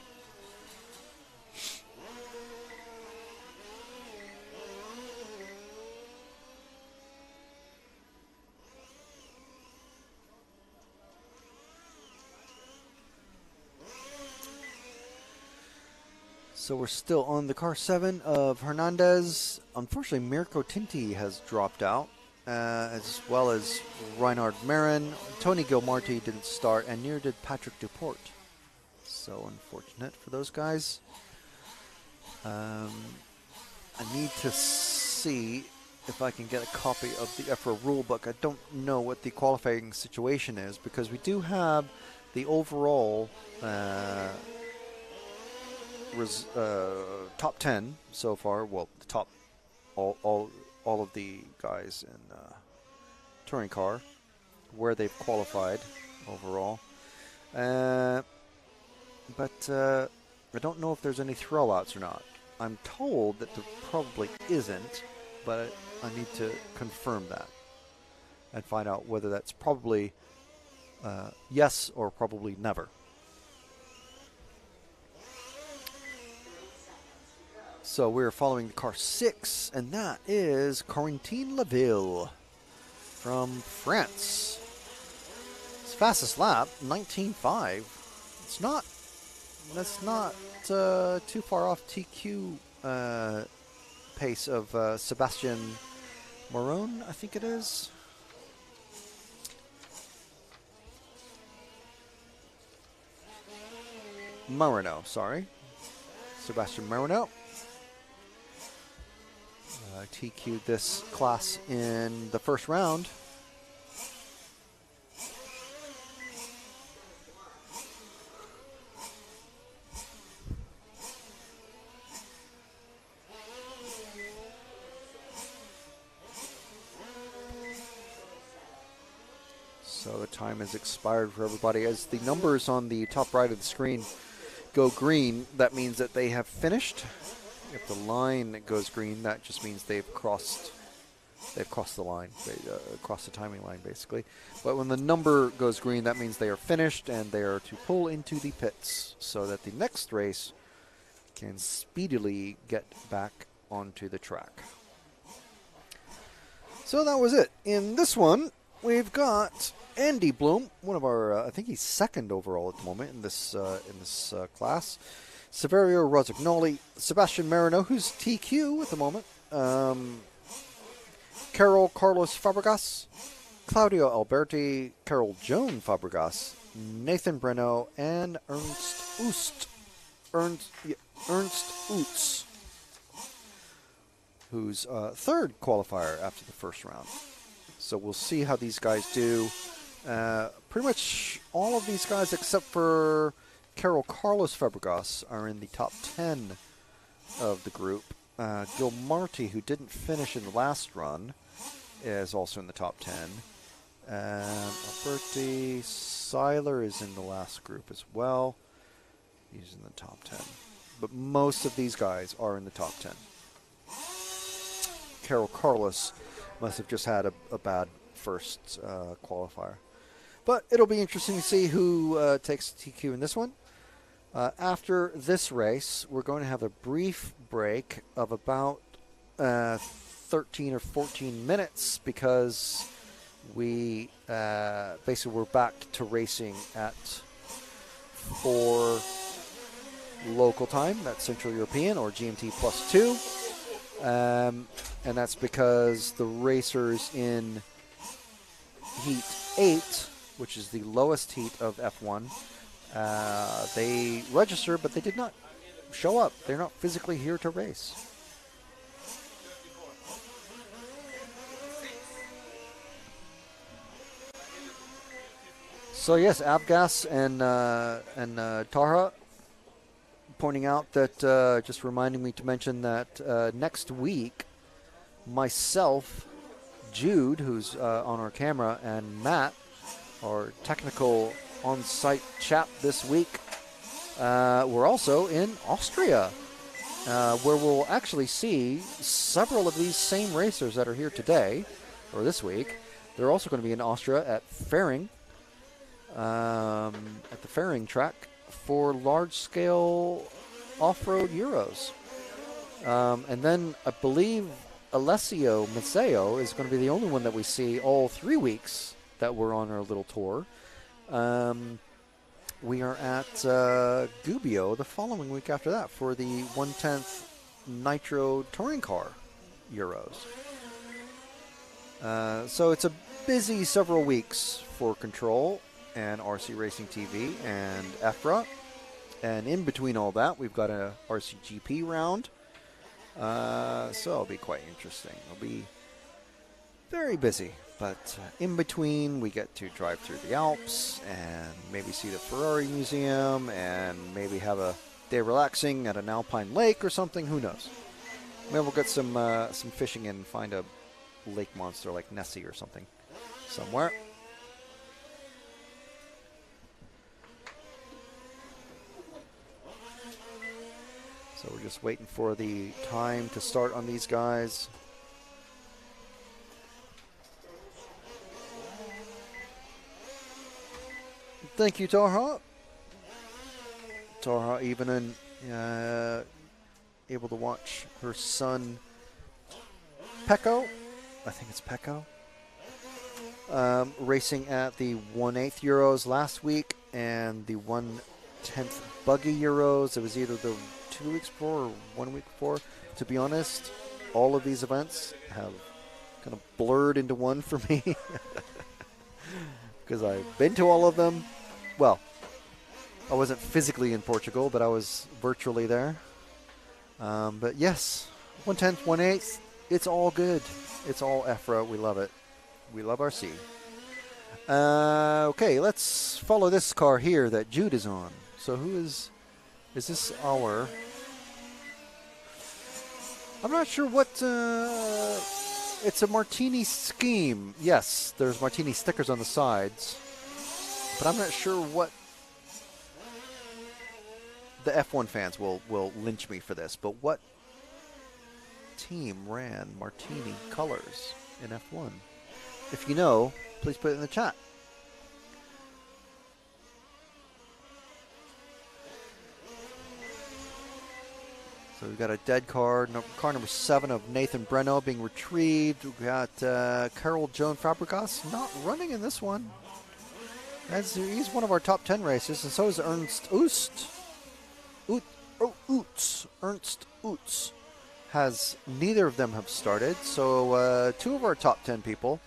So we're still on the car 7 of Hernandez. Unfortunately, Mirko Tinti has dropped out, as well as Reinhard Marin. Tony Gilmarty didn't start, and neither did Patrick Duport. So unfortunate for those guys. I need to see if I can get a copy of the EFRA rulebook. I don't know what the qualifying situation is, because we do have the overall top 10 so far. Well, the top all of the guys in touring car, where they've qualified overall. But I don't know if there's any throwouts or not. I'm told that there probably isn't, but I need to confirm that and find out whether that's probably yes or probably never. So we're following the car 6, and that is Corentin Laville from France. His fastest lap, 19.5. That's not too far off TQ pace of Sebastian Moron, I think it is. Marino, sorry. Sebastian Marino. TQ'd this class in the first round. So the time has expired for everybody. As the numbers on the top right of the screen go green, that means that they have finished. If the line goes green, that just means they've crossed the line, crossed the timing line, basically. But when the number goes green, that means they are finished, and they are to pull into the pits so that the next race can speedily get back onto the track. So that was it. In this one, we've got Andy Bloom, one of our, I think he's second overall at the moment in this class. Saverio Rosignoli, Sebastian Marino, who's TQ at the moment. Carlos Fabregas, Claudio Alberti, Carol Joan Fabregas, Nathan Breno, and Ernst Utz, who's third qualifier after the first round. So we'll see how these guys do. Pretty much all of these guys, except for Carlos Fabregas, are in the top 10 of the group. Gilmarty, who didn't finish in the last run, is also in the top 10. Alberti Seiler is in the last group as well. He's in the top 10. But most of these guys are in the top 10. Carlos must have just had a bad first qualifier. But it'll be interesting to see who takes TQ in this one. After this race, we're going to have a brief break of about 13 or 14 minutes, because we basically we're back to racing at 4 local time. That's Central European, or GMT +2. And that's because the racers in Heat 8, which is the lowest heat of F1, they register, but they did not show up. They're not physically here to race. So yes, Abgas and Tarha pointing out that, just reminding me to mention that next week, myself, Jude, who's on our camera, and Matt, our technical on-site chap this week, we're also in Austria, where we'll actually see several of these same racers that are here today, or this week. They're also going to be in Austria at Fairing, at the Fairing track, for large-scale off-road Euros. And then I believe Alessio Maceo is going to be the only one that we see all 3 weeks that we're on our little tour. we are at Gubbio the following week after that for the 1/10th Nitro Touring Car Euros. So it's a busy several weeks for Control and RC Racing TV and EFRA. And in between all that, we've got a RCGP round. So it'll be quite interesting. It'll be very busy. But in between, we get to drive through the Alps and maybe see the Ferrari Museum and maybe have a day relaxing at an alpine lake or something. Who knows? Maybe we'll get some fishing and find a lake monster like Nessie or something somewhere. So we're just waiting for the time to start on these guys. Thank you, Tarha. Tarha even able to watch her son Pecco, I think it's Pecco, racing at the 1/8 Euros last week and the 1/10th Buggy Euros. It was either the 2 weeks before or 1 week before. To be honest, all of these events have kind of blurred into one for me because I've been to all of them. Well, I wasn't physically in Portugal, but I was virtually there. But yes, 1/10th, 1/8, it's all good. It's all EFRA. We love it. We love our C. Okay, let's follow this car here that Jude is on. So who is this our... I'm not sure what... it's a Martini scheme. Yes, there's Martini stickers on the sides. But I'm not sure what... The F1 fans will lynch me for this, but what team ran Martini colors in F1? If you know, please put it in the chat. So we've got a dead car, car number 7 of Nathan Breno being retrieved. We've got Carol Joan Fabregas not running in this one. He's one of our top 10 racers, and so is Ernst Oost. Ernst Oots. Neither of them have started, so 2 of our top 10 people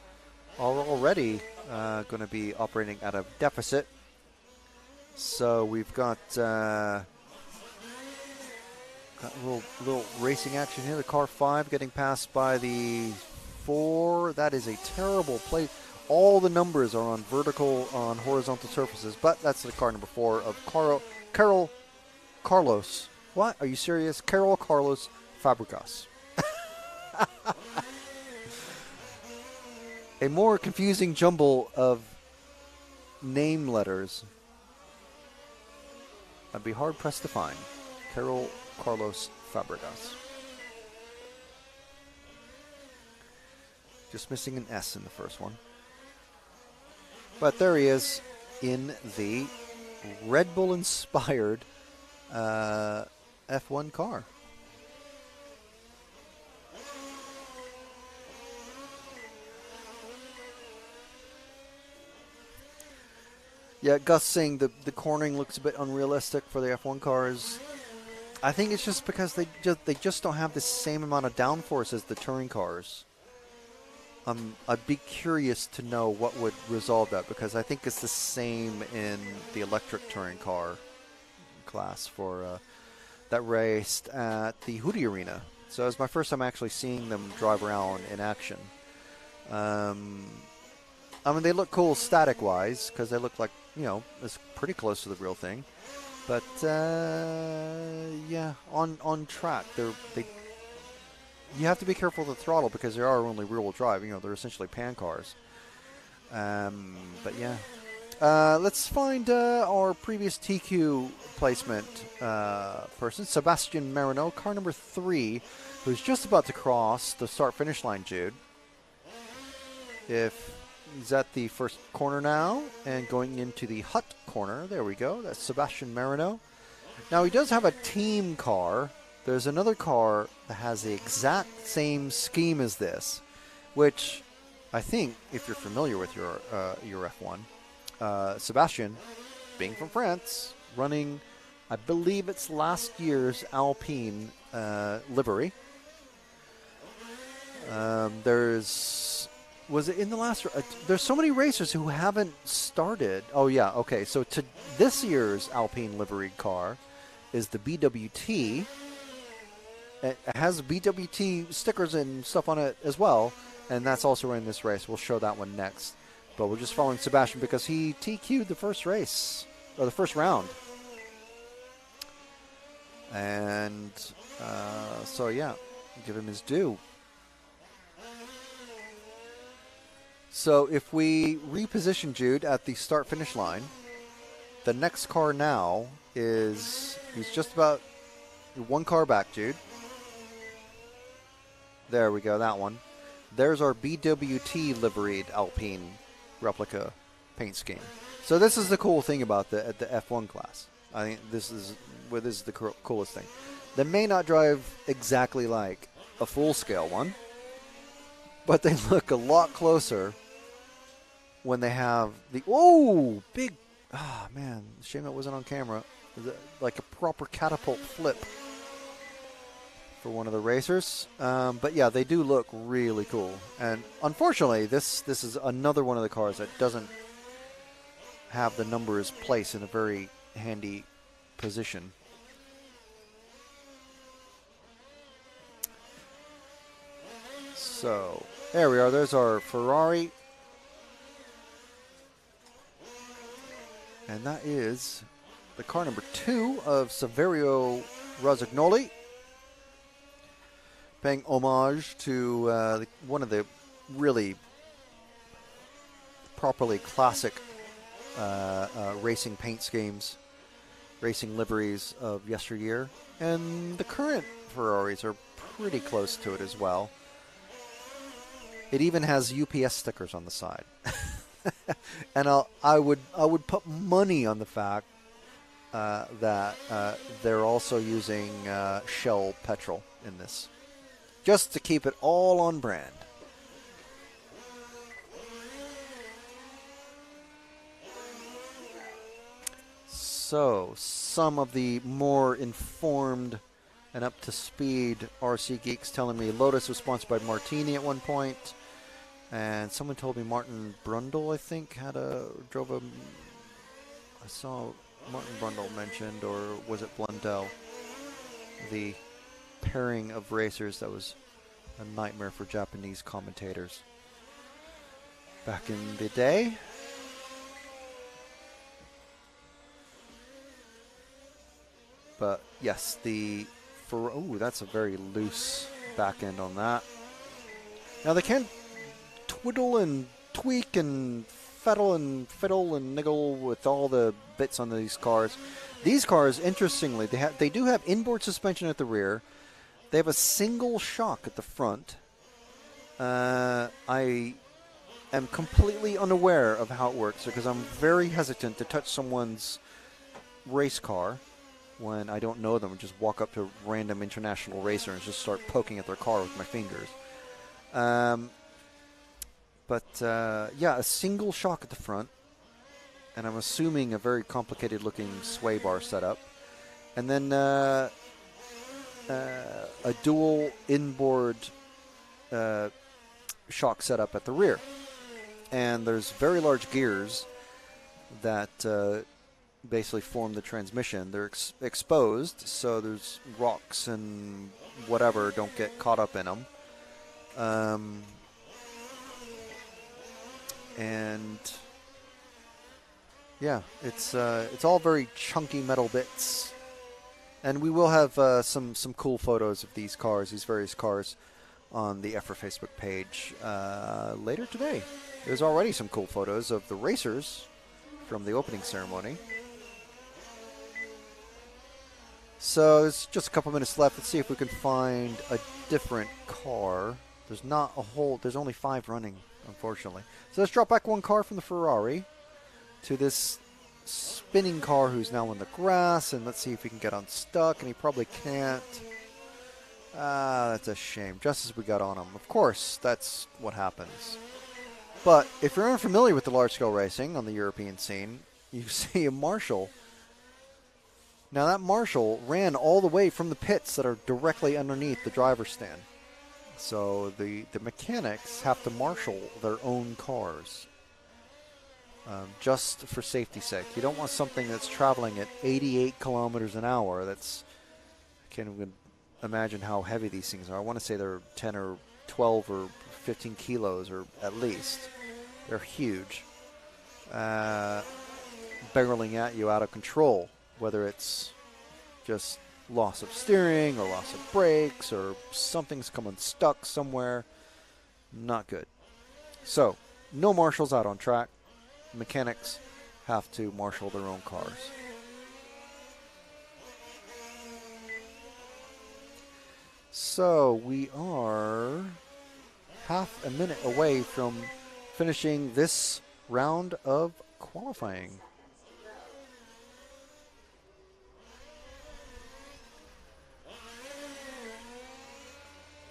are already going to be operating at a deficit. So we've got a little racing action here. The car 5 getting passed by the 4. That is a terrible play. All the numbers are on horizontal surfaces, but that's the car number 4 of Carlos. What? Are you serious? Carol Carlos Fabregas. A more confusing jumble of name letters I'd be hard pressed to find. Carol Carlos Fabregas. Just missing an S in the first one. But there he is in the Red Bull inspired F1 car. Yeah, Gus saying the cornering looks a bit unrealistic for the F1 cars. I think it's just because they just don't have the same amount of downforce as the touring cars. I'd be curious to know what would resolve that, because I think it's the same in the electric touring car class for that raced at the Hootie Arena. So it was my first time actually seeing them drive around in action. I mean, they look cool static-wise because they look like, it's pretty close to the real thing. But yeah, on track, you have to be careful with the throttle because they are only rear-wheel drive. They're essentially pan cars. But yeah, let's find our previous TQ placement person, Sebastian Marino, car number 3, who's just about to cross the start-finish line, Jude. If he's at the first corner now and going into the hut corner. There we go. That's Sebastian Marino. Now, he does have a team car. There's another car that has the exact same scheme as this, which I think, if you're familiar with your F1, Sebastian, being from France, running, I believe it's last year's Alpine livery. Was it in the last? There's so many racers who haven't started. Oh yeah, okay. So to this year's Alpine livery car is the BWT. It has BWT stickers and stuff on it as well, and that's also in this race. We'll show that one next. But we're just following Sebastian because he TQ'd the first race, or the first round. And so yeah, give him his due. So if we reposition Jude at the start-finish line, the next car now he's just about one car back, Jude. There we go, that one. There's our BWT liveried Alpine replica paint scheme. So this is the cool thing about the F1 class. I think this is the coolest thing. They may not drive exactly like a full-scale one, but they look a lot closer when they have the big, man, shame it wasn't on camera. Like a proper catapult flip for one of the racers. But yeah, they do look really cool. And unfortunately, this is another one of the cars that doesn't have the numbers placed in a very handy position. So there we are. There's our Ferrari. And that is the car number 2 of Saverio Rosignoli, paying homage to one of the really properly classic racing paint schemes, racing liveries of yesteryear. And the current Ferraris are pretty close to it as well. It even has UPS stickers on the side. And I would put money on the fact that they're also using Shell petrol in this, just to keep it all on brand. So some of the more informed and up to speed RC geeks telling me Lotus was sponsored by Martini at one point. And someone told me Martin Brundle, I think, drove a. I saw Martin Brundle mentioned, or was it Blundell? The pairing of racers that was a nightmare for Japanese commentators back in the day. But yes, that's a very loose back end on that. Now they can twiddle and tweak and fiddle and niggle with all the bits on these cars. These cars, interestingly, they do have inboard suspension at the rear. They have a single shock at the front. I am completely unaware of how it works because I'm very hesitant to touch someone's race car when I don't know them and just walk up to a random international racer and just start poking at their car with my fingers. A single shock at the front, and I'm assuming a very complicated looking sway bar setup, and then a dual inboard shock setup at the rear. And there's very large gears that basically form the transmission. They're exposed, so there's rocks and whatever don't get caught up in them. And yeah, it's all very chunky metal bits. And we will have some cool photos of these various cars, on the EFRA Facebook page later today. There's already some cool photos of the racers from the opening ceremony. So there's just a couple minutes left. Let's see if we can find a different car. There's only 5 running, unfortunately. So let's drop back one car from the Ferrari to this spinning car who's now in the grass, and let's see if he can get unstuck, and he probably can't. That's a shame. Just as we got on him. Of course, that's what happens. But if you're unfamiliar with the large-scale racing on the European scene, you see a Marshall. Now that Marshall ran all the way from the pits that are directly underneath the driver's stand. So the mechanics have to marshal their own cars just for safety's sake. You don't want something that's traveling at 88 kilometers an hour. That's, I can't even imagine how heavy these things are. I want to say they're 10 or 12 or 15 kilos or at least. They're huge. Barreling at you out of control, whether it's just loss of steering or loss of brakes or something's coming stuck somewhere. Not good. So, no marshals out on track. Mechanics have to marshal their own cars. So, we are half a minute away from finishing this round of qualifying.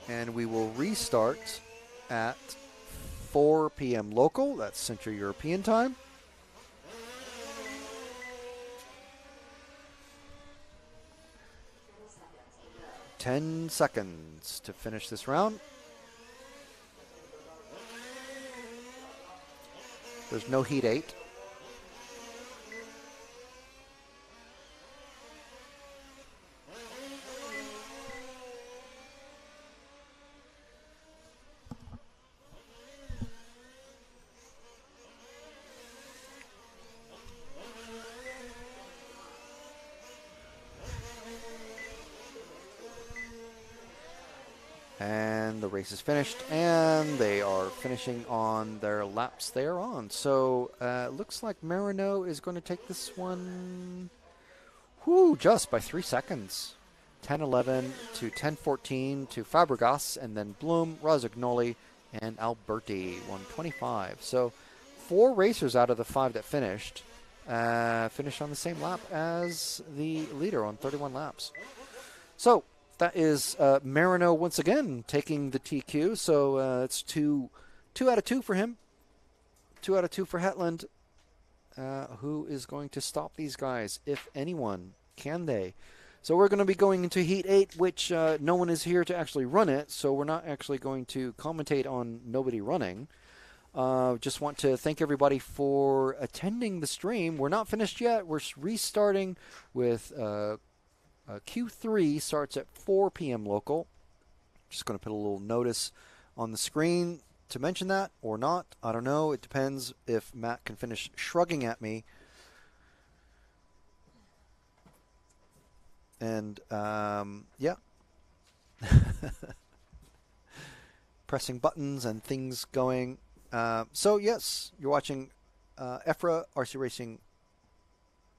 And we will restart at 4 p.m. local. That's Central European time. Ten seconds to finish this round. There's no heat 8. And the race is finished, and they are finishing on their laps they are on. So looks like Marino is going to take this one just by 3 seconds. 10:11 to 10:14 to Fabregas, and then Bloom, Rosignoli, and Alberti, 1:25. So 4 racers out of the 5 that finished on the same lap as the leader on 31 laps. So that is Marino once again taking the TQ. So it's two out of 2 for him. 2 out of 2 for Hetland. Who is going to stop these guys, if anyone? Can they? So we're going to be going into Heat 8, which no one is here to actually run it. So we're not actually going to commentate on nobody running. Just want to thank everybody for attending the stream. We're not finished yet. We're restarting with Q3 starts at 4 p.m. local. Just going to put a little notice on the screen to mention that or not. I don't know. It depends if Matt can finish shrugging at me. And, yeah. Pressing buttons and things going. So, yes, you're watching EFRA, RC Racing,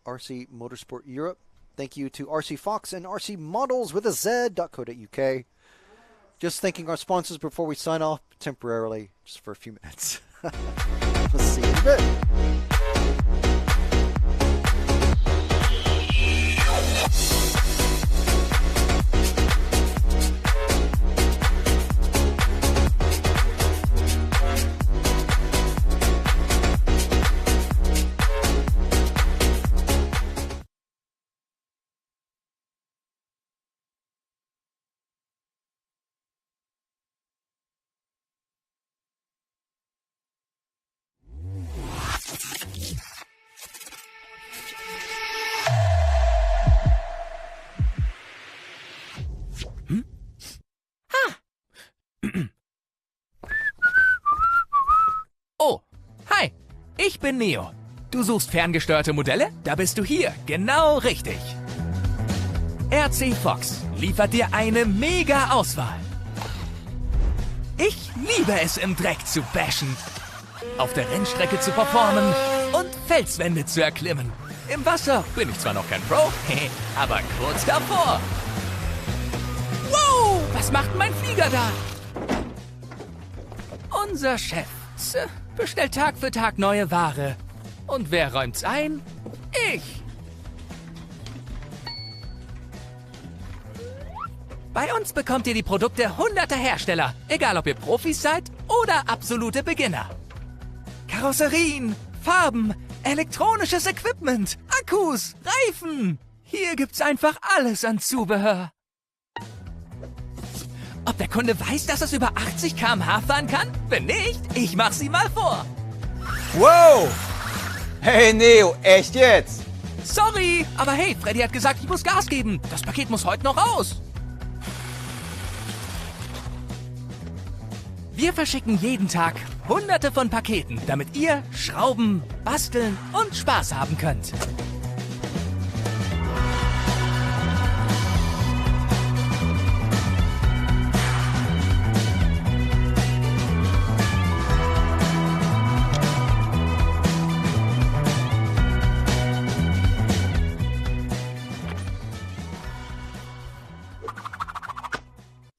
RC Motorsport Europe. Thank you to RC Fox and RC Models with a Z.co.uk. Just thanking our sponsors before we sign off temporarily, just for a few minutes. We'll see you in a bit. Oh, hi, ich bin Neo. Du suchst ferngesteuerte Modelle? Da bist du hier, genau richtig. RC Fox liefert dir eine mega Auswahl. Ich liebe es, im Dreck zu bashen, auf der Rennstrecke zu performen und Felswände zu erklimmen. Im Wasser bin ich zwar noch kein Pro, aber kurz davor. Wow, was macht mein Flieger da? Unser Chef bestellt Tag für Tag neue Ware. Und wer räumt's ein? Ich. Bei uns bekommt ihr die Produkte hunderter Hersteller, egal ob ihr Profis seid oder absolute Beginner. Karosserien, Farben, elektronisches Equipment, Akkus, Reifen. Hier gibt's einfach alles an Zubehör. Ob der Kunde weiß, dass es über 80 km/h fahren kann? Wenn nicht, ich mach sie mal vor. Wow! Hey Neo, echt jetzt? Sorry, aber hey, Freddy hat gesagt, ich muss Gas geben. Das Paket muss heute noch raus. Wir verschicken jeden Tag Hunderte von Paketen, damit ihr schrauben, basteln und Spaß haben könnt.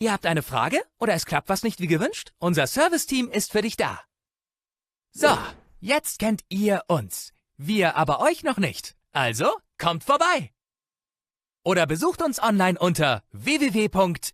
Ihr habt eine Frage oder es klappt was nicht wie gewünscht? Unser Serviceteam ist für dich da. So, jetzt kennt ihr uns. Wir aber euch noch nicht. Also, kommt vorbei. Oder besucht uns online unter www.rcfox.de.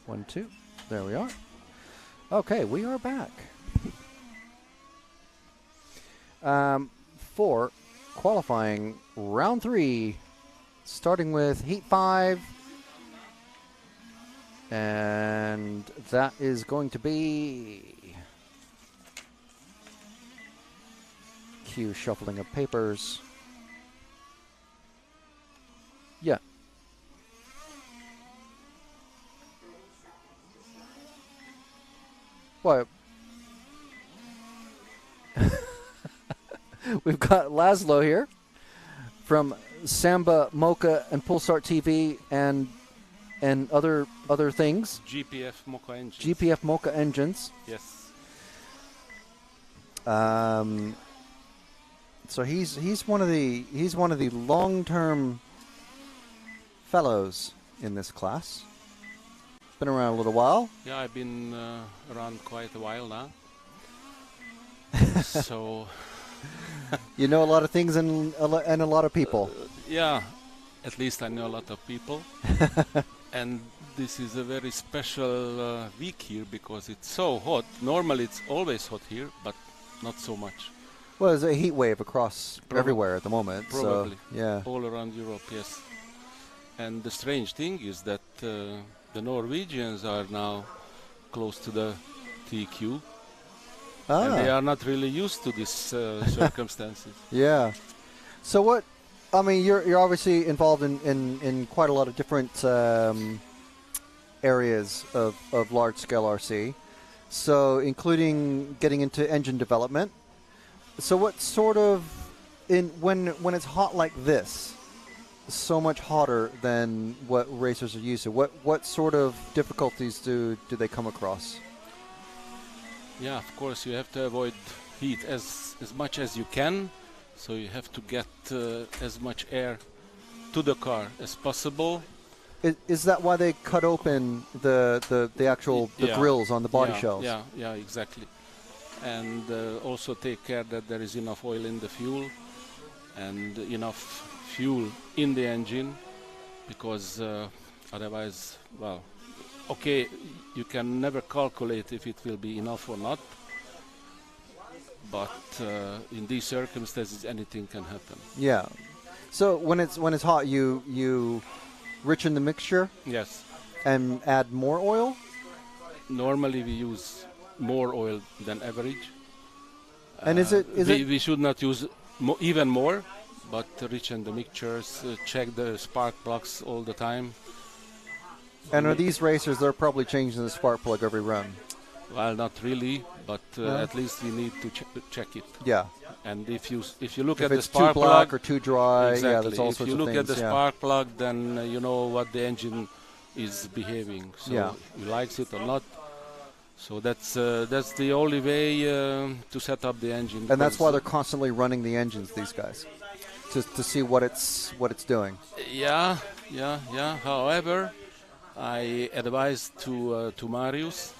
1, 2. There we are. Okay, we are back. For qualifying round 3, starting with Heat 5. And that is going to be Q shuffling of papers. Yeah. What? We've got Laszlo here from Samba, Mocha, and Pulsar TV and other things. GPF Mocha engines. GPF Mocha engines. Yes. So he's one of the long-term fellows in this class. Been around a little while. Yeah, I've been around quite a while now. So you know a lot of things and a lot of people. Yeah, at least I know a lot of people. And this is a very special week here because it's so hot. Normally it's always hot here, but not so much. Well, there's a heat wave across everywhere at the moment. Probably. So, yeah. All around Europe, yes. And the strange thing is that the Norwegians are now close to the TQ. And they are not really used to these circumstances. Yeah. So what? I mean, you're obviously involved in quite a lot of different areas of large-scale RC. So including getting into engine development. So what sort of when it's hot like this, so much hotter than what racers are used to, what sort of difficulties do they come across? Yeah, of course you have to avoid heat as much as you can. So you have to get as much air to the car as possible. Is that why they cut open the actual grills on the body shells? Yeah, exactly. And also take care that there is enough oil in the fuel and enough fuel in the engine, because otherwise, well, okay, you can never calculate if it will be enough or not. But in these circumstances, anything can happen. Yeah. So when it's hot, you richen the mixture. Yes. And add more oil. Normally, we use more oil than average. And we should not use even more, but richen the mixtures. Check the spark plugs all the time. And are these racers? They're probably changing the spark plug every run. Well, not really, but at least we need to check it. Yeah. And if you look if at it's the spark too black plug or too dry, exactly. Yeah, that's all if sorts you of look things, at the spark plug, then you know what the engine is behaving. So he likes it or not. So that's the only way to set up the engine. And that's why they're constantly running the engines, these guys, to see what it's doing. Yeah. However, I advise to Marius,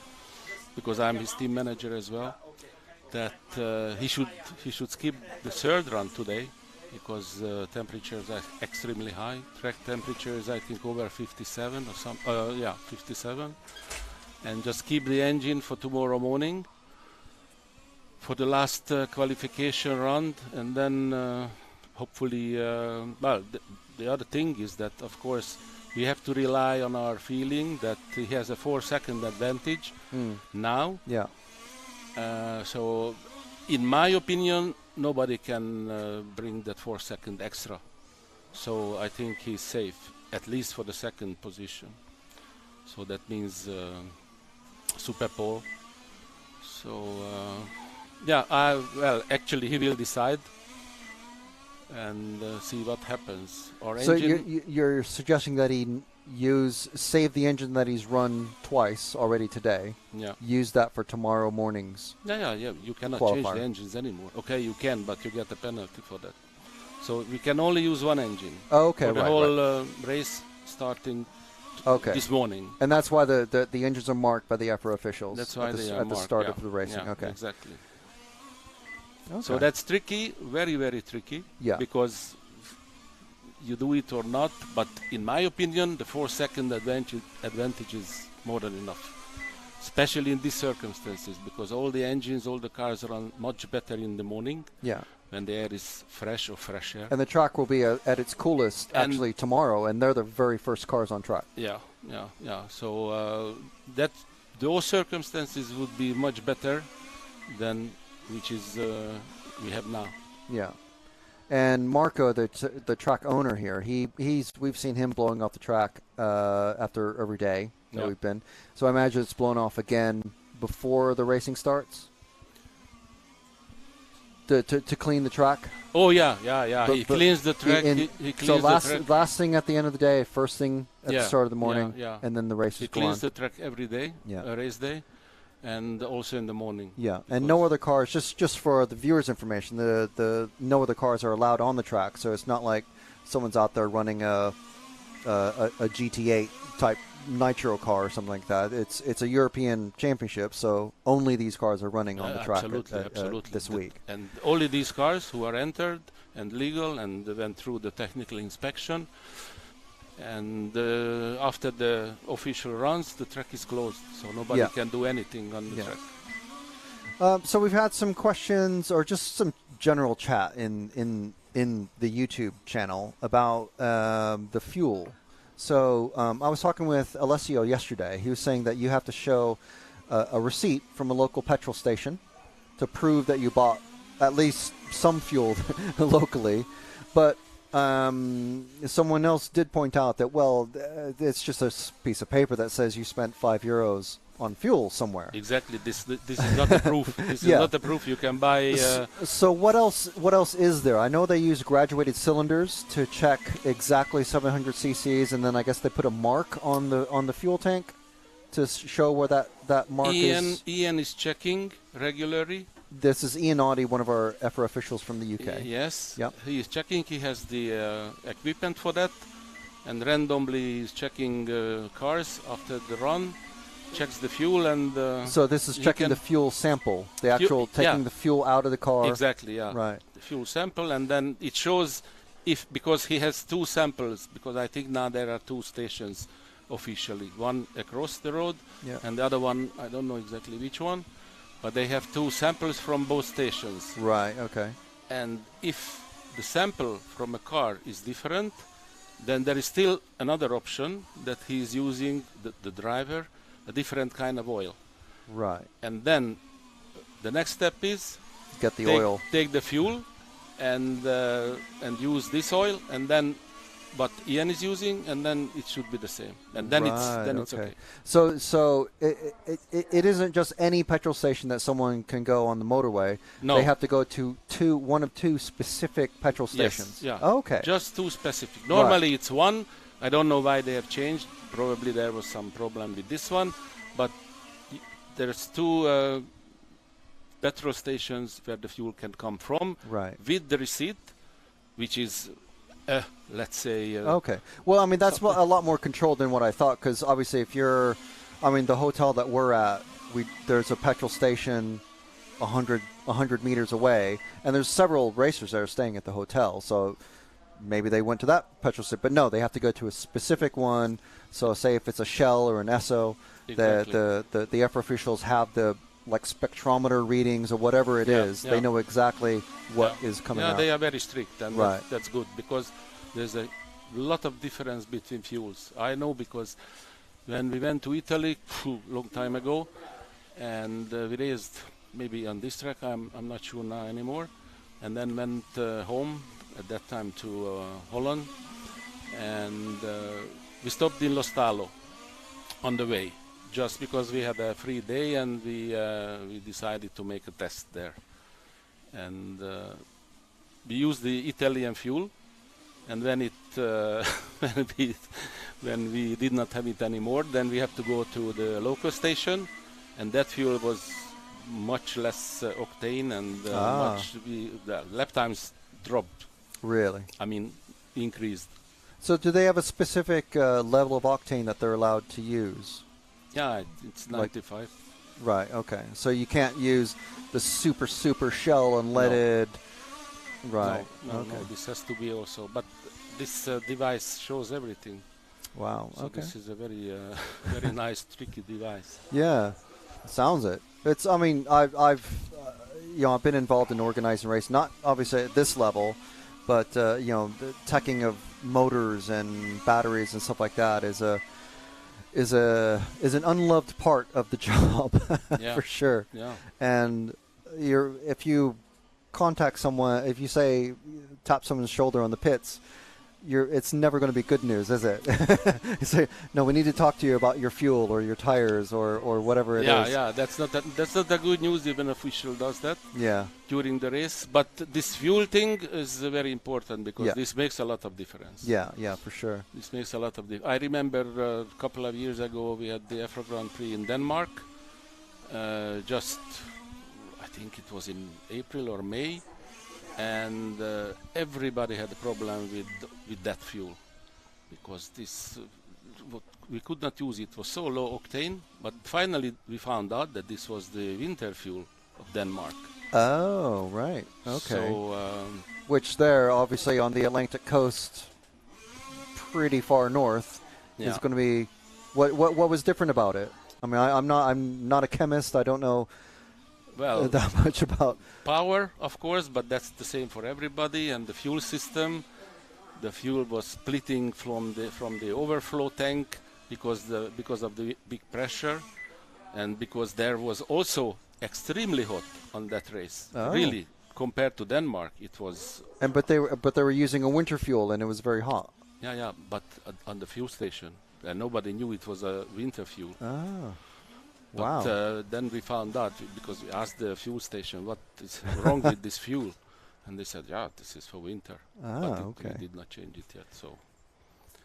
because I'm his team manager as well, that he should skip the third run today, because temperatures are extremely high. Track temperature is, I think, over 57 or some. 57, and just keep the engine for tomorrow morning for the last qualification round, and then hopefully. The other thing is that, of course, we have to rely on our feeling that he has a 4-second advantage now. Yeah. So, in my opinion, nobody can bring that 4-second extra. So I think he's safe, at least for the second position. So that means super pole. So actually he will decide and see what happens. So you're suggesting that he save the engine that he's run twice already today. Yeah. Use that for tomorrow morning's. Yeah. You cannot change the engines anymore. Okay, you can, but you get a penalty for that. So we can only use one engine. Oh, okay, for the whole race starting this morning. And that's why the engines are marked by the EFRA officials. That's why they are at the marked, start of the racing. Yeah, okay, exactly. Okay. So that's tricky, very, very tricky. Yeah. Because you do it or not, but in my opinion, the 4-second advantage is more than enough. Especially in these circumstances, because all the engines, all the cars run much better in the morning Yeah. when the air is fresh or fresh air. And the track will be at its coolest actually tomorrow, and they're the very first cars on track. Yeah. So that those circumstances would be much better than which is we have now. Yeah. And Marco, the track owner here, we've seen him blowing off the track after every day that we've been. So I imagine it's blown off again before the racing starts to clean the track. Oh yeah. He cleans the track. He cleans so the track. last thing at the end of the day, first thing at the start of the morning, and then the race He is going on. cleans the track every day, a race day, and also in the morning. Yeah, and no other cars. Just for the viewers' information, the no other cars are allowed on the track. So it's not like someone's out there running a GT8 type nitro car or something like that. It's a European championship, so only these cars are running on the track absolutely. This week. And only these cars who are entered and legal and went through the technical inspection. And after the official runs, the track is closed, so nobody can do anything on the track. So we've had some questions or just some general chat in the YouTube channel about the fuel. So I was talking with Alessio yesterday. He was saying that you have to show a receipt from a local petrol station to prove that you bought at least some fuel locally. But someone else did point out that, well, it's just a piece of paper that says you spent €5 on fuel somewhere. Exactly. This is not the proof. This is not the proof. You can buy. So what else is there? I know they use graduated cylinders to check exactly 700 cc's, and then I guess they put a mark on the fuel tank to show where that mark is. Ian is checking regularly. This is Ian Audie, one of our EFRA officials from the UK. Yes. Yep. He is checking. He has the equipment for that, and randomly is checking cars after the run. Checks the fuel and so this is checking the fuel sample, the actual taking the fuel out of the car. Exactly, yeah. Right. The fuel sample, and then it shows because he has two samples, because I think now there are two stations officially, one across the road and the other one, I don't know exactly which one, but they have two samples from both stations. Right, okay. And if the sample from a car is different, then there is still another option that he is using, the driver, a different kind of oil. Right. And then the next step is get the oil. Take the fuel and use this oil, and then what Ian is using, and then it should be the same. And then it's okay. So it isn't just any petrol station that someone can go on the motorway. No. They have to go to one of two specific petrol stations. Yes, yeah. Oh, okay. Just two specific. Normally it's one. I don't know why they have changed. Probably there was some problem with this one, but there's two petrol stations where the fuel can come from, with the receipt, which is, let's say... okay. Well, I mean, that's a lot more controlled than what I thought, because obviously if you're... I mean, the hotel that we're at, there's a petrol station 100 meters away, and there's several racers that are staying at the hotel, so... Maybe they went to that petrol station, but no, they have to go to a specific one. So, say if it's a Shell or an Esso, exactly. the EFRA officials have the spectrometer readings or whatever it is. They know exactly what is coming out. Yeah, they are very strict, and that's good, because there's a lot of difference between fuels. I know, because when we went to Italy long time ago, and we raced maybe on this track, I'm not sure now anymore, and then went home. At that time to Holland, and we stopped in Lo Stallo on the way, just because we had a free day, and we decided to make a test there, and we used the Italian fuel, and when we did not have it anymore, then we have to go to the local station, and that fuel was much less octane, and the lap times dropped. Really? I mean, increased. So do they have a specific level of octane that they're allowed to use? Yeah, it's 95. Right, okay. So you can't use the super Shell unleaded... No. Right. No, this has to be also. But this device shows everything. Wow. So Okay. this is a very, very nice, tricky device. Yeah. Sounds it. It's. I mean, I've I've been involved in organizing race, not obviously at this level, but the teching of motors and batteries and stuff like that is an unloved part of the job for sure. Yeah. And if you contact someone, if you say tap someone's shoulder on the pits, it's never going to be good news, is it? You say, no, we need to talk to you about your fuel or your tires or whatever it is. Yeah, that's not the good news. Even official does that. Yeah. During the race, but this fuel thing is very important because this makes a lot of difference. Yeah, for sure. This makes a lot of difference. I remember a couple of years ago we had the EFRA Grand Prix in Denmark. I think it was in April or May. And everybody had a problem with that fuel because we could not use it. It was so low octane, but finally we found out that this was the winter fuel of Denmark. Oh, right. Okay. So, which there, obviously, on the Atlantic coast, pretty far north, is going to be. What was different about it? I mean, I'm not a chemist. I don't know. Well, that much about power, of course, but that's the same for everybody. And the fuel system, the fuel was splitting from the overflow tank because of the big pressure, and because there was also extremely hot on that race. Oh. Really, compared to Denmark, it was. But they were using a winter fuel, and it was very hot. Yeah, but on the fuel station, nobody knew it was a winter fuel. Oh. But wow. Then we found out because we asked the fuel station what is wrong with this fuel, and they said, "Yeah, this is for winter." But okay. We did not change it yet. So.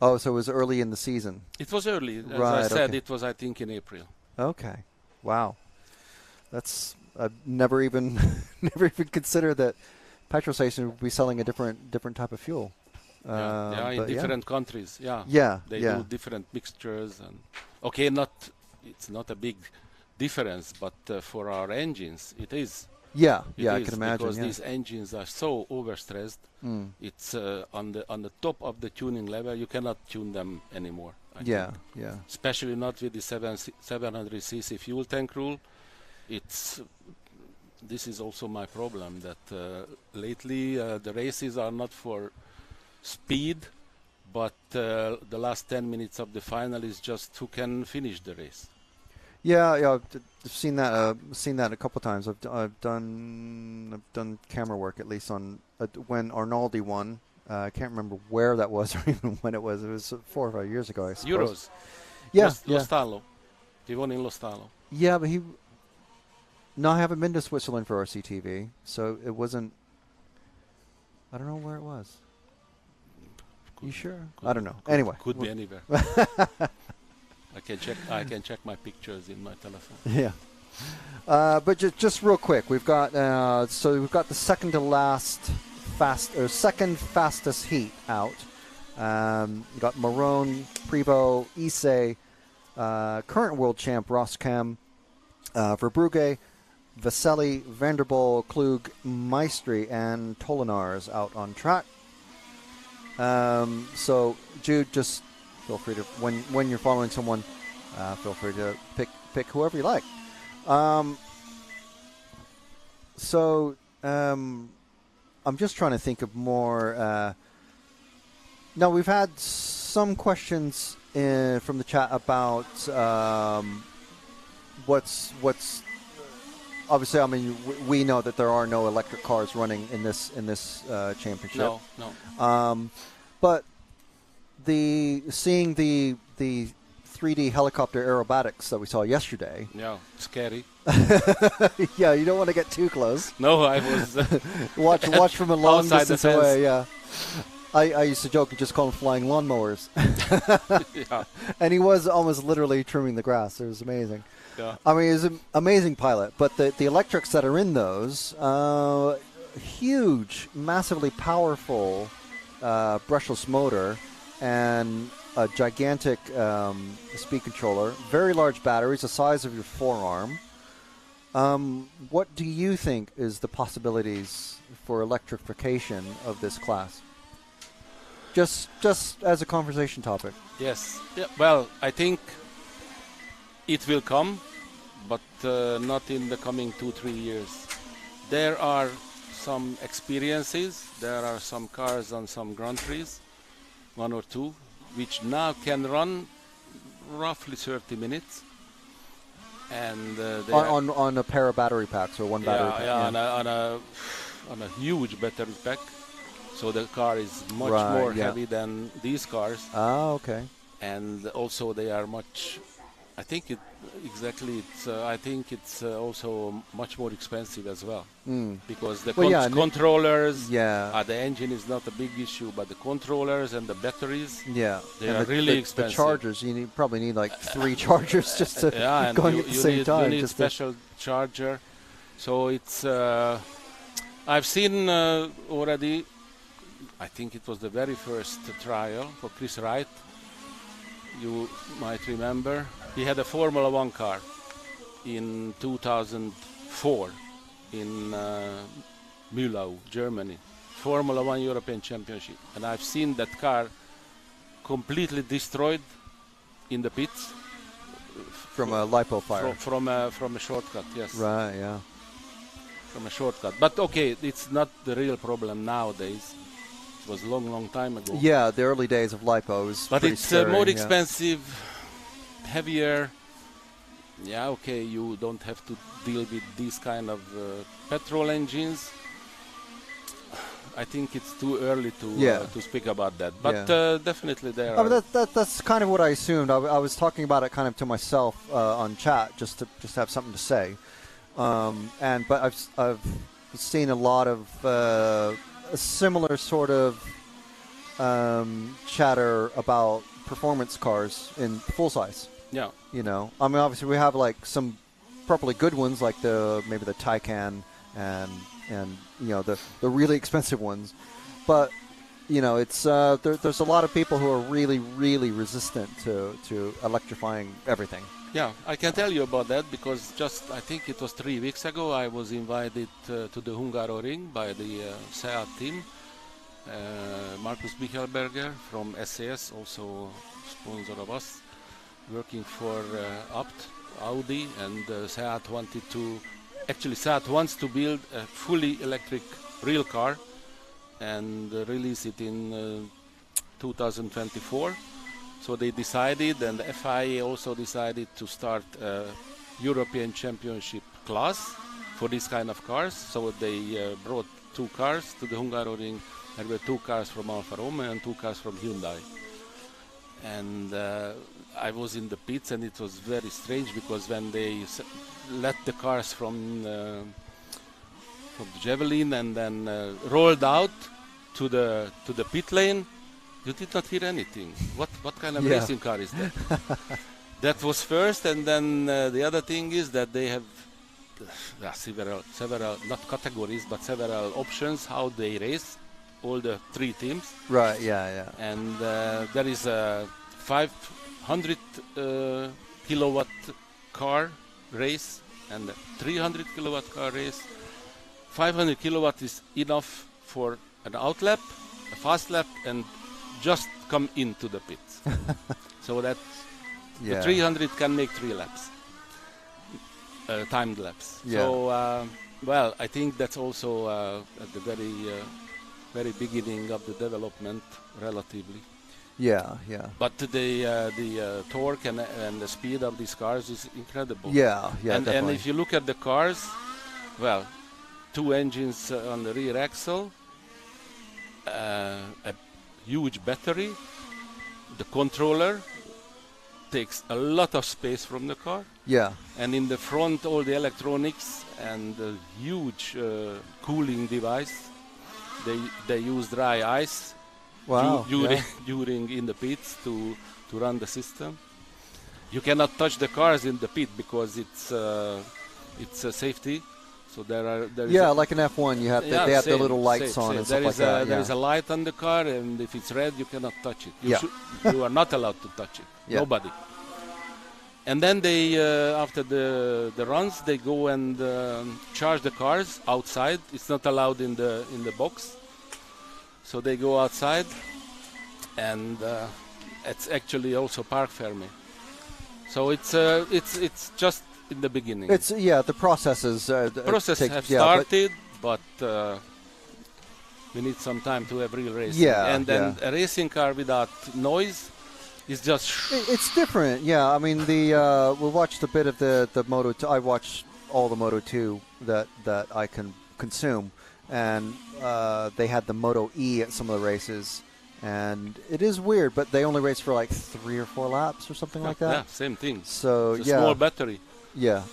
Oh, so it was early in the season. It was early, as right, I said. okay. It was, I think, in April. Okay. Wow. I've never even considered that petrol stations would be selling a different type of fuel. In different countries. They do different mixtures and it's not a big difference, but for our engines, it is. I can imagine. Because these engines are so overstressed. It's on the top of the tuning level. You cannot tune them anymore. I think. Especially not with the 700cc fuel tank rule. This is also my problem that lately the races are not for speed, but the last 10 minutes of the final is just who can finish the race. I've seen that a couple times. I've done camera work at least on when Arnaldi won. I can't remember where that was or even when it was. It was 4 or 5 years ago, I suppose. Euros. Lostalo. He won in Lostalo. Yeah, but No, I haven't been to Switzerland for RCTV, so it wasn't. I don't know where it was. You sure? I don't know. Anyway, could be anywhere. I can check my pictures in my telephone. Yeah. But just real quick, we've got the second to last second fastest heat out. You got Marone, Prevost, Ise, current world champ Roskam, Verbrugge, Vaselli, Vanderbilt, Klug, Maestri, and Tolinars out on track. So Jude, just feel free to when you're following someone, feel free to pick whoever you like. I'm just trying to think of more. Now we've had some questions from the chat about what's. Obviously, I mean, we know that there are no electric cars running in this championship. No. But seeing the 3D helicopter aerobatics that we saw yesterday. Yeah, scary. Yeah, you don't want to get too close. No, I was watch from a long distance away. Yeah, I used to joke and just call them flying lawnmowers. Yeah. And he was almost literally trimming the grass. It was amazing. Yeah. I mean, he's an amazing pilot. But the electrics that are in those, huge, massively powerful brushless motor and a gigantic speed controller, very large batteries, the size of your forearm. What do you think is the possibilities for electrification of this class? just as a conversation topic. Yes. Yeah, well, I think it will come, but not in the coming 2-3 years. There are some experiences. There are some cars on some Grand Prix, 1 or 2, which now can run roughly 30 minutes. And on a pair of battery packs or one battery pack. Yeah, on a huge battery pack. So the car is much more heavy than these cars. Ah, okay. And also they are much. I think it's also much more expensive as well, because the controllers. Yeah. The engine is not a big issue, but the controllers and the batteries. Yeah. They are really expensive. The chargers, you probably need like 3 chargers just to going at the same time. You need special charger. So it's. I've seen already. I think it was the very first trial for Chris Wright. You might remember. He had a Formula 1 car in 2004 in Mühlau, Germany. Formula 1 European Championship. And I've seen that car completely destroyed in the pits. From a lipo fire. From a shortcut, yes. Right, yeah. From a shortcut. But okay, it's not the real problem nowadays. It was a long time ago. Yeah, the early days of lipo was but it's scary, more expensive, heavier. Yeah, okay, you don't have to deal with these kind of petrol engines. I think it's too early to speak about that. But definitely there are. That's kind of what I assumed. I was talking about it kind of to myself on chat, just to have something to say. But I've seen a lot of a similar sort of chatter about performance cars in full size. Yeah. You know, I mean, obviously we have like some properly good ones, like maybe the Taycan and you know the really expensive ones, but you know it's there's a lot of people who are really resistant to electrifying everything. Yeah, I can tell you about that because just I think it was 3 weeks ago I was invited to the Hungaroring by the SEAT team. Markus Michelberger from SAS, also sponsor of us, working for Audi, and SEAT wants to build a fully electric real car and release it in 2024. So they decided, and the FIA also decided to start a European Championship class for this kind of cars. So they brought 2 cars to the Hungaroring. There were 2 cars from Alfa Romeo and 2 cars from Hyundai. And I was in the pits, and it was very strange because when they let the cars from the Javelin and then rolled out to the pit lane, you did not hear anything. What kind of racing car is that? That was first, and then the other thing is that they have several not categories but several options how they race. All the 3 teams. Right. Yeah. And there is a 500 kilowatt car race and a 300 kilowatt car race. 500 kilowatt is enough for an out lap, a fast lap, and just come into the pits. So that the 300 can make 3 laps, timed laps. Yeah. So, well, I think that's also at the very beginning of the development, relatively. Yeah. But the torque and the speed of these cars is incredible. Yeah, and if you look at the cars, well, 2 engines on the rear axle, a huge battery, the controller takes a lot of space from the car. Yeah. And in the front, all the electronics and the huge cooling device. They use dry ice during in the pits to run the system. You cannot touch the cars in the pit because it's a safety. So there is like an F1, you have they have the little lights on and stuff like that. There is a light on the car, and if it's red, you cannot touch it. You are not allowed to touch it. Yeah. Nobody. And then they, after the runs, they go and charge the cars outside. It's not allowed in the box. So they go outside, and it's actually also park fermi. So it's just in the beginning. It's the processes. Process have started, but we need some time to have real racing. Yeah, and then a racing car without noise is just. It's different. Yeah, I mean we watched a bit of the Moto 2. I watched all the Moto 2 that I can consume, and they had the Moto E at some of the races. And it is weird, but they only race for like 3 or 4 laps or something like that. Yeah, same thing. So it's a small battery. Yeah.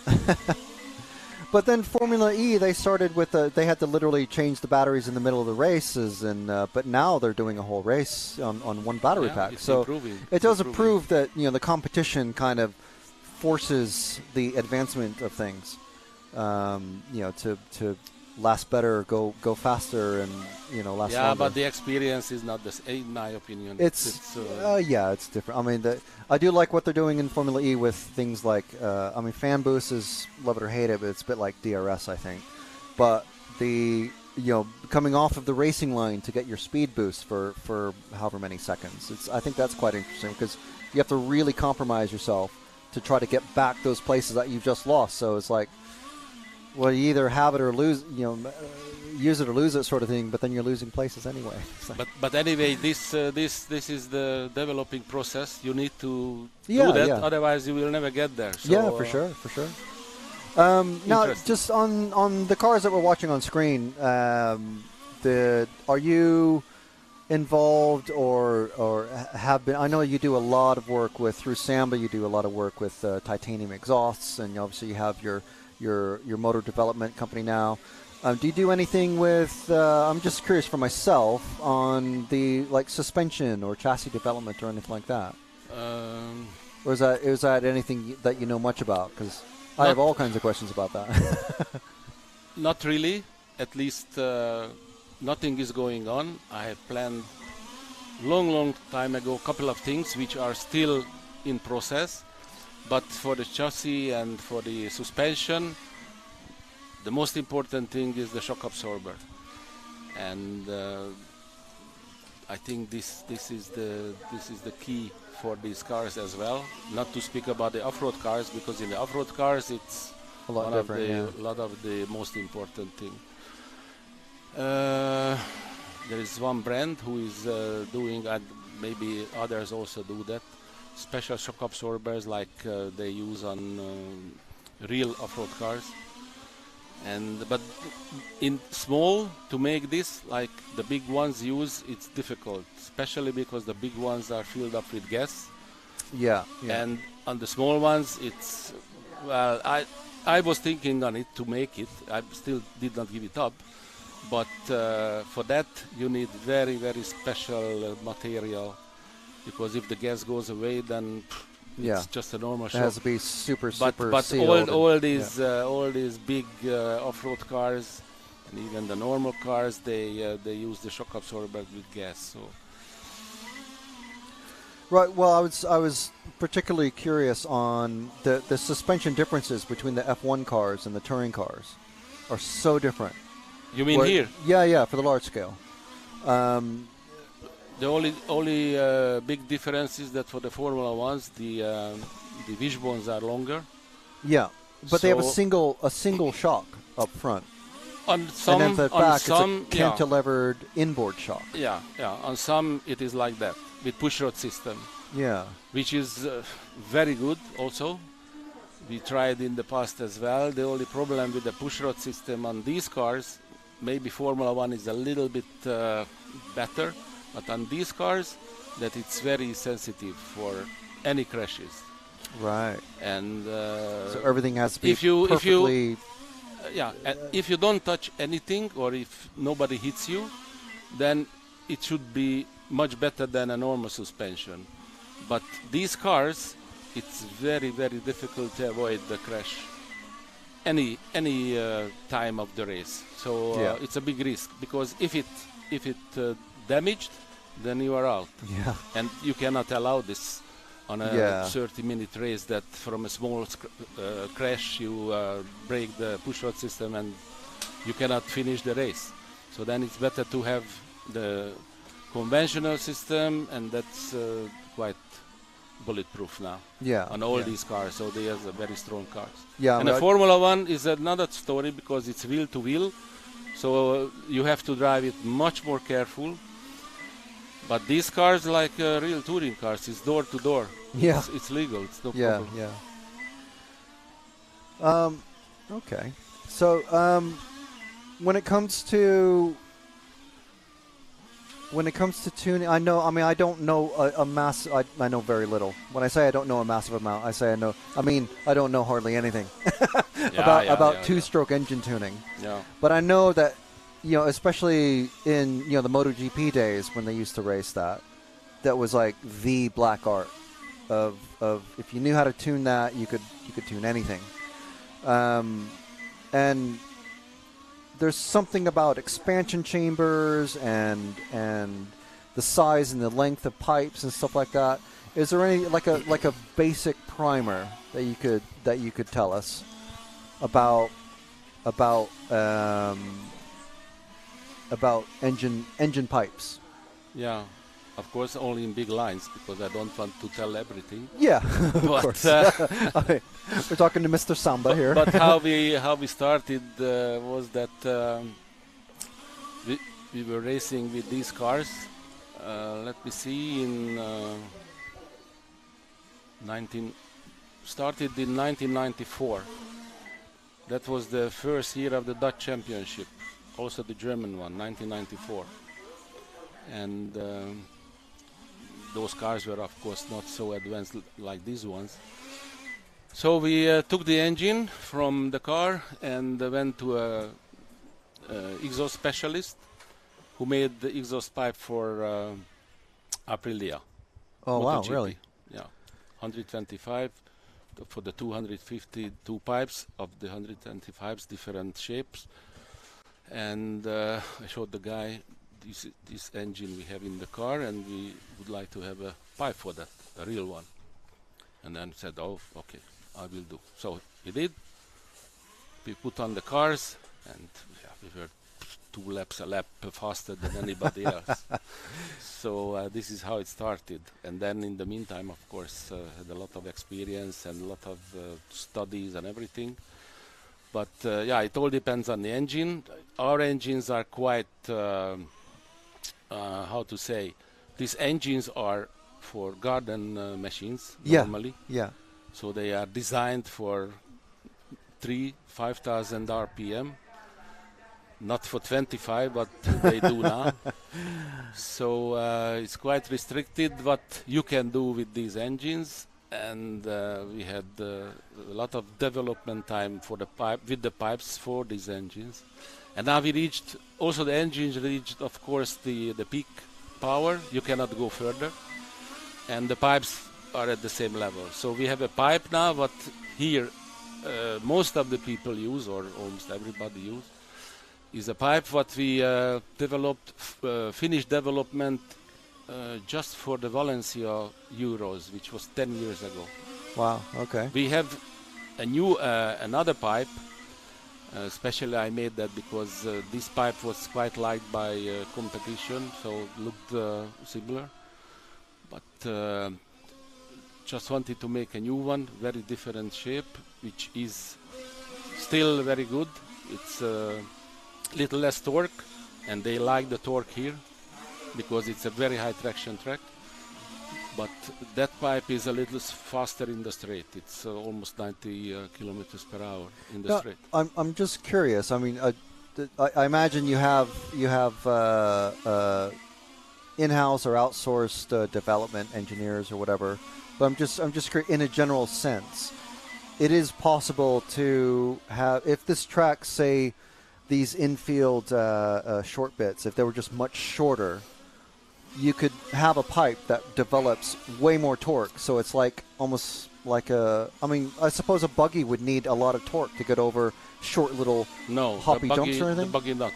But then Formula E, they started with they had to literally change the batteries in the middle of the races, and but now they're doing a whole race on one battery pack. So it does prove that the competition kind of forces the advancement of things. To last better, go faster, and last longer. Yeah, but the experience is not the same, in my opinion. It's different. I mean, I do like what they're doing in Formula E with things like, fan boost is love it or hate it, but it's a bit like DRS, I think. But coming off of the racing line to get your speed boost for however many seconds, I think that's quite interesting because you have to really compromise yourself to try to get back those places that you've just lost. So it's like, well, you either have it or lose, use it or lose it sort of thing, but then you're losing places anyway. But anyway, this is the developing process. You need to do that, otherwise you will never get there. So, yeah, for sure. Now, just on the cars that we're watching on screen, are you involved or have been? I know you do a lot of work through Samba. You do a lot of work with titanium exhausts, and obviously you have your motor development company now. Do you do anything with? I'm just curious for myself on the suspension or chassis development or anything like that. Or is that anything that you know much about? Because I have all kinds of questions about that. Not really. At least nothing is going on. I have planned long time ago a couple of things which are still in process. But for the chassis and for the suspension, the most important thing is the shock absorber, and I think this is the key for these cars as well. Not to speak about the off-road cars, because in the off-road cars it's a lot of the most important thing. There is one brand who is doing, and maybe others also do that, special shock absorbers like they use on real off-road cars. But in small, to make this like the big ones use, it's difficult, especially because the big ones are filled up with gas. Yeah. And on the small ones, it's I was thinking on it to make it. I still did not give it up, but for that you need very, very special material. Because if the gas goes away, then it's just a normal shock. It has to be super but sealed. all these big off-road cars and even the normal cars, they use the shock absorber with gas. So. Right. Well, I was particularly curious on the suspension differences between the F1 cars and the touring cars are so different. You mean here? Yeah, for the large scale. The only big difference is that for the Formula Ones, the wishbones are longer. Yeah, but they have a single shock up front. On some, and then back, some, it's a cantilevered inboard shock. Yeah. On some, it is like that with pushrod system. Yeah, which is very good. Also, we tried in the past as well. The only problem with the pushrod system on these cars, maybe Formula One is a little bit better. But on these cars, that it's very sensitive for any crashes. Right. And so everything has to be perfectly. If you don't touch anything, or if nobody hits you, then it should be much better than a normal suspension. But these cars, it's very, very difficult to avoid the crash any time of the race. So it's a big risk, because if it damaged, then you are out. Yeah. And you cannot allow this on a 30-minute race, that from a small crash you break the pushrod system and you cannot finish the race. So then it's better to have the conventional system, and that's quite bulletproof now Yeah. on all yeah. these cars. So they have very strong cars. Yeah. And the Formula One is another story because it's wheel to wheel, so you have to drive it much more careful. But these cars, like real touring cars, it's door to door. Yeah. It's legal. It's no Yeah. problem. Yeah. Okay. So when it comes to tuning, I don't know a mass. I know very little. When I say I don't know a massive amount, I say I know. I mean, I don't know hardly anything about two-stroke engine tuning. Yeah. But I know that, especially in the MotoGP days when they used to race that was like the black art of if you knew how to tune that, you could tune anything. And there's something about expansion chambers and the size and the length of pipes and stuff like that. Is there any like a basic primer that you could tell us about engine pipes? Yeah. Of course, only in big lines because I don't want to tell everything. Yeah, of course. We're talking to Mr. Samba here. But how we started was that we were racing with these cars. Let me see, started in 1994. That was the first year of the Dutch Championship, also the German one, 1994. And those cars were, of course, not so advanced like these ones. So we took the engine from the car and went to a exhaust specialist who made the exhaust pipe for Aprilia. Oh, wow, MotoGP. really? Yeah, 125 for the 252 pipes of the 125s, different shapes. And I showed the guy this engine we have in the car, and we would like to have a pipe for that, a real one. And then said, oh, okay, I will do. So he did. We put on the cars, and we were 2 laps a lap faster than anybody else. So this is how it started. And then in the meantime, of course, had a lot of experience and a lot of studies and everything. But it all depends on the engine. Our engines are quite, how to say, these engines are for garden machines normally. Yeah. So they are designed for 5,000 RPM. Not for 25, but they do now. So it's quite restricted what you can do with these engines. And we had a lot of development time for the with the pipes for these engines. And now the engines reached, of course, the peak power. You cannot go further. And the pipes are at the same level. So we have a pipe now, but here most of the people use, or almost everybody use, is a pipe what we developed, finished development just for the Valencia Euros, which was 10 years ago. Wow, okay. We have another pipe. Especially I made that because this pipe was quite liked by competition, so it looked similar. But just wanted to make a new one, very different shape, which is still very good. It's little less torque, and they like the torque here because it's a very high traction track. But that pipe is a little faster in the straight. It's almost 90 kilometers per hour in the straight. I'm just curious. I mean, I imagine you have in-house or outsourced development engineers or whatever. But I'm just curious, in a general sense, it is possible to have, if this track, say, these infield short bits, if they were just much shorter, you could have a pipe that develops way more torque. So it's like almost like I suppose a buggy would need a lot of torque to get over short little hoppy jumps or anything? The buggy not.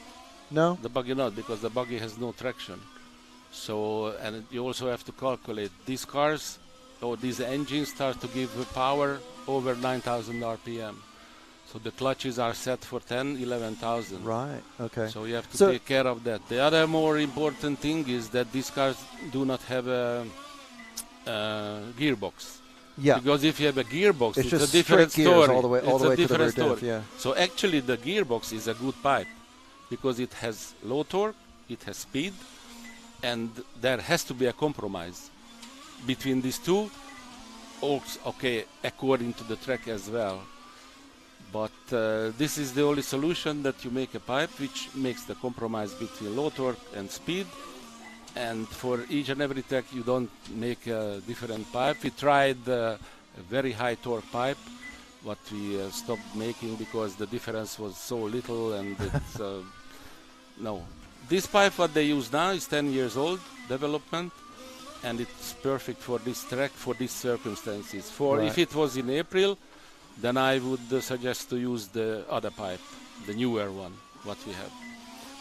No? The buggy not, because the buggy has no traction. So, and you also have to calculate these cars, or these engines start to give power over 9,000 RPM. So the clutches are set for 10, 11,000. Right. Okay. So you have to So- take care of that. The other more important thing is that these cars do not have a gearbox. Yeah. Because if you have a gearbox, It's it's, just a different straight gears story. all the way It's to a the different rear diff, story. yeah. So actually, the gearbox is a good pipe because it has low torque, it has speed, and there has to be a compromise between these two. Also, okay, according to the track as well. But this is the only solution, that you make a pipe which makes the compromise between low torque and speed. And for each and every track, you don't make a different pipe. We tried a very high torque pipe, but we stopped making because the difference was so little, and it's no. This pipe what they use now is 10 years old development, and it's perfect for this track, for these circumstances. For if it was in April, then I would suggest to use the other pipe, the newer one, what we have.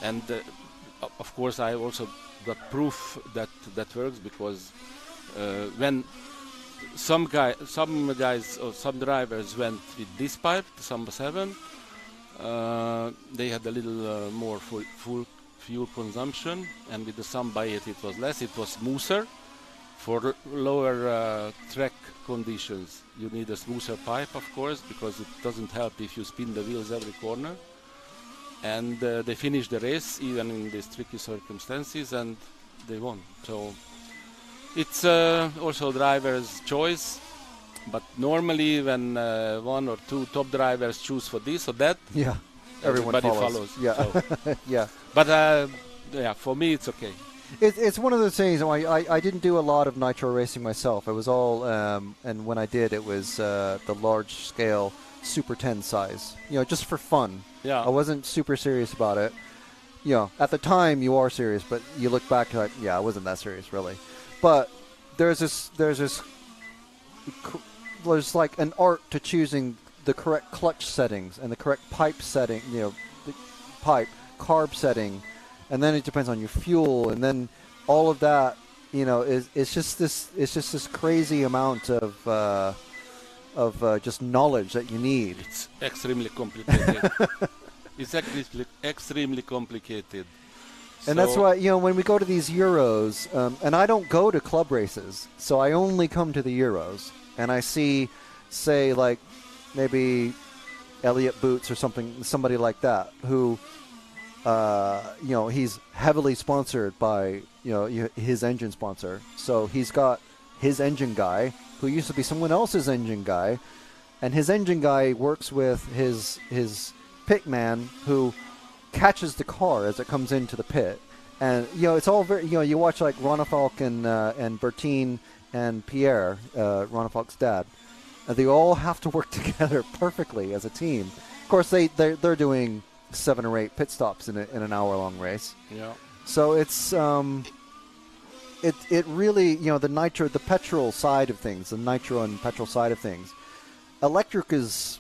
And of course, I also got proof that that works, because when some guys or some drivers went with this pipe, the Samba 7, they had a little more full fuel consumption, and with the Samba 8 it was less. It was smoother. For lower track conditions, you need a smoother pipe, of course, because it doesn't help if you spin the wheels every corner. And they finished the race even in these tricky circumstances, and they won. So it's also driver's choice, but normally when one or two top drivers choose for this or that, Yeah. Everyone everybody follows. Yeah. So. Yeah. But yeah, for me it's okay. It's one of those things. I didn't do a lot of nitro racing myself. It was all, and when I did, it was the large scale Super 10 size. Just for fun. Yeah. I wasn't super serious about it. At the time you are serious, but you look back like, yeah, I wasn't that serious really. But there's like an art to choosing the correct clutch settings and the correct pipe setting. The pipe carb setting. And then it depends on your fuel, and then all of that, it's just this crazy amount of just knowledge that you need. It's extremely complicated. It's extremely complicated. And that's why, when we go to these Euros, and I don't go to club races, so I only come to the Euros, and I see, say, like maybe Elliott Boots or somebody like that, who he's heavily sponsored by, his engine sponsor. So he's got his engine guy, who used to be someone else's engine guy, and his engine guy works with his pit man, who catches the car as it comes into the pit. And, it's all very, you watch like Ronafalk and Bertine and Pierre, Ronafalk's dad. They all have to work together perfectly as a team. Of course, they're doing 7 or 8 pit stops in an hour-long race. Yeah. So it's it really, the petrol side of things, the nitro and petrol side of things. Electric is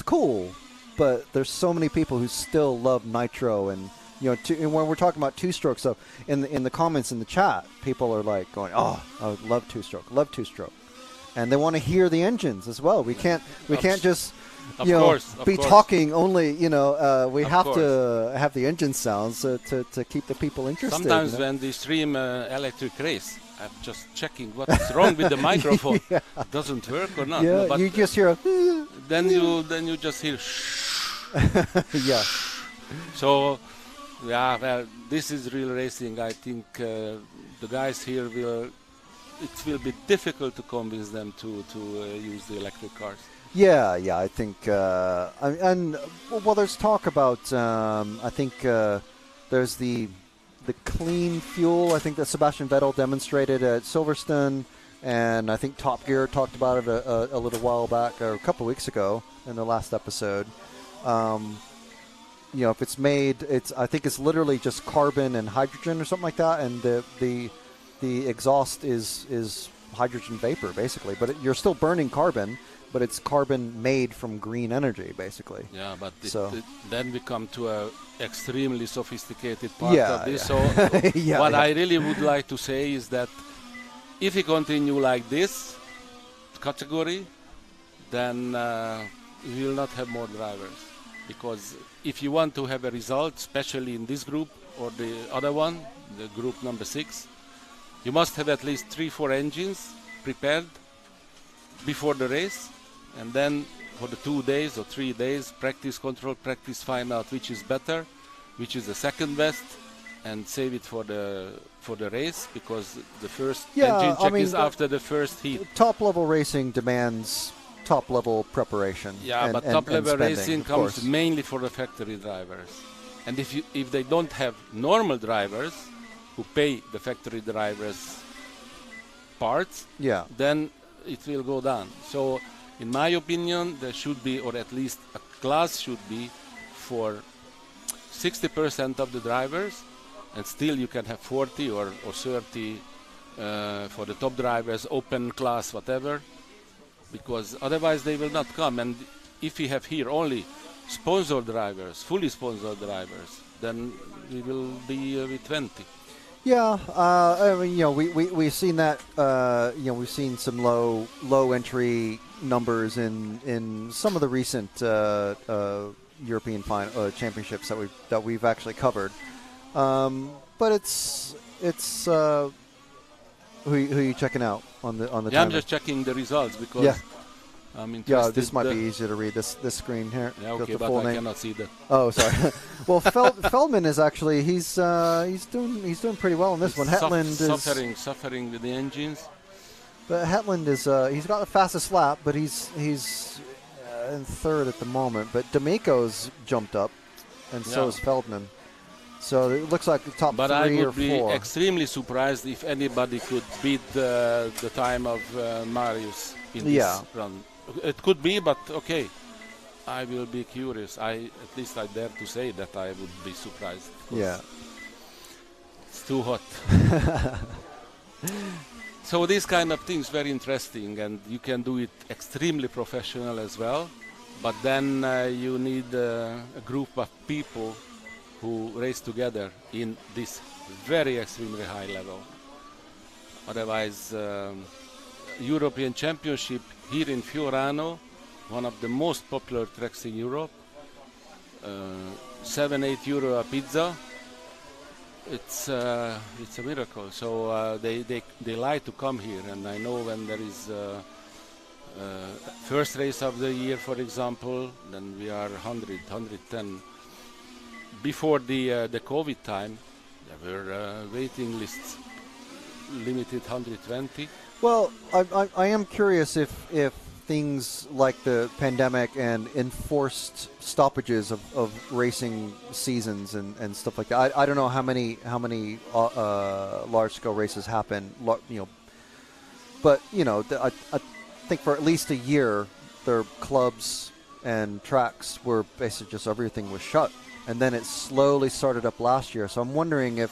cool, but there's so many people who still love nitro, and and when we're talking about two-stroke, so in the comments in the chat, people are like going, "Oh, I would love two-stroke," and they want to hear the engines as well. We can't just be talking only. We have to have the engine sounds to keep the people interested. Sometimes when they stream electric race, I'm just checking what's wrong with the microphone. Yeah. It doesn't work or not. Yeah, No, but you just hear a then you just hear shh. yeah. So yeah, well, this is real racing. I think the guys here it will be difficult to convince them to use the electric cars. Yeah, I think, there's talk about, I think there's the clean fuel, I think that Sebastian Vettel demonstrated at Silverstone, and I think Top Gear talked about it a little while back, or a couple weeks ago in the last episode. If it's made, I think it's literally just carbon and hydrogen or something like that, and the exhaust is hydrogen vapor, basically, but you're still burning carbon. But it's carbon made from green energy, basically. Yeah, but So then we come to a extremely sophisticated part of this. Yeah. So what I really would like to say is that if we continue like this category, then we will not have more drivers. Because if you want to have a result, especially in this group or the other one, the group number 6, you must have at least 3-4 engines prepared before the race, and then for the 2 days or 3 days, practice, control, practice, find out which is better, which is the second best, and save it for the race, because the first engine check is after the first heat. Top level racing demands top level preparation. Yeah, but top level racing comes mainly for the factory drivers. And if they don't have normal drivers who pay the factory drivers parts, then it will go down. So in my opinion, there should be, or at least a class should be for 60% of the drivers, and still you can have 40 or 30 for the top drivers, open class, whatever, because otherwise they will not come. And if we have here only sponsored drivers, fully sponsored drivers, then we will be with 20. Yeah, I mean, we've seen that. We've seen some low entry numbers in some of the recent European championships that we've actually covered. But it's who are you checking out on the Yeah, I'm just checking the results because I'm interested. Yeah, this might be easier to read this screen here. Yeah, okay, but I cannot see that. Oh, sorry. Well, Feldman is actually he's doing pretty well in this one. Hetland is suffering with the engines. But Hetland is he's got the fastest lap, but he's in third at the moment. But D'Amico's jumped up, and so is Feldman. So it looks like the top 3 or 4. But I would be extremely surprised if anybody could beat the time of Marius in this run. It could be, but okay. I will be curious. At least I dare to say that I would be surprised. Yeah. It's too hot. So these kind of things very interesting, and you can do it extremely professional as well. But then you need a group of people who race together in this very extremely high level. Otherwise, European Championship here in Fiorano, one of the most popular tracks in Europe, 7-8 euro a pizza. It's a miracle. So they like to come here, and I know when there is first race of the year, for example, then we are 100, 110. Before the COVID time, there were waiting lists, limited 120. Well, I am curious if things like the pandemic and enforced stoppages of racing seasons and stuff like that. I don't know how many large scale races happen, but I think for at least a year, their clubs and tracks were basically just everything was shut. And then it slowly started up last year. So I'm wondering if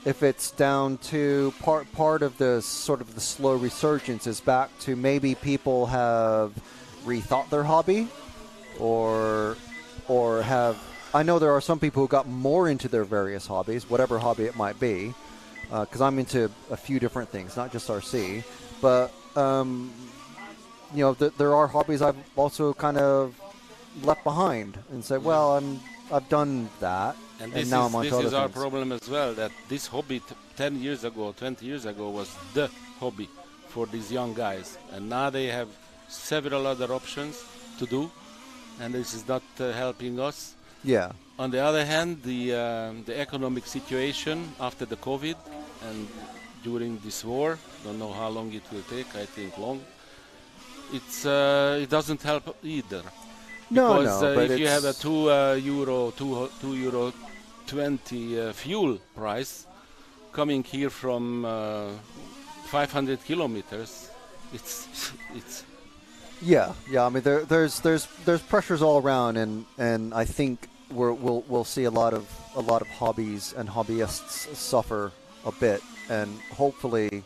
it's down to part of the sort of the slow resurgence is back to maybe people have rethought their hobby, or have. I know there are some people who got more into their various hobbies, whatever hobby it might be, because I'm into a few different things, not just RC, but there are hobbies I've also kind of left behind and said, well, I've done that, and now I'm on to other things. This is our problem as well, that this hobby 10 years ago, 20 years ago was the hobby for these young guys. And now they have several other options to do, and this is not helping us. Yeah. On the other hand, the economic situation after the COVID and during this war, don't know how long it will take, I think long, it doesn't help either. Because if you have a 2 euro 20 fuel price coming here from 500 kilometers, it's yeah. I mean, there's pressures all around, and I think we'll see a lot of hobbies and hobbyists suffer a bit, and hopefully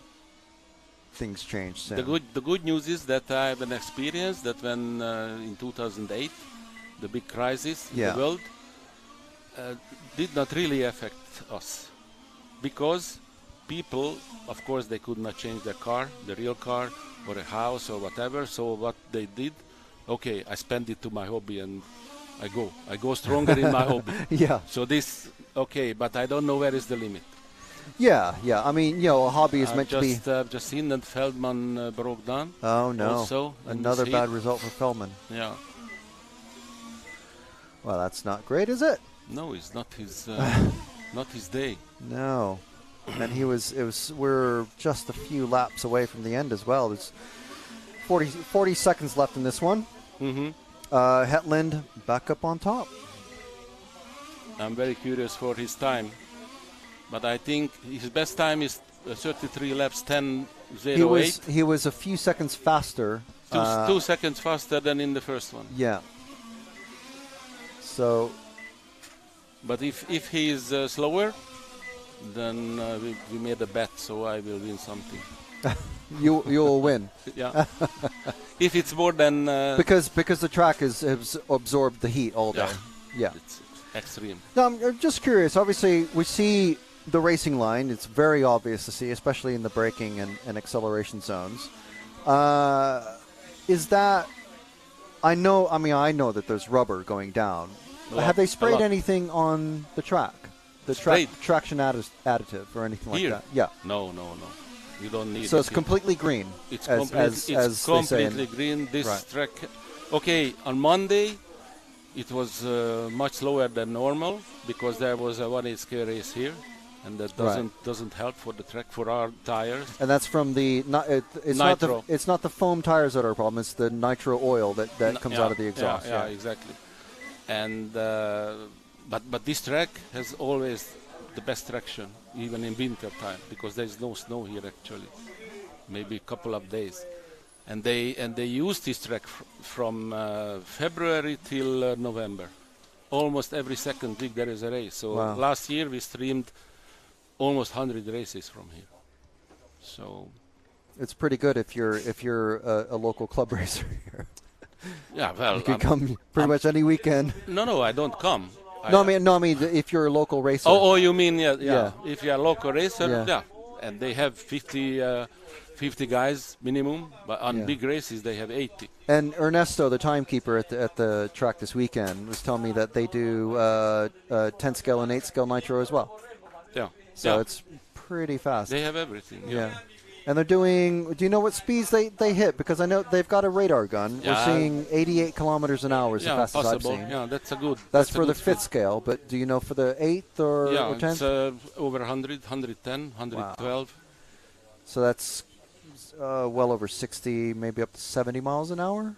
things change soon. The good news is that I have an experience that when in 2008 the big crisis in the world did not really affect us, because people, of course, they could not change their car, the real car, or a house or whatever. So what they did, okay, I spend it to my hobby and I go stronger in my hobby. Yeah. So this, okay, but I don't know where is the limit. Yeah. I mean, a hobby is meant to be. I've just seen that Feldman broke down. Oh no! Also, Another bad result for Feldman. Yeah. Well, that's not great, is it? No, it's not his not his day. No. And we're just a few laps away from the end as well. There's 40 seconds left in this one. Mm-hmm. Hetland back up on top. I'm very curious for his time, but I think his best time is 33 laps 10:08. He was a few seconds faster. 2 seconds faster than in the first one. Yeah. So. But if he is slower, then we made a bet, so I will win something. You'll win. Yeah. If it's more than because the track has absorbed the heat all day. Yeah. It's extreme. No, I'm just curious. Obviously, we see the racing line. It's very obvious to see, especially in the braking and acceleration zones. Is that? I know that there's rubber going down. Have they sprayed anything on the track? The traction additive or anything like that? Yeah. No. You don't need. So it's completely green. It's as completely green. This track. Okay, on Monday, it was much slower than normal because there was a 1/8K race here, and that doesn't help for the track for our tires. And that's from the it's not the foam tires that are a problem. It's the nitro oil that comes out of the exhaust. Yeah, exactly. And but this track has always the best traction, even in winter time, because there's no snow here actually, maybe a couple of days, and they use this track from February till November. Almost every second week there is a race. So last year we streamed almost 100 races from here. So it's pretty good if you're a local club racer here. Yeah, well, you can come pretty much any weekend. No, I don't come. I mean, if you're a local racer. Oh, you mean yeah. If you're a local racer, yeah. And they have 50 guys minimum, but on big races they have 80. And Ernesto, the timekeeper at the track this weekend, was telling me that they do 10 scale and 8 scale nitro as well. Yeah. So it's pretty fast. They have everything. Yeah. And they're doing. Do you know what speeds they hit? Because I know they've got a radar gun. Yeah. We're seeing 88 kilometers an hour is the fastest possible. I've seen. Yeah, that's a good. That's for the 5th scale. But do you know for the 8th or 10th? It's over 100, 110, 112. Wow. So that's well over 60, maybe up to 70 miles an hour.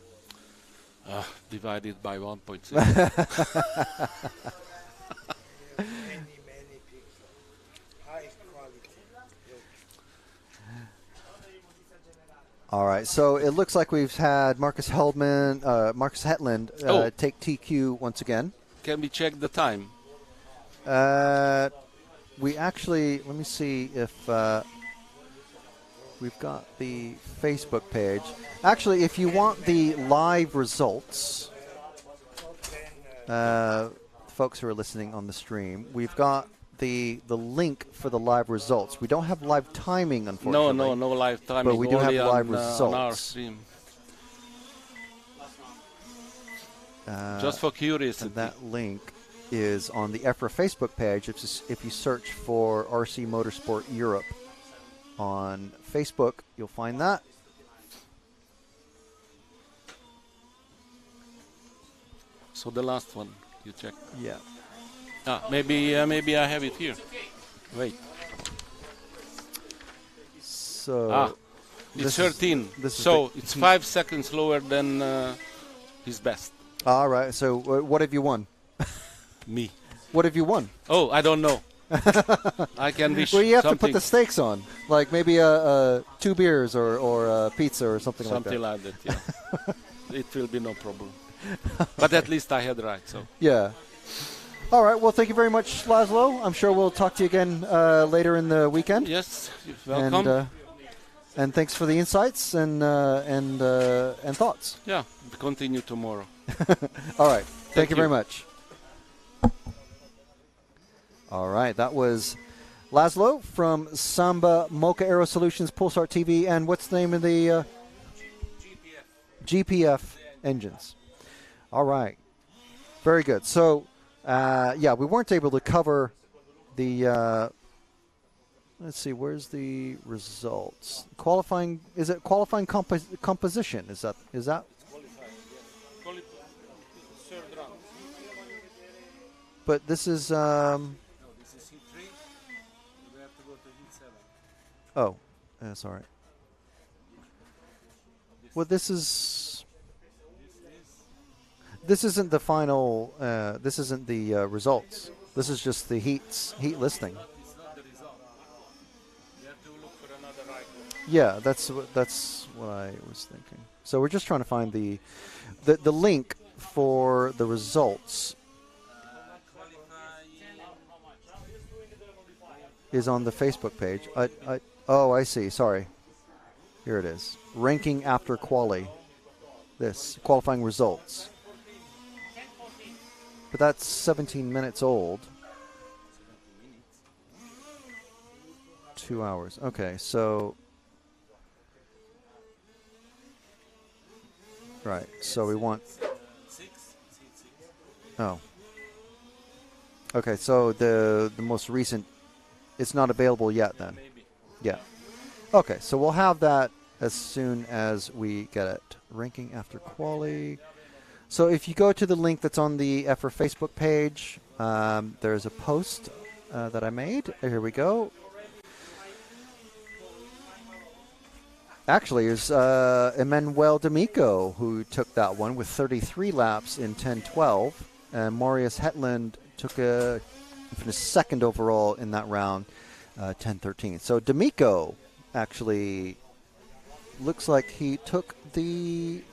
Divided by 1.6. All right, so it looks like we've had Marcus Hetland take TQ once again. Can we check the time? We actually, let me see if we've got the Facebook page. Actually, if you want the live results, folks who are listening on the stream, we've got the link for the live results. We don't have live timing, unfortunately. No live timing. But we do have live results on our stream. Just for curiosity. And that link is on the EFRA Facebook page. If you search for RC Motorsport Europe on Facebook, you'll find that. So the last one you check. Yeah. Maybe I have it here. Wait. So it's 13. So it's 5 seconds lower than his best. All right. So what have you won? Me. What have you won? Oh, I don't know. I can wish. Well, you have something. to put the stakes on, like maybe 2 beers or a pizza or something like that. Something like that. Yeah. It will be no problem. But at least I had right. So. Yeah. All right. Well, thank you very much, Laszlo. I'm sure we'll talk to you again later in the weekend. Yes. Welcome. And thanks for the insights and thoughts. Yeah. We continue tomorrow. All right. Thank you very much. All right. That was Laszlo from Samba Mocha Aero Solutions, Pulsar TV, and what's the name of the GPF engines. All right. Very good. So, yeah, we weren't able to cover the let's see, where's the results? Qualifying, is it qualifying composition? Is that? Third round. But this is No, this is heat 3. We have to go to heat 7. oh, that's all right. Well, this isn't the final. This isn't the results. This is just the heat listing. It's not the result. We have to look for another icon. Yeah, that's what I was thinking. So we're just trying to find the link for the results is on the Facebook page. I see. Sorry. Here it is. Ranking after quali. This qualifying results. But that's 17 minutes old. 2 hours. Okay, so right. So we want. Oh. Okay, so the most recent, it's not available yet then. Yeah. Okay, so we'll have that as soon as we get it. Ranking after quali. So if you go to the link that's on the EFRA Facebook page, there's a post that I made. Here we go. Actually, it's Emanuel D'Amico who took that one with 33 laps in 10:12, and Marius Hetland finished second overall in that round, 10:13. So D'Amico actually looks like he took the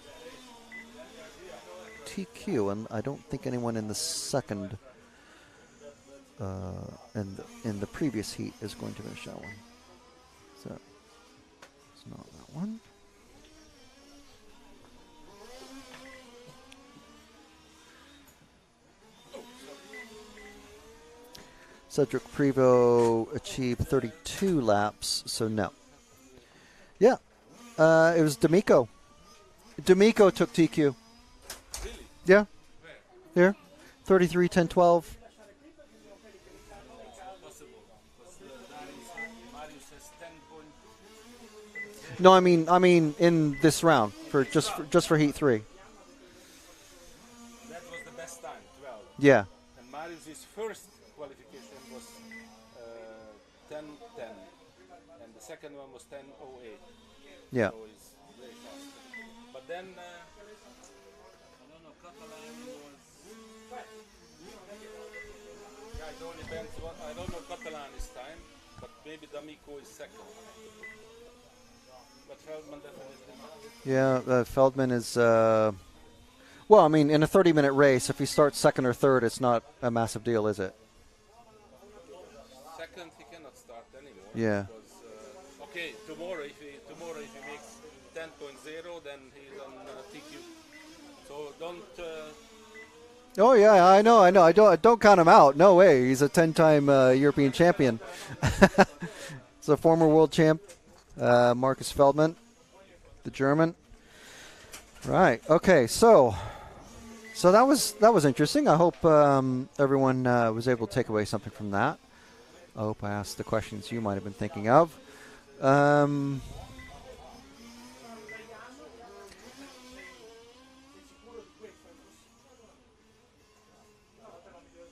TQ, and I don't think anyone in the second in the previous heat is going to finish that one. So it's not that one. Cedric Prevost achieved 32 laps, so no. Yeah, it was D'Amico. D'Amico took TQ. Really? Yeah. Here. 33, 10, 12. Possible. Because Marius has 10 points. No, I mean in this round for just for heat 3. That was the best time, 12. Yeah. And Marius' first qualification was 10:10, and the second one was 10:08. Yeah. So it's very fast. But then I don't know, Catalan was. Yeah, it all depends. I don't know Catalan's time, but maybe D'Amico is second. But Feldman definitely not. Yeah, Feldman is. Well, I mean, in a 30-minute race, if he starts second or third, it's not a massive deal, is it? Second, he cannot start anymore. Yeah. Because, okay, tomorrow if he makes 10.0, then he's on TQ. So don't. Oh yeah, I know. I don't count him out. No way. He's a 10-time European champion. He's a former world champ, Marcus Feldman, the German. Right. Okay. So that was interesting. I hope everyone was able to take away something from that. I hope I asked the questions you might have been thinking of.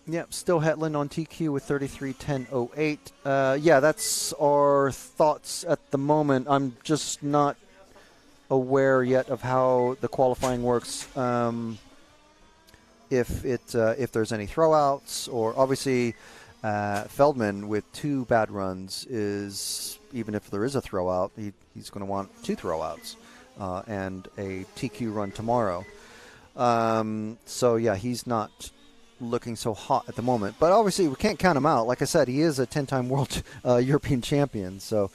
Yep, still Hetland on TQ with 33:10:08. Yeah, that's our thoughts at the moment. I'm just not aware yet of how the qualifying works. If there's any throwouts, or obviously Feldman with 2 bad runs is, even if there is a throwout, he's going to want 2 throwouts and a TQ run tomorrow. So yeah, he's not looking so hot at the moment, but obviously we can't count him out. Like I said, he is a 10-time world European champion, so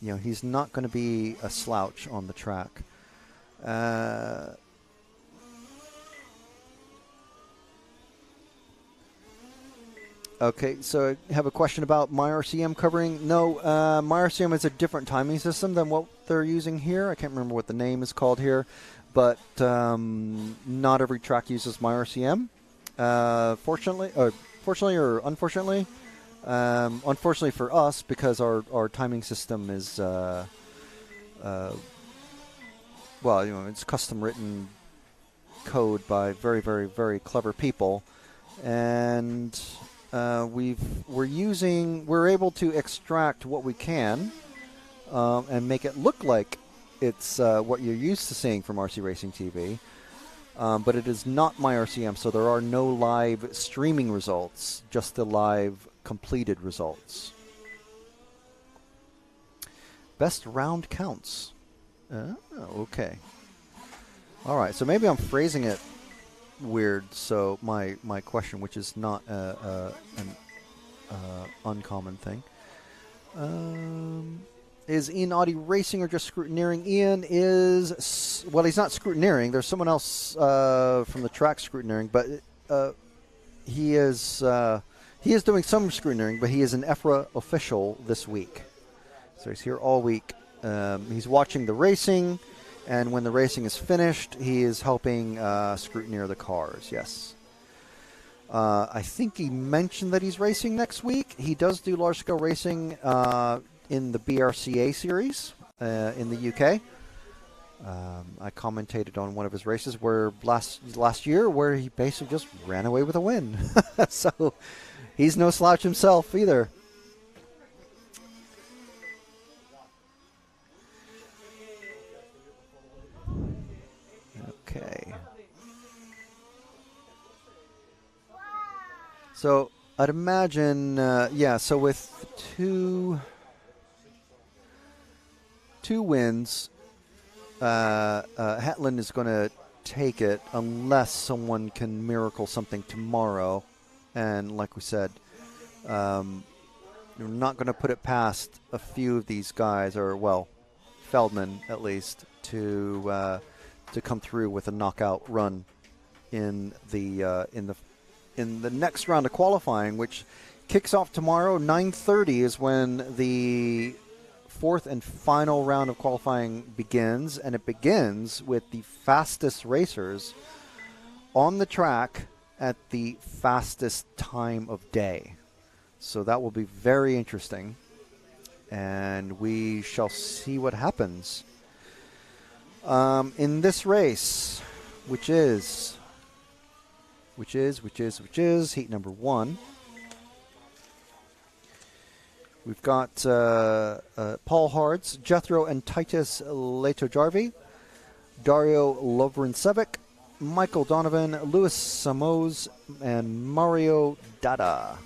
he's not going to be a slouch on the track. Okay, so I have a question about MyRCM covering. No, MyRCM is a different timing system than what they're using here. I can't remember what the name is called here, but not every track uses MyRCM. Fortunately or unfortunately, unfortunately for us, because our timing system is, well, it's custom written code by very, very, very clever people, and we're able to extract what we can and make it look like it's what you're used to seeing from RC Racing TV, but it is not MyRCM, so there are no live streaming results, just the live completed results. Best round counts. Okay. All right, so maybe I'm phrasing it weird. So my question, which is not an uncommon thing, is Ian Audi racing or just scrutineering? Ian is, well, he's not scrutineering. There's someone else from the track scrutineering, but he is doing some scrutineering, but he is an EFRA official this week. So he's here all week. He's watching the racing, and when the racing is finished, he is helping scrutineer the cars, yes. I think he mentioned that he's racing next week. He does do large-scale racing in the BRCA series in the UK. I commentated on one of his races where last year where he basically just ran away with a win. So he's no slouch himself either. Okay. So I'd imagine, so with two wins, Hetland is going to take it unless someone can miracle something tomorrow. And like we said, you're not going to put it past a few of these guys, or, well, Feldman at least, to come through with a knockout run in the next round of qualifying, which kicks off tomorrow. 9:30 is when the fourth and final round of qualifying begins, and it begins with the fastest racers on the track at the fastest time of day. So that will be very interesting, and we shall see what happens in this race, which is heat number 1. We've got Paul Hards, Jethro and Titus Letojarvi, Dario Lovrencevic, Michael Donovan, Louis Samoz, and Mario Dada.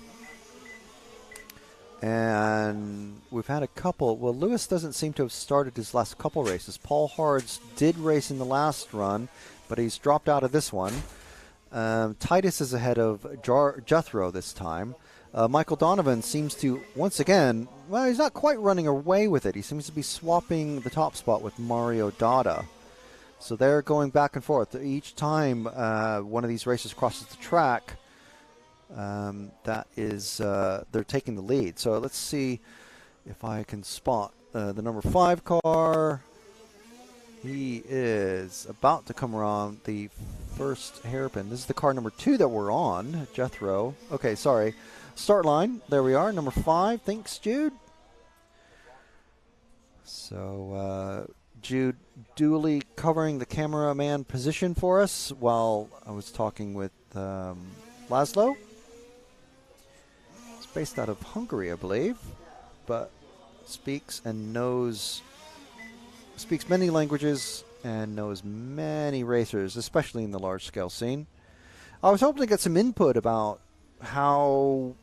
And we've had a couple. Well, Lewis doesn't seem to have started his last couple races. Paul Hards did race in the last run, but he's dropped out of this one. Titus is ahead of Jethro this time. Michael Donovan seems to, once again, well, he's not quite running away with it. He seems to be swapping the top spot with Mario Dada. So they're going back and forth. Each time one of these races crosses the track, that is, they're taking the lead. So let's see if I can spot the number 5 car. He is about to come around the first hairpin. This is the car number 2 that we're on, Jethro. Okay, sorry. Start line. There we are, number 5. Thanks, Jude. So Jude duly covering the cameraman position for us while I was talking with Laszlo. He's based out of Hungary, I believe, but speaks many languages and knows many racers, especially in the large-scale scene. I was hoping to get some input about how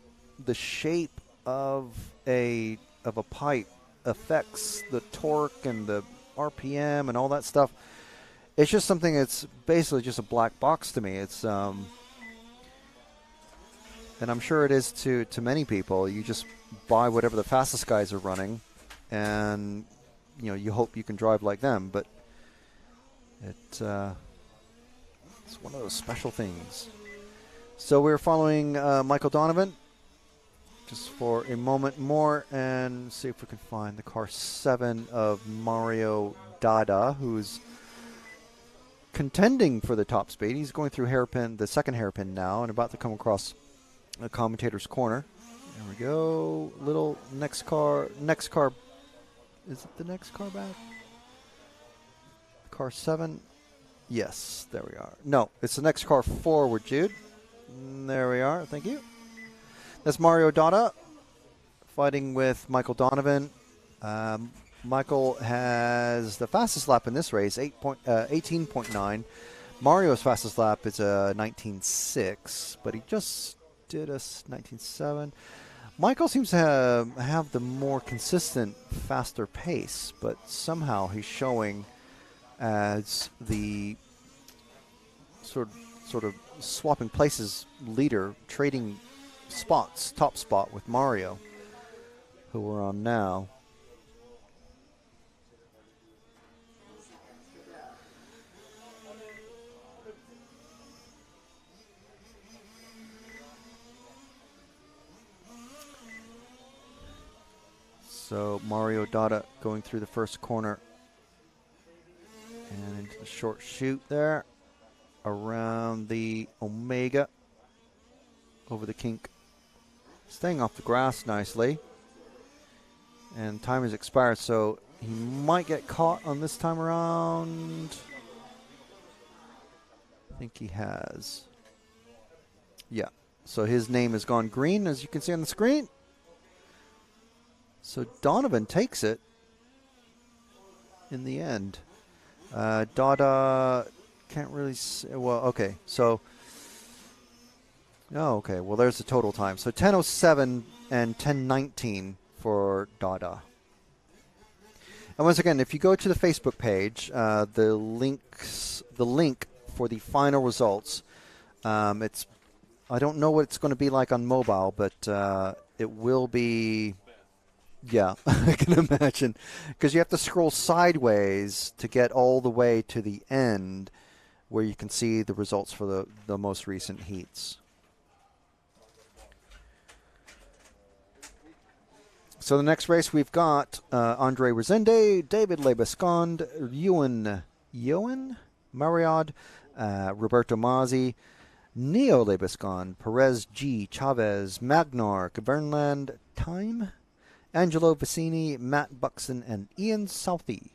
the shape of a pipe affects the torque and the RPM and all that stuff. It's just something that's basically just a black box to me. It's and I'm sure it is to many people. You just buy whatever the fastest guys are running, and you hope you can drive like them. But it's one of those special things. So we're following Michael Donovan just for a moment more and see if we can find the car 7 of Mario Dada, who's contending for the top speed. He's going through the second hairpin now, and about to come across the commentator's corner. There we go. Little next car. Is it the next car back? Car 7. Yes, there we are. No, it's the next car forward, Jude. There we are. Thank you. That's Mario Dada fighting with Michael Donovan. Michael has the fastest lap in this race, 18.9. Mario's fastest lap is a 19.6, but he just did a 19.7. Michael seems to have the more consistent, faster pace, but somehow he's showing as the sort of swapping places leader, trading spots, top spot with Mario, who we're on now. So Mario Dada going through the first corner and into the short chute there around the Omega over the kink, staying off the grass nicely, and time has expired, so he might get caught on this time around. I think he has. Yeah, so his name has gone green, as you can see on the screen. So Donovan takes it in the end. Dada can't really say, well, okay, so, oh, okay, well, there's the total time. So 10:07 and 10:19 for Dada. And once again, if you go to the Facebook page, the link for the final results, it's, I don't know what it's going to be like on mobile, but it will be. Yeah, I can imagine, because you have to scroll sideways to get all the way to the end where you can see the results for the most recent heats. So the next race we've got Andre Resende, David Lebescond, Ewan Mariod, Roberto Mazzi, Neo Lebescond, Perez G, Chavez, Magnar, Bernland, Time, Angelo Vicini, Matt Buxton, and Ian Southey.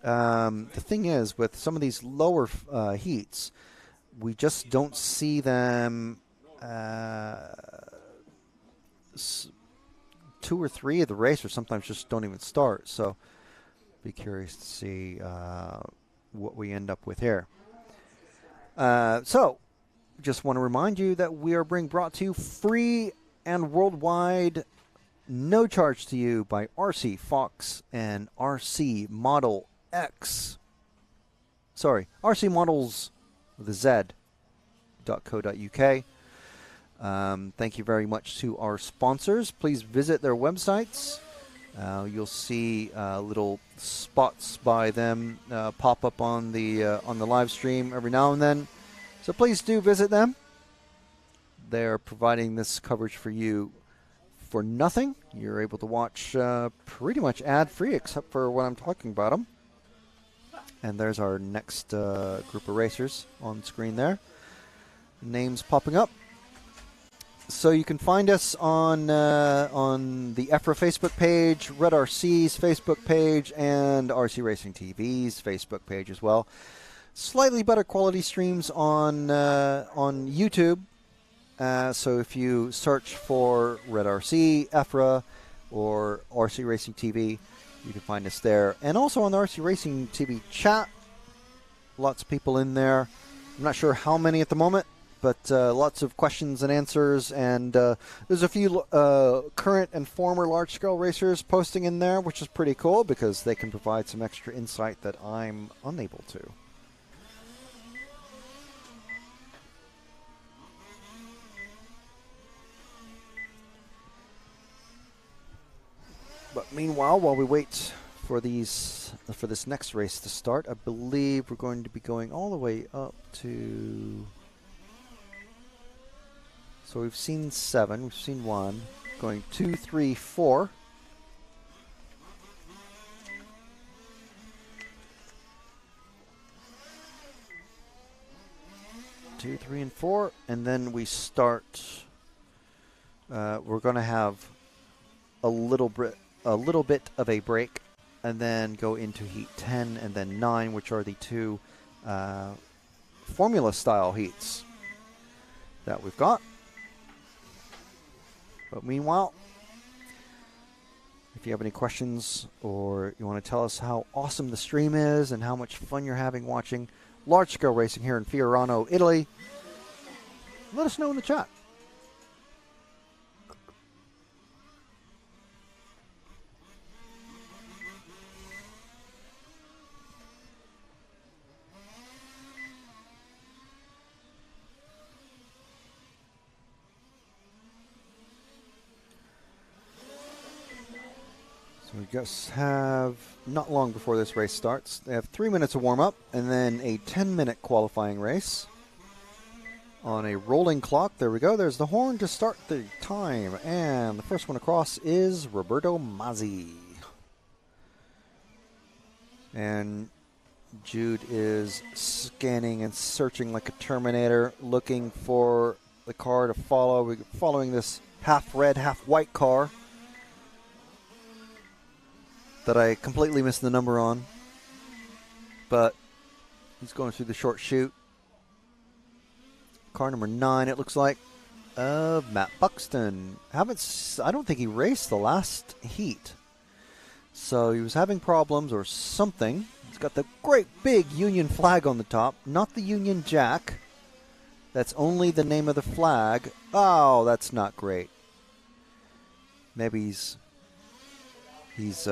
The thing is, with some of these lower heats, we just don't see them. 2 or 3 of the racers sometimes just don't even start. So, be curious to see what we end up with here. So, just want to remind you that we are being brought to you free and worldwide, no charge to you, by RC Fox and RC Model X. Sorry, RC Models with a Z.co.uk. Thank you very much to our sponsors. Please visit their websites. You'll see little spots by them pop up on the live stream every now and then. So please do visit them. They're providing this coverage for you for nothing. You're able to watch pretty much ad-free, except for when I'm talking about them. And there's our next group of racers on screen there. Names popping up. So you can find us on the EFRA Facebook page, Red RC's Facebook page, and RC Racing TV's Facebook page as well. Slightly better quality streams on YouTube. So if you search for Red RC, EFRA, or RC Racing TV, you can find us there. And also on the RC Racing TV chat, lots of people in there. I'm not sure how many at the moment, but lots of questions and answers. And there's a few current and former large-scale racers posting in there, which is pretty cool because they can provide some extra insight that I'm unable to. But meanwhile, while we wait for this next race to start, I believe we're going to be going all the way up to. So we've seen 7, we've seen 1. Going 2, 3, 4. Two, 3, and 4, and then we start. We're going to have a little bit of a break, and then go into heat 10 and then 9, which are the two formula-style heats that we've got. But meanwhile, if you have any questions or you want to tell us how awesome the stream is and how much fun you're having watching large-scale racing here in Fiorano, Italy, let us know in the chat. So we just have not long before this race starts. They have 3 minutes of warm-up and then a 10-minute qualifying race on a rolling clock. There we go. There's the horn to start the time. And the first one across is Roberto Mazzi. And Jude is scanning and searching like a Terminator, looking for the car to follow. We're following this half red, half white car that I completely missed the number on. But he's going through the short chute. Car number 9, it looks like, of Matt Buxton. I don't think he raced the last heat. So he was having problems or something. He's got the great big Union flag on the top, not the Union Jack. That's only the name of the flag. Oh, that's not great. Maybe he's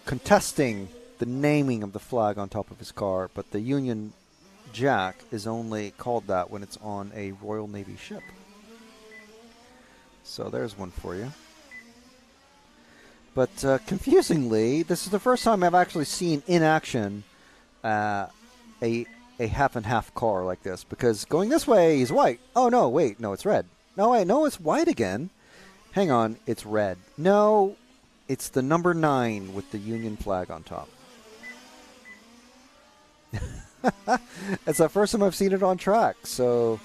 contesting the naming of the flag on top of his car, but the Union Jack is only called that when it's on a Royal Navy ship. So there's one for you. But confusingly, this is the first time I've actually seen in action a half and half car like this, because going this way is white. Oh no, wait, no, it's red. No, wait, no, it's white again. Hang on, it's red. No, it's the number 9 with the Union flag on top. It's the first time I've seen it on track, so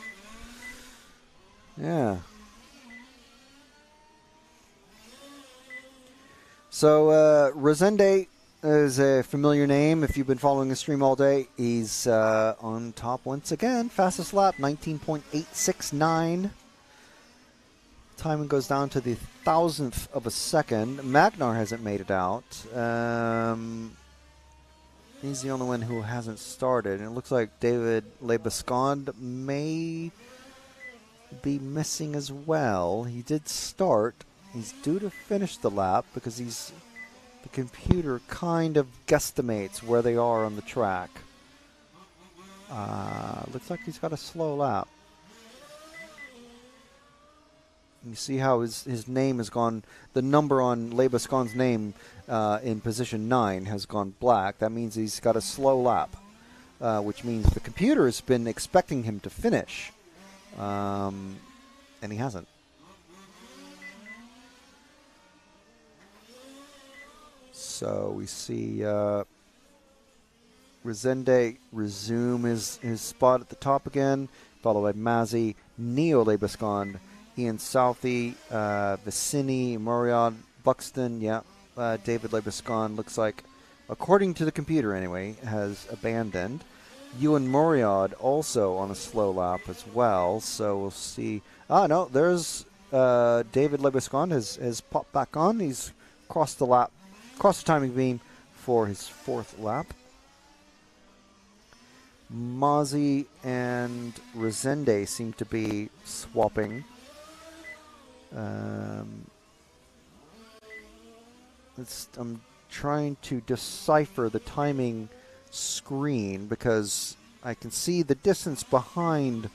yeah. So Resende is a familiar name if you've been following the stream all day. He's on top once again. Fastest lap, 19.869. Timing goes down to the 1,000th of a second. Magnar hasn't made it out. He's the only one who hasn't started. And it looks like David Lebescond may be missing as well. He did start. He's due to finish the lap because the computer kind of guesstimates where they are on the track. Looks like he's got a slow lap. You see how his name has gone, the number on Lebescond's name in position 9 has gone black. That means he's got a slow lap, which means the computer has been expecting him to finish, and he hasn't. So we see Resende resume his spot at the top again, followed by Mazzi, Neo Lebescond, Ian Southey, Vicini, Moriad, Buxton, David Lebescond looks like, according to the computer anyway, has abandoned. Ewan Moriad also on a slow lap as well, so we'll see. No, there's David Lebescond has popped back on. He's crossed the timing beam for his 4th lap. Mazzi and Resende seem to be swapping. I'm trying to decipher the timing screen because I can see the distance behind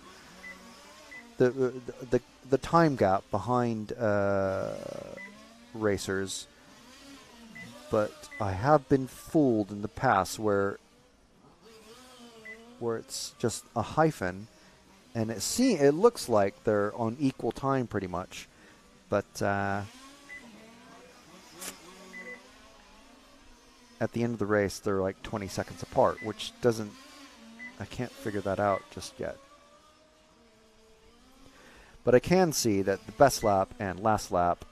the time gap behind racers, but I have been fooled in the past where it's just a hyphen, and it looks like they're on equal time pretty much. But at the end of the race, they're like 20 seconds apart, which doesn't, I can't figure that out just yet. But I can see that the best lap and last lap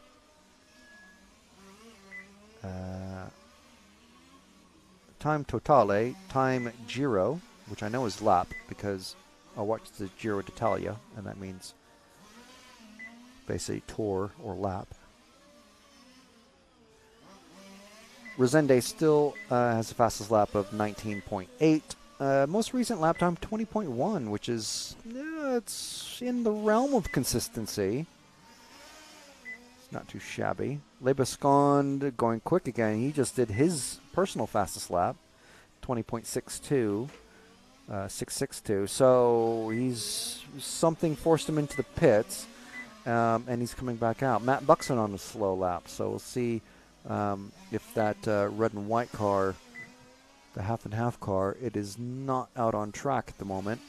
time totale, time Giro, which I know is lap because I watched the Giro d'Italia, and that means basically tour or lap. Rosende still has the fastest lap of 19.8. Most recent lap time 20.1, which is it's in the realm of consistency. It's not too shabby. Le Bascond going quick again. He just did his personal fastest lap, 20.62, 662. So he's something forced him into the pits, and he's coming back out. Matt Buxton on a slow lap, so we'll see. If that red and white car, the half and half car, it is not out on track at the moment.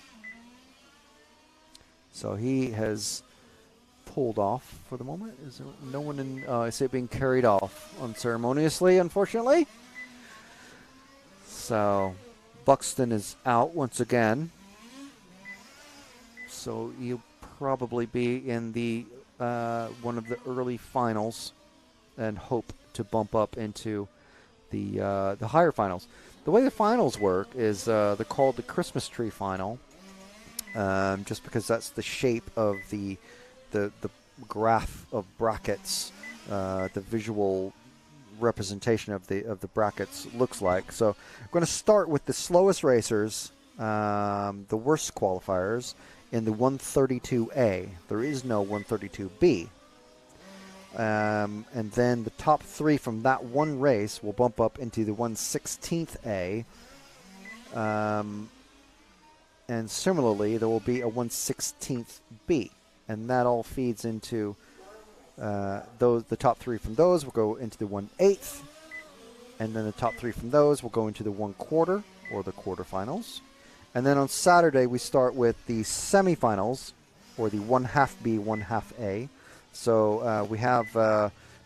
So he has pulled off for the moment. Is there no one in? I see it being carried off unceremoniously, unfortunately. So Buxton is out once again. So he'll probably be in the one of the early finals, and hope to bump up into the higher finals. The way the finals work is they're called the Christmas tree final, just because that's the shape of the graph of brackets, the visual representation of the brackets looks like. So I'm going to start with the slowest racers, the worst qualifiers in the 132A. There is no 132B. And then the top three from that one race will bump up into the 116th A. And similarly, there will be a 116th B. And that all feeds into the top three from those will go into the 1/8. And then the top three from those will go into the 1/4 or the quarterfinals. And then on Saturday, we start with the semifinals, or the 1/2 B, 1/2 A. So we have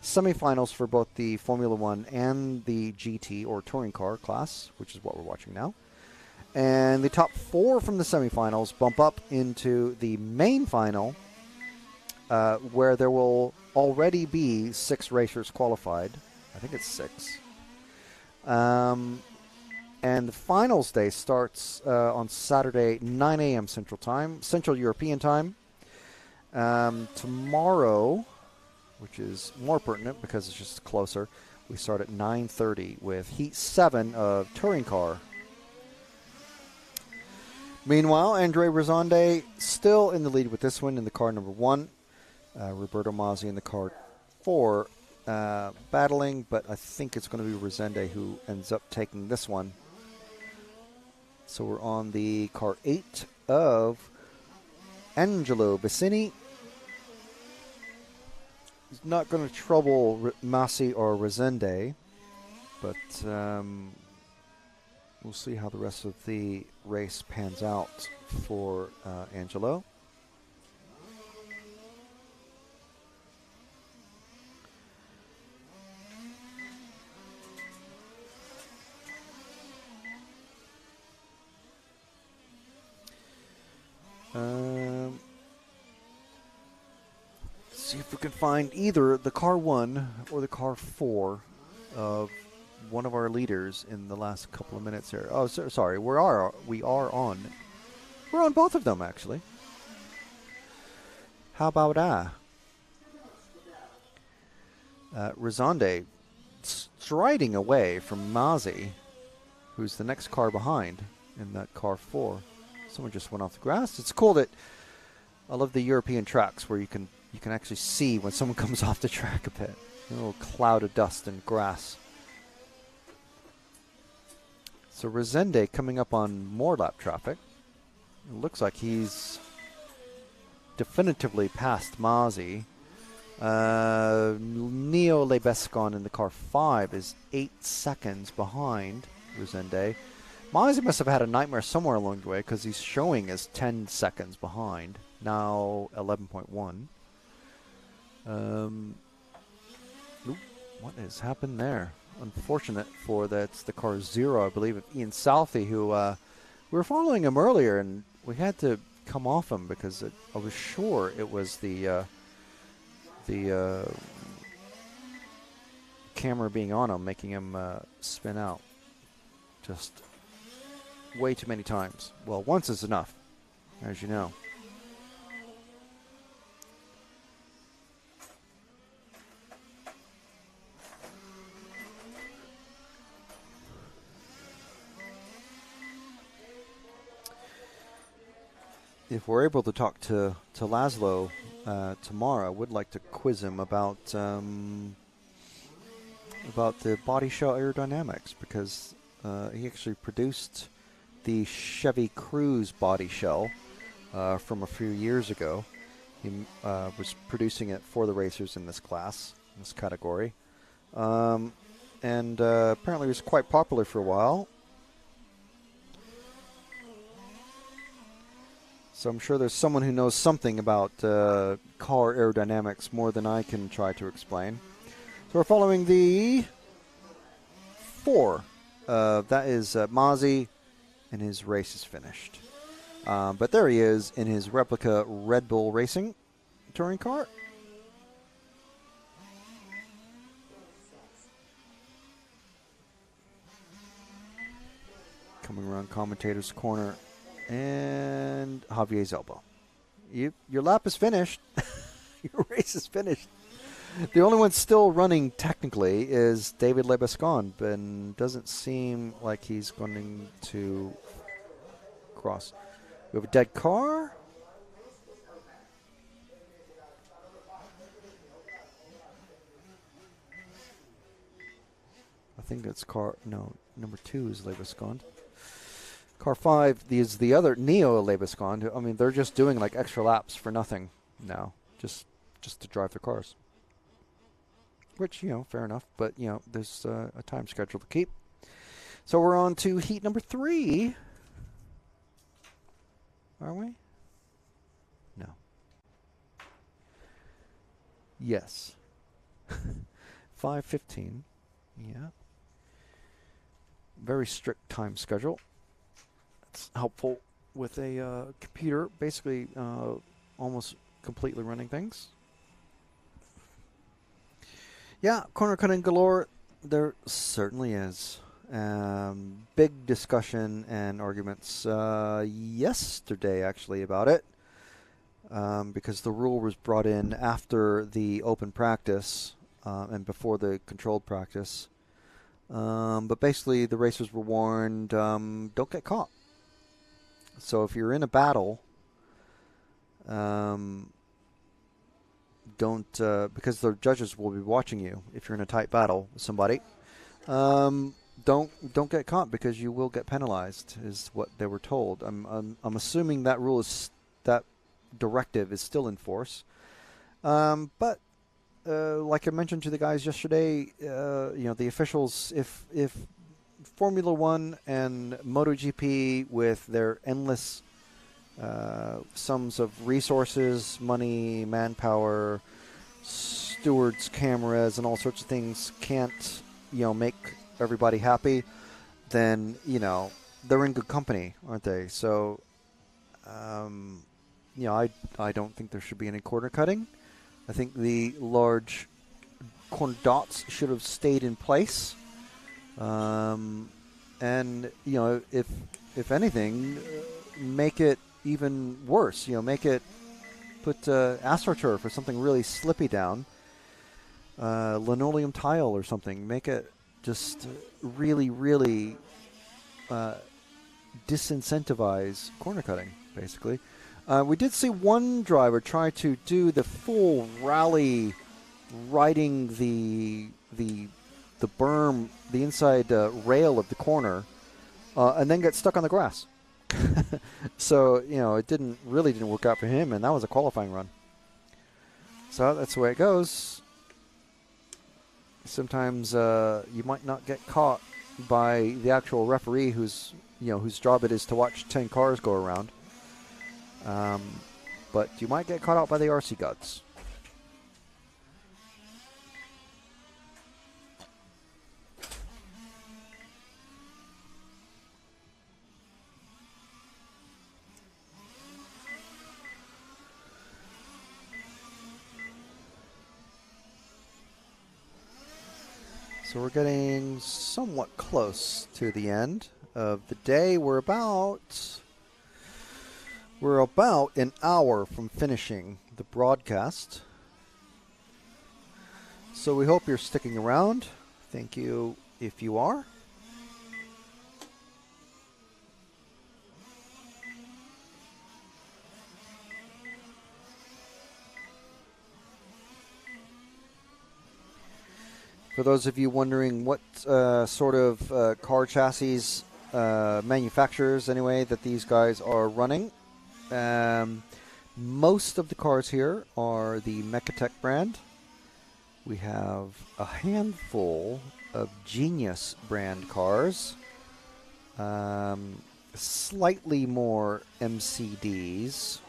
semifinals for both the Formula One and the GT or touring car class, which is what we're watching now. And the top four from the semifinals bump up into the main final, where there will already be 6 racers qualified. I think it's 6. And the finals day starts on Saturday, 9 a.m. Central European Time. Tomorrow, which is more pertinent because it's just closer, we start at 9:30 with Heat 7 of Touring Car. Meanwhile, Andre Rosende still in the lead with this one in the car number 1. Roberto Mazzi in the car 4 battling, but I think it's going to be Rosende who ends up taking this one. So we're on the car 8 of Angelo Bassini. He's not going to trouble Massi or Rosende, but we'll see how the rest of the race pans out for Angelo. See if we can find either the car 1 or the car 4 of one of our leaders in the last couple of minutes here. Oh, sorry, we're on both of them actually. How about Rosende striding away from Mazzi, who's the next car behind in that car 4. Someone just went off the grass. It's cool that I love the European tracks where you can actually see when someone comes off the track a bit. A little cloud of dust and grass. So Rosende coming up on more lap traffic. It looks like he's definitively past Mazzi. Neo Lebescon in the car 5 is 8 seconds behind Rosende. Mazzi must have had a nightmare somewhere along the way because he's showing as 10 seconds behind. Now 11.1. What has happened there? unfortunate for that's the car 0, I believe, of Ian Southey, who we were following him earlier, and we had to come off him because I was sure it was the camera being on him, making him spin out. Just way too many times. Well, once is enough, as you know. If we're able to talk to Laszlo tomorrow, I would like to quiz him about the body shell aerodynamics, because he actually produced the Chevy Cruze body shell from a few years ago. He was producing it for the racers in this class, in this category. And apparently was quite popular for a while. So I'm sure there's someone who knows something about car aerodynamics more than I can try to explain. So we're following the 4. That is Mazzi, and his race is finished. But there he is in his replica Red Bull Racing touring car. Coming around commentator's corner. And Javier's elbow. Your lap is finished. Your race is finished. The only one still running technically is David Lebescon, but doesn't seem like he's going to cross. We have a dead car. I think that's car. No, number 2 is Lebescon. Car 5 is the other Neo Lebescon. I mean, they're just doing like extra laps for nothing now, just to drive their cars. Which, fair enough. But, there's a time schedule to keep. So we're on to heat number 3. Are we? No. Yes. 5:15. Yeah. Very strict time schedule. It's helpful with a computer, basically almost completely running things. Yeah, corner cutting galore. There certainly is. Big discussion and arguments yesterday, actually, about it. Because the rule was brought in after the open practice and before the controlled practice. But basically, the racers were warned, don't get caught. So if you're in a battle, don't because the judges will be watching you. If you're in a tight battle with somebody, don't get caught because you will get penalized. Is what they were told. I'm assuming that rule that directive is still in force. But like I mentioned to the guys yesterday, the officials, if Formula One and MotoGP, with their endless sums of resources, money, manpower, stewards, cameras, and all sorts of things, can't make everybody happy, then they're in good company, aren't they? So I don't think there should be any corner cutting. I think the large corner dots should have stayed in place. And if anything, make it even worse. Put AstroTurf or something really slippy down, linoleum tile or something. Make it just really, really disincentivize corner cutting. Basically, we did see one driver try to do the full rally, riding the berm, the inside rail of the corner, and then get stuck on the grass. So, it didn't work out for him, and that was a qualifying run. So that's the way it goes. Sometimes you might not get caught by the actual referee whose job it is to watch 10 cars go around. But you might get caught out by the RC gods. So we're getting somewhat close to the end of the day. We're about an hour from finishing the broadcast. So we hope you're sticking around. Thank you if you are. For those of you wondering what sort of car chassis manufacturers, anyway, that these guys are running, most of the cars here are the Mechatech brand. We have a handful of Genius brand cars, slightly more MCDs,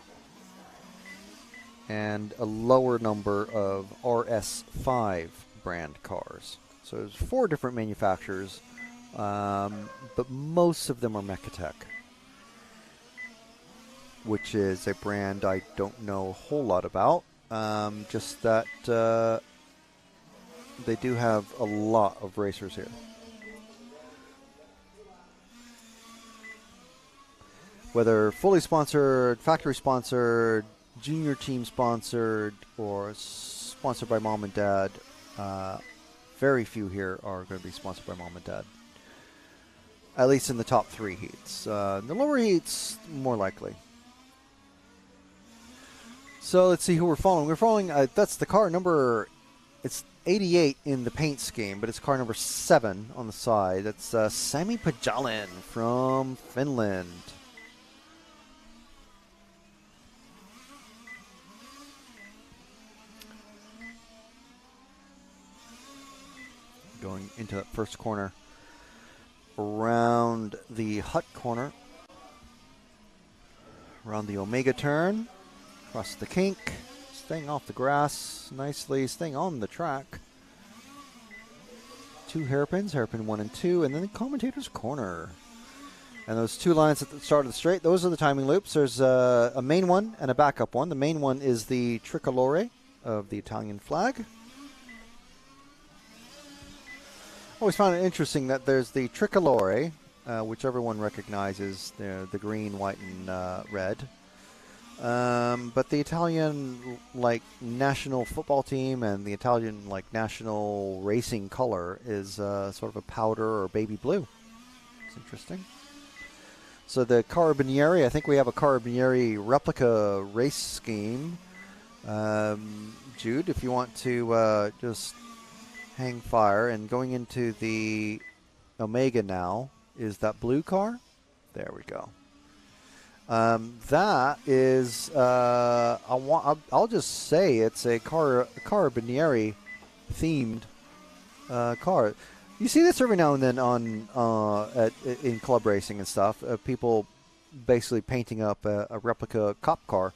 and a lower number of RS5 brand cars. So there's 4 different manufacturers, but most of them are Mechatech, which is a brand I don't know a whole lot about. Just that they do have a lot of racers here. Whether fully sponsored, factory sponsored, junior team sponsored, or sponsored by mom and dad, very few here are going to be sponsored by mom and dad. At least in the top 3 heats. In the lower heats, more likely. So let's see who we're following. We're following, that's the car number, it's 88 in the paint scheme, but it's car number 7 on the side. That's Sami Pajalin from Finland. Going into that first corner, around the hut corner, around the Omega turn, across the kink, staying off the grass nicely, staying on the track. 2 hairpins, hairpin 1 and 2, and then the commentator's corner. And those 2 lines at the start of the straight, those are the timing loops. There's a main one and a backup one. The main one is the tricolore of the Italian flag. Always found it interesting that there's the tricolore, which everyone recognizes, the green, white, and red. But the Italian national football team and the Italian national racing color is sort of a powder or baby blue. It's interesting. So the Carabinieri, I think we have a Carabinieri replica race scheme. Jude, if you want to just hang fire, and going into the Omega now is that blue car. There we go. That is, I'll just say it's a Carabinieri themed car. You see this every now and then in club racing and stuff. People basically painting up a replica cop car.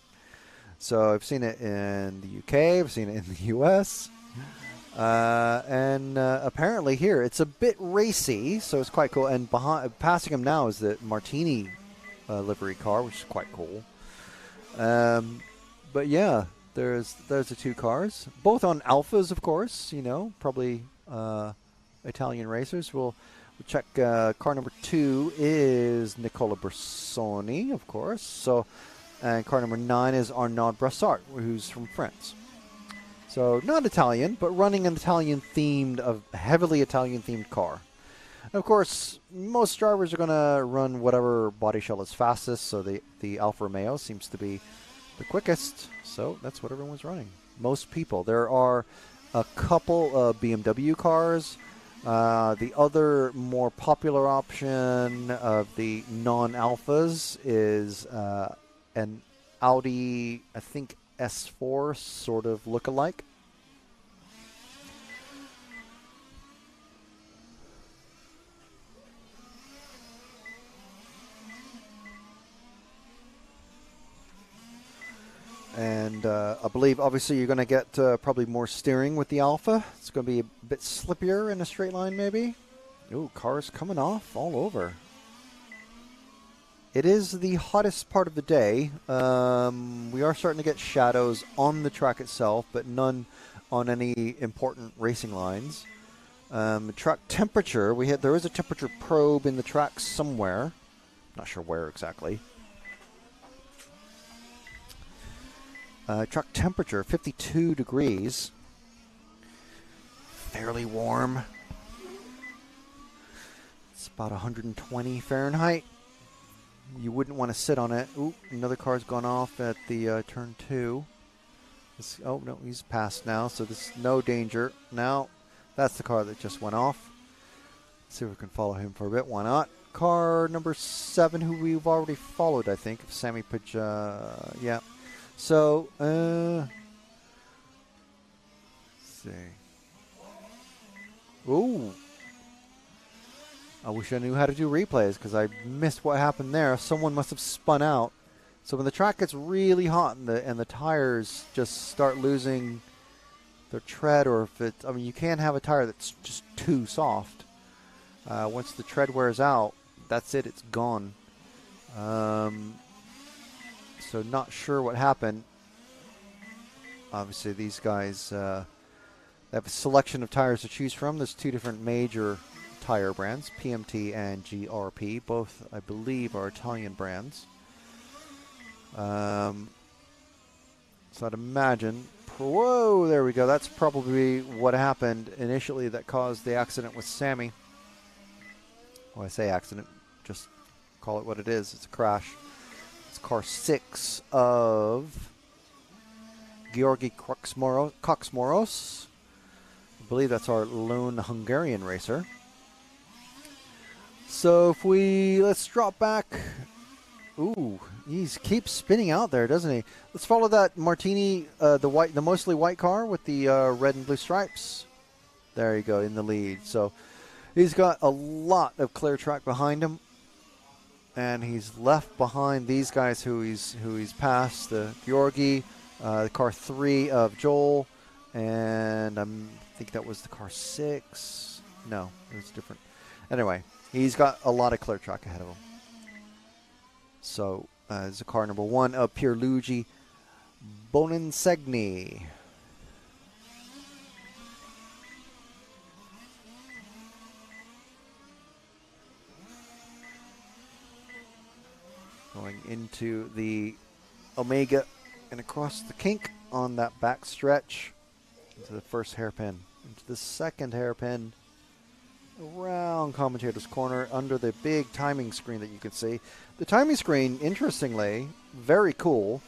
So I've seen it in the UK. I've seen it in the US. And apparently here it's a bit racy, so it's quite cool. And passing him now is the Martini livery car, which is quite cool. But yeah, there's the 2 cars, both on alphas, of course. Probably Italian racers. We'll check. Car number 2 is Nicola Bersoni, of course. So, and car number 9 is Arnaud Brassard, who's from France. So not Italian, but running an heavily Italian-themed car. And of course, most drivers are going to run whatever body shell is fastest, so the Alfa Romeo seems to be the quickest, so that's what everyone's running. Most people. There are a couple of BMW cars. The other more popular option of the non-Alphas is an Audi, I think, S4 sort of look-alike. And I believe, obviously, you're going to get probably more steering with the Alpha. It's going to be a bit slippier in a straight line, maybe. Ooh, cars coming off all over. It is the hottest part of the day. We are starting to get shadows on the track itself, but none on any important racing lines. Track temperature. There is a temperature probe in the track somewhere. Not sure where exactly. Track temperature, 52 degrees. Fairly warm. It's about 120 Fahrenheit. You wouldn't want to sit on it. Ooh, another car's gone off at the turn 2. Oh, no, he's passed now, so there's no danger. Now, that's the car that just went off. Let's see if we can follow him for a bit. Why not? Car number 7, who we've already followed, I think. Sammy yeah. So, let's see. Ooh. I wish I knew how to do replays because I missed what happened there. Someone must have spun out. So when the track gets really hot and the tires just start losing their tread, or if it's, I mean, you can't have a tire that's just too soft. Once the tread wears out, that's it. It's gone. So not sure what happened. Obviously, these guys they have a selection of tires to choose from. There's 2 different major tire brands, PMT and GRP. Both, I believe, are Italian brands. So I'd imagine, whoa, there we go. That's probably what happened initially that caused the accident with Sammy. Well, I say accident, just call it what it is. It's a crash. It's car 6 of Georgi Coxmoros. I believe that's our lone Hungarian racer. So if let's drop back. Ooh, he keeps spinning out there, doesn't he? Let's follow that Martini, the mostly white car with the red and blue stripes. There you go, in the lead. So he's got a lot of clear track behind him, and he's left behind these guys who he's passed. The Georgi, the car 3 of Joel, and I think that was the car 6. No, it was different. Anyway, he's got a lot of clear track ahead of him. So, it's a car number 1 of Pierluigi Bonensegni. Going into the Omega and across the kink on that back stretch into the first hairpin, into the second hairpin, around commentator's corner under the big timing screen that you can see. The timing screen, interestingly, very cool.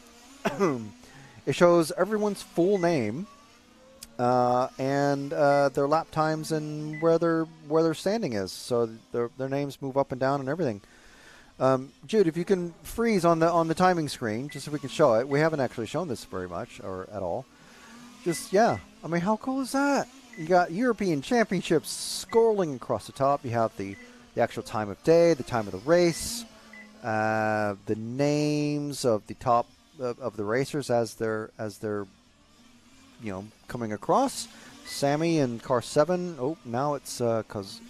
It shows everyone's full name and their lap times and where their standing is. So their names move up and down and everything. Jude, if you can freeze on the timing screen, just so we can show it. We haven't actually shown this very much or at all. Just, yeah. I mean, how cool is that? You got European Championships scrolling across the top. You have the actual time of day, the time of the race, the names of the top of the racers as they're coming across. Sammy in car 7. Oh, now it's because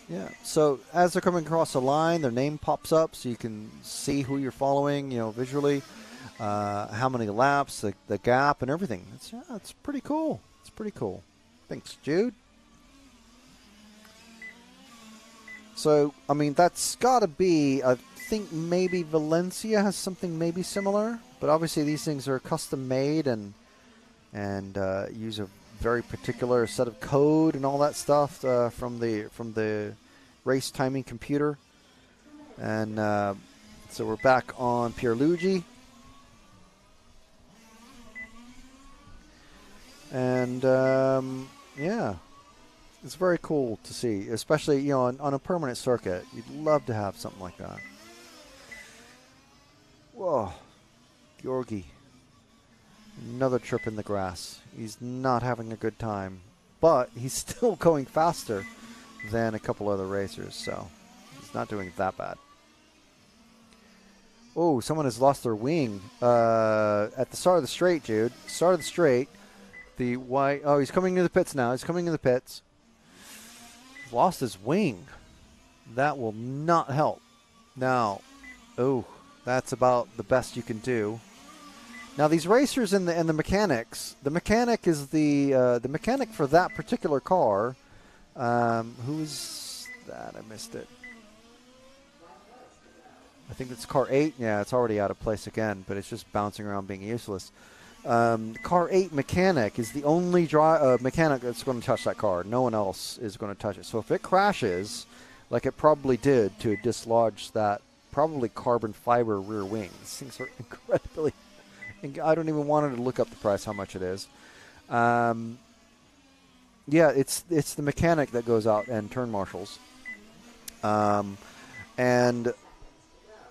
yeah. So as they're coming across the line, their name pops up, so you can see who you're following, visually. How many laps, the gap, and everything. It's pretty cool. It's pretty cool. Thanks, Jude. So, I mean, that's got to be, I think maybe Valencia has something maybe similar, but obviously these things are custom made and use a very particular set of code and all that stuff from the race timing computer. And so we're back on Pierluigi. And, yeah, it's very cool to see, especially, on a permanent circuit. You'd love to have something like that. Whoa, Georgi. Another trip in the grass. He's not having a good time, but he's still going faster than a couple other racers, so he's not doing that bad. Oh, someone has lost their wing at the start of the straight, Jude. Start of the straight. The white. Oh, he's coming into the pits now. He's coming in the pits. He's lost his wing. That will not help. Now, oh, that's about the best you can do. Now these racers and the mechanics. The mechanic is the mechanic for that particular car. Who's that? I missed it. I think it's car 8. Yeah, it's already out of place again, but it's just bouncing around being useless. Car 8 mechanic is the only mechanic that's going to touch that car. No one else is going to touch it. So if it crashes, like it probably did to dislodge that probably carbon fiber rear wing. These things are incredibly... I don't even want to look up the price, how much it is. Yeah, it's the mechanic that goes out and turn marshals. And...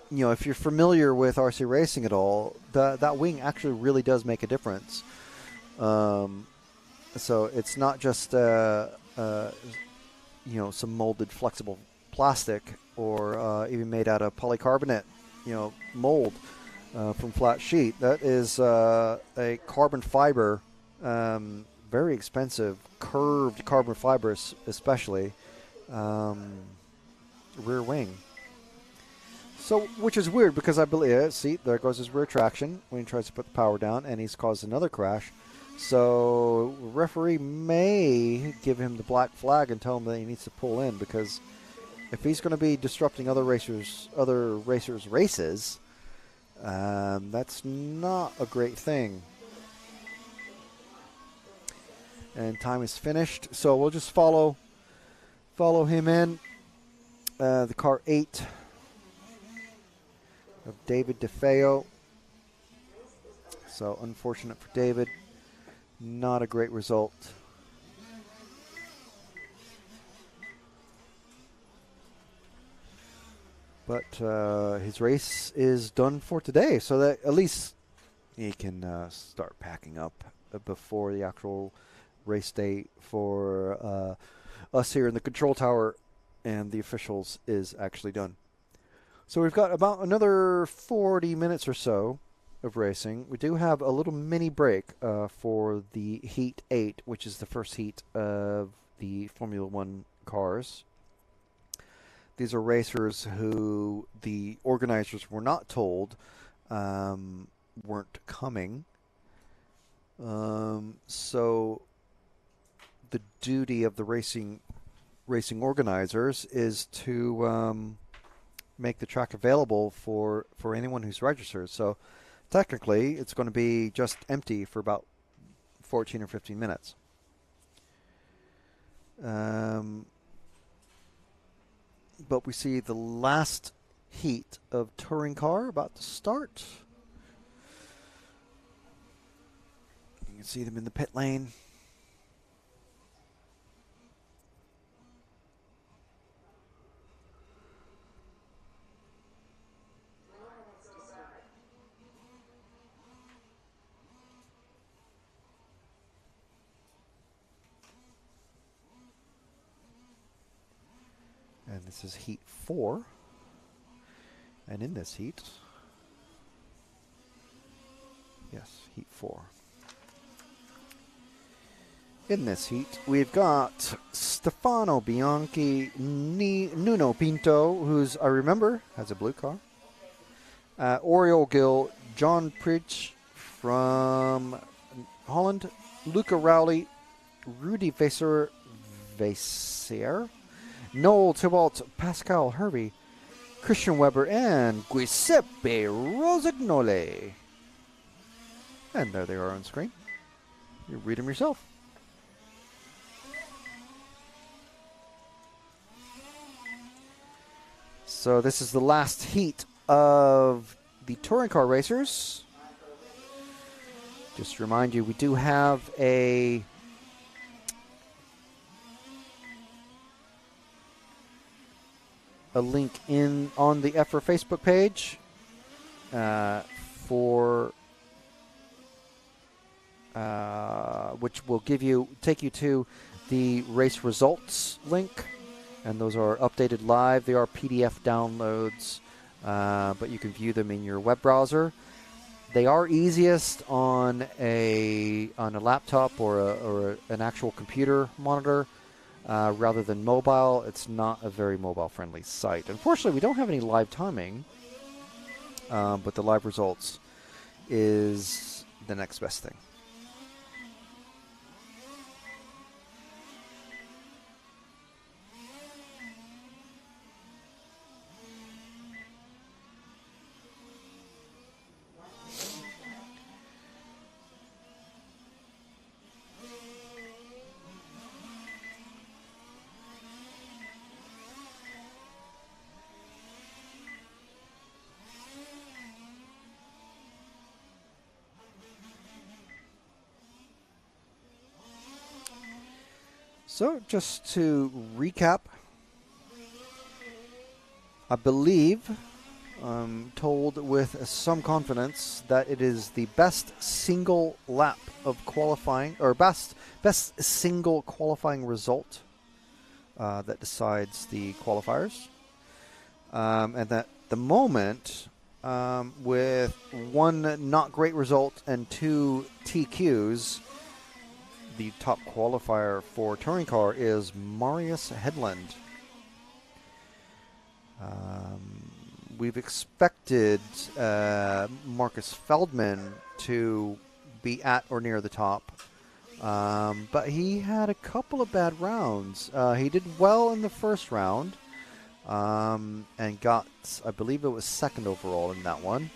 you know, if you're familiar with RC racing at all, that wing actually really does make a difference. So it's not just you know, some molded flexible plastic or even made out of polycarbonate, you know, mold from flat sheet. That is a carbon fiber, very expensive, curved carbon fibers, especially rear wing. So, which is weird because I believe, see, there goes his rear traction when he tries to put the power down, and he's caused another crash. So, referee may give him the black flag and tell him that he needs to pull in, because if he's going to be disrupting other racers' races, that's not a great thing. And time is finished, so we'll just follow him in. The car 8. Of David DeFeo. So unfortunate for David. Not a great result. But his race is done for today, so that at least he can start packing up before the actual race day for us here in the control tower and the officials is actually done. So we've got about another 40 minutes or so of racing. We do have a little mini break for the Heat 8, which is the first heat of the Formula One cars. These are racers who the organizers were not told weren't coming. So the duty of the racing organizers is to... make the track available for anyone who's registered. So technically it's going to be just empty for about 14 or 15 minutes. But we see the last heat of touring car about to start. You can see them in the pit lane. And this is heat 4. And in this heat, yes, heat 4. In this heat, we've got Stefano Bianchi, Nuno Pinto, who's, I remember, has a blue car. Oriol Gill, John Pritch from Holland, Luca Rowley, Rudy Vasseur, Noel Tybalt, Pascal Hervey, Christian Weber, and Giuseppe Rosignoli. And there they are on screen. You read them yourself. So this is the last heat of the touring car racers. Just to remind you, we do have a link in on the EFRA Facebook page for which will take you to the race results link, and those are updated live. They are PDF downloads, but you can view them in your web browser. They are easiest on a laptop or an actual computer monitor. Rather than mobile. It's not a very mobile-friendly site. Unfortunately, we don't have any live timing, but the live results is the next best thing. So, just to recap, I believe I'm told with some confidence that it is the best single lap of qualifying, or best single qualifying result that decides the qualifiers. And that the moment, with one not great result and 2 TQs, the top qualifier for touring car is Marius Hedlund. We've expected Marcus Feldman to be at or near the top, but he had a couple of bad rounds. He did well in the first round and got, I believe it was second overall in that one.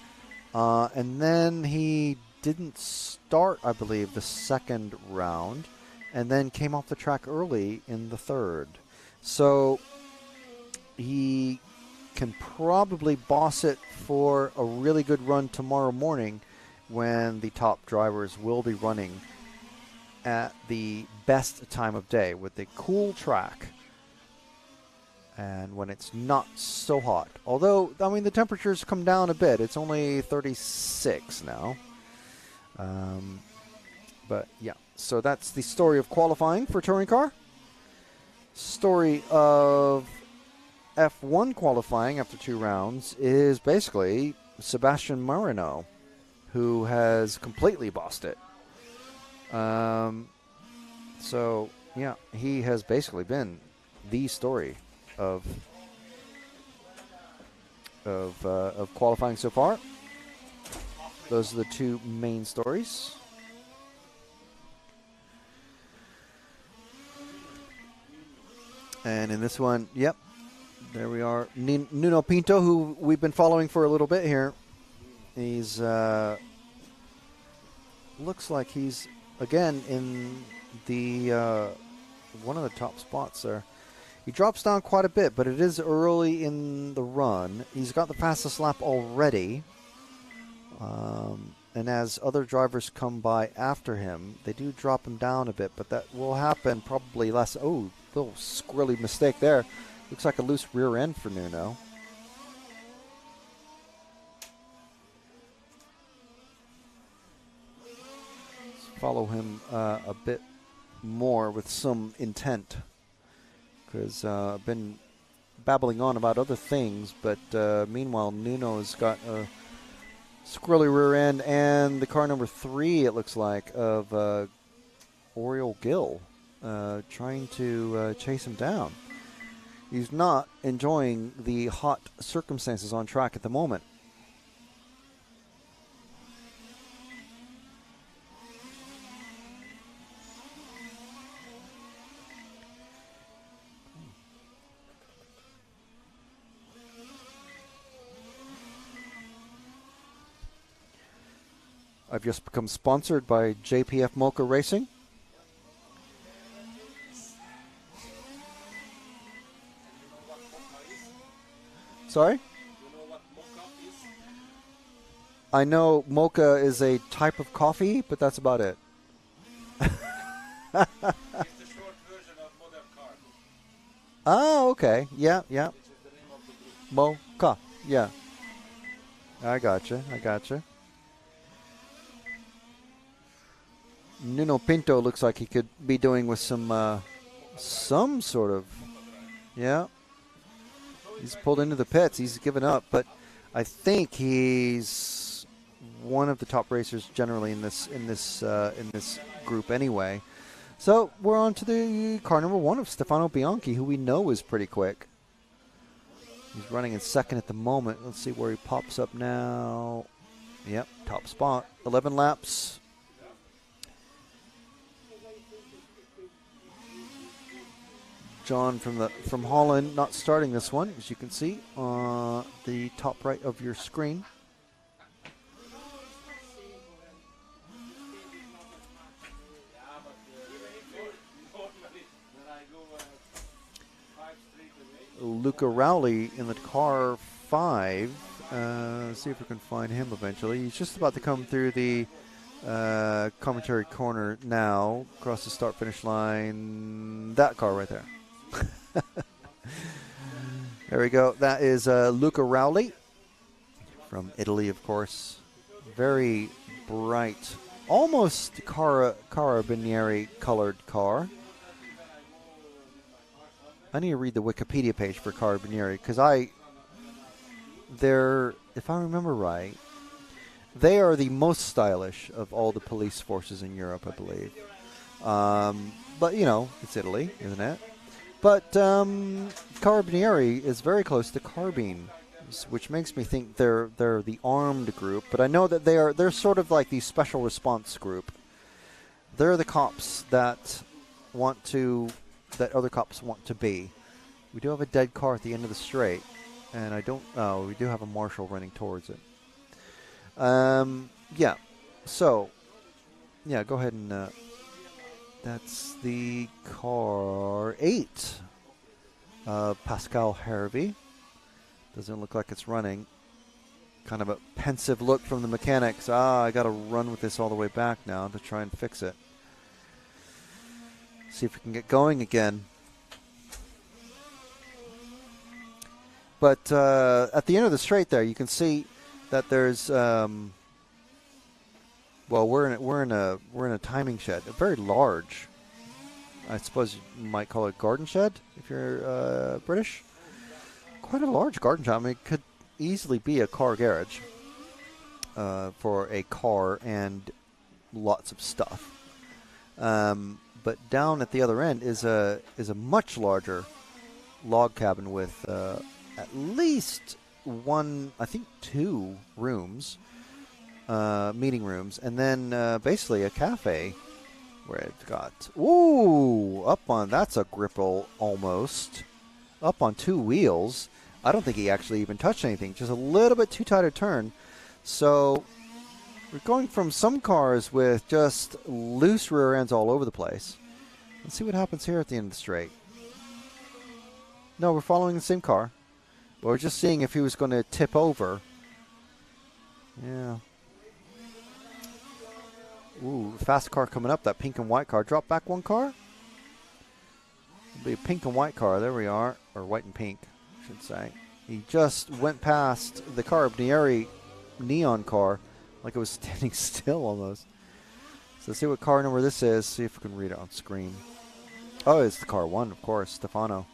And then he didn't start, I believe, the second round, and then came off the track early in the third. So he can probably boss it for a really good run tomorrow morning when the top drivers will be running at the best time of day with a cool track and when it's not so hot. Although, I mean, the temperatures come down a bit. It's only 36 now. But yeah, so that's the story of qualifying for touring car. Story of F1 qualifying after 2 rounds is basically Sebastian Marino, who has completely bossed it. So yeah, he has basically been the story of qualifying so far. Those are the 2 main stories. And in this one, yep, there we are. Nuno Pinto, who we've been following for a little bit here. He's looks like he's again in the one of the top spots there. He drops down quite a bit, but it is early in the run. He's got the fastest lap already. And as other drivers come by after him, they do drop him down a bit, but that will happen probably less. Oh, little squirrely mistake there. Looks like a loose rear end for Nuno. Let's follow him a bit more with some intent, because I've been babbling on about other things, but meanwhile Nuno's got a squirrely rear end, and the car number 3, it looks like, of Oriole Gill trying to chase him down. He's not enjoying the hot circumstances on track at the moment. I've just become sponsored by JPF Mocha Racing. Sorry? I know mocha is a type of coffee, but that's about it. It's the short version of modern car. Oh, okay. Yeah, yeah. Which is the name of the group. Mocha. Yeah. I gotcha. Nuno Pinto looks like he could be doing with some sort of, yeah. He's pulled into the pits. He's given up, but I think he's one of the top racers generally in this group anyway. So we're on to the car number 1 of Stefano Bianchi, who we know is pretty quick. He's running in second at the moment. Let's see where he pops up now. Yep, top spot. 11 laps John from Holland not starting this one, as you can see on the top right of your screen. Luca Rowley in the car 5. See if we can find him eventually. He's just about to come through the commentary corner now, across the start-finish line. That car right there. There we go. That is Luca Rowley from Italy, of course. Very bright, almost Carabinieri colored car. I need to read the Wikipedia page for Carabinieri because they're, if I remember right, they are the most stylish of all the police forces in Europe, I believe. But, you know, it's Italy, isn't it? But Carabinieri is very close to Carbine, which makes me think they're the armed group. But I know that they're sort of like the special response group. They're the cops that other cops want to be. We do have a dead car at the end of the straight, and we do have a marshal running towards it. Yeah. So, yeah, go ahead and that's the car 8. Pascal Hervey. Doesn't look like it's running. Kind of a pensive look from the mechanics. I got to run with this all the way back now to try and fix it. See if we can get going again. But at the end of the straight there, you can see that there's we're in a timing shed, a very large. I suppose you might call it garden shed if you're British. Quite a large garden shed. I mean, it could easily be a car garage for a car and lots of stuff. But down at the other end is a much larger log cabin with at least one, I think 2 rooms, meeting rooms, and then basically a cafe where it's got, that's a Gripple almost, up on 2 wheels. I don't think he actually even touched anything, just a little bit too tight a turn. So we're going from some cars with just loose rear ends all over the place. Let's see what happens here at the end of the straight. No, we're following the same car. But we're just seeing if he was going to tip over. Yeah. Ooh, fast car coming up, that pink and white car. Drop back 1 car. It'll be a pink and white car. There we are. Or white and pink, I should say. He just went past the Carabinieri neon car like it was standing still almost. So let's see what car number this is. See if we can read it on screen. Oh, it's the car 1, of course. Stefano.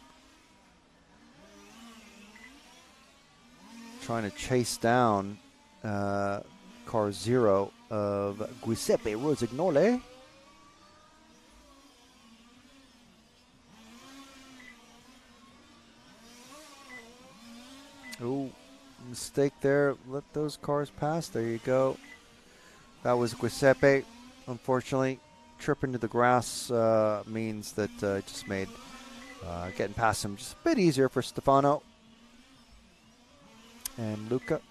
Trying to chase down car 0 of Giuseppe Rosignole. Oh, mistake there. Let those cars pass. There you go. That was Giuseppe. Unfortunately, trip into the grass means that just made getting past him just a bit easier for Stefano and Luca.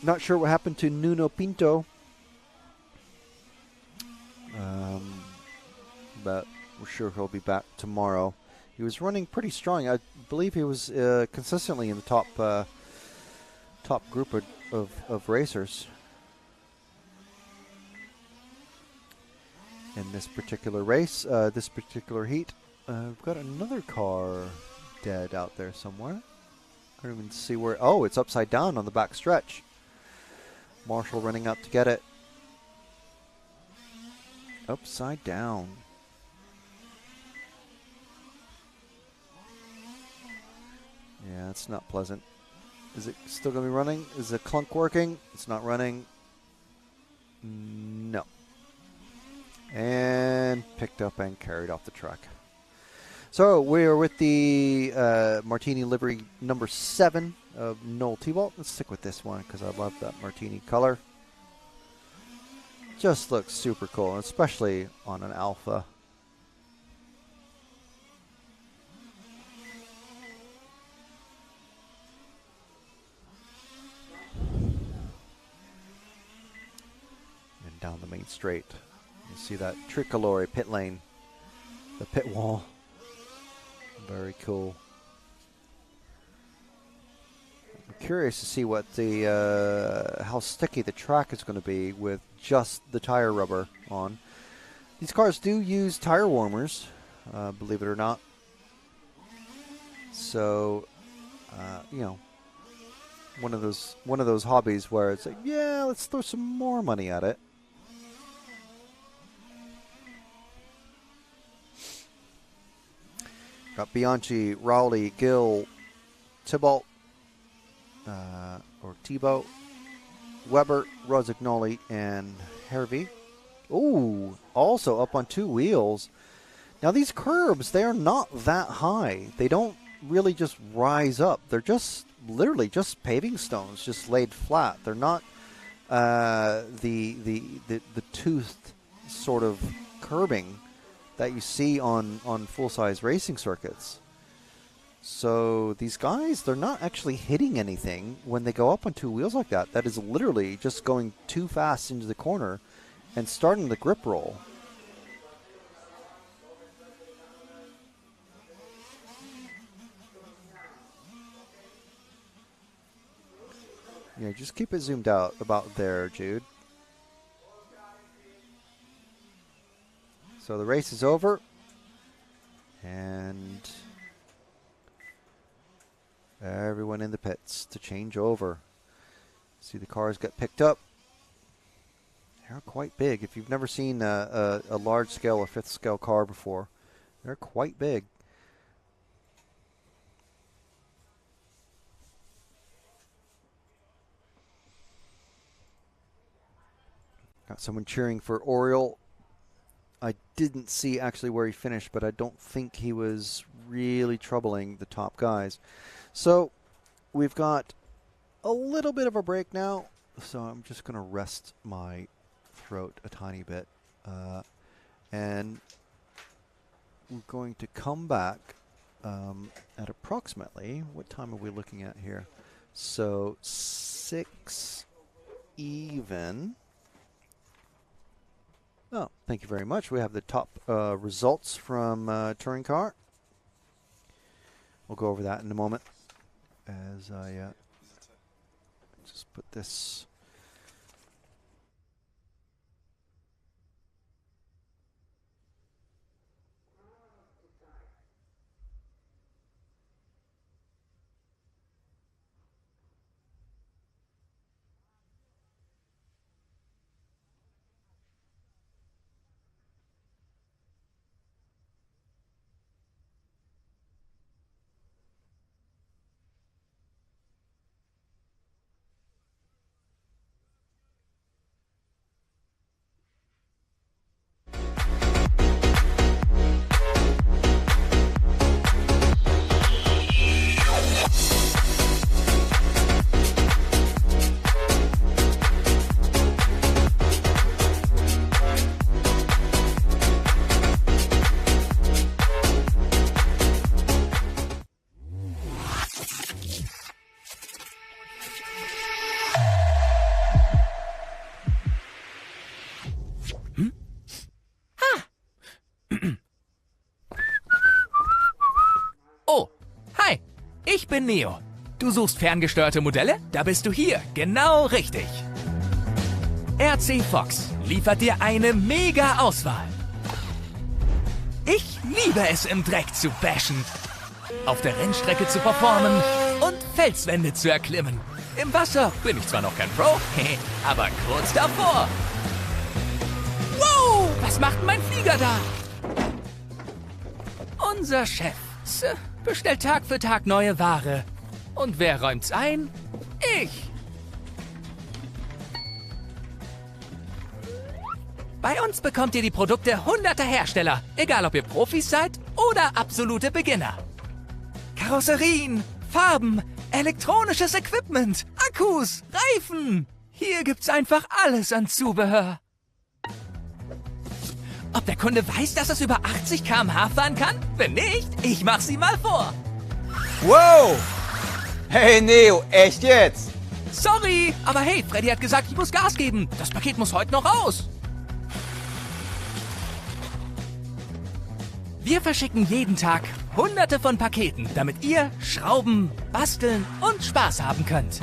Not sure what happened to Nuno Pinto. But we're sure he'll be back tomorrow. He was running pretty strong. I believe he was consistently in the top group of racers in this particular race, this particular heat. We've got another car dead out there somewhere. I don't even see where. Oh, it's upside down on the back stretch. Marshall running up to get it. Upside down. Yeah, it's not pleasant. Is it still going to be running? Is the clunk working? It's not running. No. And picked up and carried off the track. So we are with the Martini livery number 7 of Noel T-Walt. Let's stick with this one because I love that Martini color. just looks super cool, especially on an Alpha. And down the main straight, you see that tricolore pit lane, the pit wall. Very cool. I'm curious to see what the how sticky the track is going to be with just the tire rubber on. These cars do use tire warmers, believe it or not. So, you know, one of those hobbies where it's like, yeah, let's throw some more money at it. Got Bianchi, Rowley, Gill, Thibault, or Thibault, Weber, Rosignoli, and Hervey. Ooh, also up on two wheels. Now these curbs, they are not that high. They don't really just rise up. They're just literally just paving stones, just laid flat. They're not the toothed sort of curbing that you see on full-size racing circuits. So these guys, they're not actually hitting anything when they go up on two wheels like that. That is literally just going too fast into the corner and starting the grip roll. Yeah, just keep it zoomed out about there, Jude. So the race is over, and everyone in the pits to change over. See the cars get picked up. They're quite big. If you've never seen a large scale or fifth scale car before, they're quite big. Got someone cheering for Oriole. I didn't see actually where he finished, but I don't think he was really troubling the top guys. So we've got a little bit of a break now, so I'm just going to rest my throat a tiny bit. And we're going to come back at approximately, what time are we looking at here? So 6 even. Oh, thank you very much. We have the top results from Touring Car. We'll go over that in a moment as I just put this. Oh, hi, ich bin Neo. Du suchst ferngesteuerte Modelle? Da bist du hier, genau richtig. RC Fox liefert dir eine mega Auswahl. Ich liebe es, im Dreck zu bashen, auf der Rennstrecke zu performen und Felswände zu erklimmen. Im Wasser bin ich zwar noch kein Pro, aber kurz davor. Wow, was macht mein Flieger da? Unser Chef bestellt Tag für Tag neue Ware. Und wer räumt's ein? Ich. Bei uns bekommt ihr die Produkte hunderter Hersteller, egal ob ihr Profis seid oder absolute Beginner. Karosserien, Farben, elektronisches Equipment, Akkus, Reifen. Hier gibt's einfach alles an Zubehör. Ob der Kunde weiß, dass es über 80 km/h fahren kann? Wenn nicht, ich mach's ihm mal vor. Wow! Hey Neo, echt jetzt? Sorry, aber hey, Freddy hat gesagt, ich muss Gas geben. Das Paket muss heute noch raus. Wir verschicken jeden Tag Hunderte von Paketen, damit ihr schrauben, basteln und Spaß haben könnt.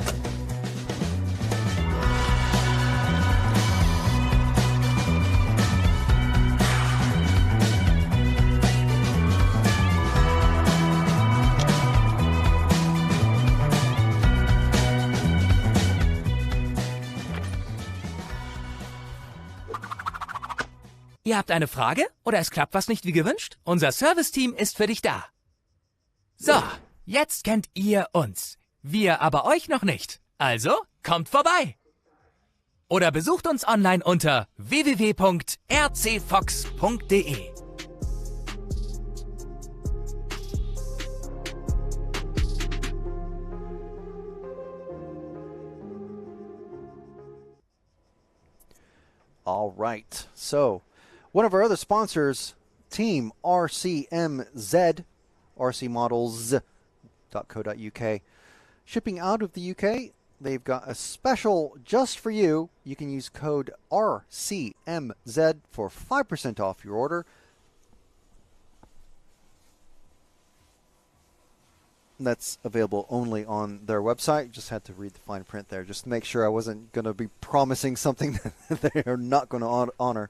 Ihr habt eine Frage oder es klappt was nicht wie gewünscht? Unser Serviceteam ist für dich da. So, jetzt kennt ihr uns. Wir aber euch noch nicht. Also, kommt vorbei. Oder besucht uns online unter www.rcfox.de. All right. So, one of our other sponsors, Team RCMZ, rcmodels.co.uk. Shipping out of the UK, they've got a special just for you. You can use code RCMZ for 5% off your order. That's available only on their website. Just had to read the fine print there just to make sure I wasn't going to be promising something that they are not going to honor.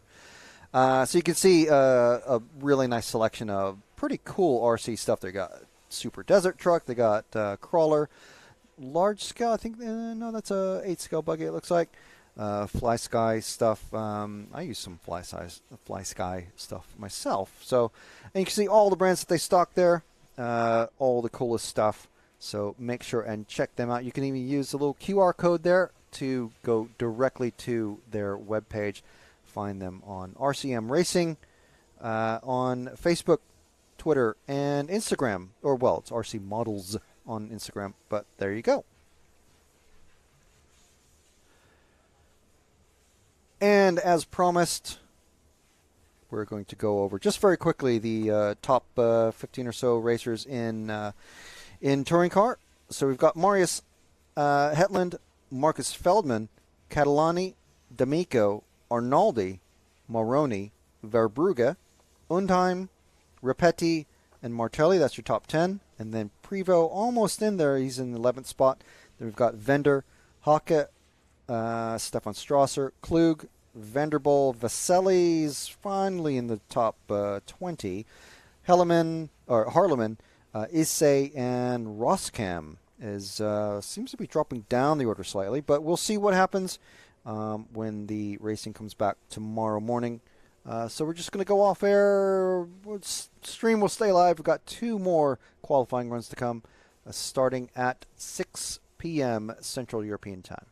So you can see a really nice selection of pretty cool RC stuff. They got Super Desert Truck. They got Crawler. Large scale, I think, no, that's a 8 scale buggy it looks like. Fly Sky stuff. I use some Fly Sky stuff myself. So, and you can see all the brands that they stock there. All the coolest stuff. So make sure and check them out. You can even use the little QR code there to go directly to their webpage. Find them on RCM Racing on Facebook, Twitter, and Instagram. Or, well, it's RC Models on Instagram. But there you go. And as promised, we're going to go over just very quickly the top 15 or so racers in touring car. So we've got Marius Hetland, Marcus Feldman, Catalani, D'Amico, Arnaldi, Moroni, Verbrugge, Undheim, Rapetti, and Martelli. That's your top 10. And then Prevost almost in there. He's in the 11th spot. Then we've got Vender, Hake, Stefan Strasser, Klug, Vanderbilt, Vaselli's finally in the top 20. Harleman, Issei, and Roskam seems to be dropping down the order slightly, but we'll see what happens when the racing comes back tomorrow morning. So we're just going to go off air. Stream will stay live. We've got 2 more qualifying runs to come, starting at 6 p.m. Central European Time.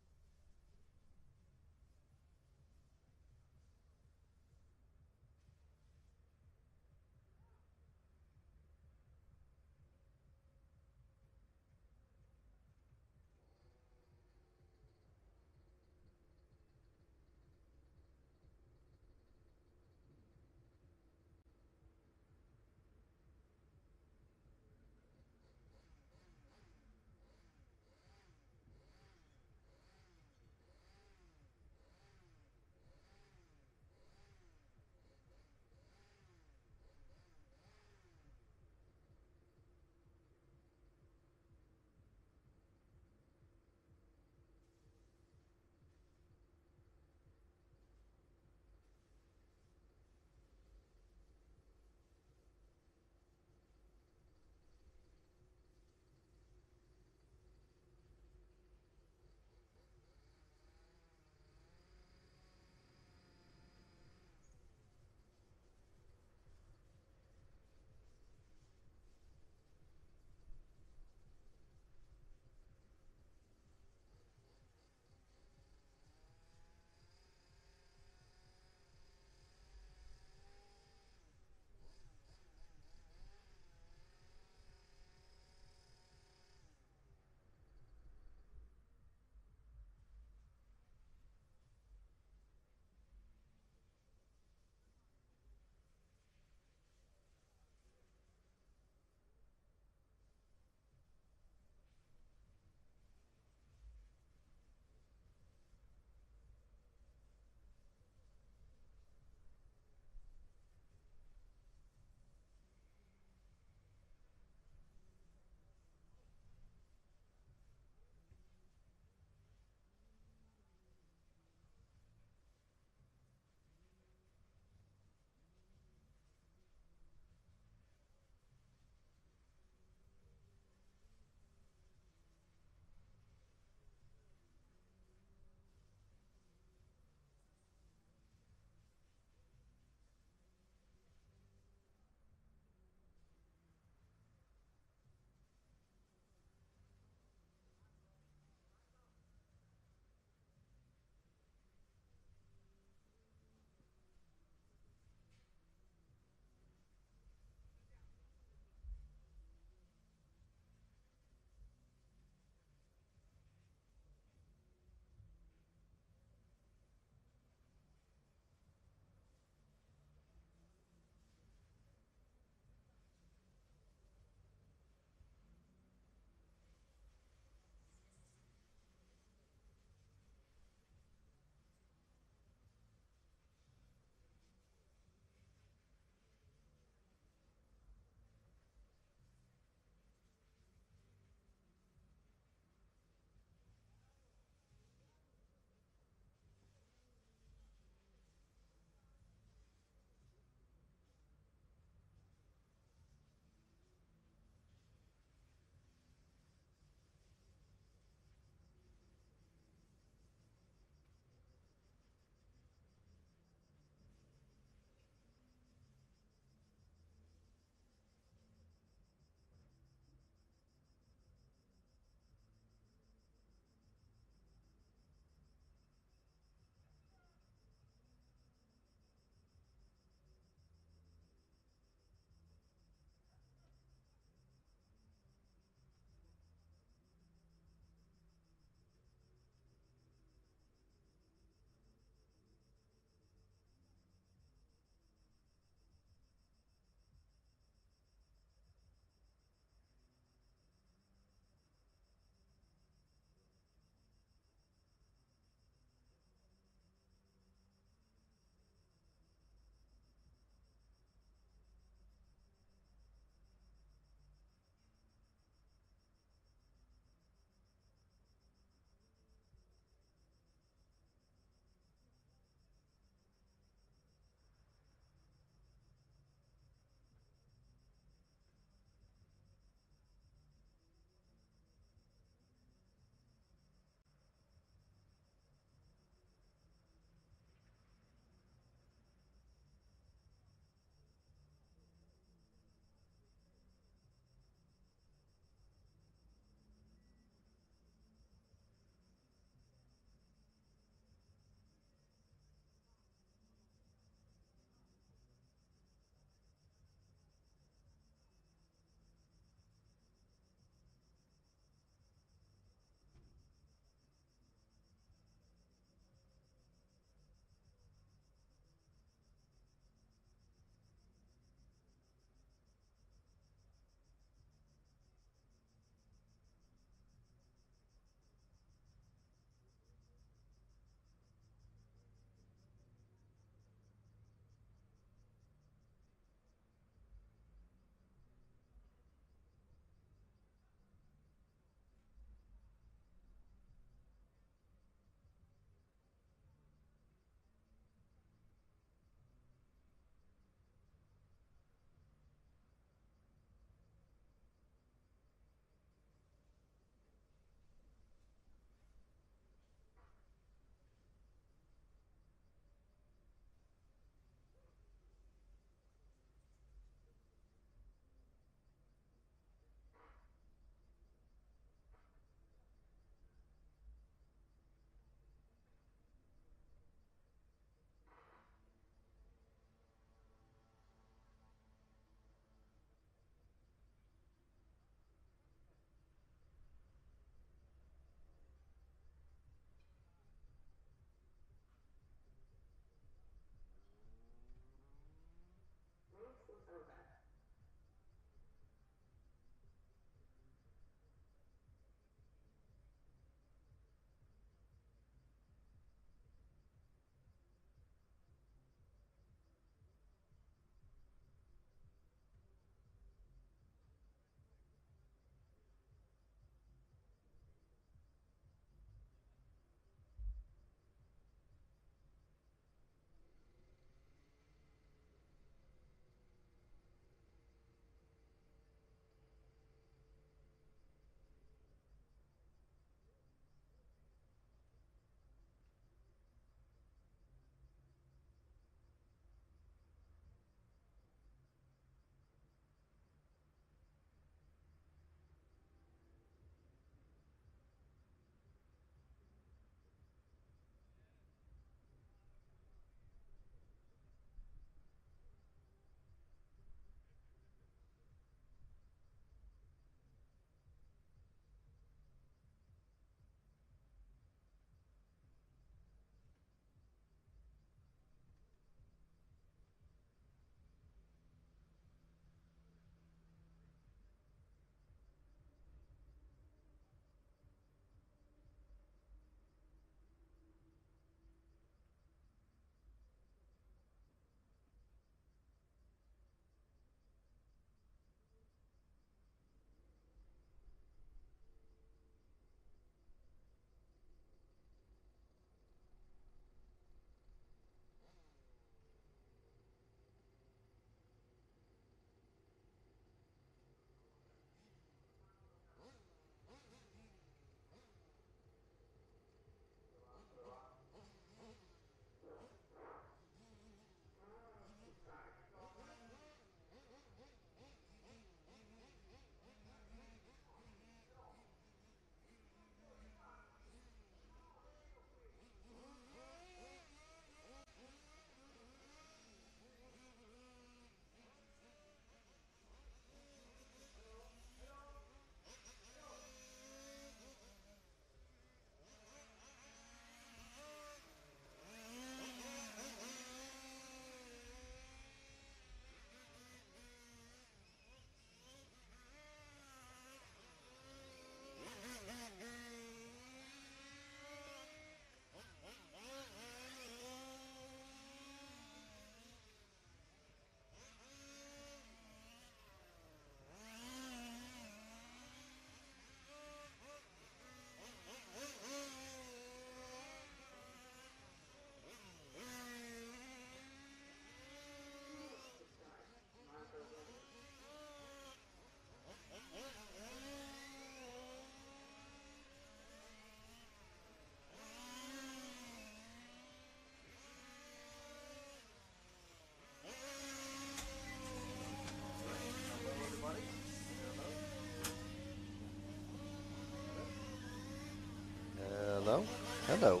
Hello.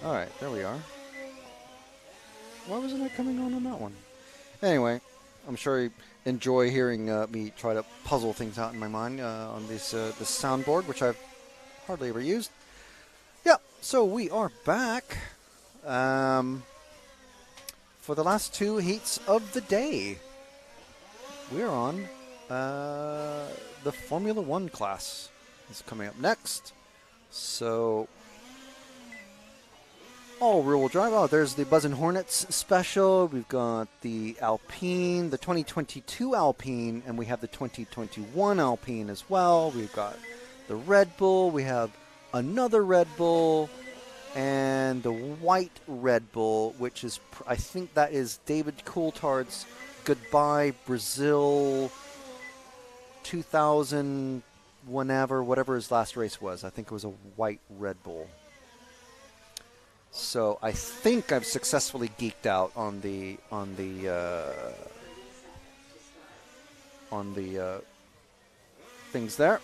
All right, there we are. Why wasn't I coming on that one? Anyway, I'm sure you enjoy hearing me try to puzzle things out in my mind on this soundboard, which I've hardly ever used. Yeah, so we are back for the last two heats of the day. We're on the Formula One class. Is coming up next. So, all rear-wheel drive. Oh, there's the Buzz and Hornets special. We've got the Alpine, the 2022 Alpine, and we have the 2021 Alpine as well. We've got the Red Bull. We have another Red Bull, and the white Red Bull, which is, I think that is David Coulthard's Goodbye Brazil 2000, whatever his last race was. I think it was a white Red Bull. So I think I've successfully geeked out on the things there.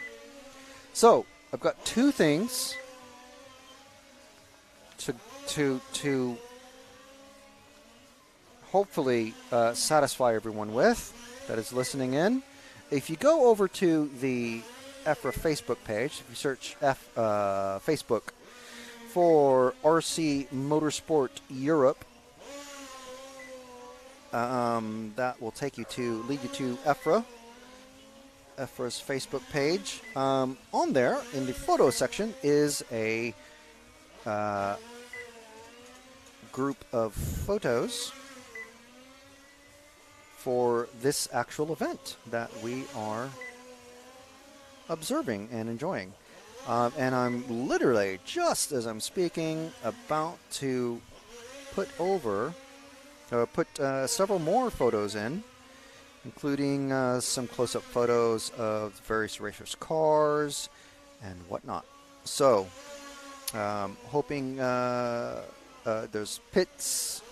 So I've got two things to hopefully satisfy everyone with that is listening in. If you go over to the EFRA Facebook page, if you search Facebook for RC Motorsport Europe, that will lead you to EFRA's Facebook page. On there, in the photo section, is a group of photos for this actual event that we are observing and enjoying. And I'm literally, just as I'm speaking, about to put several more photos in, including some close-up photos of various racers' cars and whatnot. So, hoping there's pits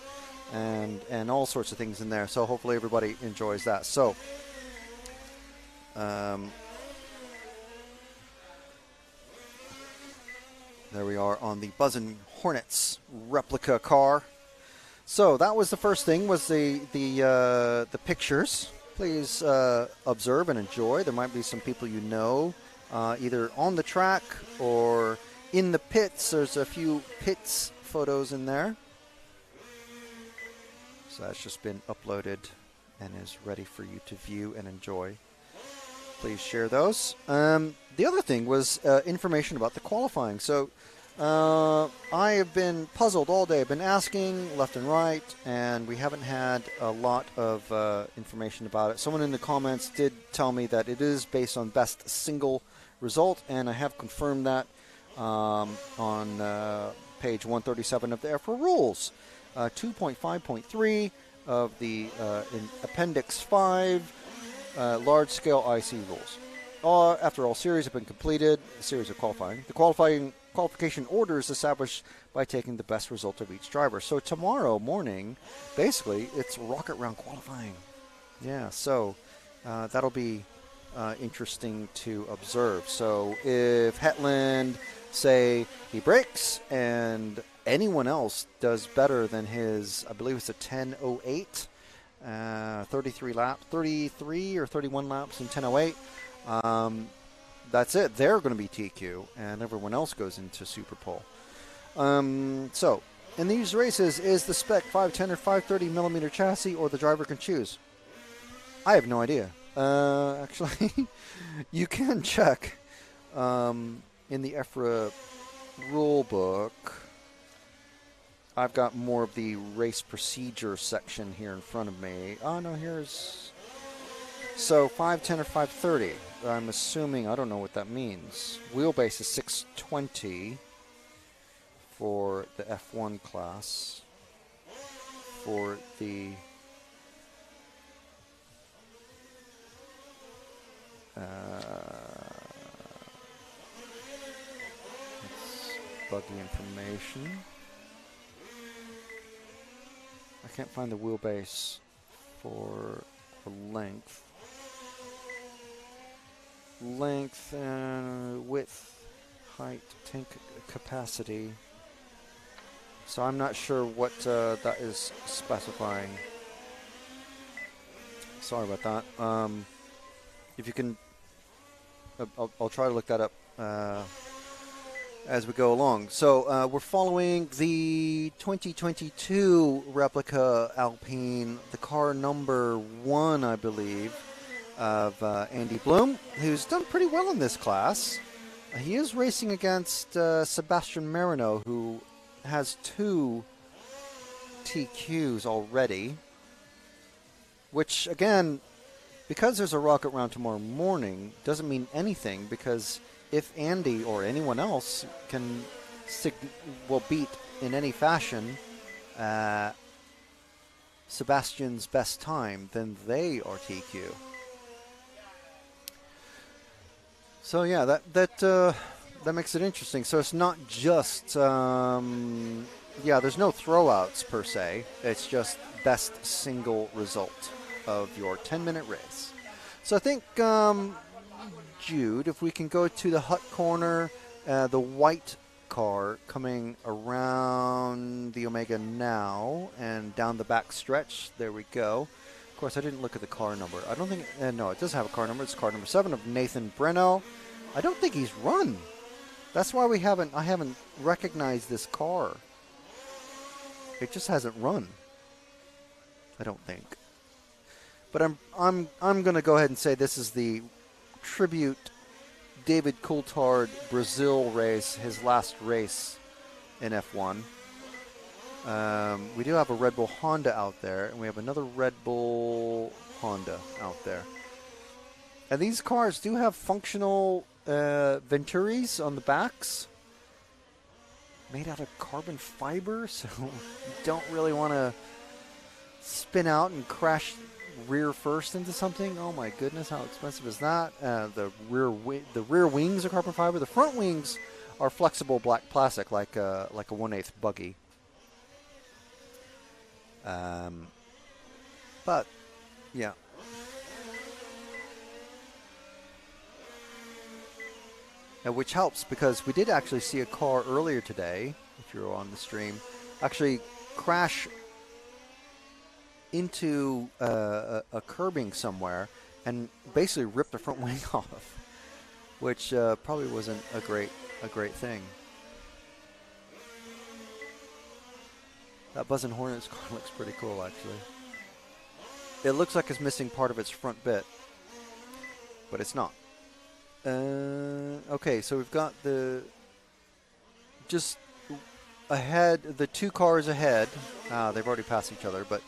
and all sorts of things in there. So hopefully everybody enjoys that. So, there we are on the Buzzin' Hornets replica car. So that was the first thing, was the pictures. Please observe and enjoy. There might be some people you know, either on the track or in the pits. There's a few pits photos in there. So that's just been uploaded and is ready for you to view and enjoy. Please share those. The other thing was information about the qualifying. So I have been puzzled all day. I've been asking left and right, and we haven't had a lot of information about it. Someone in the comments did tell me that it is based on best single result, and I have confirmed that on page 137 of the EFRA rules. 2.5.3 of the in Appendix 5 large-scale IC rules. After all series have been completed, the series of qualifying, the qualification order is established by taking the best result of each driver. So tomorrow morning, basically, it's rocket round qualifying. Yeah, so that'll be interesting to observe. So if Hetland, say, he breaks and anyone else does better than his, I believe it's a 10:08, 33 or 31 laps in 10:08. That's it. They're going to be TQ, and everyone else goes into Super Pole. So, in these races, is the spec 510 or 530 millimeter chassis, or the driver can choose? I have no idea. Actually, you can check in the EFRA rule book. I've got more of the race procedure section here in front of me. Oh, no, here's... So, 510 or 530. I'm assuming, I don't know what that means. Wheelbase is 620 for the F1 class. For the... Let's bug the information. I can't find the wheelbase for length and width, height, tank capacity. So I'm not sure what that is specifying. Sorry about that. If you can, I'll try to look that up as we go along. So we're following the 2022 replica Alpine, the car number 1, I believe, of Andy Bloom, who's done pretty well in this class. He is racing against Sebastian Marino, who has 2 TQs already, which, again, because there's a rocket round tomorrow morning, doesn't mean anything, because if Andy or anyone else can beat in any fashion Sebastian's best time, then they are TQ. So yeah, that makes it interesting. So it's not just there's no throwouts per se. It's just best single result of your 10-minute race. So I think, Jude, if we can go to the hut corner, the white car coming around the Omega now and down the back stretch. There we go. Of course, I didn't look at the car number. I don't think, no, it does have a car number. It's car number 7 of Nathan Breno. I don't think he's run. That's why I haven't recognized this car. It just hasn't run. I don't think. But I'm going to go ahead and say this is the tribute David Coulthard Brazil race, his last race in F1. We do have a Red Bull Honda out there, and we have another Red Bull Honda out there. And these cars do have functional Venturis on the backs, made out of carbon fiber, so you don't really want to spin out and crash rear first into something. Oh my goodness, how expensive is that? The rear wings are carbon fiber. The front wings are flexible black plastic, like a 1/8 buggy. But yeah. Which helps, because we did actually see a car earlier today, if you were on the stream, actually crash into a curbing somewhere and basically rip the front wing off, which probably wasn't a great thing. That Buzz and Hornets car looks pretty cool, actually. It looks like it's missing part of its front bit, but it's not. Okay, so we've got just ahead, the 2 cars ahead. They've already passed each other, but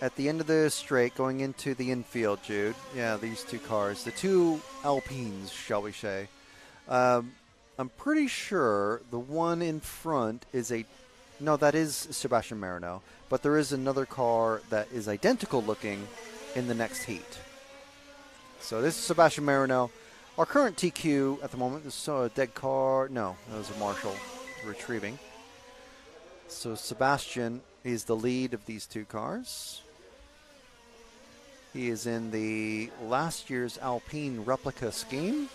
at the end of the straight, going into the infield, Jude. Yeah, these 2 cars, the 2 Alpines, shall we say. I'm pretty sure the one in front is that is Sebastian Marino, but there is another car that is identical looking in the next heat. So this is Sebastian Marino. Our current TQ at the moment is a dead car. No, that was a Marshall retrieving. So Sebastian is the lead of these 2 cars. He is in the last year's Alpine replica scheme.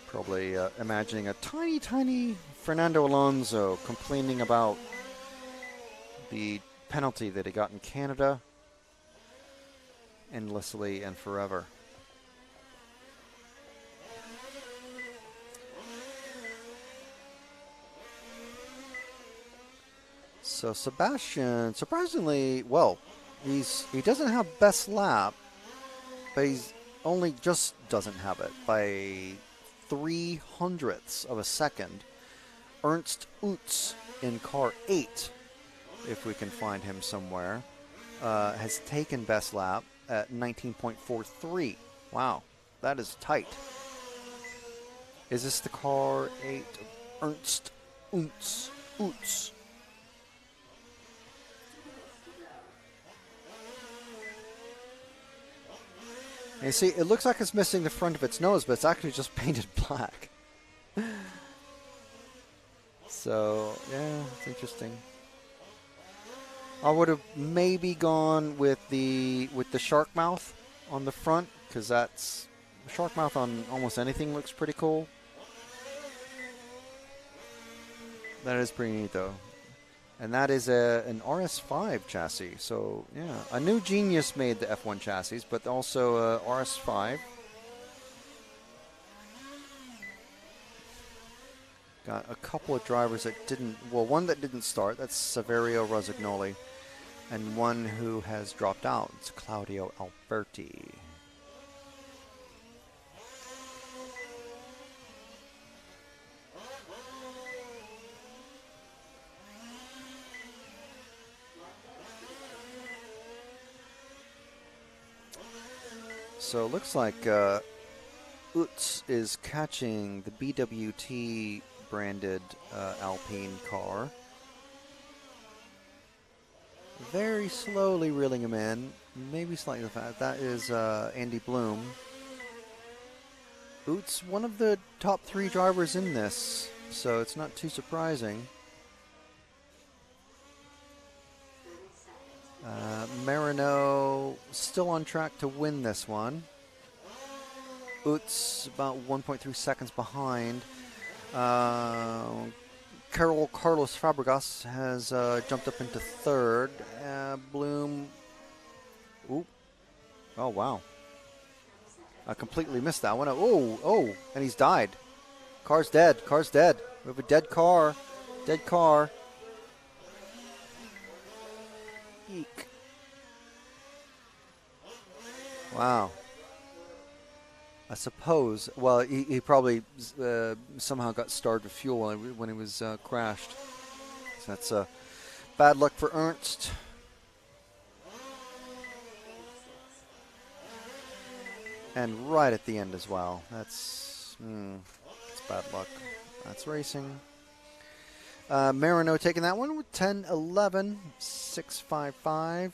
Probably imagining a tiny, tiny Fernando Alonso complaining about the penalty that he got in Canada endlessly and forever. So Sebastian, surprisingly, well, he doesn't have best lap, but he's only just doesn't have it by 0.03 of a second. Ernst Utz in car 8, if we can find him somewhere, has taken best lap at 19.43. Wow, that is tight. Is this the car 8? Ernst Utz. And you see, it looks like it's missing the front of its nose, but it's actually just painted black. So, yeah, it's interesting. I would have maybe gone with the shark mouth on the front, because that's shark mouth on almost anything looks pretty cool. That is pretty neat, though. And that is an RS5 chassis. So, yeah, a new Genius made the F1 chassis, but also RS5. Got a couple of drivers that didn't, well, one that didn't start, that's Saverio Rosignoli, and one who has dropped out, it's Claudio Alberti. So it looks like Utz is catching the BWT branded Alpine car. Very slowly reeling him in, maybe slightly fast. That is Andy Bloom. Utz, one of the top 3 drivers in this, so it's not too surprising. Marino still on track to win this one. Utz about 1.3 seconds behind. Carlos Fabregas has jumped up into 3rd. Bloom. Ooh. Oh, wow. I completely missed that one. Oh, and he's died. Car's dead. Car's dead. We have a dead car. Dead car. Eek. Wow. I suppose. Well, he probably somehow got starved of fuel when he was crashed. So that's bad luck for Ernst. And right at the end as well. That's bad luck. That's racing. Marino taking that one with 10:11, 6:55,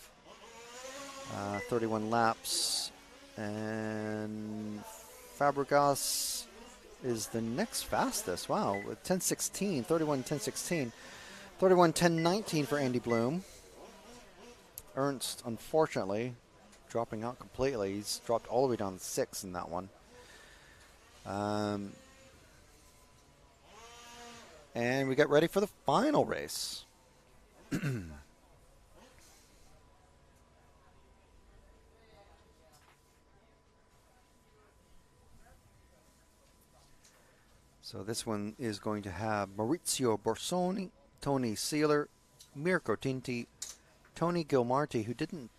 31 laps, and Fabregas is the next fastest. Wow, 10:16, 31:10:16, 31:10:19 for Andy Bloom. Ernst, unfortunately, dropping out completely. He's dropped all the way down to 6 in that one. And we get ready for the final race. So this one is going to have Maurizio Borsoni, Tony Sealer, Mirko Tinti, Tony Gilmarti, who didn't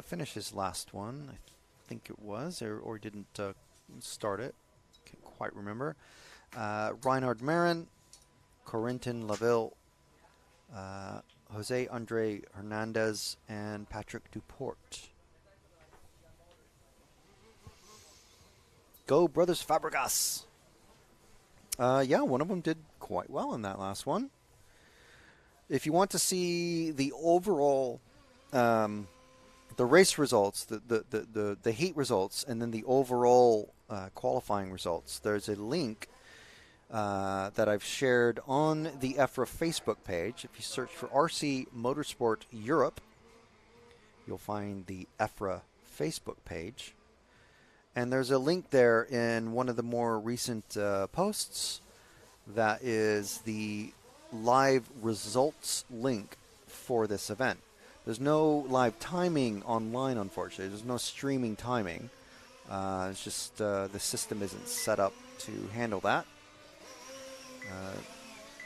finish his last one, I think it was, or didn't start it. Can't quite remember. Reinhard Marin, Corentin Laville, Jose Andre Hernandez, and Patrick Duport. Go Brothers Fabregas! Yeah, one of them did quite well in that last one. If you want to see the overall, the race results, the heat results, and then the overall qualifying results, there's a link that I've shared on the EFRA Facebook page. If you search for RC Motorsport Europe, you'll find the EFRA Facebook page. And there's a link there in one of the more recent posts that is the live results link for this event. There's no live timing online, unfortunately. There's no streaming timing. It's just the system isn't set up to handle that.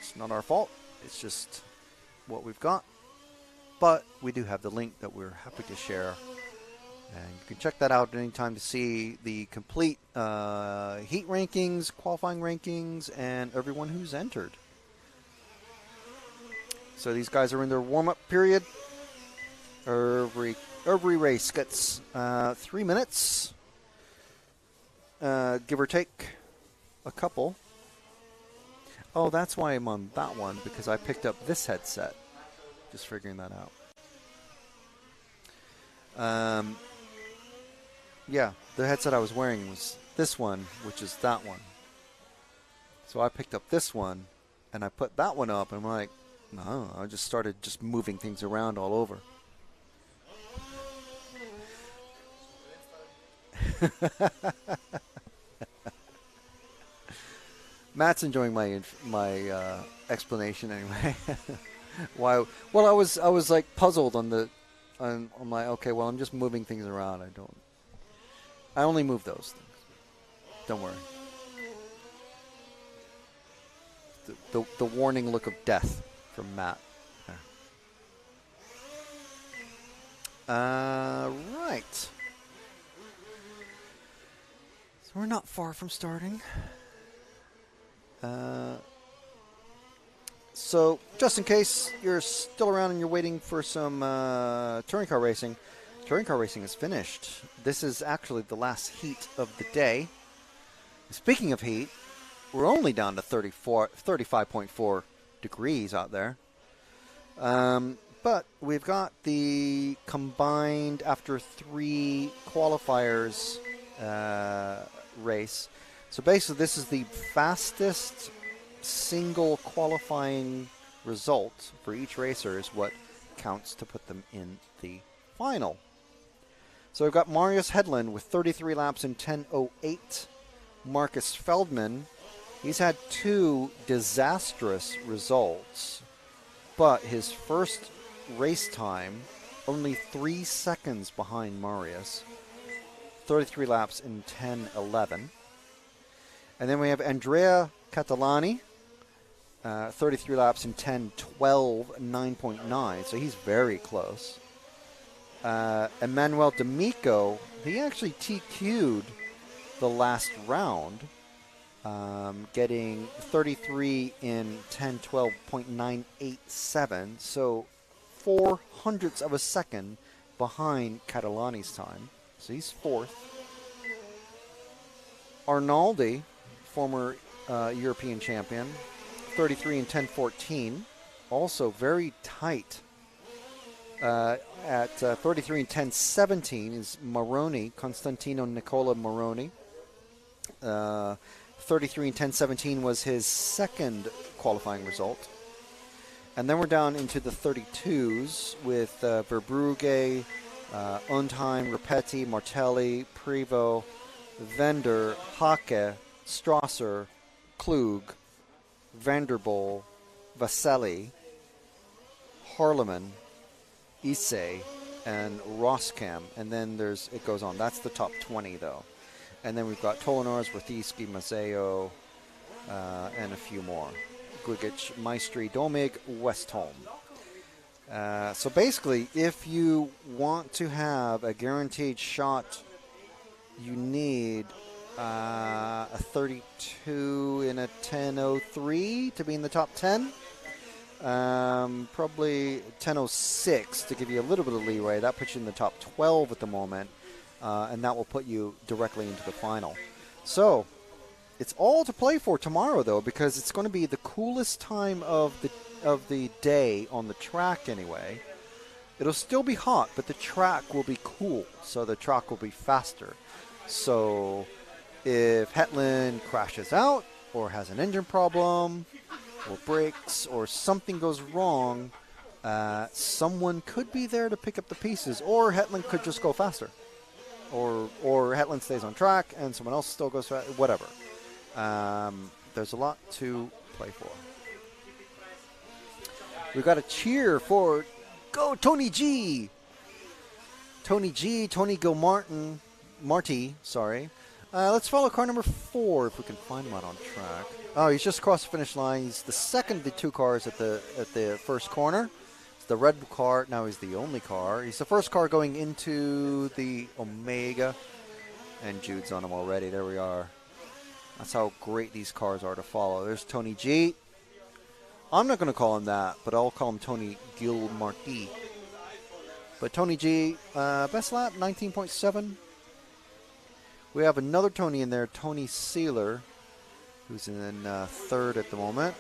It's not our fault. It's just what we've got. But we do have the link that we're happy to share. And you can check that out anytime to see the complete heat rankings, qualifying rankings, and everyone who's entered. So these guys are in their warm-up period. Every race gets 3 minutes, give or take a couple. Oh, that's why I'm on that one, because I picked up this headset. Just figuring that out. Yeah, the headset I was wearing was this one, which is that one. So I picked up this one, and I put that one up, and I'm like, no, I just started moving things around all over. Matt's enjoying my explanation anyway. Why? Well, I was like puzzled on my okay. Well, I'm just moving things around. I only move those things. Don't worry. The warning look of death from Matt. Right. So we're not far from starting. So just in case you're still around and you're waiting for some touring car racing is finished. This is actually the last heat of the day. Speaking of heat, we're only down to 35.4 degrees out there. But we've got the combined after 3 qualifiers race. So basically this is the fastest single qualifying result for each racer is what counts to put them in the final. So we've got Marius Hedlund with 33 laps in 10:08. Marcus Feldman, he's had 2 disastrous results, but his first race time only 3 seconds behind Marius. 33 laps in 10:11. And then we have Andrea Catalani, 33 laps in 10:12, 9.9. So he's very close. Emmanuel D'Amico, he actually TQ'd the last round, getting 33 in 10:12.987. So 0.04 of a second behind Catalani's time. So he's 4th. Arnaldi, former European champion, 33 in 10:14. Also very tight. At 33 in 10:17 is Moroni, Constantino Nicola Moroni. 33 in 10:17 was his second qualifying result. And then we're down into the 32s with Verbrugge, Undheim, Rapetti, Martelli, Prevost, Vender, Hake, Strasser, Klug, Vanderboel, Vaselli, Harleman, Issei, and Roskam. And then it goes on. That's the top 20, though. And then we've got Tolonars, Rothiski, Mazzeo, and a few more. Gugic, Maestri, Domig, Westholm. So basically, if you want to have a guaranteed shot, you need a 32 in a 10:03 to be in the top 10. Probably 10:06 to give you a little bit of leeway. That puts you in the top 12 at the moment, and that will put you directly into the final. So it's all to play for tomorrow, though, because it's going to be the coolest time of the day on the track anyway. It'll still be hot, but the track will be cool, so the track will be faster. So if Hetland crashes out or has an engine problem or breaks or something goes wrong, someone could be there to pick up the pieces, or Hetland could just go faster, or Hetland stays on track and someone else still goes faster, whatever. There's a lot to play for. We've got a cheer for Go Tony G! Tony G, Tony Marty, sorry. Let's follow car number 4 if we can find him out on track. Oh, he's just across the finish line. He's the second of the 2 cars at the first corner. It's the red car. Now he's the only car. He's the first car going into the Omega. And Jude's on him already. There we are. That's how great these cars are to follow. There's Tony G. I'm not going to call him that, but I'll call him Tony Gilmarty. But Tony G, best lap, 19.7. We have another Tony in there, Tony Sealer, who's in 3rd at the moment.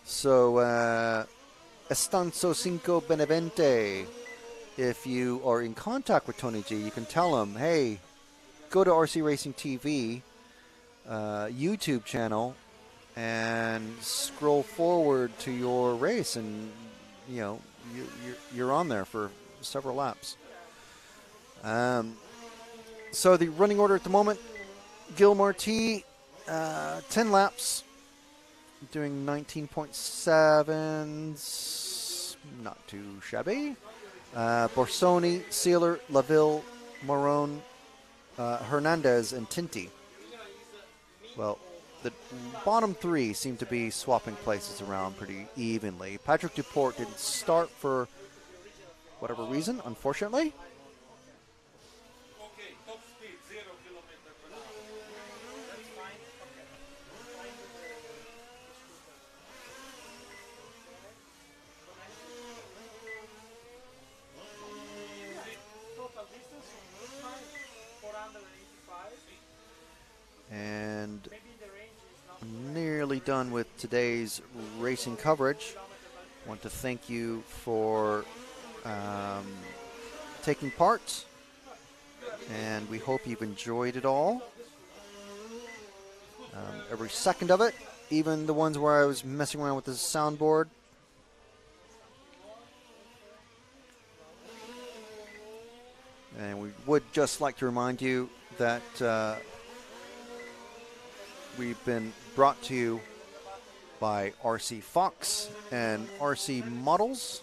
So, Estanzo Cinco Benevente. If you are in contact with Tony G, you can tell him, hey, go to RC Racing TV YouTube channel and scroll forward to your race, and you know you're on there for several laps. So the running order at the moment, Gil Marti, 10 laps, doing 19.7s, not too shabby. Borsoni, Sealer, Laville, Morone, Hernandez, and Tinti. Well, the bottom three seem to be swapping places around pretty evenly. Patrick Duport didn't start for whatever reason, unfortunately. Okay, top speed 0 kilometer per hour. That's fine. Okay. Fine with the total distance is fine. 485. And Maybe the range is not nearly done with today's racing coverage. Want to thank you for taking part, and we hope you've enjoyed it all. Every second of it, even the ones where I was messing around with the soundboard. And we would just like to remind you that we've been brought to you by RC Fox and RC Models.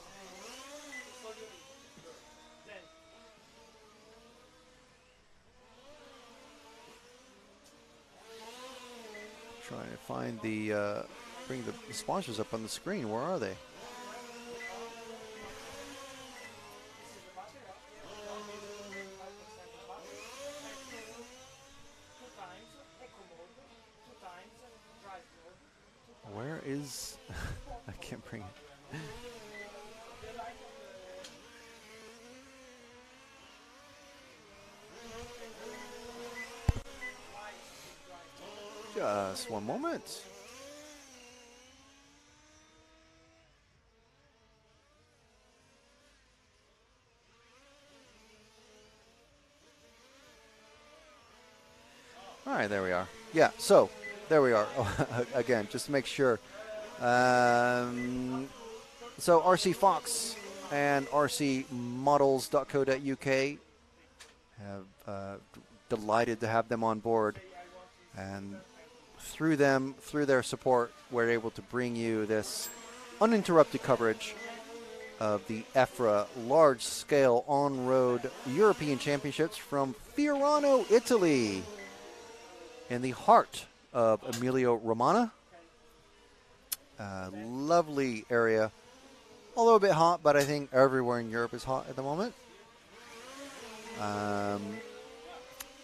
Trying to find bring the sponsors up on the screen. Where are they? Where is... I can't bring it. Just one moment. All right, there we are. Yeah, so there we are. Again, just to make sure. So RC Fox and rcmodels.co.uk have delighted to have them on board, and through them, through their support, we're able to bring you this uninterrupted coverage of the EFRA large-scale on-road European Championships from Fiorano, Italy, in the heart of Emilia-Romagna. Lovely area, although a bit hot, but I think everywhere in Europe is hot at the moment.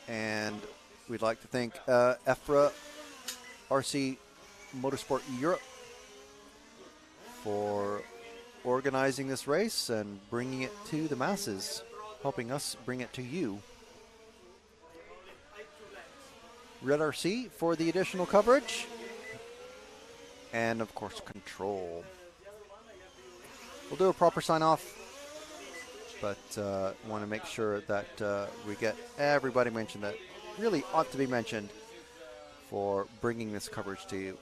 And we'd like to thank EFRA RC Motorsport Europe for organizing this race and bringing it to the masses, helping us bring it to you. Red RC for the additional coverage, and of course Control. We'll do a proper sign off, but want to make sure that we get everybody mentioned that really ought to be mentioned for bringing this coverage to you.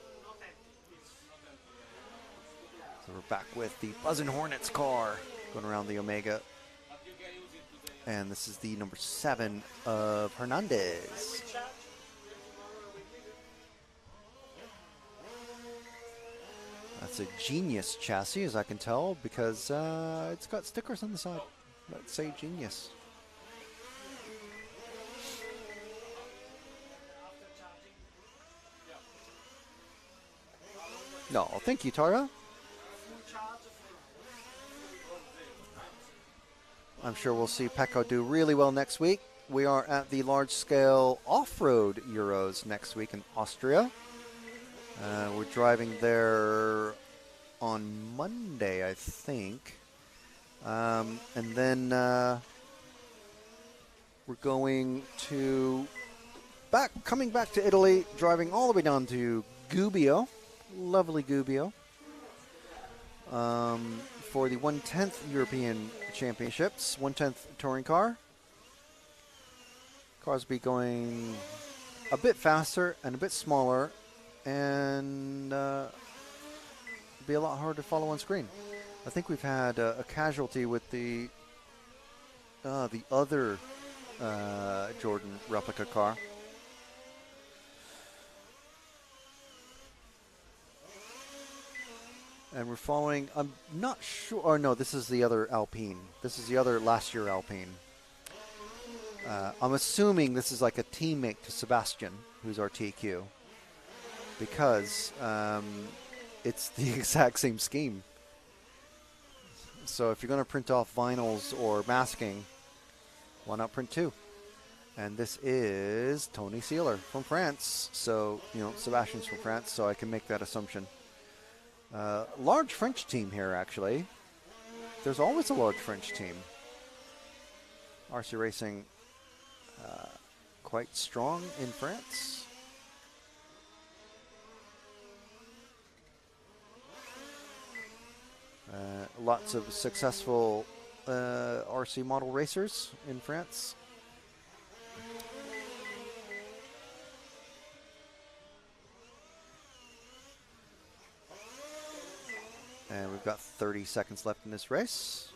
So we're back with the Buzzin' Hornets car going around the Omega, and this is the number 7 of Hernandez. That's a Genius chassis, as I can tell, because it's got stickers on the side that say Genius. No, thank you, Tara. I'm sure we'll see Pecco do really well next week. We are at the large-scale off-road Euros next week in Austria. We're driving there on Monday, I think. And then we're going to coming back to Italy, driving all the way down to Gubbio, lovely Gubbio, for the 1/10th European Championships, 1/10th touring car. Cars will be going a bit faster and a bit smaller, and be a lot harder to follow on screen. I think we've had a casualty with the the other Jordan replica car. And we're following, I'm not sure, or no, this is the other Alpine. This is the other last year Alpine. I'm assuming this is like a teammate to Sebastian, who's our TQ, because it's the exact same scheme. So if you're going to print off vinyls or masking, why not print two? And this is Tony Sealer from France. So, you know, Sebastian's from France, so I can make that assumption. Large French team here, actually. There's always a large French team. RC Racing quite strong in France. Lots of successful RC model racers in France. And we've got 30 seconds left in this race.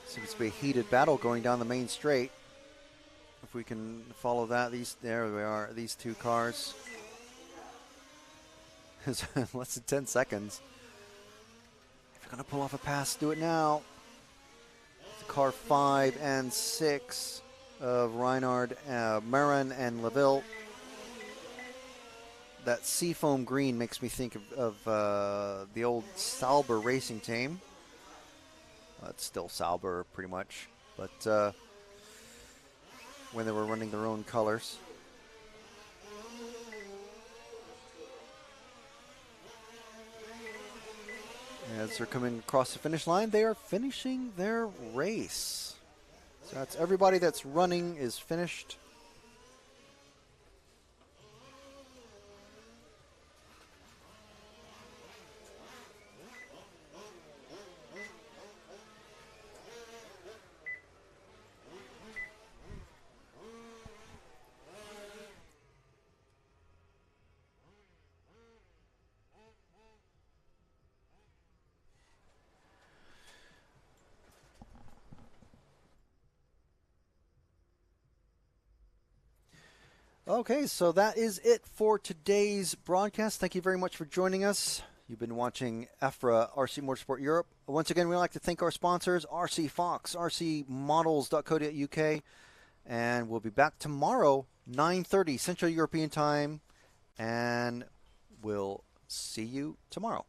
Seems to be a heated battle going down the main straight. If we can follow that, there we are, these two cars. Less than 10 seconds. If you're going to pull off a pass, do it now. Car 5 and 6 of Reinhard, Marin, and Laville. That seafoam green makes me think of the old Sauber racing team. It's still Sauber pretty much, but when they were running their own colors. As they're coming across the finish line, they are finishing their race. So that's everybody that's running is finished. Okay, so that is it for today's broadcast. Thank you very much for joining us. You've been watching EFRA RC Motorsport Europe. Once again, we'd like to thank our sponsors, RC Fox, rcmodels.co.uk, and we'll be back tomorrow, 9:30 Central European Time, and we'll see you tomorrow.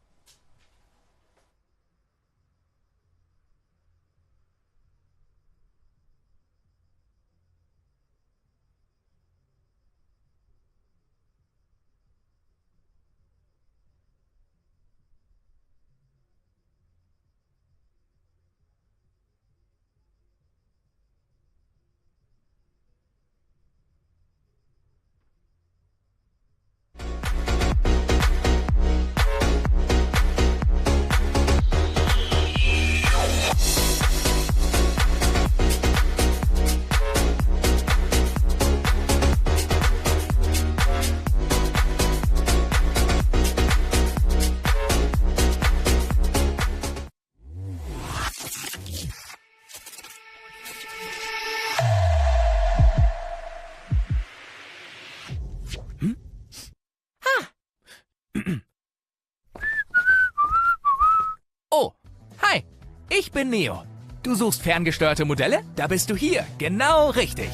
Oh, hi, ich bin Neo. Du suchst ferngesteuerte Modelle? Da bist du hier, genau richtig.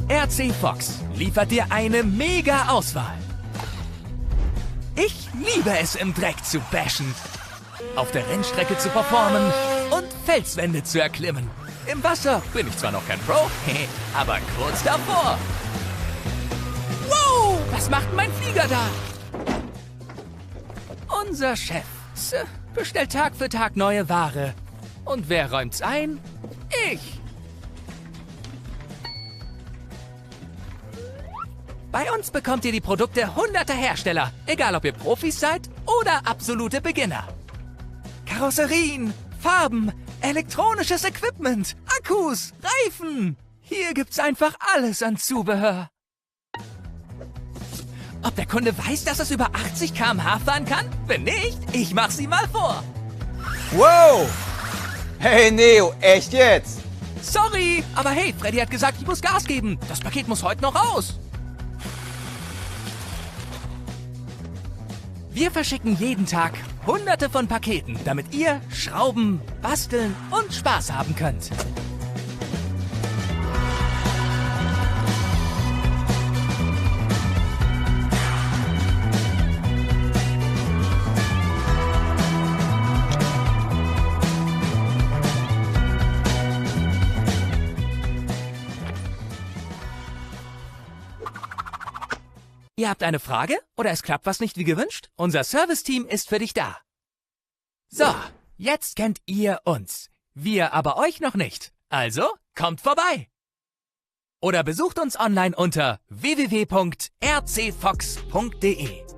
RC Fox liefert dir eine mega Auswahl. Ich liebe es, im Dreck zu bashen, auf der Rennstrecke zu performen und Felswände zu erklimmen. Im Wasser bin ich zwar noch kein Pro, aber kurz davor. Wow, was macht mein Flieger da? Unser Chef bestellt Tag für Tag neue Ware. Und wer räumt's ein? Ich. Bei uns bekommt ihr die Produkte hunderter Hersteller, egal ob ihr Profis seid oder absolute Beginner. Karosserien, Farben, elektronisches Equipment, Akkus, Reifen. Hier gibt's einfach alles an Zubehör. Ob der Kunde weiß, dass es über 80 km/h fahren kann? Wenn nicht, ich mach's ihm mal vor. Wow! Hey Neo, echt jetzt? Sorry, aber hey, Freddy hat gesagt, ich muss Gas geben. Das Paket muss heute noch raus. Wir verschicken jeden Tag Hunderte von Paketen, damit ihr schrauben, basteln und Spaß haben könnt. Ihr habt eine Frage oder es klappt was nicht wie gewünscht? Unser Serviceteam ist für dich da. So, jetzt kennt ihr uns. Wir aber euch noch nicht. Also, kommt vorbei. Oder besucht uns online unter www.rcfox.de.